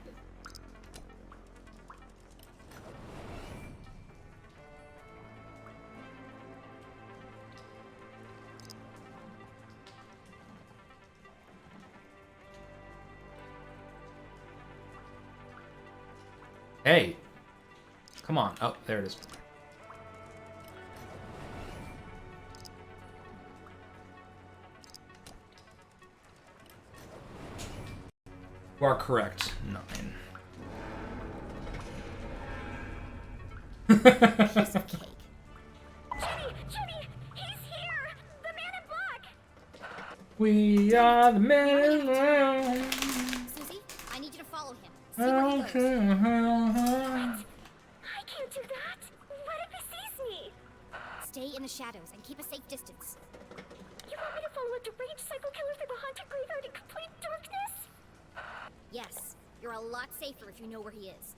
Hey. Come on. Oh, there it is. You are correct. 9. Piece of cake. Judy, he's here! The man in black! We are the men. Susie, I need you to follow him. See where he goes. I can't do that. What if he sees me? Stay in the shadows and keep a safe distance. You want me to follow a deranged psycho killer through the haunted graveyard in complete darkness? Yes, you're a lot safer if you know where he is.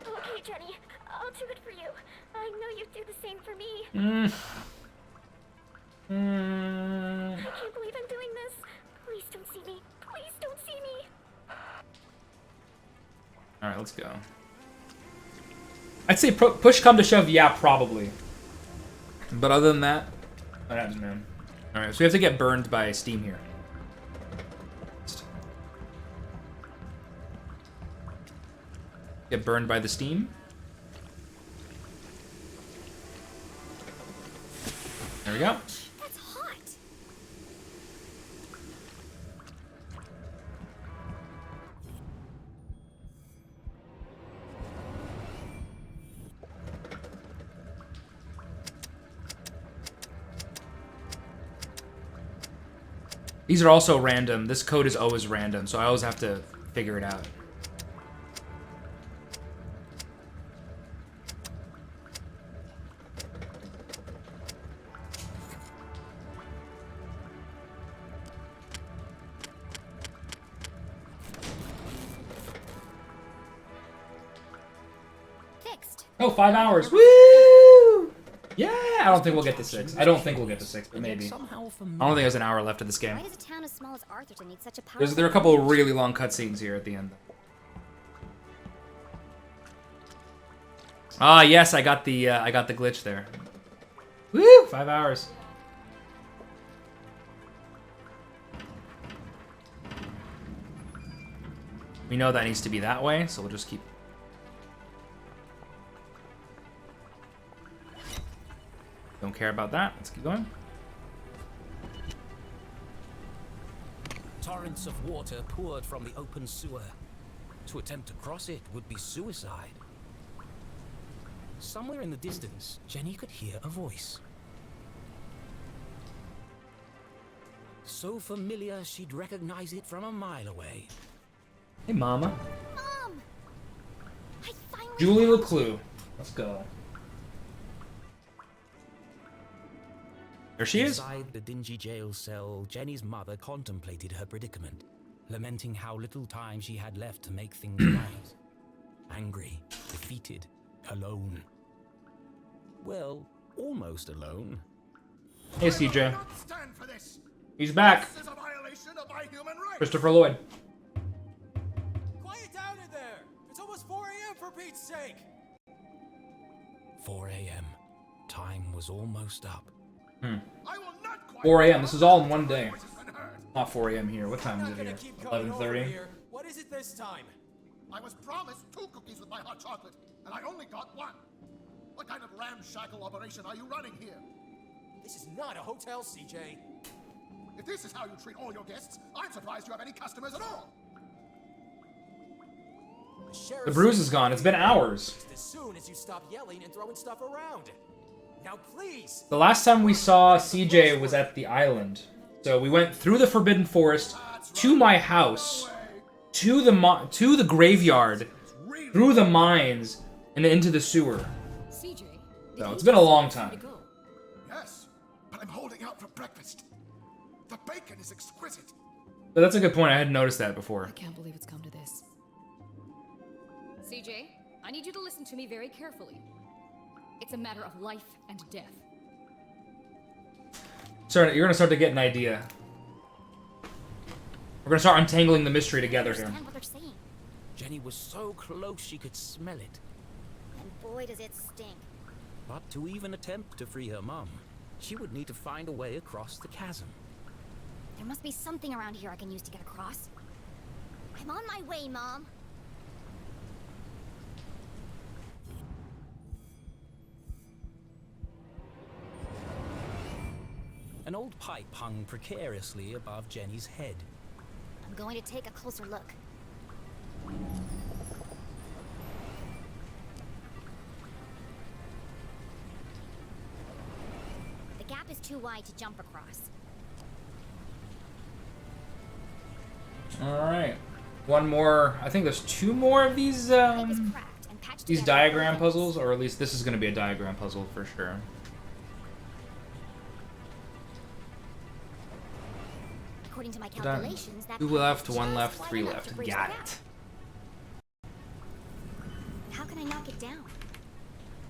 Okay, Jenny, I'll do it for you. I know you'd do the same for me. I can't believe I'm doing this. Please don't see me. Please don't see me. All right, let's go. I'd say push come to shove, yeah, probably. But other than that, what happens, man? All right, so we have to get burned by steam here. Get burned by the steam. There we go. That's hot. These are also random. This code is always random, so I always have to figure it out. Fixed. Oh, 5 hours. Woo! Yeah, I don't think we'll get to 6. I don't think we'll get to 6, but maybe. I don't think there's an hour left of this game. Why does a town as small as Arthurton need such a powerful... There are a couple of really long cutscenes here at the end. Ah, yes, I got the glitch there. Woo! 5 hours. We know that needs to be that way, so we'll just keep. Don't care about that. Let's keep going. Torrents of water poured from the open sewer. To attempt to cross it would be suicide. Somewhere in the distance, Jenny could hear a voice. So familiar, she'd recognize it from a mile away. Hey, Mama. Mom! I finally Julie LeClue. Let's go. There she is. Inside the dingy jail cell, Jenny's mother contemplated her predicament, lamenting how little time she had left to make things right. Angry, defeated, alone. Well, almost alone. Hey, CJ. Stand for this. He's back. This is a violation of my human rights. Christopher Lloyd. Quiet down in there! It's almost 4 a.m. for Pete's sake! 4 a.m. Time was almost up. 4 a.m. This is all in one day. Not 4 a.m. here. What time is it here? 11:30. What is it this time? I was promised 2 cookies with my hot chocolate, and I only got 1. What kind of ramshackle operation are you running here? This is not a hotel, CJ. If this is how you treat all your guests, I'm surprised you have any customers at all. The bruise is gone. It's been hours. Just as soon as you stop yelling and throwing stuff around. Now, please. The last time we saw CJ was at the island. So we went through the Forbidden Forest to my house, to the graveyard, through the mines, and into the sewer. CJ. So it's been a long time. Yes, but I'm holding out for breakfast. The bacon is exquisite. But that's a good point. I hadn't noticed that before. I can't believe it's come to this. CJ, I need you to listen to me very carefully. It's a matter of life and death. Sorry, you're gonna start to get an idea. We're gonna start untangling the mystery together here. What they're saying. Jenny was so close she could smell it. And boy, does it stink. But to even attempt to free her mum, she would need to find a way across the chasm. There must be something around here I can use to get across. I'm on my way, Mom. An old pipe hung precariously above Jenny's head. I'm going to take a closer look. The gap is too wide to jump across. All right, one more. I think there's 2 more of these. The pipe is cracked and patched These diagram puzzles, or at least this is going to be a diagram puzzle for sure. According to my calculations, that 2 pipe left, is 1 just left, wide 3 enough left. to bridge Got the gap. it. How can I knock it down?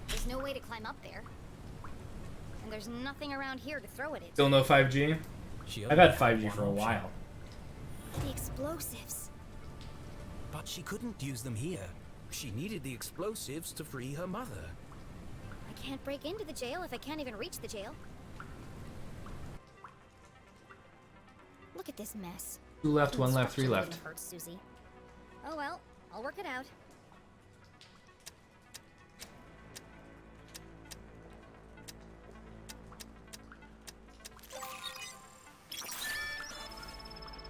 There's no way to climb up there. And there's nothing around here to throw at it. Still no 5G? I've had 5G for a while. The explosives. But she couldn't use them here. She needed the explosives to free her mother. I can't break into the jail if I can't even reach the jail. Look at this mess. 2 left, 1 left, 3 left. Hurts, Susie. Oh well, I'll work it out.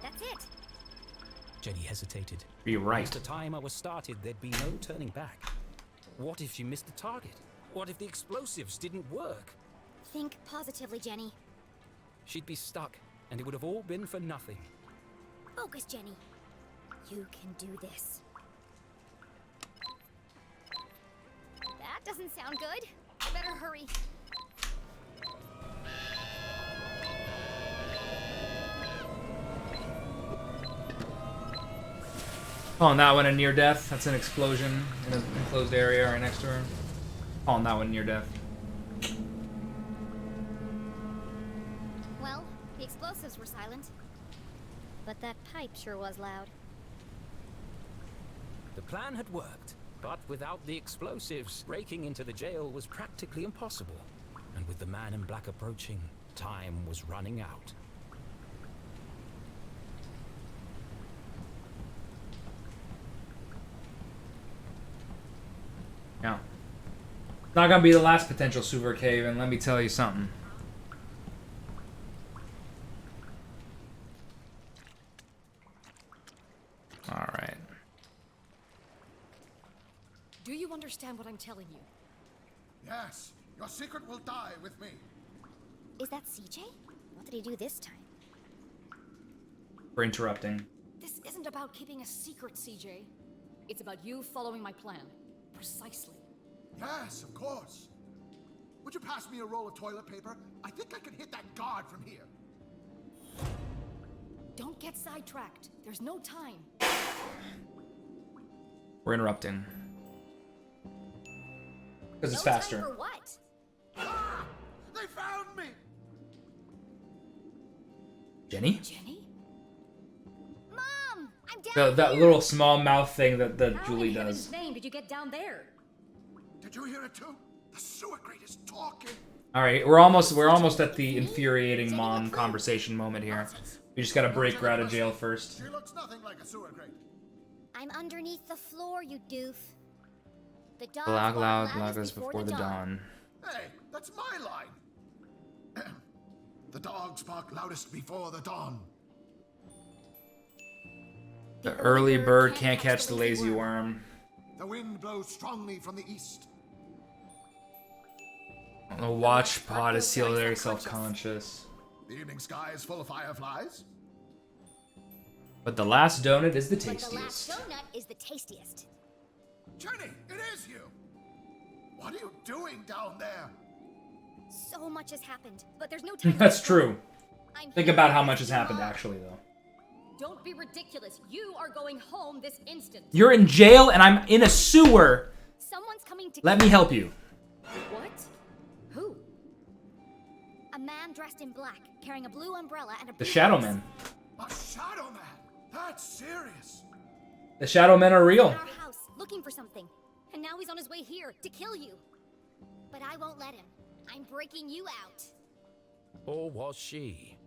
That's it. Jenny hesitated. You're right. Once the timer was started, there'd be no turning back. What if she missed the target? What if the explosives didn't work? Think positively, Jenny. She'd be stuck, and it would have all been for nothing. Focus, Jenny. You can do this. That doesn't sound good. I better hurry. Calling that one a near death. That's an explosion in an enclosed area right next to her. Calling that one near death. Well, the explosives were silent. But that pipe sure was loud. The plan had worked, but without the explosives, breaking into the jail was practically impossible. And with the man in black approaching, time was running out. Yeah. It's not gonna be the last potential sewer cave, and let me tell you something. Alright. Do you understand what I'm telling you? Yes, your secret will die with me. Is that CJ? What did he do this time? For interrupting. This isn't about keeping a secret, CJ. It's about you following my plan. Precisely. Yes, of course. Would you pass me a roll of toilet paper? I think I can hit that guard from here. Don't get sidetracked. There's no time. We're interrupting. Because it's No faster. time for what? Ah! They found me! Jenny? Jenny? Mom! I'm down That here! little small mouth thing that How Julie in does. heaven's name did you get down there? Did you hear it too? The sewer grate is talking. Alright, we're almost at the infuriating mom conversation moment here. We just gotta break her out of jail first. She looks nothing like a sewer grate. I'm underneath the floor, you doof. The dog Loud, loud, barked loudest before the dawn. Hey, that's my line. The dogs bark loudest before the dawn. The early bird can't catch the lazy worm. The wind blows strongly from the east. The watch pod is still very self-conscious. The evening sky is full of fireflies. But the last donut is the But the tastiest. last donut is the tastiest. Jenny, it is you! What are you doing down there? So much has happened, but there's no time. That's true. I'm Think here about how to much has rescue happened, Mom. actually, though. Don't be ridiculous. You are going home this instant. You're in jail, and I'm in a sewer. Someone's coming to Let kill me help you. What? Who? A man dressed in black, carrying a blue umbrella and a The blue Shadow vest. Men. A shadow man? That's serious. The Shadow Men are real. In our house, looking for something. And now he's on his way here to kill you. But I won't let him. I'm breaking you out. Or was she?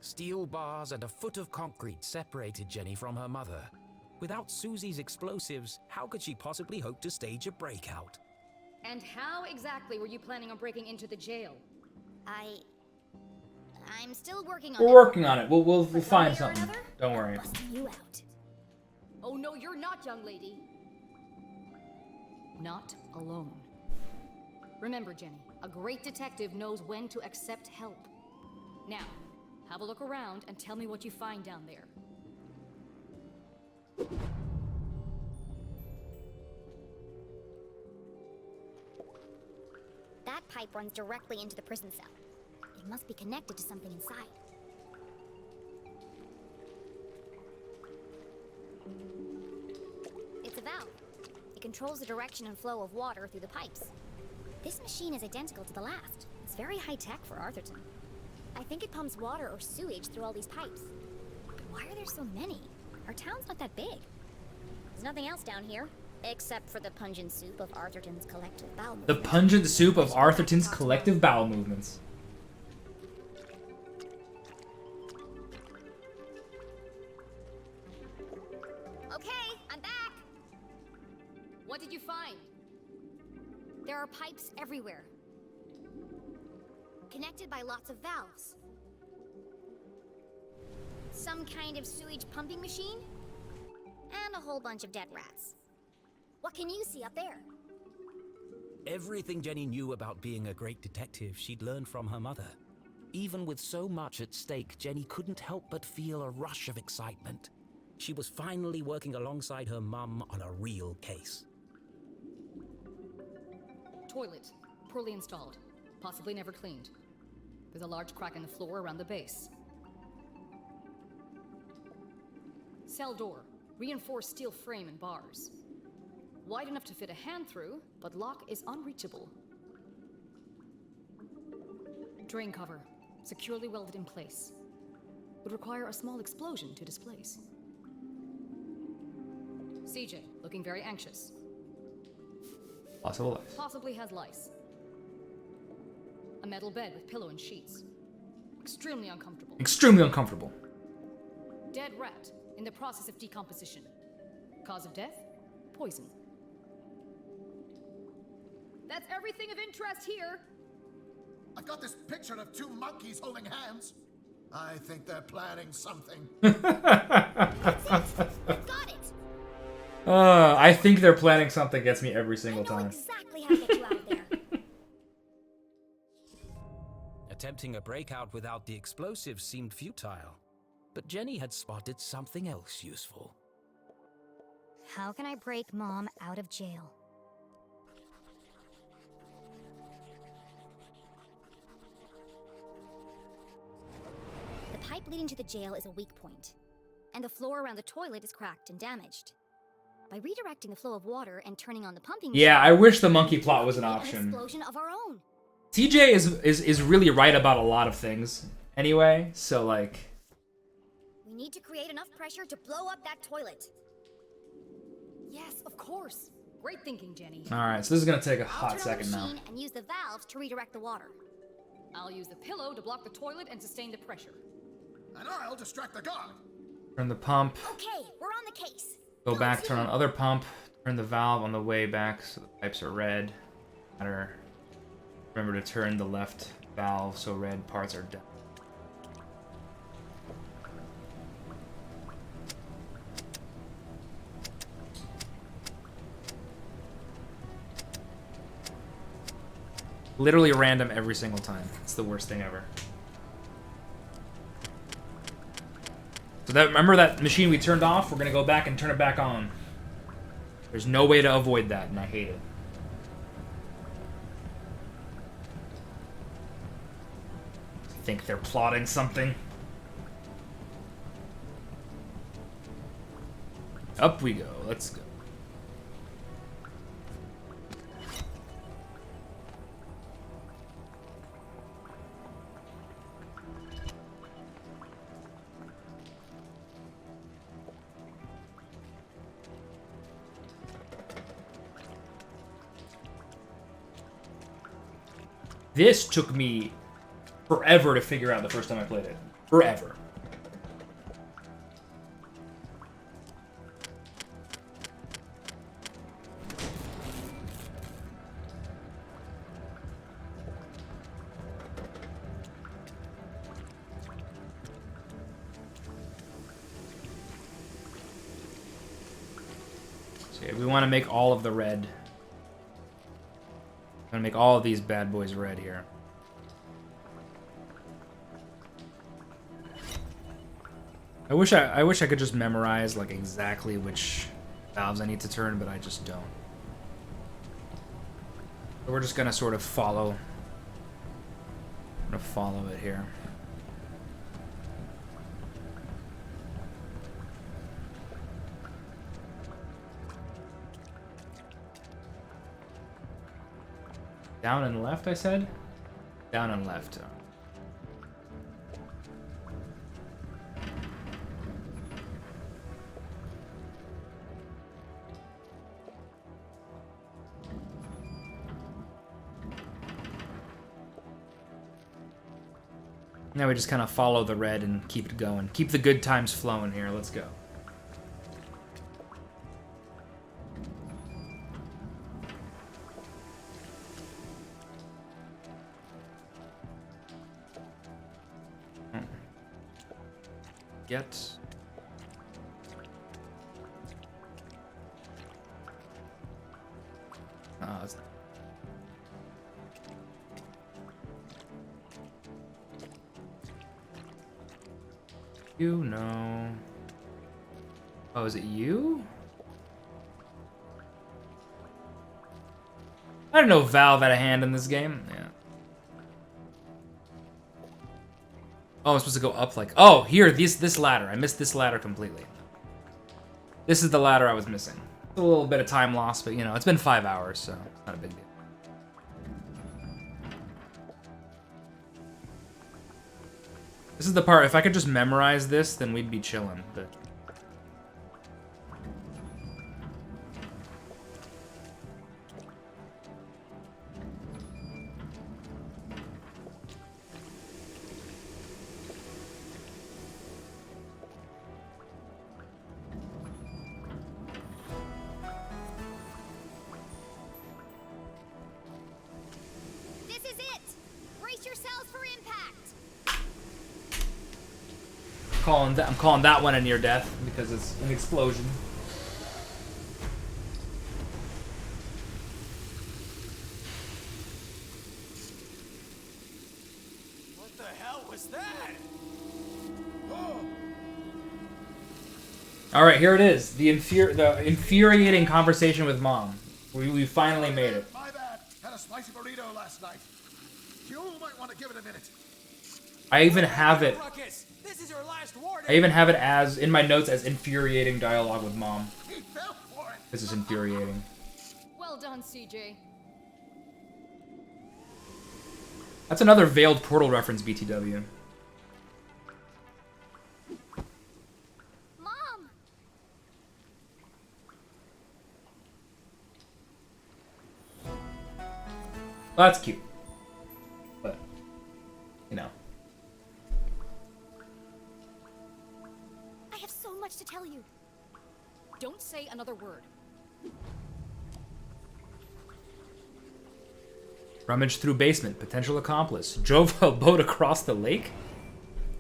Steel bars and a foot of concrete separated Jenny from her mother. Without Susie's explosives, how could she possibly hope to stage a breakout? And how exactly were you planning on breaking into the jail? I'm still working on We're it. working on it. We'll find One way or something. another, Don't worry. I'm busting you out. Oh no, you're not, young lady. Not alone. Remember, Jenny, a great detective knows when to accept help. Now, have a look around and tell me what you find down there. pipe runs directly into the prison cell. It must be connected to something inside. It's a valve. It controls the direction and flow of water through the pipes. This machine is identical to the last. It's very high-tech for Arthurton. I think it pumps water or sewage through all these pipes. But why are there so many? Our town's not that big. There's nothing else down here, except for the pungent soup of Arthurton's collective bowel movements. The pungent soup of Arthurton's collective bowel movements. Okay, I'm back! What did you find? There are pipes everywhere, connected by lots of valves. Some kind of sewage pumping machine? And a whole bunch of dead rats. What can you see up there? Everything Jenny knew about being a great detective she'd learned from her mother. Even with so much at stake, Jenny couldn't help but feel a rush of excitement. She was finally working alongside her mum on a real case. Toilet. Poorly installed. Possibly never cleaned. There's a large crack in the floor around the base. Cell door. Reinforced steel frame and bars. Wide enough to fit a hand through, but lock is unreachable. Drain cover. Securely welded in place. Would require a small explosion to displace. CJ, looking very anxious. Possible lice. Possibly has lice. A metal bed with pillow and sheets. Extremely uncomfortable. Extremely uncomfortable. Dead rat in the process of decomposition. Cause of death? Poison. That's everything of interest here. I've got this picture of two monkeys holding hands. I think they're planning something. Got it! I think they're planning something gets me every single time. Exactly how to get you out of there. Attempting a breakout without the explosives seemed futile, but Jenny had spotted something else useful. How can I break Mom out of jail? The pipe leading to the jail is a weak point, and the floor around the toilet is cracked and damaged. By redirecting the flow of water and turning on the pumping Yeah, machine, I wish the monkey plot was an an option. explosion of our own. TJ is really right about a lot of things anyway, so like... We need to create enough pressure to blow up that toilet. Yes, of course. Great thinking, Jenny. Alright, so this is gonna take a I'll hot turn on second the now. machine and use the valves to redirect the water. I'll use the pillow to block the toilet and sustain the pressure. And I'll distract the guard. Turn the pump, Okay, we're on the case. go back, turn on other pump, turn the valve on the way back so the pipes are red. Matter. Remember to turn the left valve so red parts are down. Literally random every single time. It's the worst thing ever. So that, remember that machine we turned off? We're gonna go back and turn it back on. There's no way to avoid that, and I hate it. I think they're plotting something. Up we go. Let's go. This took me forever to figure out the first time I played it. Forever. So yeah, we want to make all of the red. I'm gonna make all of these bad boys red here. I wish I could just memorize like exactly which valves I need to turn, but I just don't. So we're just gonna sort of follow I'm gonna follow it here. Down and left, I said? Down and left. Now we just kind of follow the red and keep it going. Keep the good times flowing here. Let's go. Get. Oh, it's not. You know. Oh, is it you? I don't know. Valve had a hand in this game. Yeah. Oh, I'm supposed to go up like... Oh, here, this ladder. I missed this ladder completely. This is the ladder I was missing. A little bit of time lost, but, you know, it's been 5 hours, so it's not a big deal. This is the part, if I could just memorize this, then we'd be chilling, but... I'm calling that one a near death because it's an explosion. What the hell was that? All right, here it is. The infuriating conversation with Mom. We finally made it. My bad. Had a spicy burrito last night. You might want to give it a minute. I even have it. This is your last warning. I even have it as in my notes as infuriating dialogue with Mom. This is infuriating. Well done, CJ. That's another veiled Portal reference, BTW. Mom. Well, that's cute. But, you know. I have so much to tell you. Don't say another word. Rummage through basement. Potential accomplice. Drove a boat across the lake?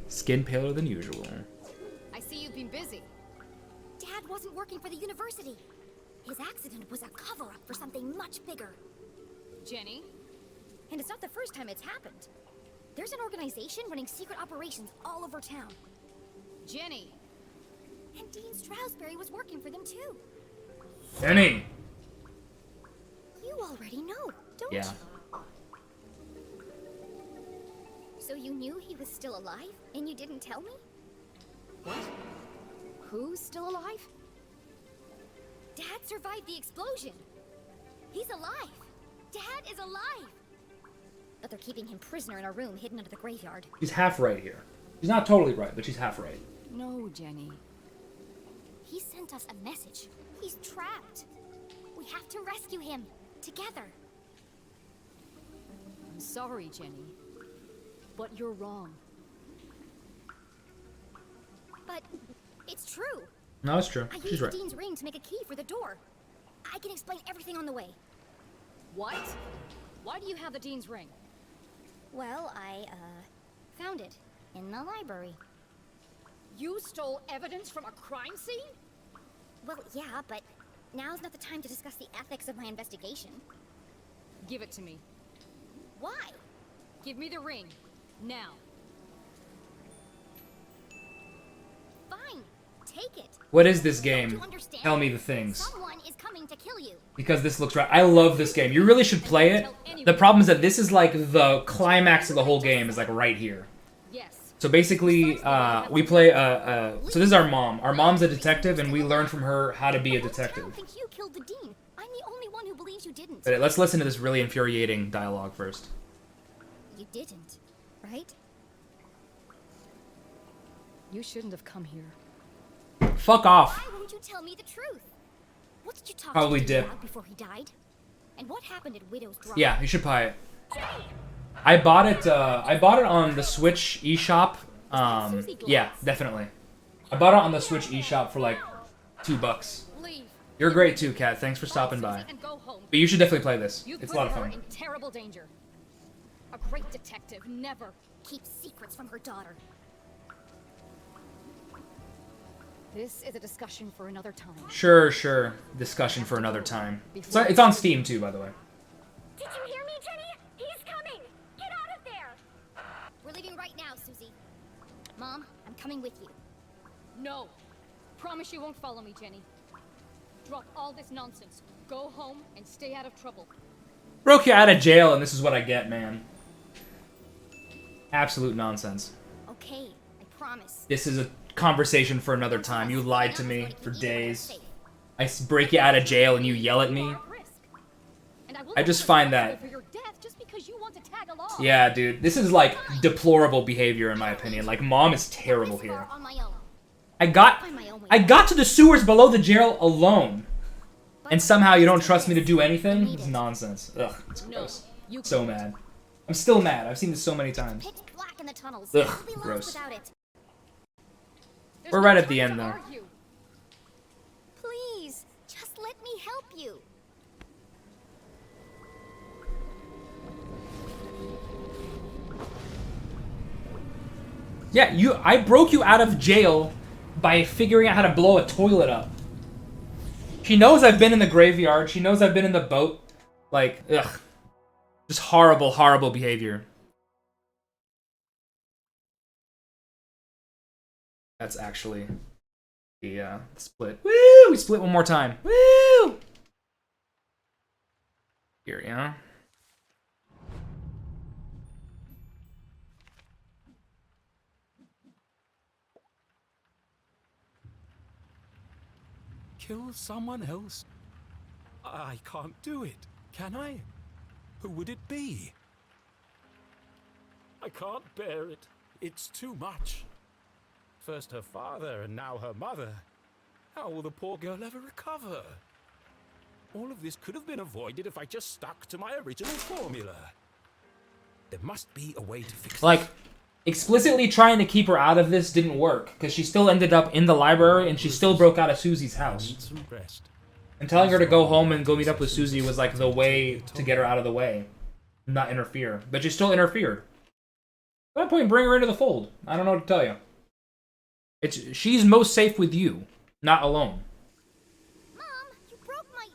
Skin paler than usual. I see you've been busy. Dad wasn't working for the university. His accident was a cover-up for something much bigger. Jenny? And it's not the first time it's happened. There's an organization running secret operations all over town. Jenny! And Dean Stroudsbury was working for them too. Jenny! You already know, don't Yeah. you? So you knew he was still alive, and you didn't tell me? What? Who's still alive? Dad survived the explosion. He's alive. Dad is alive. But they're keeping him prisoner in a room hidden under the graveyard. She's half right here. She's not totally right, but she's half right. No, Jenny. He sent us a message. He's trapped. We have to rescue him. Together. I'm sorry, Jenny. But you're wrong. But it's true. No, it's true. I She's used right. Dean's ring to make a key for the door. I can explain everything on the way. What? Why do you have the Dean's ring? Well, I, found it in the library. You stole evidence from a crime scene? Well, yeah, but now's not the time to discuss the ethics of my investigation. Give it to me. Why? Give me the ring. Now. Fine. Take it. What is this game? Don't you understand? Tell me the things. Someone is coming to kill you. because this looks right. I love this game. You really should play it. The problem is that this is like the climax of the whole game is like right here. So basically, we play, so this is our mom. Our mom's a detective, and we learn from her how to be a detective. I think you killed the dean. I'm the only one who believes you didn't. But let's listen to this really infuriating dialogue first. You didn't, right? You shouldn't have come here. Fuck off. Why won't you tell me the truth? What did you talk Probably to dip. about before he died? And what happened at Widow's Drop? Yeah, you should buy it. I bought it on the Switch eShop. Yeah, definitely. I bought it on the Switch eShop for like $2. You're great too, Kat. Thanks for stopping by. But you should definitely play this. It's a lot of fun. In terrible danger. A great detective never keeps secrets from her daughter. This is a discussion for another time. Sure. Discussion for another time. So it's on Steam too, by the way. Did you hear me, Jenny? He's coming! Get out of there! We're leaving right now, Susie. Mom, I'm coming with you. No. Promise you won't follow me, Jenny. Drop all this nonsense. Go home and stay out of trouble. Broke you out of jail, and this is what I get, man. Absolute nonsense. Okay, I promise. This is a conversation for another time. You lied to me for days. I break you out of jail and you yell at me. I just find that... Yeah, dude. This is, like, deplorable behavior, in my opinion. Like, Mom is terrible here. I got to the sewers below the jail alone. And somehow you don't trust me to do anything? It's nonsense. Ugh, it's gross. So mad. I'm still mad. I've seen this so many times. Ugh, gross. We're right at the end, though. Please, just let me help you. Yeah, I broke you out of jail by figuring out how to blow a toilet up. She knows I've been in the graveyard. She knows I've been in the boat. Like, ugh. Just horrible, horrible behavior. That's actually the split. Woo! We split one more time. Woo! Here, yeah. Kill someone else? I can't do it, can I? Who would it be? I can't bear it. It's too much. First her father, and now her mother. How will the poor girl ever recover? All of this could have been avoided if I just stuck to my original formula. There must be a way to fix Like, this. explicitly trying to keep her out of this didn't work, because she still ended up in the library, and she still broke out of Susie's house. And telling her to go home and go meet up with Susie was like the way to get her out of the way. Not interfere. But she still interfered. At that point, bring her into the fold. I don't know what to tell you. She's most safe with you, not alone. Mom, you broke my...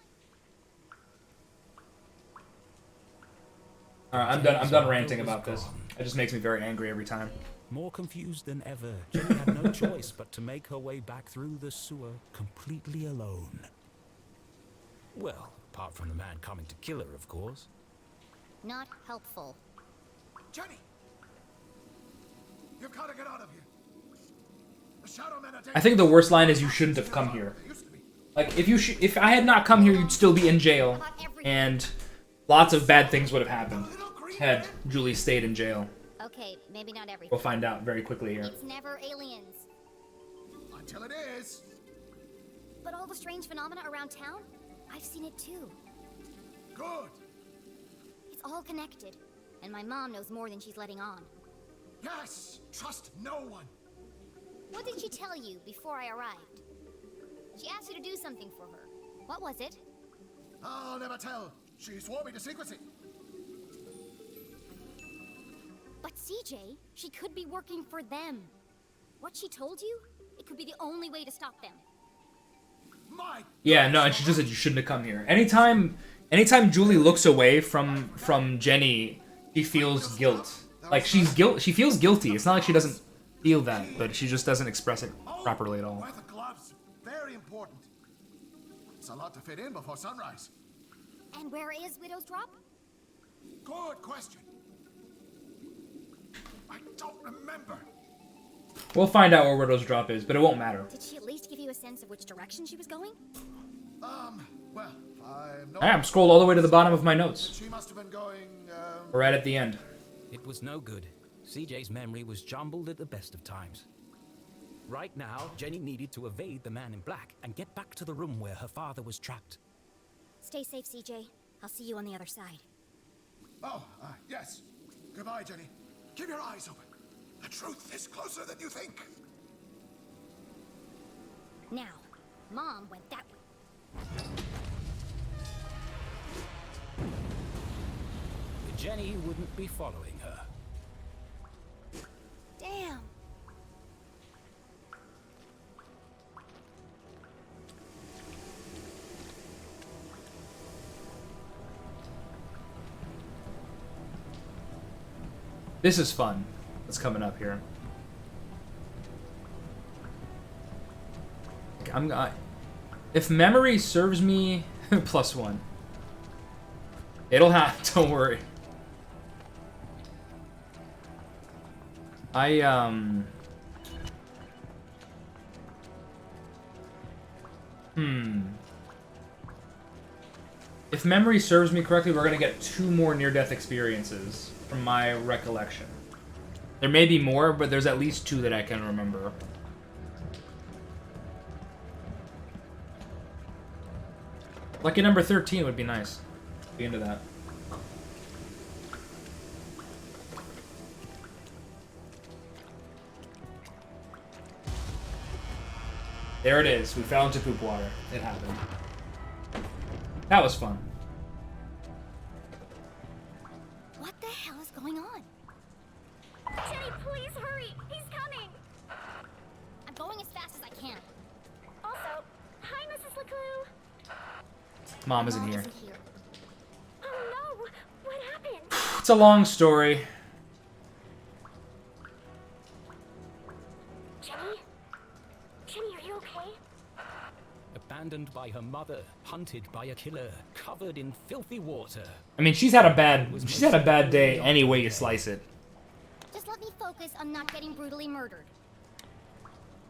Alright, I'm done ranting about this. It just makes me very angry every time. More confused than ever, Jenny had no choice but to make her way back through the sewer completely alone. Well, apart from the man coming to kill her, of course. Not helpful. Jenny! You've got to get out of here. The Shadow Men are I think the worst line is you shouldn't have come here. Like, if I had not come here, you'd still be in jail. And lots of bad things would have happened had Julie stayed in jail. Okay, maybe not everything. We'll find out very quickly here. It's never aliens. Until it is. But all the strange phenomena around town, I've seen it too. Good. It's all connected. And my mom knows more than she's letting on. Yes! Trust no one! What did she tell you before I arrived? She asked you to do something for her. What was it? I'll never tell. She swore me to secrecy. But CJ, she could be working for them. What she told you, it could be the only way to stop them. Yeah, no, and she just said you shouldn't have come here. Anytime Julie looks away from Jenny, she feels guilt. Like she feels guilty. It's not like she doesn't feel that, but she just doesn't express it properly at all. Wear the gloves. Very important. It's a lot to fit in before sunrise. And where is Widow's Drop? Good question. I don't remember. We'll find out where Widow's Drop is, but it won't matter. Did she at least give you a sense of which direction she was going? Well, I'm scrolled all the way to the bottom of my notes. She must have been going, We're right at the end. It was no good. CJ's memory was jumbled at the best of times. Right now, Jenny needed to evade the man in black and get back to the room where her father was trapped. Stay safe, CJ. I'll see you on the other side. Yes. Goodbye, Jenny. Keep your eyes open. The truth is closer than you think. Now, Mom went that way. Jenny wouldn't be following her. Damn. This is fun. What's coming up here? If memory serves me, +1. It'll happen. Don't worry. If memory serves me correctly, we're gonna get 2 more near-death experiences from my recollection. There may be more, but there's at least 2 that I can remember. Lucky number 13 would be nice. Be into that. There it is. We fell into poop water. It happened. That was fun. What the hell is going on? Jenny, please hurry! He's coming! I'm going as fast as I can. Also, hi, Mrs. LeClue. Mom isn't here. Oh no! What happened? It's a long story. Jenny? Jenny, are you okay? Abandoned by her mother, hunted by a killer, covered in filthy water. I mean, she's had a bad day any way you slice it. Just let me focus on not getting brutally murdered.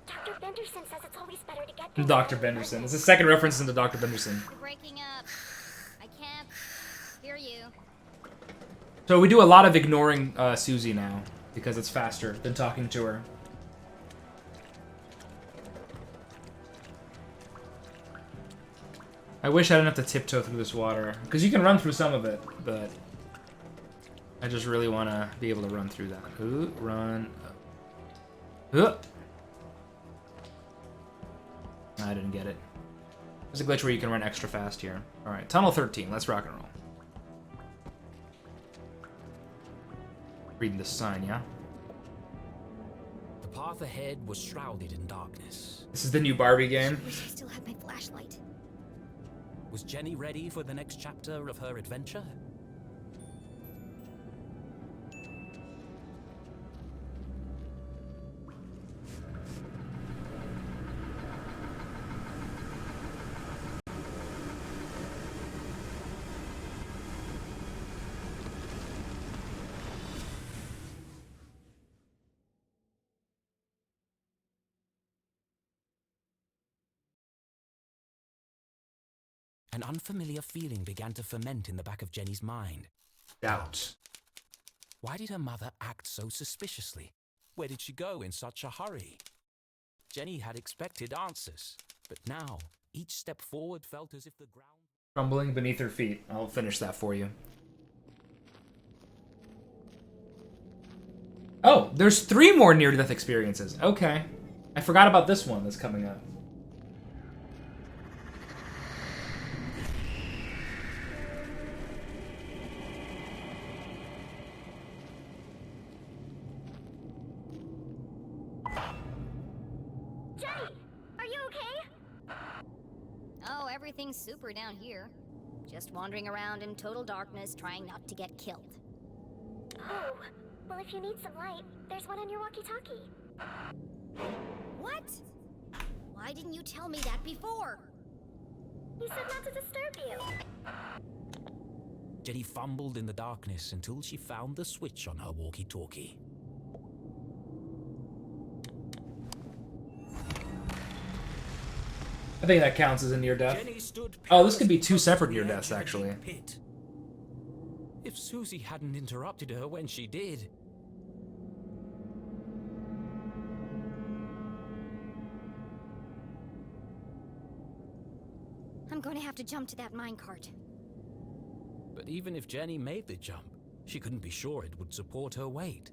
Dr. Benderson says it's always better to get Dr. Benderson. It's the second reference into Dr. Benderson. You're breaking up. I can't hear you. So we do a lot of ignoring Susie now, because it's faster than talking to her. I wish I didn't have to tiptoe through this water, because you can run through some of it, but I just really want to be able to run through that. Ooh, run. I didn't get it. There's a glitch where you can run extra fast here. Alright, Tunnel 13. Let's rock and roll. Reading this sign, yeah? The path ahead was shrouded in darkness. This is the new Barbie game. I wish I still had my flashlight. Was Jenny ready for the next chapter of her adventure? An unfamiliar feeling began to ferment in the back of Jenny's mind. Doubt. Why did her mother act so suspiciously? Where did she go in such a hurry? Jenny had expected answers, but now each step forward felt as if the ground... Crumbling beneath her feet. I'll finish that for you. Oh, there's 3 more near-death experiences. Okay. I forgot about this one that's coming up. Everything's super down here. Just wandering around in total darkness, trying not to get killed. Oh, well, if you need some light, there's one on your walkie-talkie. What? Why didn't you tell me that before? He said not to disturb you. Jenny fumbled in the darkness until she found the switch on her walkie-talkie. I think that counts as a near death. Oh, this could be 2 separate near deaths, actually. If Susie hadn't interrupted her when she did. I'm going to have to jump to that minecart. But even if Jenny made the jump, she couldn't be sure it would support her weight.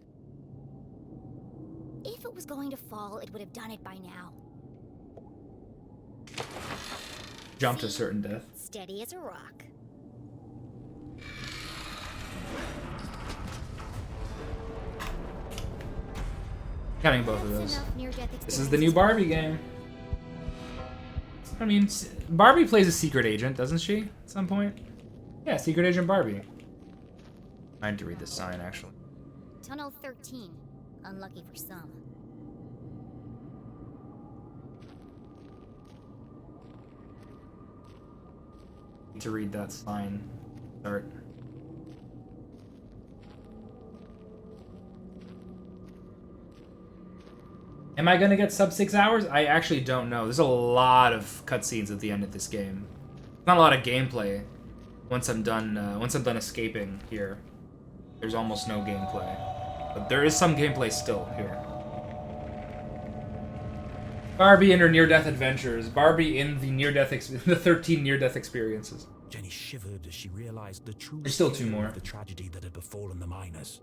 If it was going to fall, it would have done it by now. Jump to certain death. Steady as a rock. Counting both of those. This is the new Barbie game. I mean, Barbie plays a secret agent, doesn't she? At some point? Yeah, Secret Agent Barbie. I had to read this sign, actually. Tunnel 13. Unlucky for some. Need to read that sign. Start. Am I gonna get sub 6 hours? I actually don't know. There's a lot of cutscenes at the end of this game. Not a lot of gameplay. Once I'm done escaping here, there's almost no gameplay. But there is some gameplay still here. Barbie and her near-death adventures. Barbie in the the 13 near-death experiences. Jenny shivered as she realized the true There's still 2 scale more. of the tragedy that had befallen the miners.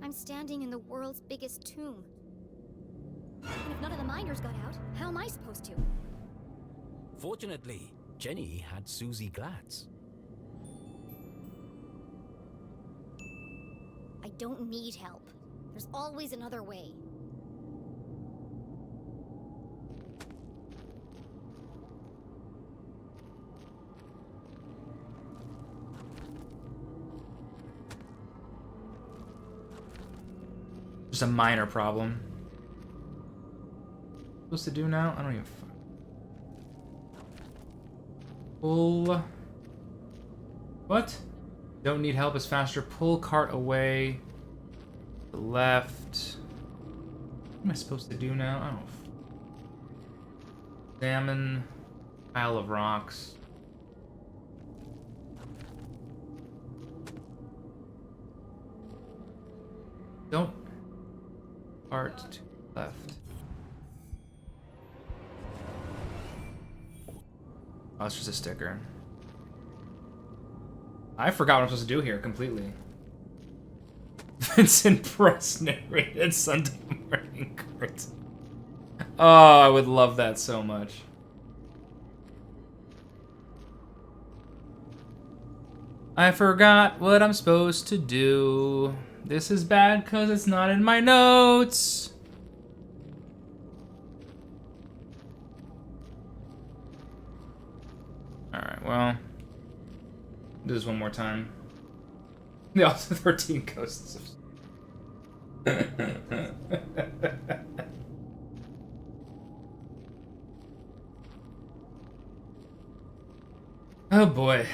I'm standing in the world's biggest tomb. And if none of the miners got out, how am I supposed to? Fortunately, Jenny had Susie Glatz. I don't need help. There's always another way. Just a minor problem. Supposed to do now? I don't even. Pull. What? Don't need help is faster. Pull cart away. The left. What am I supposed to do now? I don't know. Examine. Pile of rocks. Don't. Cart to left. Oh, it's just a sticker. I forgot what I'm supposed to do here completely. Vincent Price narrated Sunday morning cartoon. Oh, I would love that so much. I forgot what I'm supposed to do. This is bad because it's not in my notes. Alright, well. Do this one more time. The also 13 ghosts. Oh boy.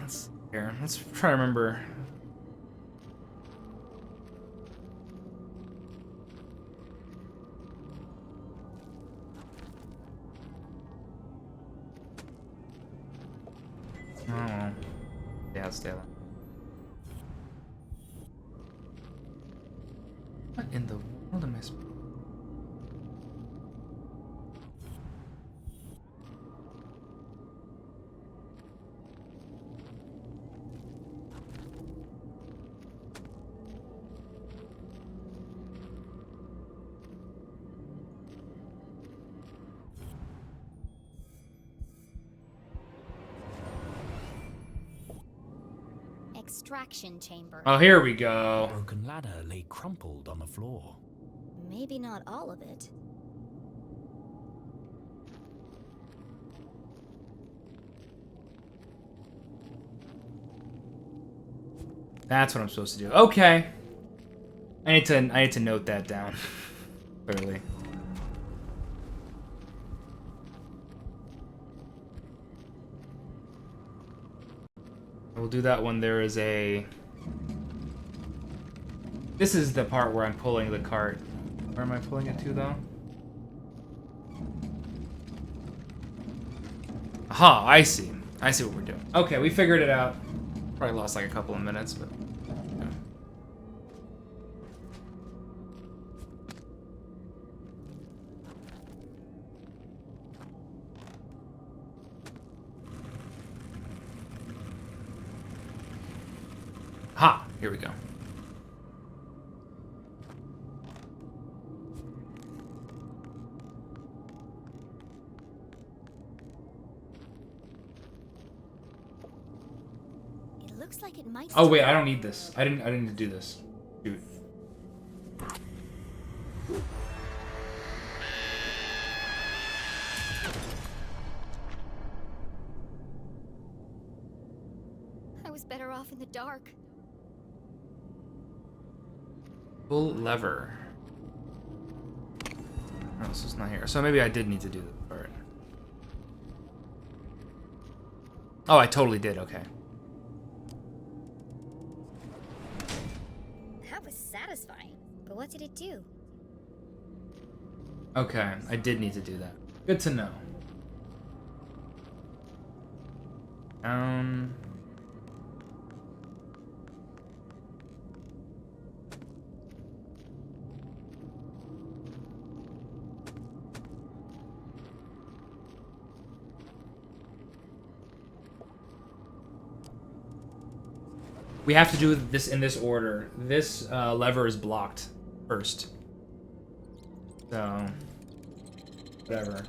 Let's try to remember. Oh. Yeah, stay alive. What in the world am I supposed to... Extraction chamber. Oh, here we go. The broken ladder lay crumpled on the floor. Maybe not all of it. That's what I'm supposed to do. Okay. I need to note that down. Clearly. We'll do that when there is a... This is the part where I'm pulling the cart. Where am I pulling it to, though? Aha, I see. I see what we're doing. Okay, we figured it out. Probably lost like a couple of minutes, but... yeah. Ha! Here we go. It looks like it might. Oh wait, I don't need this. I didn't need to do this. Shoot. I was better off in the dark. Pull lever. Oh, this is not here. So maybe I did need to do this part. Oh, I totally did. Okay. That was satisfying. But what did it do? Okay, I did need to do that. Good to know. We have to do this in this order. This lever is blocked first. So, whatever.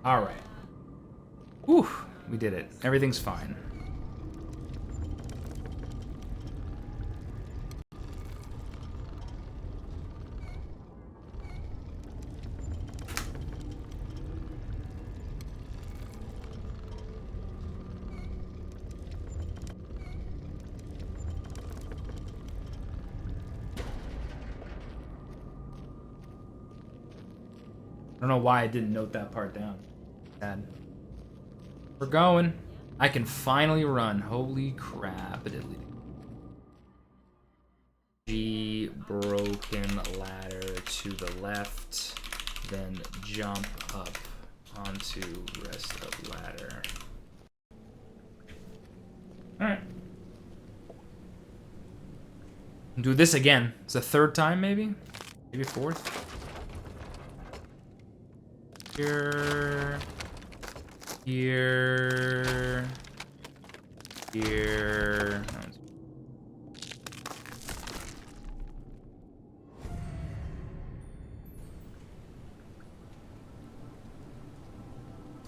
All right. Whew, we did it. Everything's fine. I don't know why I didn't note that part down. Sad. We're going. I can finally run. Holy crap. G broken ladder to the left, then jump up onto rest of ladder. Alright. Do this again. It's the third time, maybe? Maybe fourth? Here. Here. Here.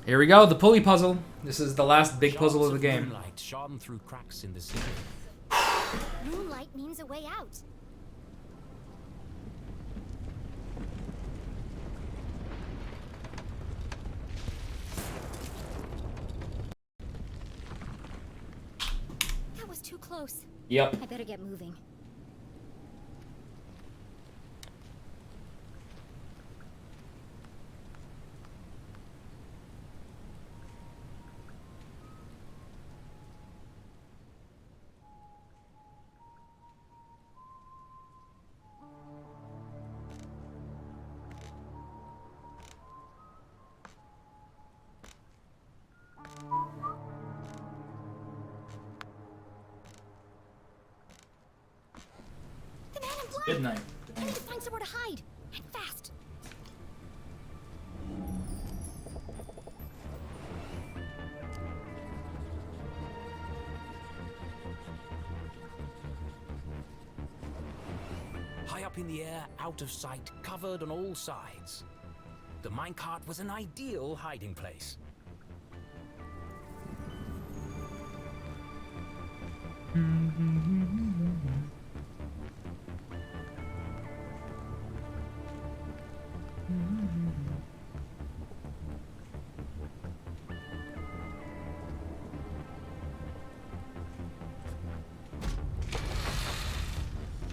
Here we go, the pulley puzzle. This is the last big puzzle of the game. Moonlight shone through cracks in the ceiling. Moonlight means a way out. That was too close. Yep. I better get moving. Good night. I need to find somewhere to hide. And fast. High up in the air, out of sight, covered on all sides. The minecart was an ideal hiding place.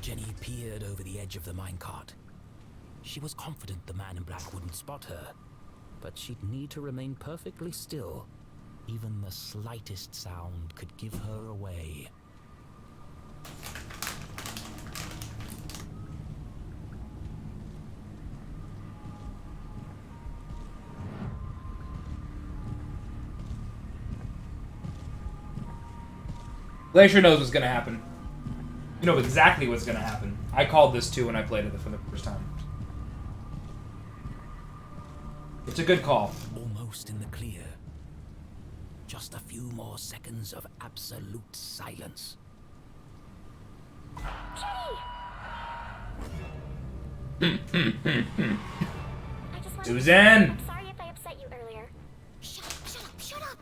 Jenny peered over the edge of the minecart. She was confident the man in black wouldn't spot her, but she'd need to remain perfectly still. Even the slightest sound could give her away. Glacier knows what's gonna happen. You know exactly what's gonna happen. I called this too when I played it for the first time. It's a good call. Almost in the clear. Just a few more seconds of absolute silence. Susan! I'm sorry if I upset you earlier. Shut up, shut up, shut up!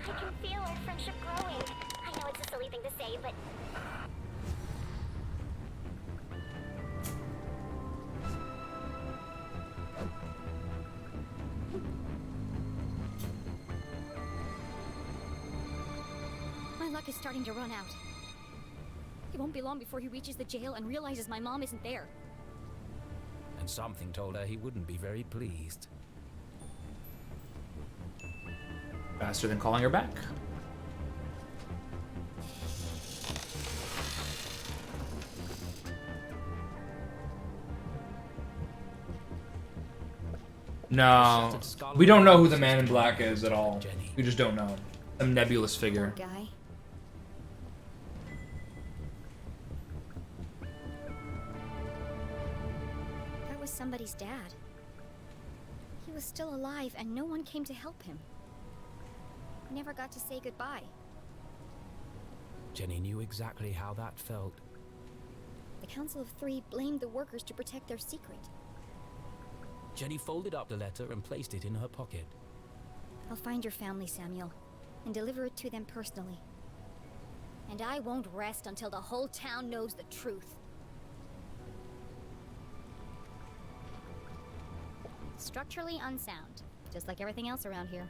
I can feel our friendship growing. I know it's a silly thing to say, but... My luck is starting to run out. It won't be long before he reaches the jail and realizes my mom isn't there. And something told her he wouldn't be very pleased. Faster than calling her back. No, we don't know who the man in black is at all. We just don't know. Some nebulous figure. Poor guy. That was somebody's dad. He was still alive and no one came to help him. I never got to say goodbye. Jenny knew exactly how that felt. The Council of Three blamed the workers to protect their secret. Jenny folded up the letter and placed it in her pocket. I'll find your family, Samuel, and deliver it to them personally. And I won't rest until the whole town knows the truth. Structurally unsound, just like everything else around here.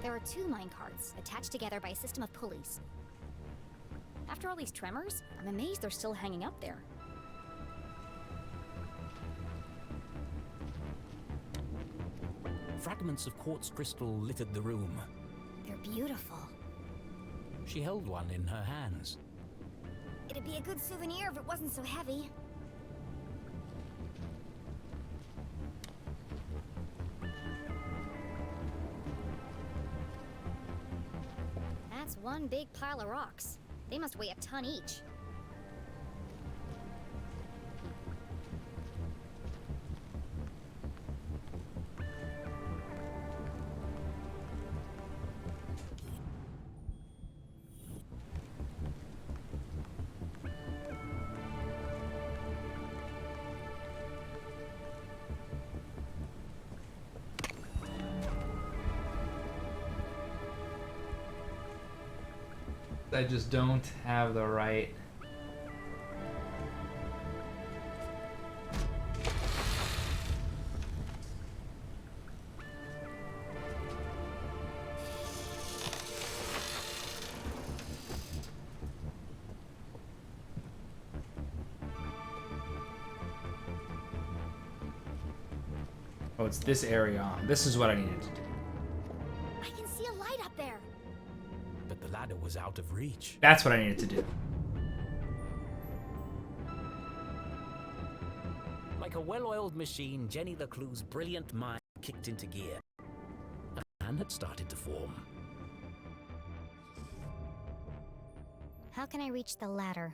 There are 2 minecarts attached together by a system of pulleys. After all these tremors, I'm amazed they're still hanging up there. Fragments of quartz crystal littered the room. They're beautiful. She held one in her hands. It'd be a good souvenir if it wasn't so heavy. That's one big pile of rocks. They must weigh a ton each. I just don't have the right. Oh, it's this area. This is what I needed to do. I can see a light up there. But the ladder was out of reach. That's what I needed to do. Like a well-oiled machine, Jenny LeClue's brilliant mind kicked into gear. A plan had started to form. How can I reach the ladder?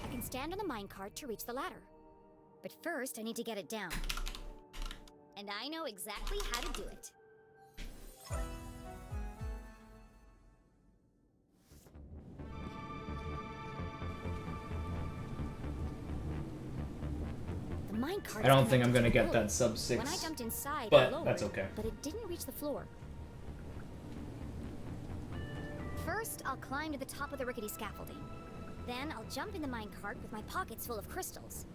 I can stand on the minecart to reach the ladder. But first, I need to get it down. And I know exactly how to do it. minecart. I don't think I'm gonna get that sub When I 6, jumped inside, but it lowered, that's okay. But it didn't reach the floor. First, I'll climb to the top of the rickety scaffolding. Then I'll jump in the minecart with my pockets full of crystals.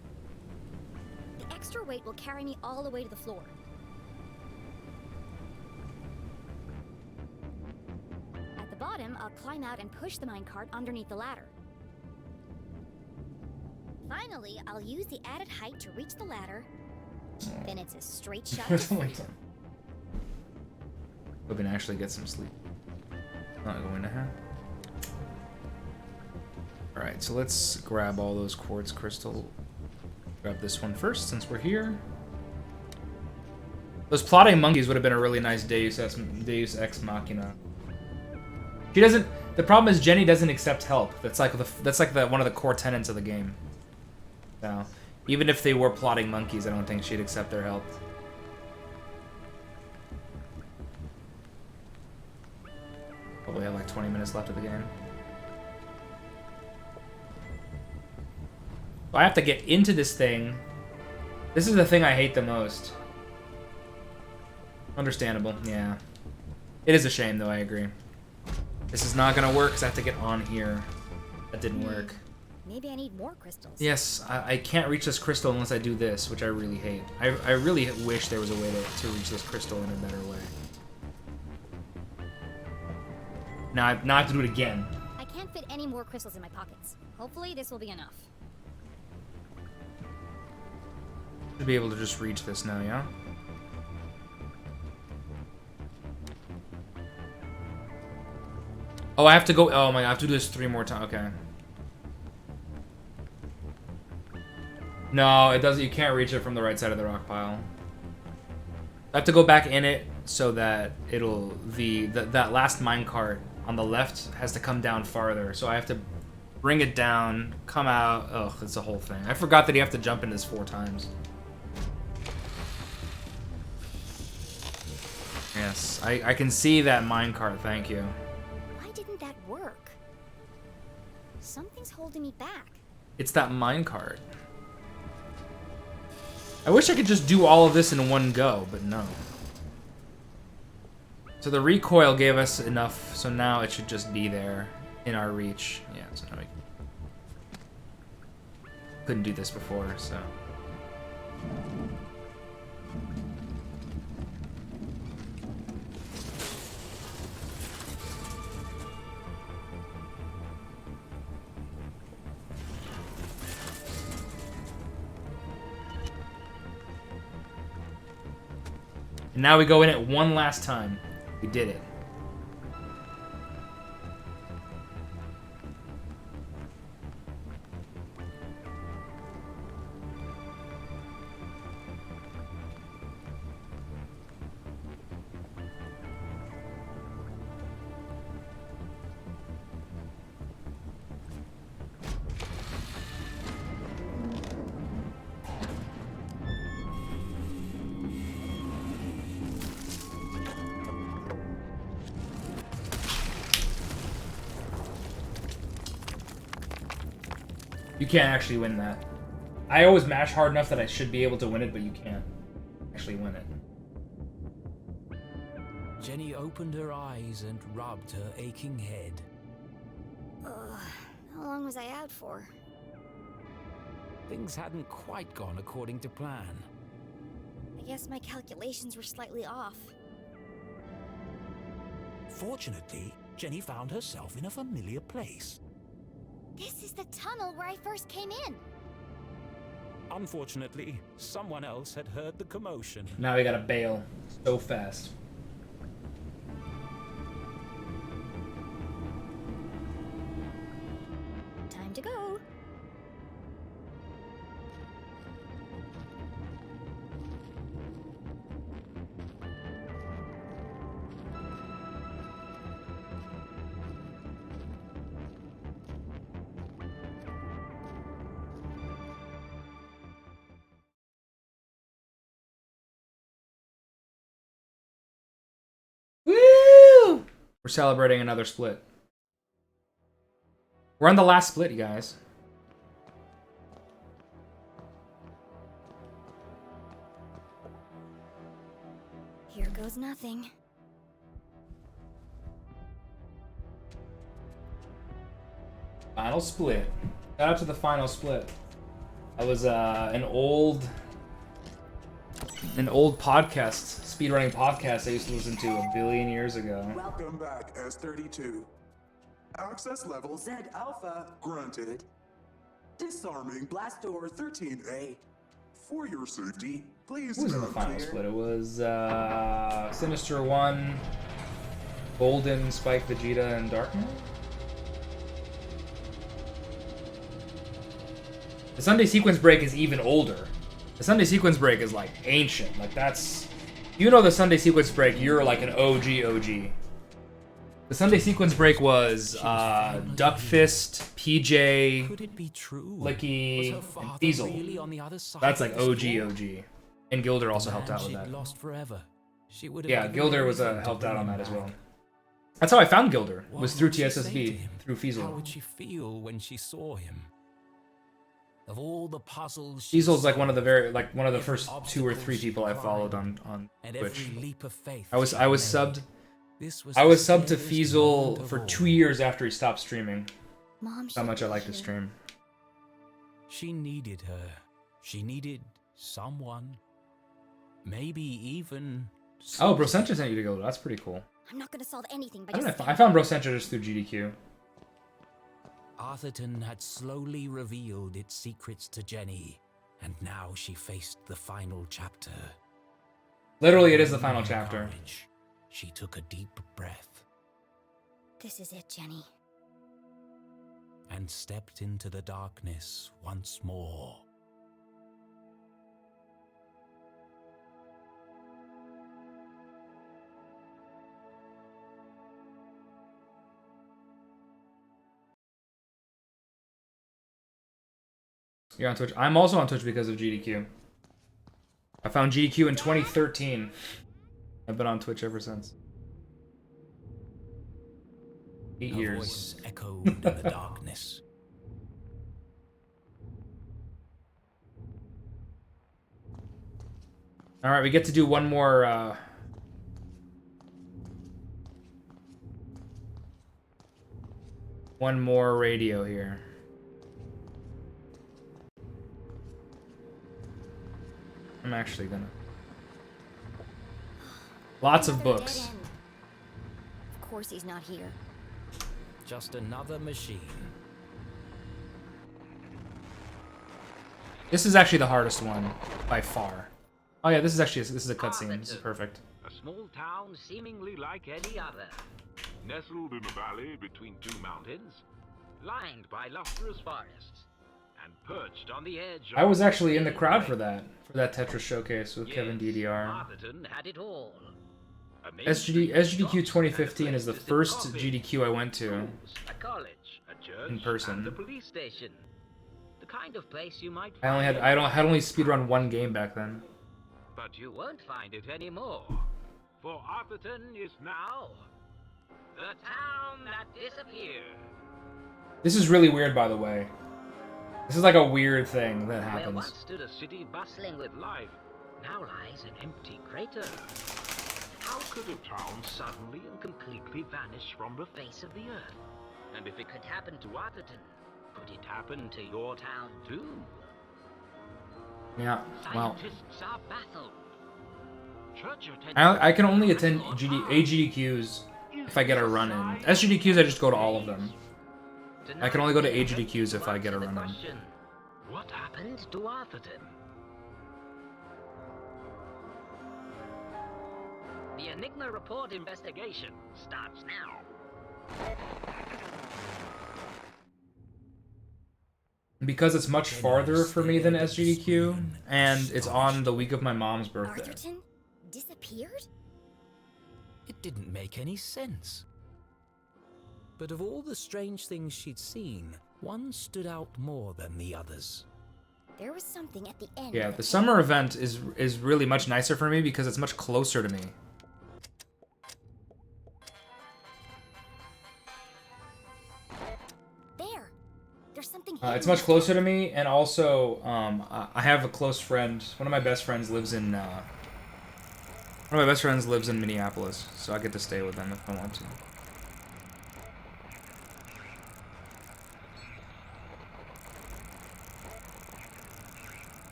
The extra weight will carry me all the way to the floor. At the bottom, I'll climb out and push the minecart underneath the ladder. Finally, I'll use the added height to reach the ladder. Then it's a straight shot to freedom. We can actually get some sleep. Not going to have. Alright, so let's grab all those quartz crystal. Grab this one first since we're here. Those plotting monkeys would have been a really nice Deus Ex Machina. She doesn't. The problem is Jenny doesn't accept help. That's like one of the core tenets of the game. So, even if they were plotting monkeys, I don't think she'd accept their help. Probably have like 20 minutes left of the game. I have to get into this thing. This is the thing I hate the most. Understandable, yeah. It is a shame though, I agree. This is not gonna work because I have to get on here. That didn't work. Maybe I need more crystals. Yes, I can't reach this crystal unless I do this, which I really hate. I really wish there was a way to reach this crystal in a better way. Now I have to do it again. I can't fit any more crystals in my pockets. Hopefully this will be enough. Should be able to just reach this now, yeah? Oh, I have to go. Oh my god, I have to do this 3 more times. Okay. No, it doesn't. You can't reach it from the right side of the rock pile. I have to go back in it so that it'll that last minecart on the left has to come down farther. So I have to bring it down, come out. Ugh, it's a whole thing. I forgot that you have to jump into this 4 times. Yes, I can see that minecart. Thank you. Why didn't that work? Something's holding me back. It's that minecart. I wish I could just do all of this in one go, but no. So the recoil gave us enough, so now it should just be there in our reach. Yeah, so now we couldn't do this before, so. And now we go in it one last time. We did it. You can't actually win that. I always mash hard enough that I should be able to win it, but you can't actually win it. Jenny opened her eyes and rubbed her aching head. How long was I out for? Things hadn't quite gone according to plan. I guess my calculations were slightly off. Fortunately, Jenny found herself in a familiar place. This is the tunnel where I first came in. Unfortunately, someone else had heard the commotion. Now we gotta bail so fast. Time to go. Woo! We're celebrating another split. We're on the last split, you guys. goes nothing. Final split. Shout out to the final split. That was an old podcast, speedrunning podcast I used to listen to a billion years ago. Welcome back, S32. Access level Z Alpha granted. Disarming blast door 13A. For your safety, please. Who was in the final split? It was Sinister 1, Golden, Spike, Vegeta, and Darkman? The Sunday Sequence Break is even older. The Sunday Sequence Break is like ancient. Like that's... You know the Sunday Sequence Break, you're like an OG. The Sunday Sequence Break was Duckfist, PJ, Could it be true? Licky, Was her and father Diesel. really on the other side That's of like this OG. war? And Gilder also The helped man out with she'd that. lost forever. She would have Yeah, given Gilder was anything to helped out bring on him that as back. well. That's how I found Gilder, What was through would she say to TSSB, him? through How Fiesel. would she feel when she saw him? Of all the puzzles she Fiesel's like one of the solved, one of the every first 2 or 3 people I followed on and Twitch. every leap of faith I was she subbed. made. This was I the was subbed to scariest Fiesel moment of for all. 2 years after he stopped streaming. Mom, How much I like to stream. She needed her. She needed someone. Maybe even. Oh, Brocentra sent you to Gilder. That's pretty cool. I'm not gonna solve anything by I don't just know. I found Brocentra just through GDQ. Arthurton had slowly revealed its secrets to Jenny, and now she faced the final chapter. Literally, it is the final In chapter. courage, she took a deep breath This is it, Jenny. and stepped into the darkness once more. You're on Twitch. I'm also on Twitch because of GDQ. I found GDQ in 2013. I've been on Twitch ever since. 8 Her years. voice echoed in the darkness. All right, we get to do one more. One more radio here. I'm actually gonna. Lots of Another books. dead end. Of course he's not here. Just another machine. This is actually the hardest one by far. Oh yeah, this is a cutscene. This is perfect. A small town seemingly like any other. Nestled in a valley between 2 mountains, lined by lustrous forests, and perched on the edge. I was actually in the crowd for that Tetris showcase with Yes, Kevin DDR. Arthurton had it all. A main SGDQ street 2015 is the to sip first coffee, GDQ I went to a college, a church, in person. and a police station. The kind of place you might I only find had only speedrun one game back then. But you won't find it anymore. For Arthurton is now the town that disappeared. This is really weird, by the way. This is like a weird thing that Where happens. once stood a city bustling with life, now lies an empty crater. How could a town suddenly and completely vanish from the face of the earth? And if it could happen to Arthurton, could it happen to your town too? Yeah, well, Scientists are baffled. Church I can only attend AGDQs if I get a run in. SGDQs, I just go to all of them. I can only go to AGDQs if I get a run in. Question: what happened to Arthurton? The Enigma Report investigation starts now. Because it's much farther for me than SGDQ, and it's on the week of my mom's birthday. Arthurton disappeared? It didn't make any sense. But of all the strange things she'd seen, one stood out more than the others. There was something at the end. Yeah, of the summer event is really much nicer for me because it's much closer to me. There. There's something. It's much closer to me, and also I have a close friend. One of my best friends lives in One of my best friends lives in Minneapolis, so I get to stay with them if I want to.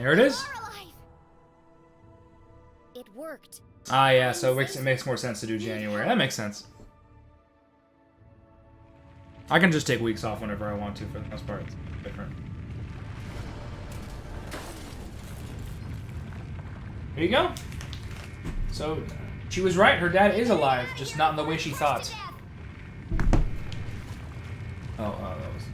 There it is. It worked. Ah, yeah. So it makes more sense to do January. That makes sense. I can just take weeks off whenever I want to. For the most part, it's different. There you go. So she was right. Her dad is alive, just not in the way she thought. Oh, that was.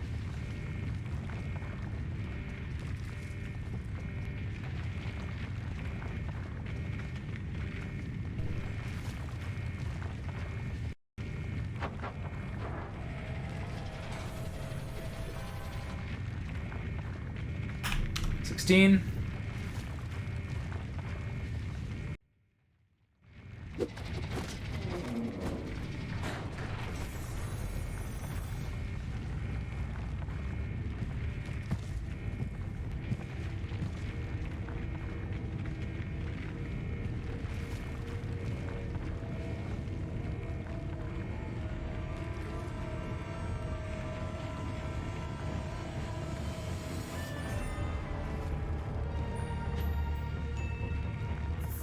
$16.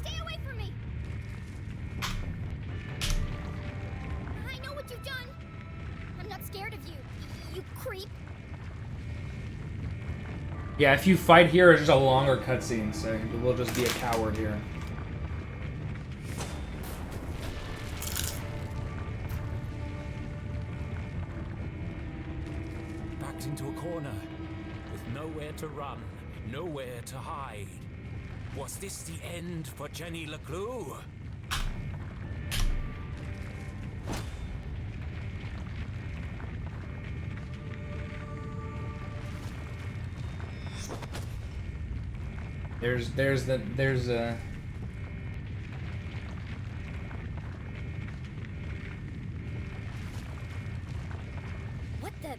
Stay away from me! I know what you've done. I'm not scared of you, you creep. Yeah, if you fight here, it's just a longer cutscene, so we'll just be a coward here. Backed into a corner, with nowhere to run, nowhere to hide. Was this the end for Jenny LeClue? There's a. What the?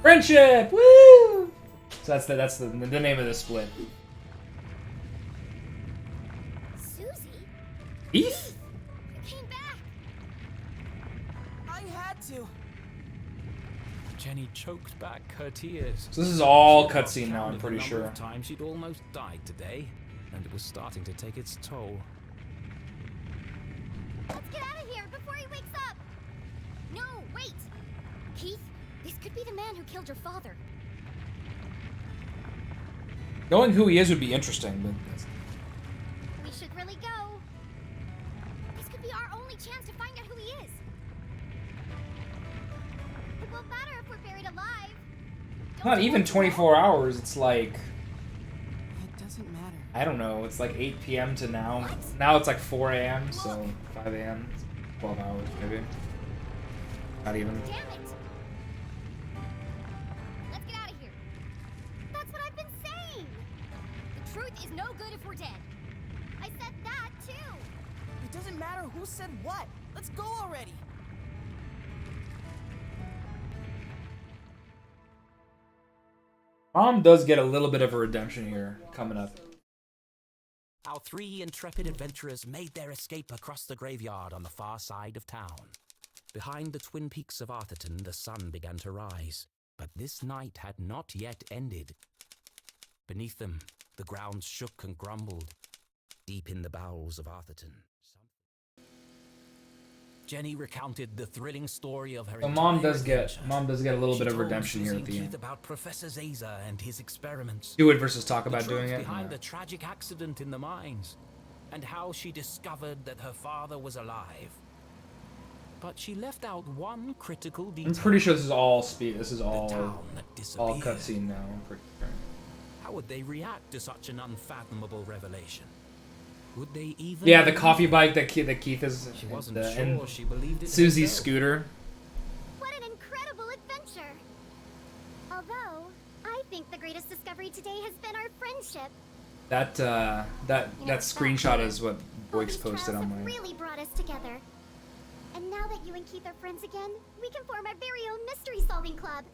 Friendship! Woo! So that's the name of the split. Susie? Heath? You came back! I had to. Jenny choked back her tears. So this is all She lost cutscene now, count I'm of pretty the number sure. of times she'd almost died today, and it was starting to take its toll. Let's get out of here before he wakes up! No, wait! Keith, this could be the man who killed your father. Knowing who he is would be interesting, but We should really go. This could be our only chance to find out who he is. It won't matter if we're buried alive. not even 24 hours. It's like, It doesn't matter. I don't know. It's like 8 p.m. to now. Now it's like 4 a.m. So 5 a.m. 12 hours maybe. Not even. Damn it! Let's get out of here. That's what I've been saying. The truth is no good if we're dead. I said that too. It doesn't matter who said what. Let's go already. Mom does get a little bit of a redemption here coming up. Our three intrepid adventurers made their escape across the graveyard on the far side of town. Behind the twin peaks of Arthurton, the sun began to rise, but this night had not yet ended. Beneath them, the ground shook and grumbled. Deep in the bowels of Arthurton, Jenny recounted the thrilling story of her. So mom does get a little bit of redemption here at the end. About Professor Zaza and his experiments. Do it versus talk about doing it. Behind Yeah. the tragic accident in the mines, and how she discovered that her father was alive. But she left out one critical detail. I'm pretty sure this is all speed. This is all cutscene now. I'm pretty sure. How would they react to such an unfathomable revelation? Would they even? Yeah, the coffee bike that Keith is. She wasn't and sure she believed it Susie's herself. scooter. What an incredible Although, I think the greatest discovery today has been our friendship. That screenshot is what Boyk's posted on Trials have my. really brought us together. And now that you and Keith are friends again, we can form our very own mystery-solving club.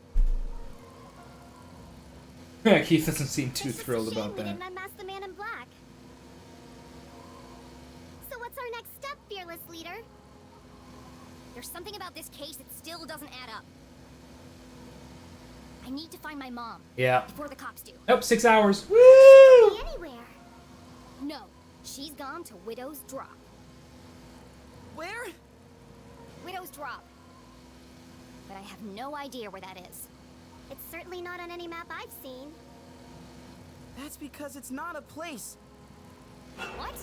Keith doesn't seem too thrilled about We that. didn't unmask the man in black. So what's our next step, fearless leader? There's something about this case that still doesn't add up. I need to find my mom. Yeah. Before the cops do. Nope, 6 hours. Woo! Be anywhere. No, she's gone to Widow's Drop. Where? Widow's Drop. But I have no idea where that is. It's certainly not on any map I've seen. That's because it's not a place. What?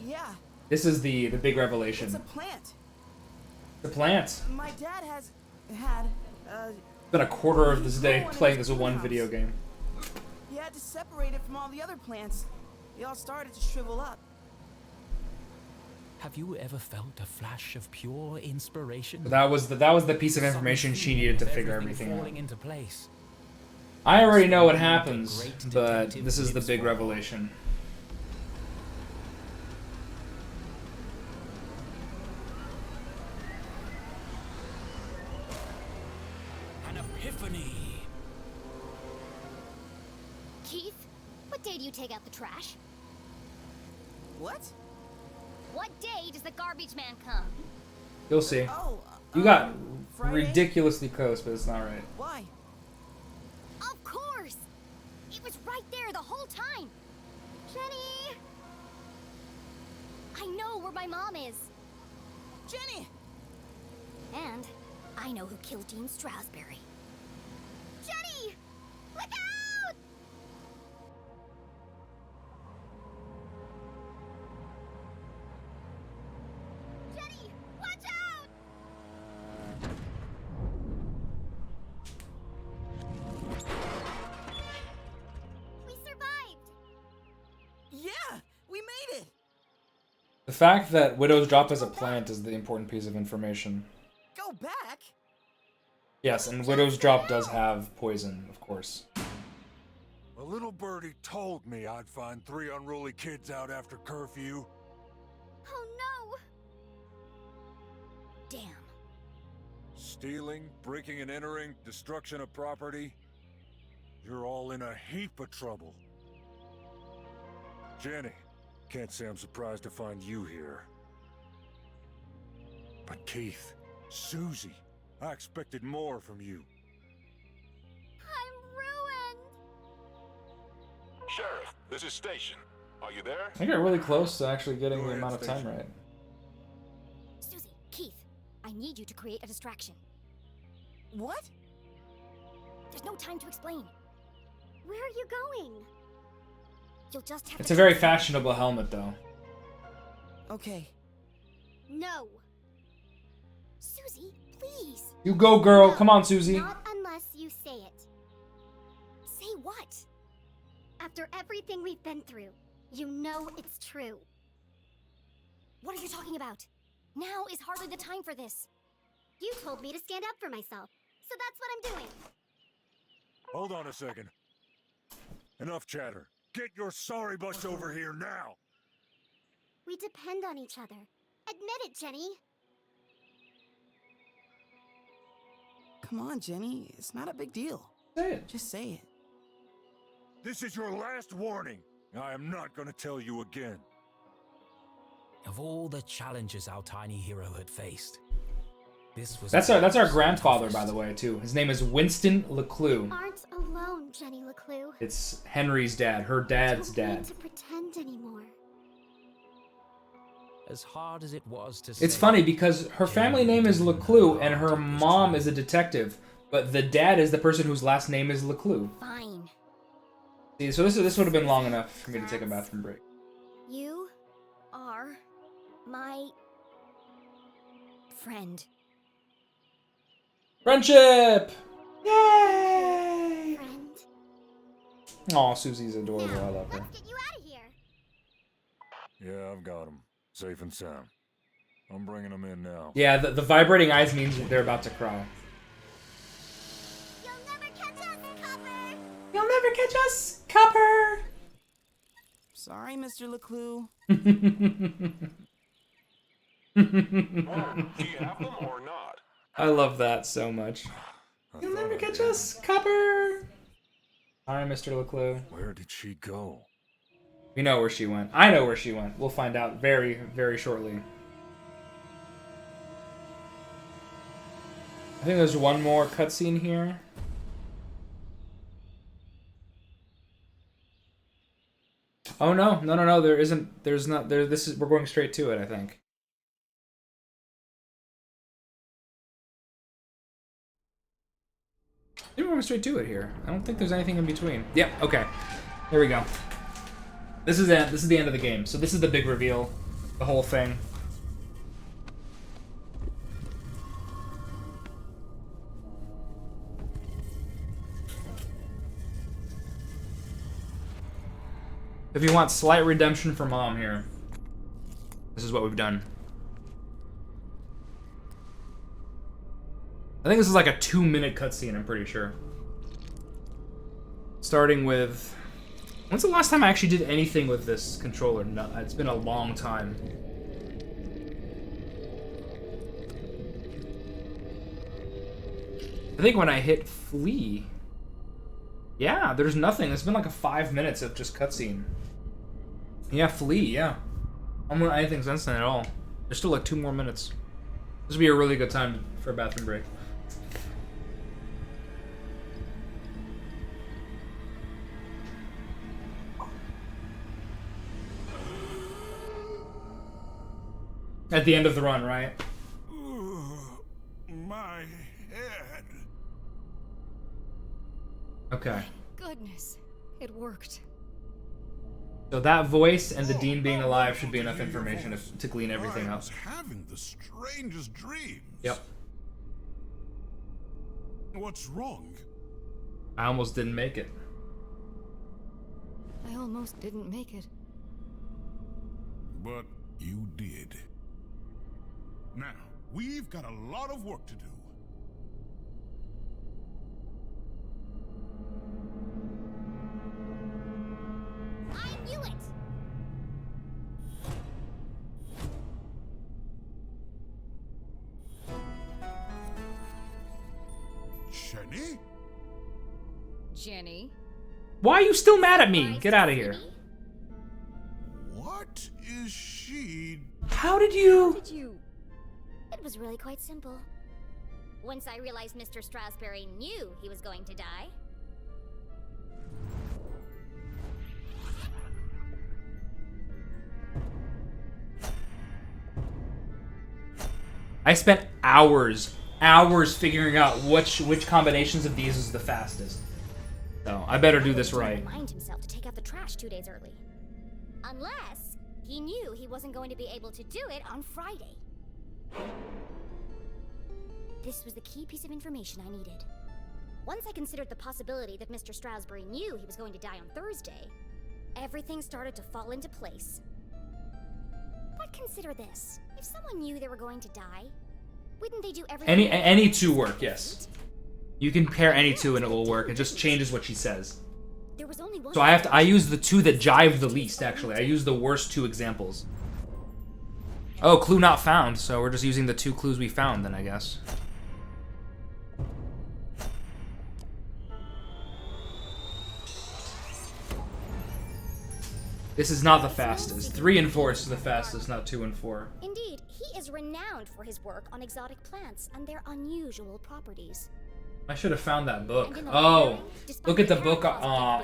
Yeah, This is the big revelation. it's a plant. The plant. My dad had Been a quarter of this day playing this one video game. he had to separate it from all the other plants. They all started to shrivel up. Have you ever felt a flash of pure inspiration? That was the piece of information she needed to figure everything out. Falling into place. I already know what happens, but this is the big revelation. An epiphany. Keith, what day do you take out the trash? What? What day does the garbage man come? You'll see. Oh, You got Friday? ridiculously close, but it's not right. Why? Of course! It was right there the whole time! Jenny! I know where my mom is! Jenny! And I know who killed Dean Strasberry. Jenny! Look out! Jenny! Watch out! We survived! Yeah, we made it. The fact that Widow's Drop is a plant is the important piece of information. Go back. Yes, and Widow's Drop does have poison, of course. A little birdie told me I'd find 3 unruly kids out after curfew. Oh no! Damn. Stealing, breaking and entering, destruction of property. You're all in a heap of trouble. Jenny, can't say I'm surprised to find you here. But Keith, Susie, I expected more from you. I'm ruined! Sheriff, this is Station. Are you there? I got really close to actually getting the amount of time right. Susie, Keith, I need you to create a distraction. What? There's no time to explain. Where are you going? You'll just have It's to a very trust me. fashionable helmet, though. Okay. No. Susie, please. You go, girl. Come on, Susie. Not unless you say it. Say what? After everything we've been through, you know it's true. What are you talking about? Now is hardly the time for this. You told me to stand up for myself, so that's what I'm doing. Hold on a second. Enough chatter. Get your sorry butts over here now. We depend on each other. Admit it, Jenny. Come on, Jenny. It's not a big deal. Say it. Just say it. This is your last warning. I am not going to tell you again. Of all the challenges our tiny hero had faced, this was That's our grandfather, by the way, too. His name is Winston LeClue. Aren't alone, Jenny LeClue. It's Henry's dad, her dad's Don't dad. need to pretend anymore. as hard as it was to It's say. funny because her family name is LeClue and her mom is a detective, but the dad is the person whose last name is LeClue. Fine. See, so this would have been long enough for me to take a bathroom break. You are my friend. Friendship! Yay! Aw, Susie's adorable. I love her. Get you out of here. Yeah, I've got him. Safe and sound. I'm bringing him in now. Yeah, the vibrating eyes means they're about to cry. You'll never catch us, Copper. Sorry, Mr. LeClue. Do you have them or not? I love that so much. You'll never catch us, Copper. Alright, Mr. LeClue. Where did she go? We know where she went. I know where she went. We'll find out very, very shortly. I think there's one more cutscene here. Oh no, no, there isn't. There's not. There. This is. We're going straight to it, I think. We're going straight to it here. I don't think there's anything in between. Yep. Okay. There we go. This is it. This is the end of the game. So this is the big reveal. The whole thing. If you want slight redemption for Mom here, this is what we've done. I think this is like a 2-minute cutscene, I'm pretty sure. Starting with... When's the last time I actually did anything with this controller? No, it's been a long time. I think when I hit flee... Yeah, there's nothing. It's been like a 5 minutes of just cutscene. Yeah, flee, yeah. I don't know anything since then at all. There's still like 2 more minutes. This would be a really good time for a bathroom break. At the end of the run, right? My head. Okay. Goodness, it worked. So that voice and the Dean being alive should be enough information to glean everything I up. was having the strangest dreams. Yep. What's wrong? I almost didn't make it. I almost didn't make it. But you did. Now, we've got a lot of work to do. I knew it! Jenny? Jenny? Why are you still mad at me? Get out of here. What is she? How did you... It was really quite simple. Once I realized Mr. Strasberry knew he was going to die. I spent hours figuring out which combinations of these is the fastest. So I better do this right. Remind himself to take out the trash 2 days early. Unless he knew he wasn't going to be able to do it on Friday. This was the key piece of information I needed. Once I considered the possibility that Mr. Strasberry knew he was going to die on Thursday, everything started to fall into place. But consider this. If someone knew they were going to die, wouldn't they do everything? Any two work, yes. You can pair any two and it will work. It just changes what she says. There was only one. So I use the two that jive the least, actually. I use the worst 2 examples. Oh, clue not found, so we're just using the 2 clues we found then, I guess. This is not the fastest. 3 and 4 is the fastest, not 2 and 4. Indeed, he is renowned for his work on exotic plants and their unusual properties. I should have found that book. Oh, look at the book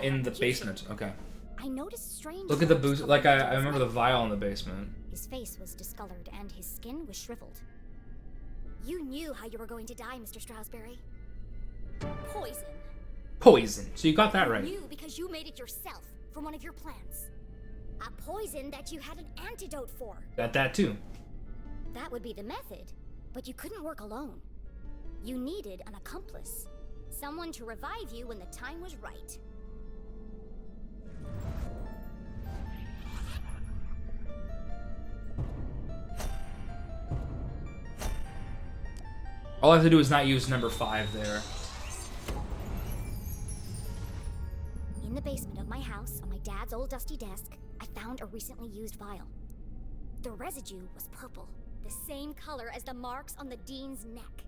in the basement. Okay. I noticed strange. Look at the boost. Like I remember the vial in the basement. His face was discolored and his skin was shriveled. You knew how you were going to die, Mr. Strasberry. Poison. Poison. So you got that right. You knew because you made it yourself from one of your plants. A poison that you had an antidote for. Got that too. That would be the method, but you couldn't work alone. You needed an accomplice. Someone to revive you when the time was right. All I have to do is not use number 5 there. Dad's old dusty desk, I found a recently used vial. The residue was purple, the same color as the marks on the Dean's neck.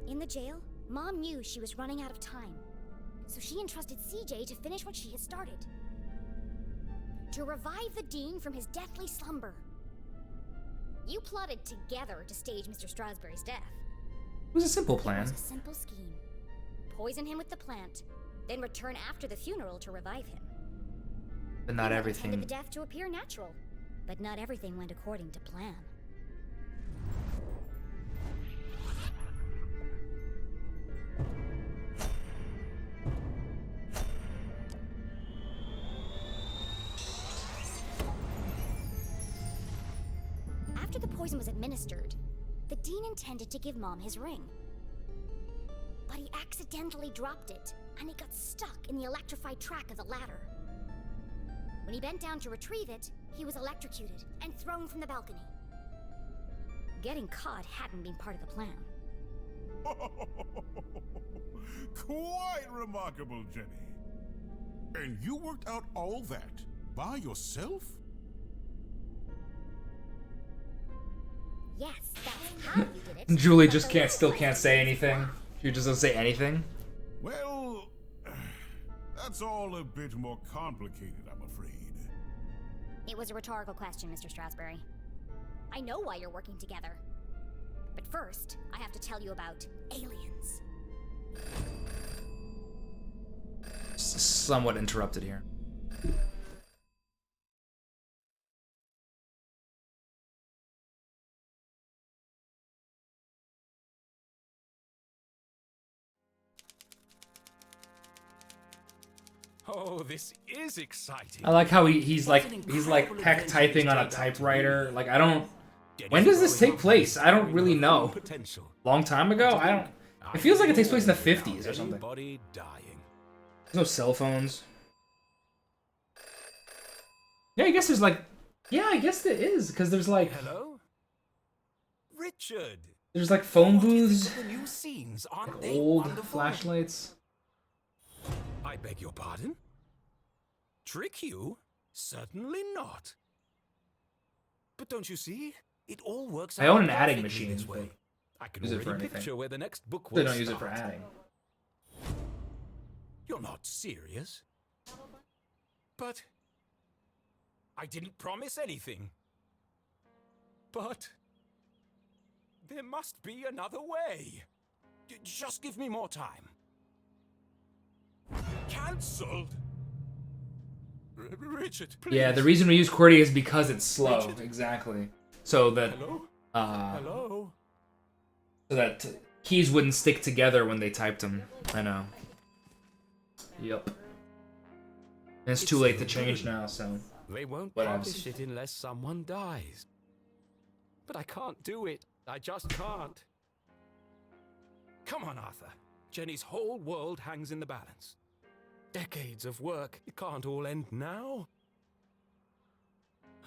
In the jail, Mom knew she was running out of time, so she entrusted CJ to finish what she had started. To revive the Dean from his deathly slumber. You plotted together to stage Mr. Strasberry's death. It was a simple plan. It was a simple scheme. Poison him with the plant, then return after the funeral to revive him. But not You everything. intended the death to appear natural, but not everything went according to plan. After the poison was administered, the Dean intended to give Mom his ring. But he accidentally dropped it, and it got stuck in the electrified track of the ladder. When he bent down to retrieve it, he was electrocuted and thrown from the balcony. Getting caught hadn't been part of the plan. Quite remarkable, Jenny. And you worked out all that by yourself? Yes, that's how you did it. Julie just still can't say anything. She just doesn't say anything. Well, that's all a bit more complicated, I'm afraid. It was a rhetorical question, Mr. Strasberry. I know why you're working together. But first, I have to tell you about aliens. Somewhat interrupted here. Oh, this is exciting. I like how he's like peck typing on a typewriter. Like I don't. When does this take place? I don't really know. Long time ago? I don't. It feels like it takes place in the 50s or something. There's no cell phones. Yeah, I guess there's like. Yeah, I guess there is because there's like. Hello, Richard. There's like phone booths. The new scenes, aren't Like they old wonderful? flashlights. I beg your pardon? Trick you? Certainly not. But don't you see? It all works out I own an adding perfectly machine. this way. I can Use it for already anything. picture where the next book They will don't use it for start. adding. You're not serious. But I didn't promise anything. But there must be another way. Just give me more time. Cancelled? Richard, please. Yeah, the reason we use QWERTY is because it's slow. Exactly. So that Hello? so that keys wouldn't stick together when they typed them. I know. Yep. And it's too late to change now, so. They won't Whatevs. publish it unless someone dies. But I can't do it. I just can't. Come on, Arthur. Jenny's whole world hangs in the balance. Decades of work. It can't all end now.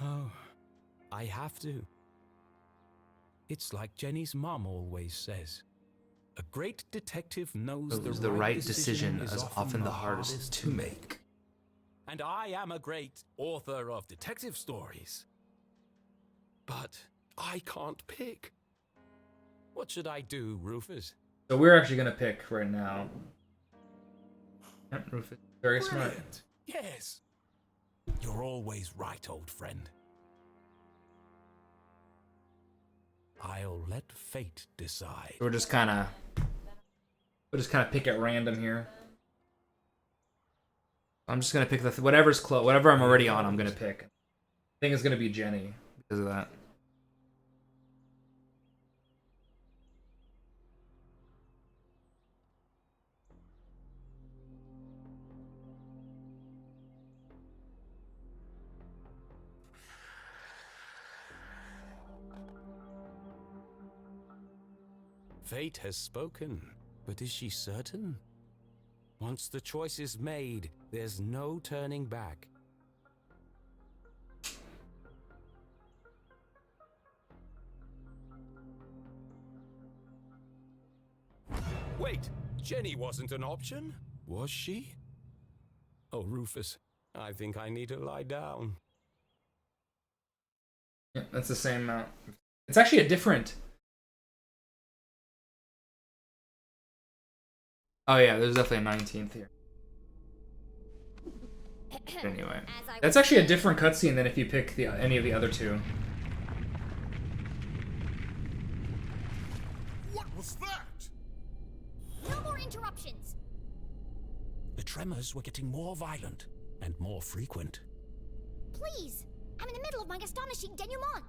Oh, I have to. It's like Jenny's mom always says. A great detective knows The right decision is often the hardest to make. And I am a great author of detective stories. But I can't pick. What should I do, Rufus? So we're actually gonna pick right now. Yep, Rufus. Very smart. Brilliant. Yes. You're always right, old friend. I'll let fate decide. We'll just kind of pick at random here. I'm just gonna pick whatever's close, whatever I'm already on. I'm gonna pick. I think it's gonna be Jenny because of that. Fate has spoken, but is she certain? Once the choice is made, there's no turning back. Wait, Jenny wasn't an option, was she? Oh, Rufus, I think I need to lie down. Yeah, that's the same amount. It's actually a different. Oh yeah, there's definitely a 19th here. Anyway, that's actually a different cutscene than if you pick any of the other two. What was that? No more interruptions. The tremors were getting more violent and more frequent. Please, I'm in the middle of my astonishing denouement.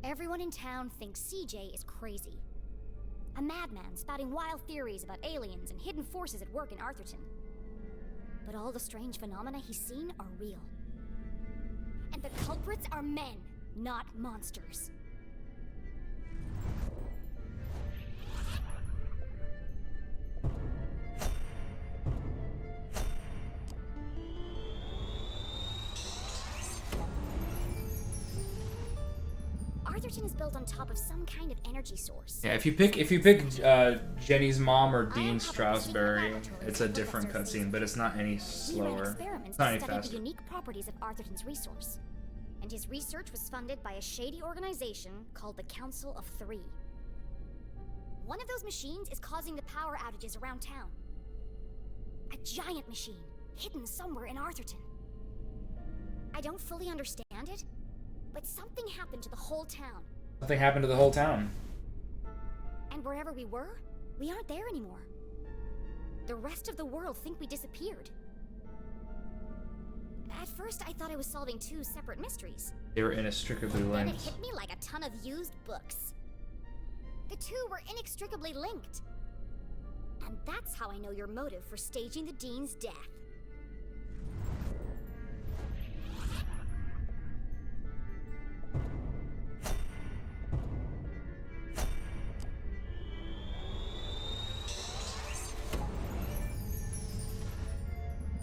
Everyone in town thinks CJ is crazy. A madman spouting wild theories about aliens and hidden forces at work in Arthurton. But all the strange phenomena he's seen are real. And the culprits are men, not monsters. Arthurton is built on top of some kind of energy source. Yeah, if you pick Jenny's mom or Dean Strasberry, it's a different cutscene, but it's not any slower. It's not any The faster. unique properties of Arthurton's resource. And his research was funded by a shady organization called the Council of Three. One of those machines is causing the power outages around town. A giant machine, hidden somewhere in Arthurton. I don't fully understand it, but something happened to the whole town. Something happened to the whole town. And wherever we were, we aren't there anymore. The rest of the world think we disappeared. At first, I thought I was solving two separate mysteries. They were inextricably Then it linked. hit me like a ton of used books. The two were inextricably linked. And that's how I know your motive for staging the Dean's death.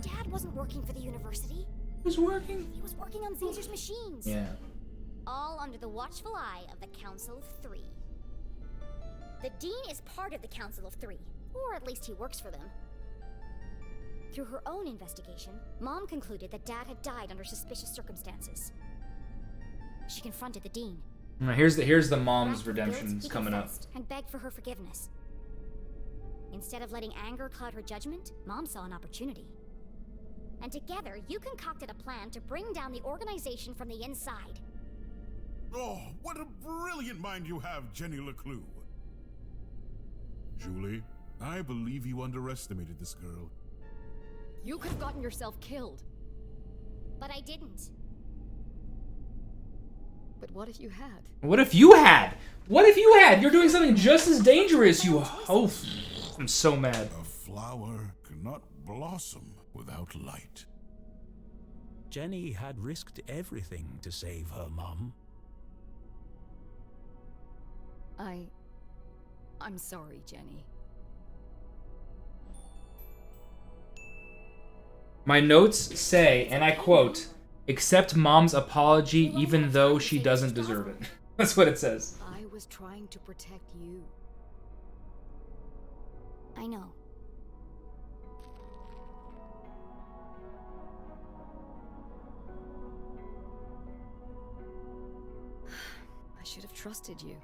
Dad wasn't working for the university. He was working? He was working on Caesar's machines. Yeah. All under the watchful eye of the Council of Three. The Dean is part of the Council of Three, or at least he works for them. Through her own investigation, Mom concluded that Dad had died under suspicious circumstances. She confronted the Dean. Now, here's the mom's Wrapped with redemption guilt, he coming up. confessed and begged for her forgiveness. Instead of letting anger cloud her judgment, Mom saw an opportunity. And together, you concocted a plan to bring down the organization from the inside. Oh, what a brilliant mind you have, Jenny LeClue. Julie, I believe you underestimated this girl. You could have gotten yourself killed. But I didn't. But what if you had? What if you had? What if you had? You're doing something just as dangerous, you host. I'm so mad. A flower cannot blossom without light. Jenny had risked everything to save her mom. I'm sorry, Jenny. My notes say, and I quote, accept Mom's apology even though she doesn't deserve it. That's what it says. I was trying to protect you. I know. I should have trusted you.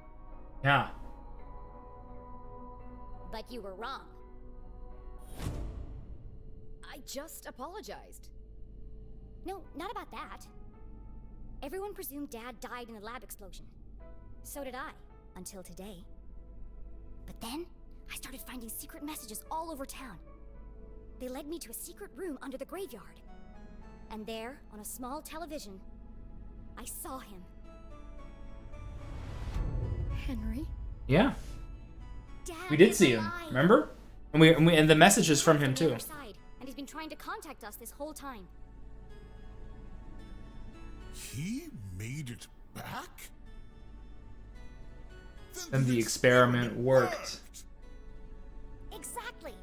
Yeah. But you were wrong. I just apologized. No, not about that. Everyone presumed Dad died in the lab explosion. So did I, until today. But then, I started finding secret messages all over town. They led me to a secret room under the graveyard. And there, on a small television, I saw him. Henry? Yeah. Dad We did is see him, alive. remember? And the message is from him On the too. other side, and he's been trying to contact us this whole time. He made it back? And the experiment worked. Exactly.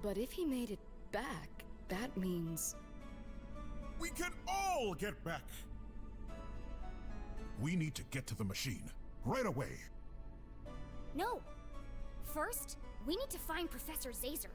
But if he made it back, that means... We can all get back. We need to get to the machine right away. No. First, We need to find Professor Zazer.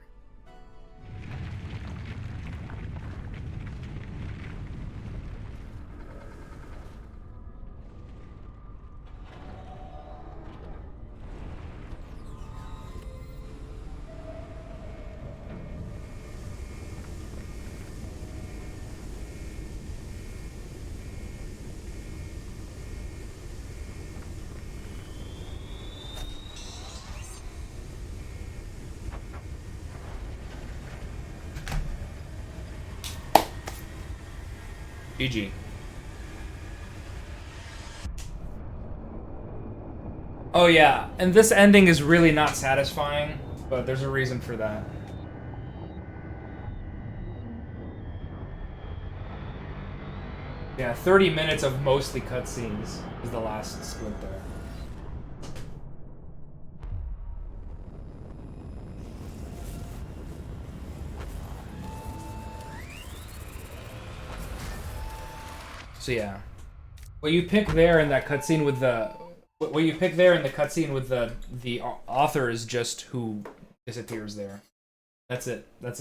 GG. Oh yeah, and this ending is really not satisfying, but there's a reason for that. Yeah, 30 minutes of mostly cutscenes is the last split there. So yeah, what you pick there in that cutscene with the the author is just who disappears there. That's it. That's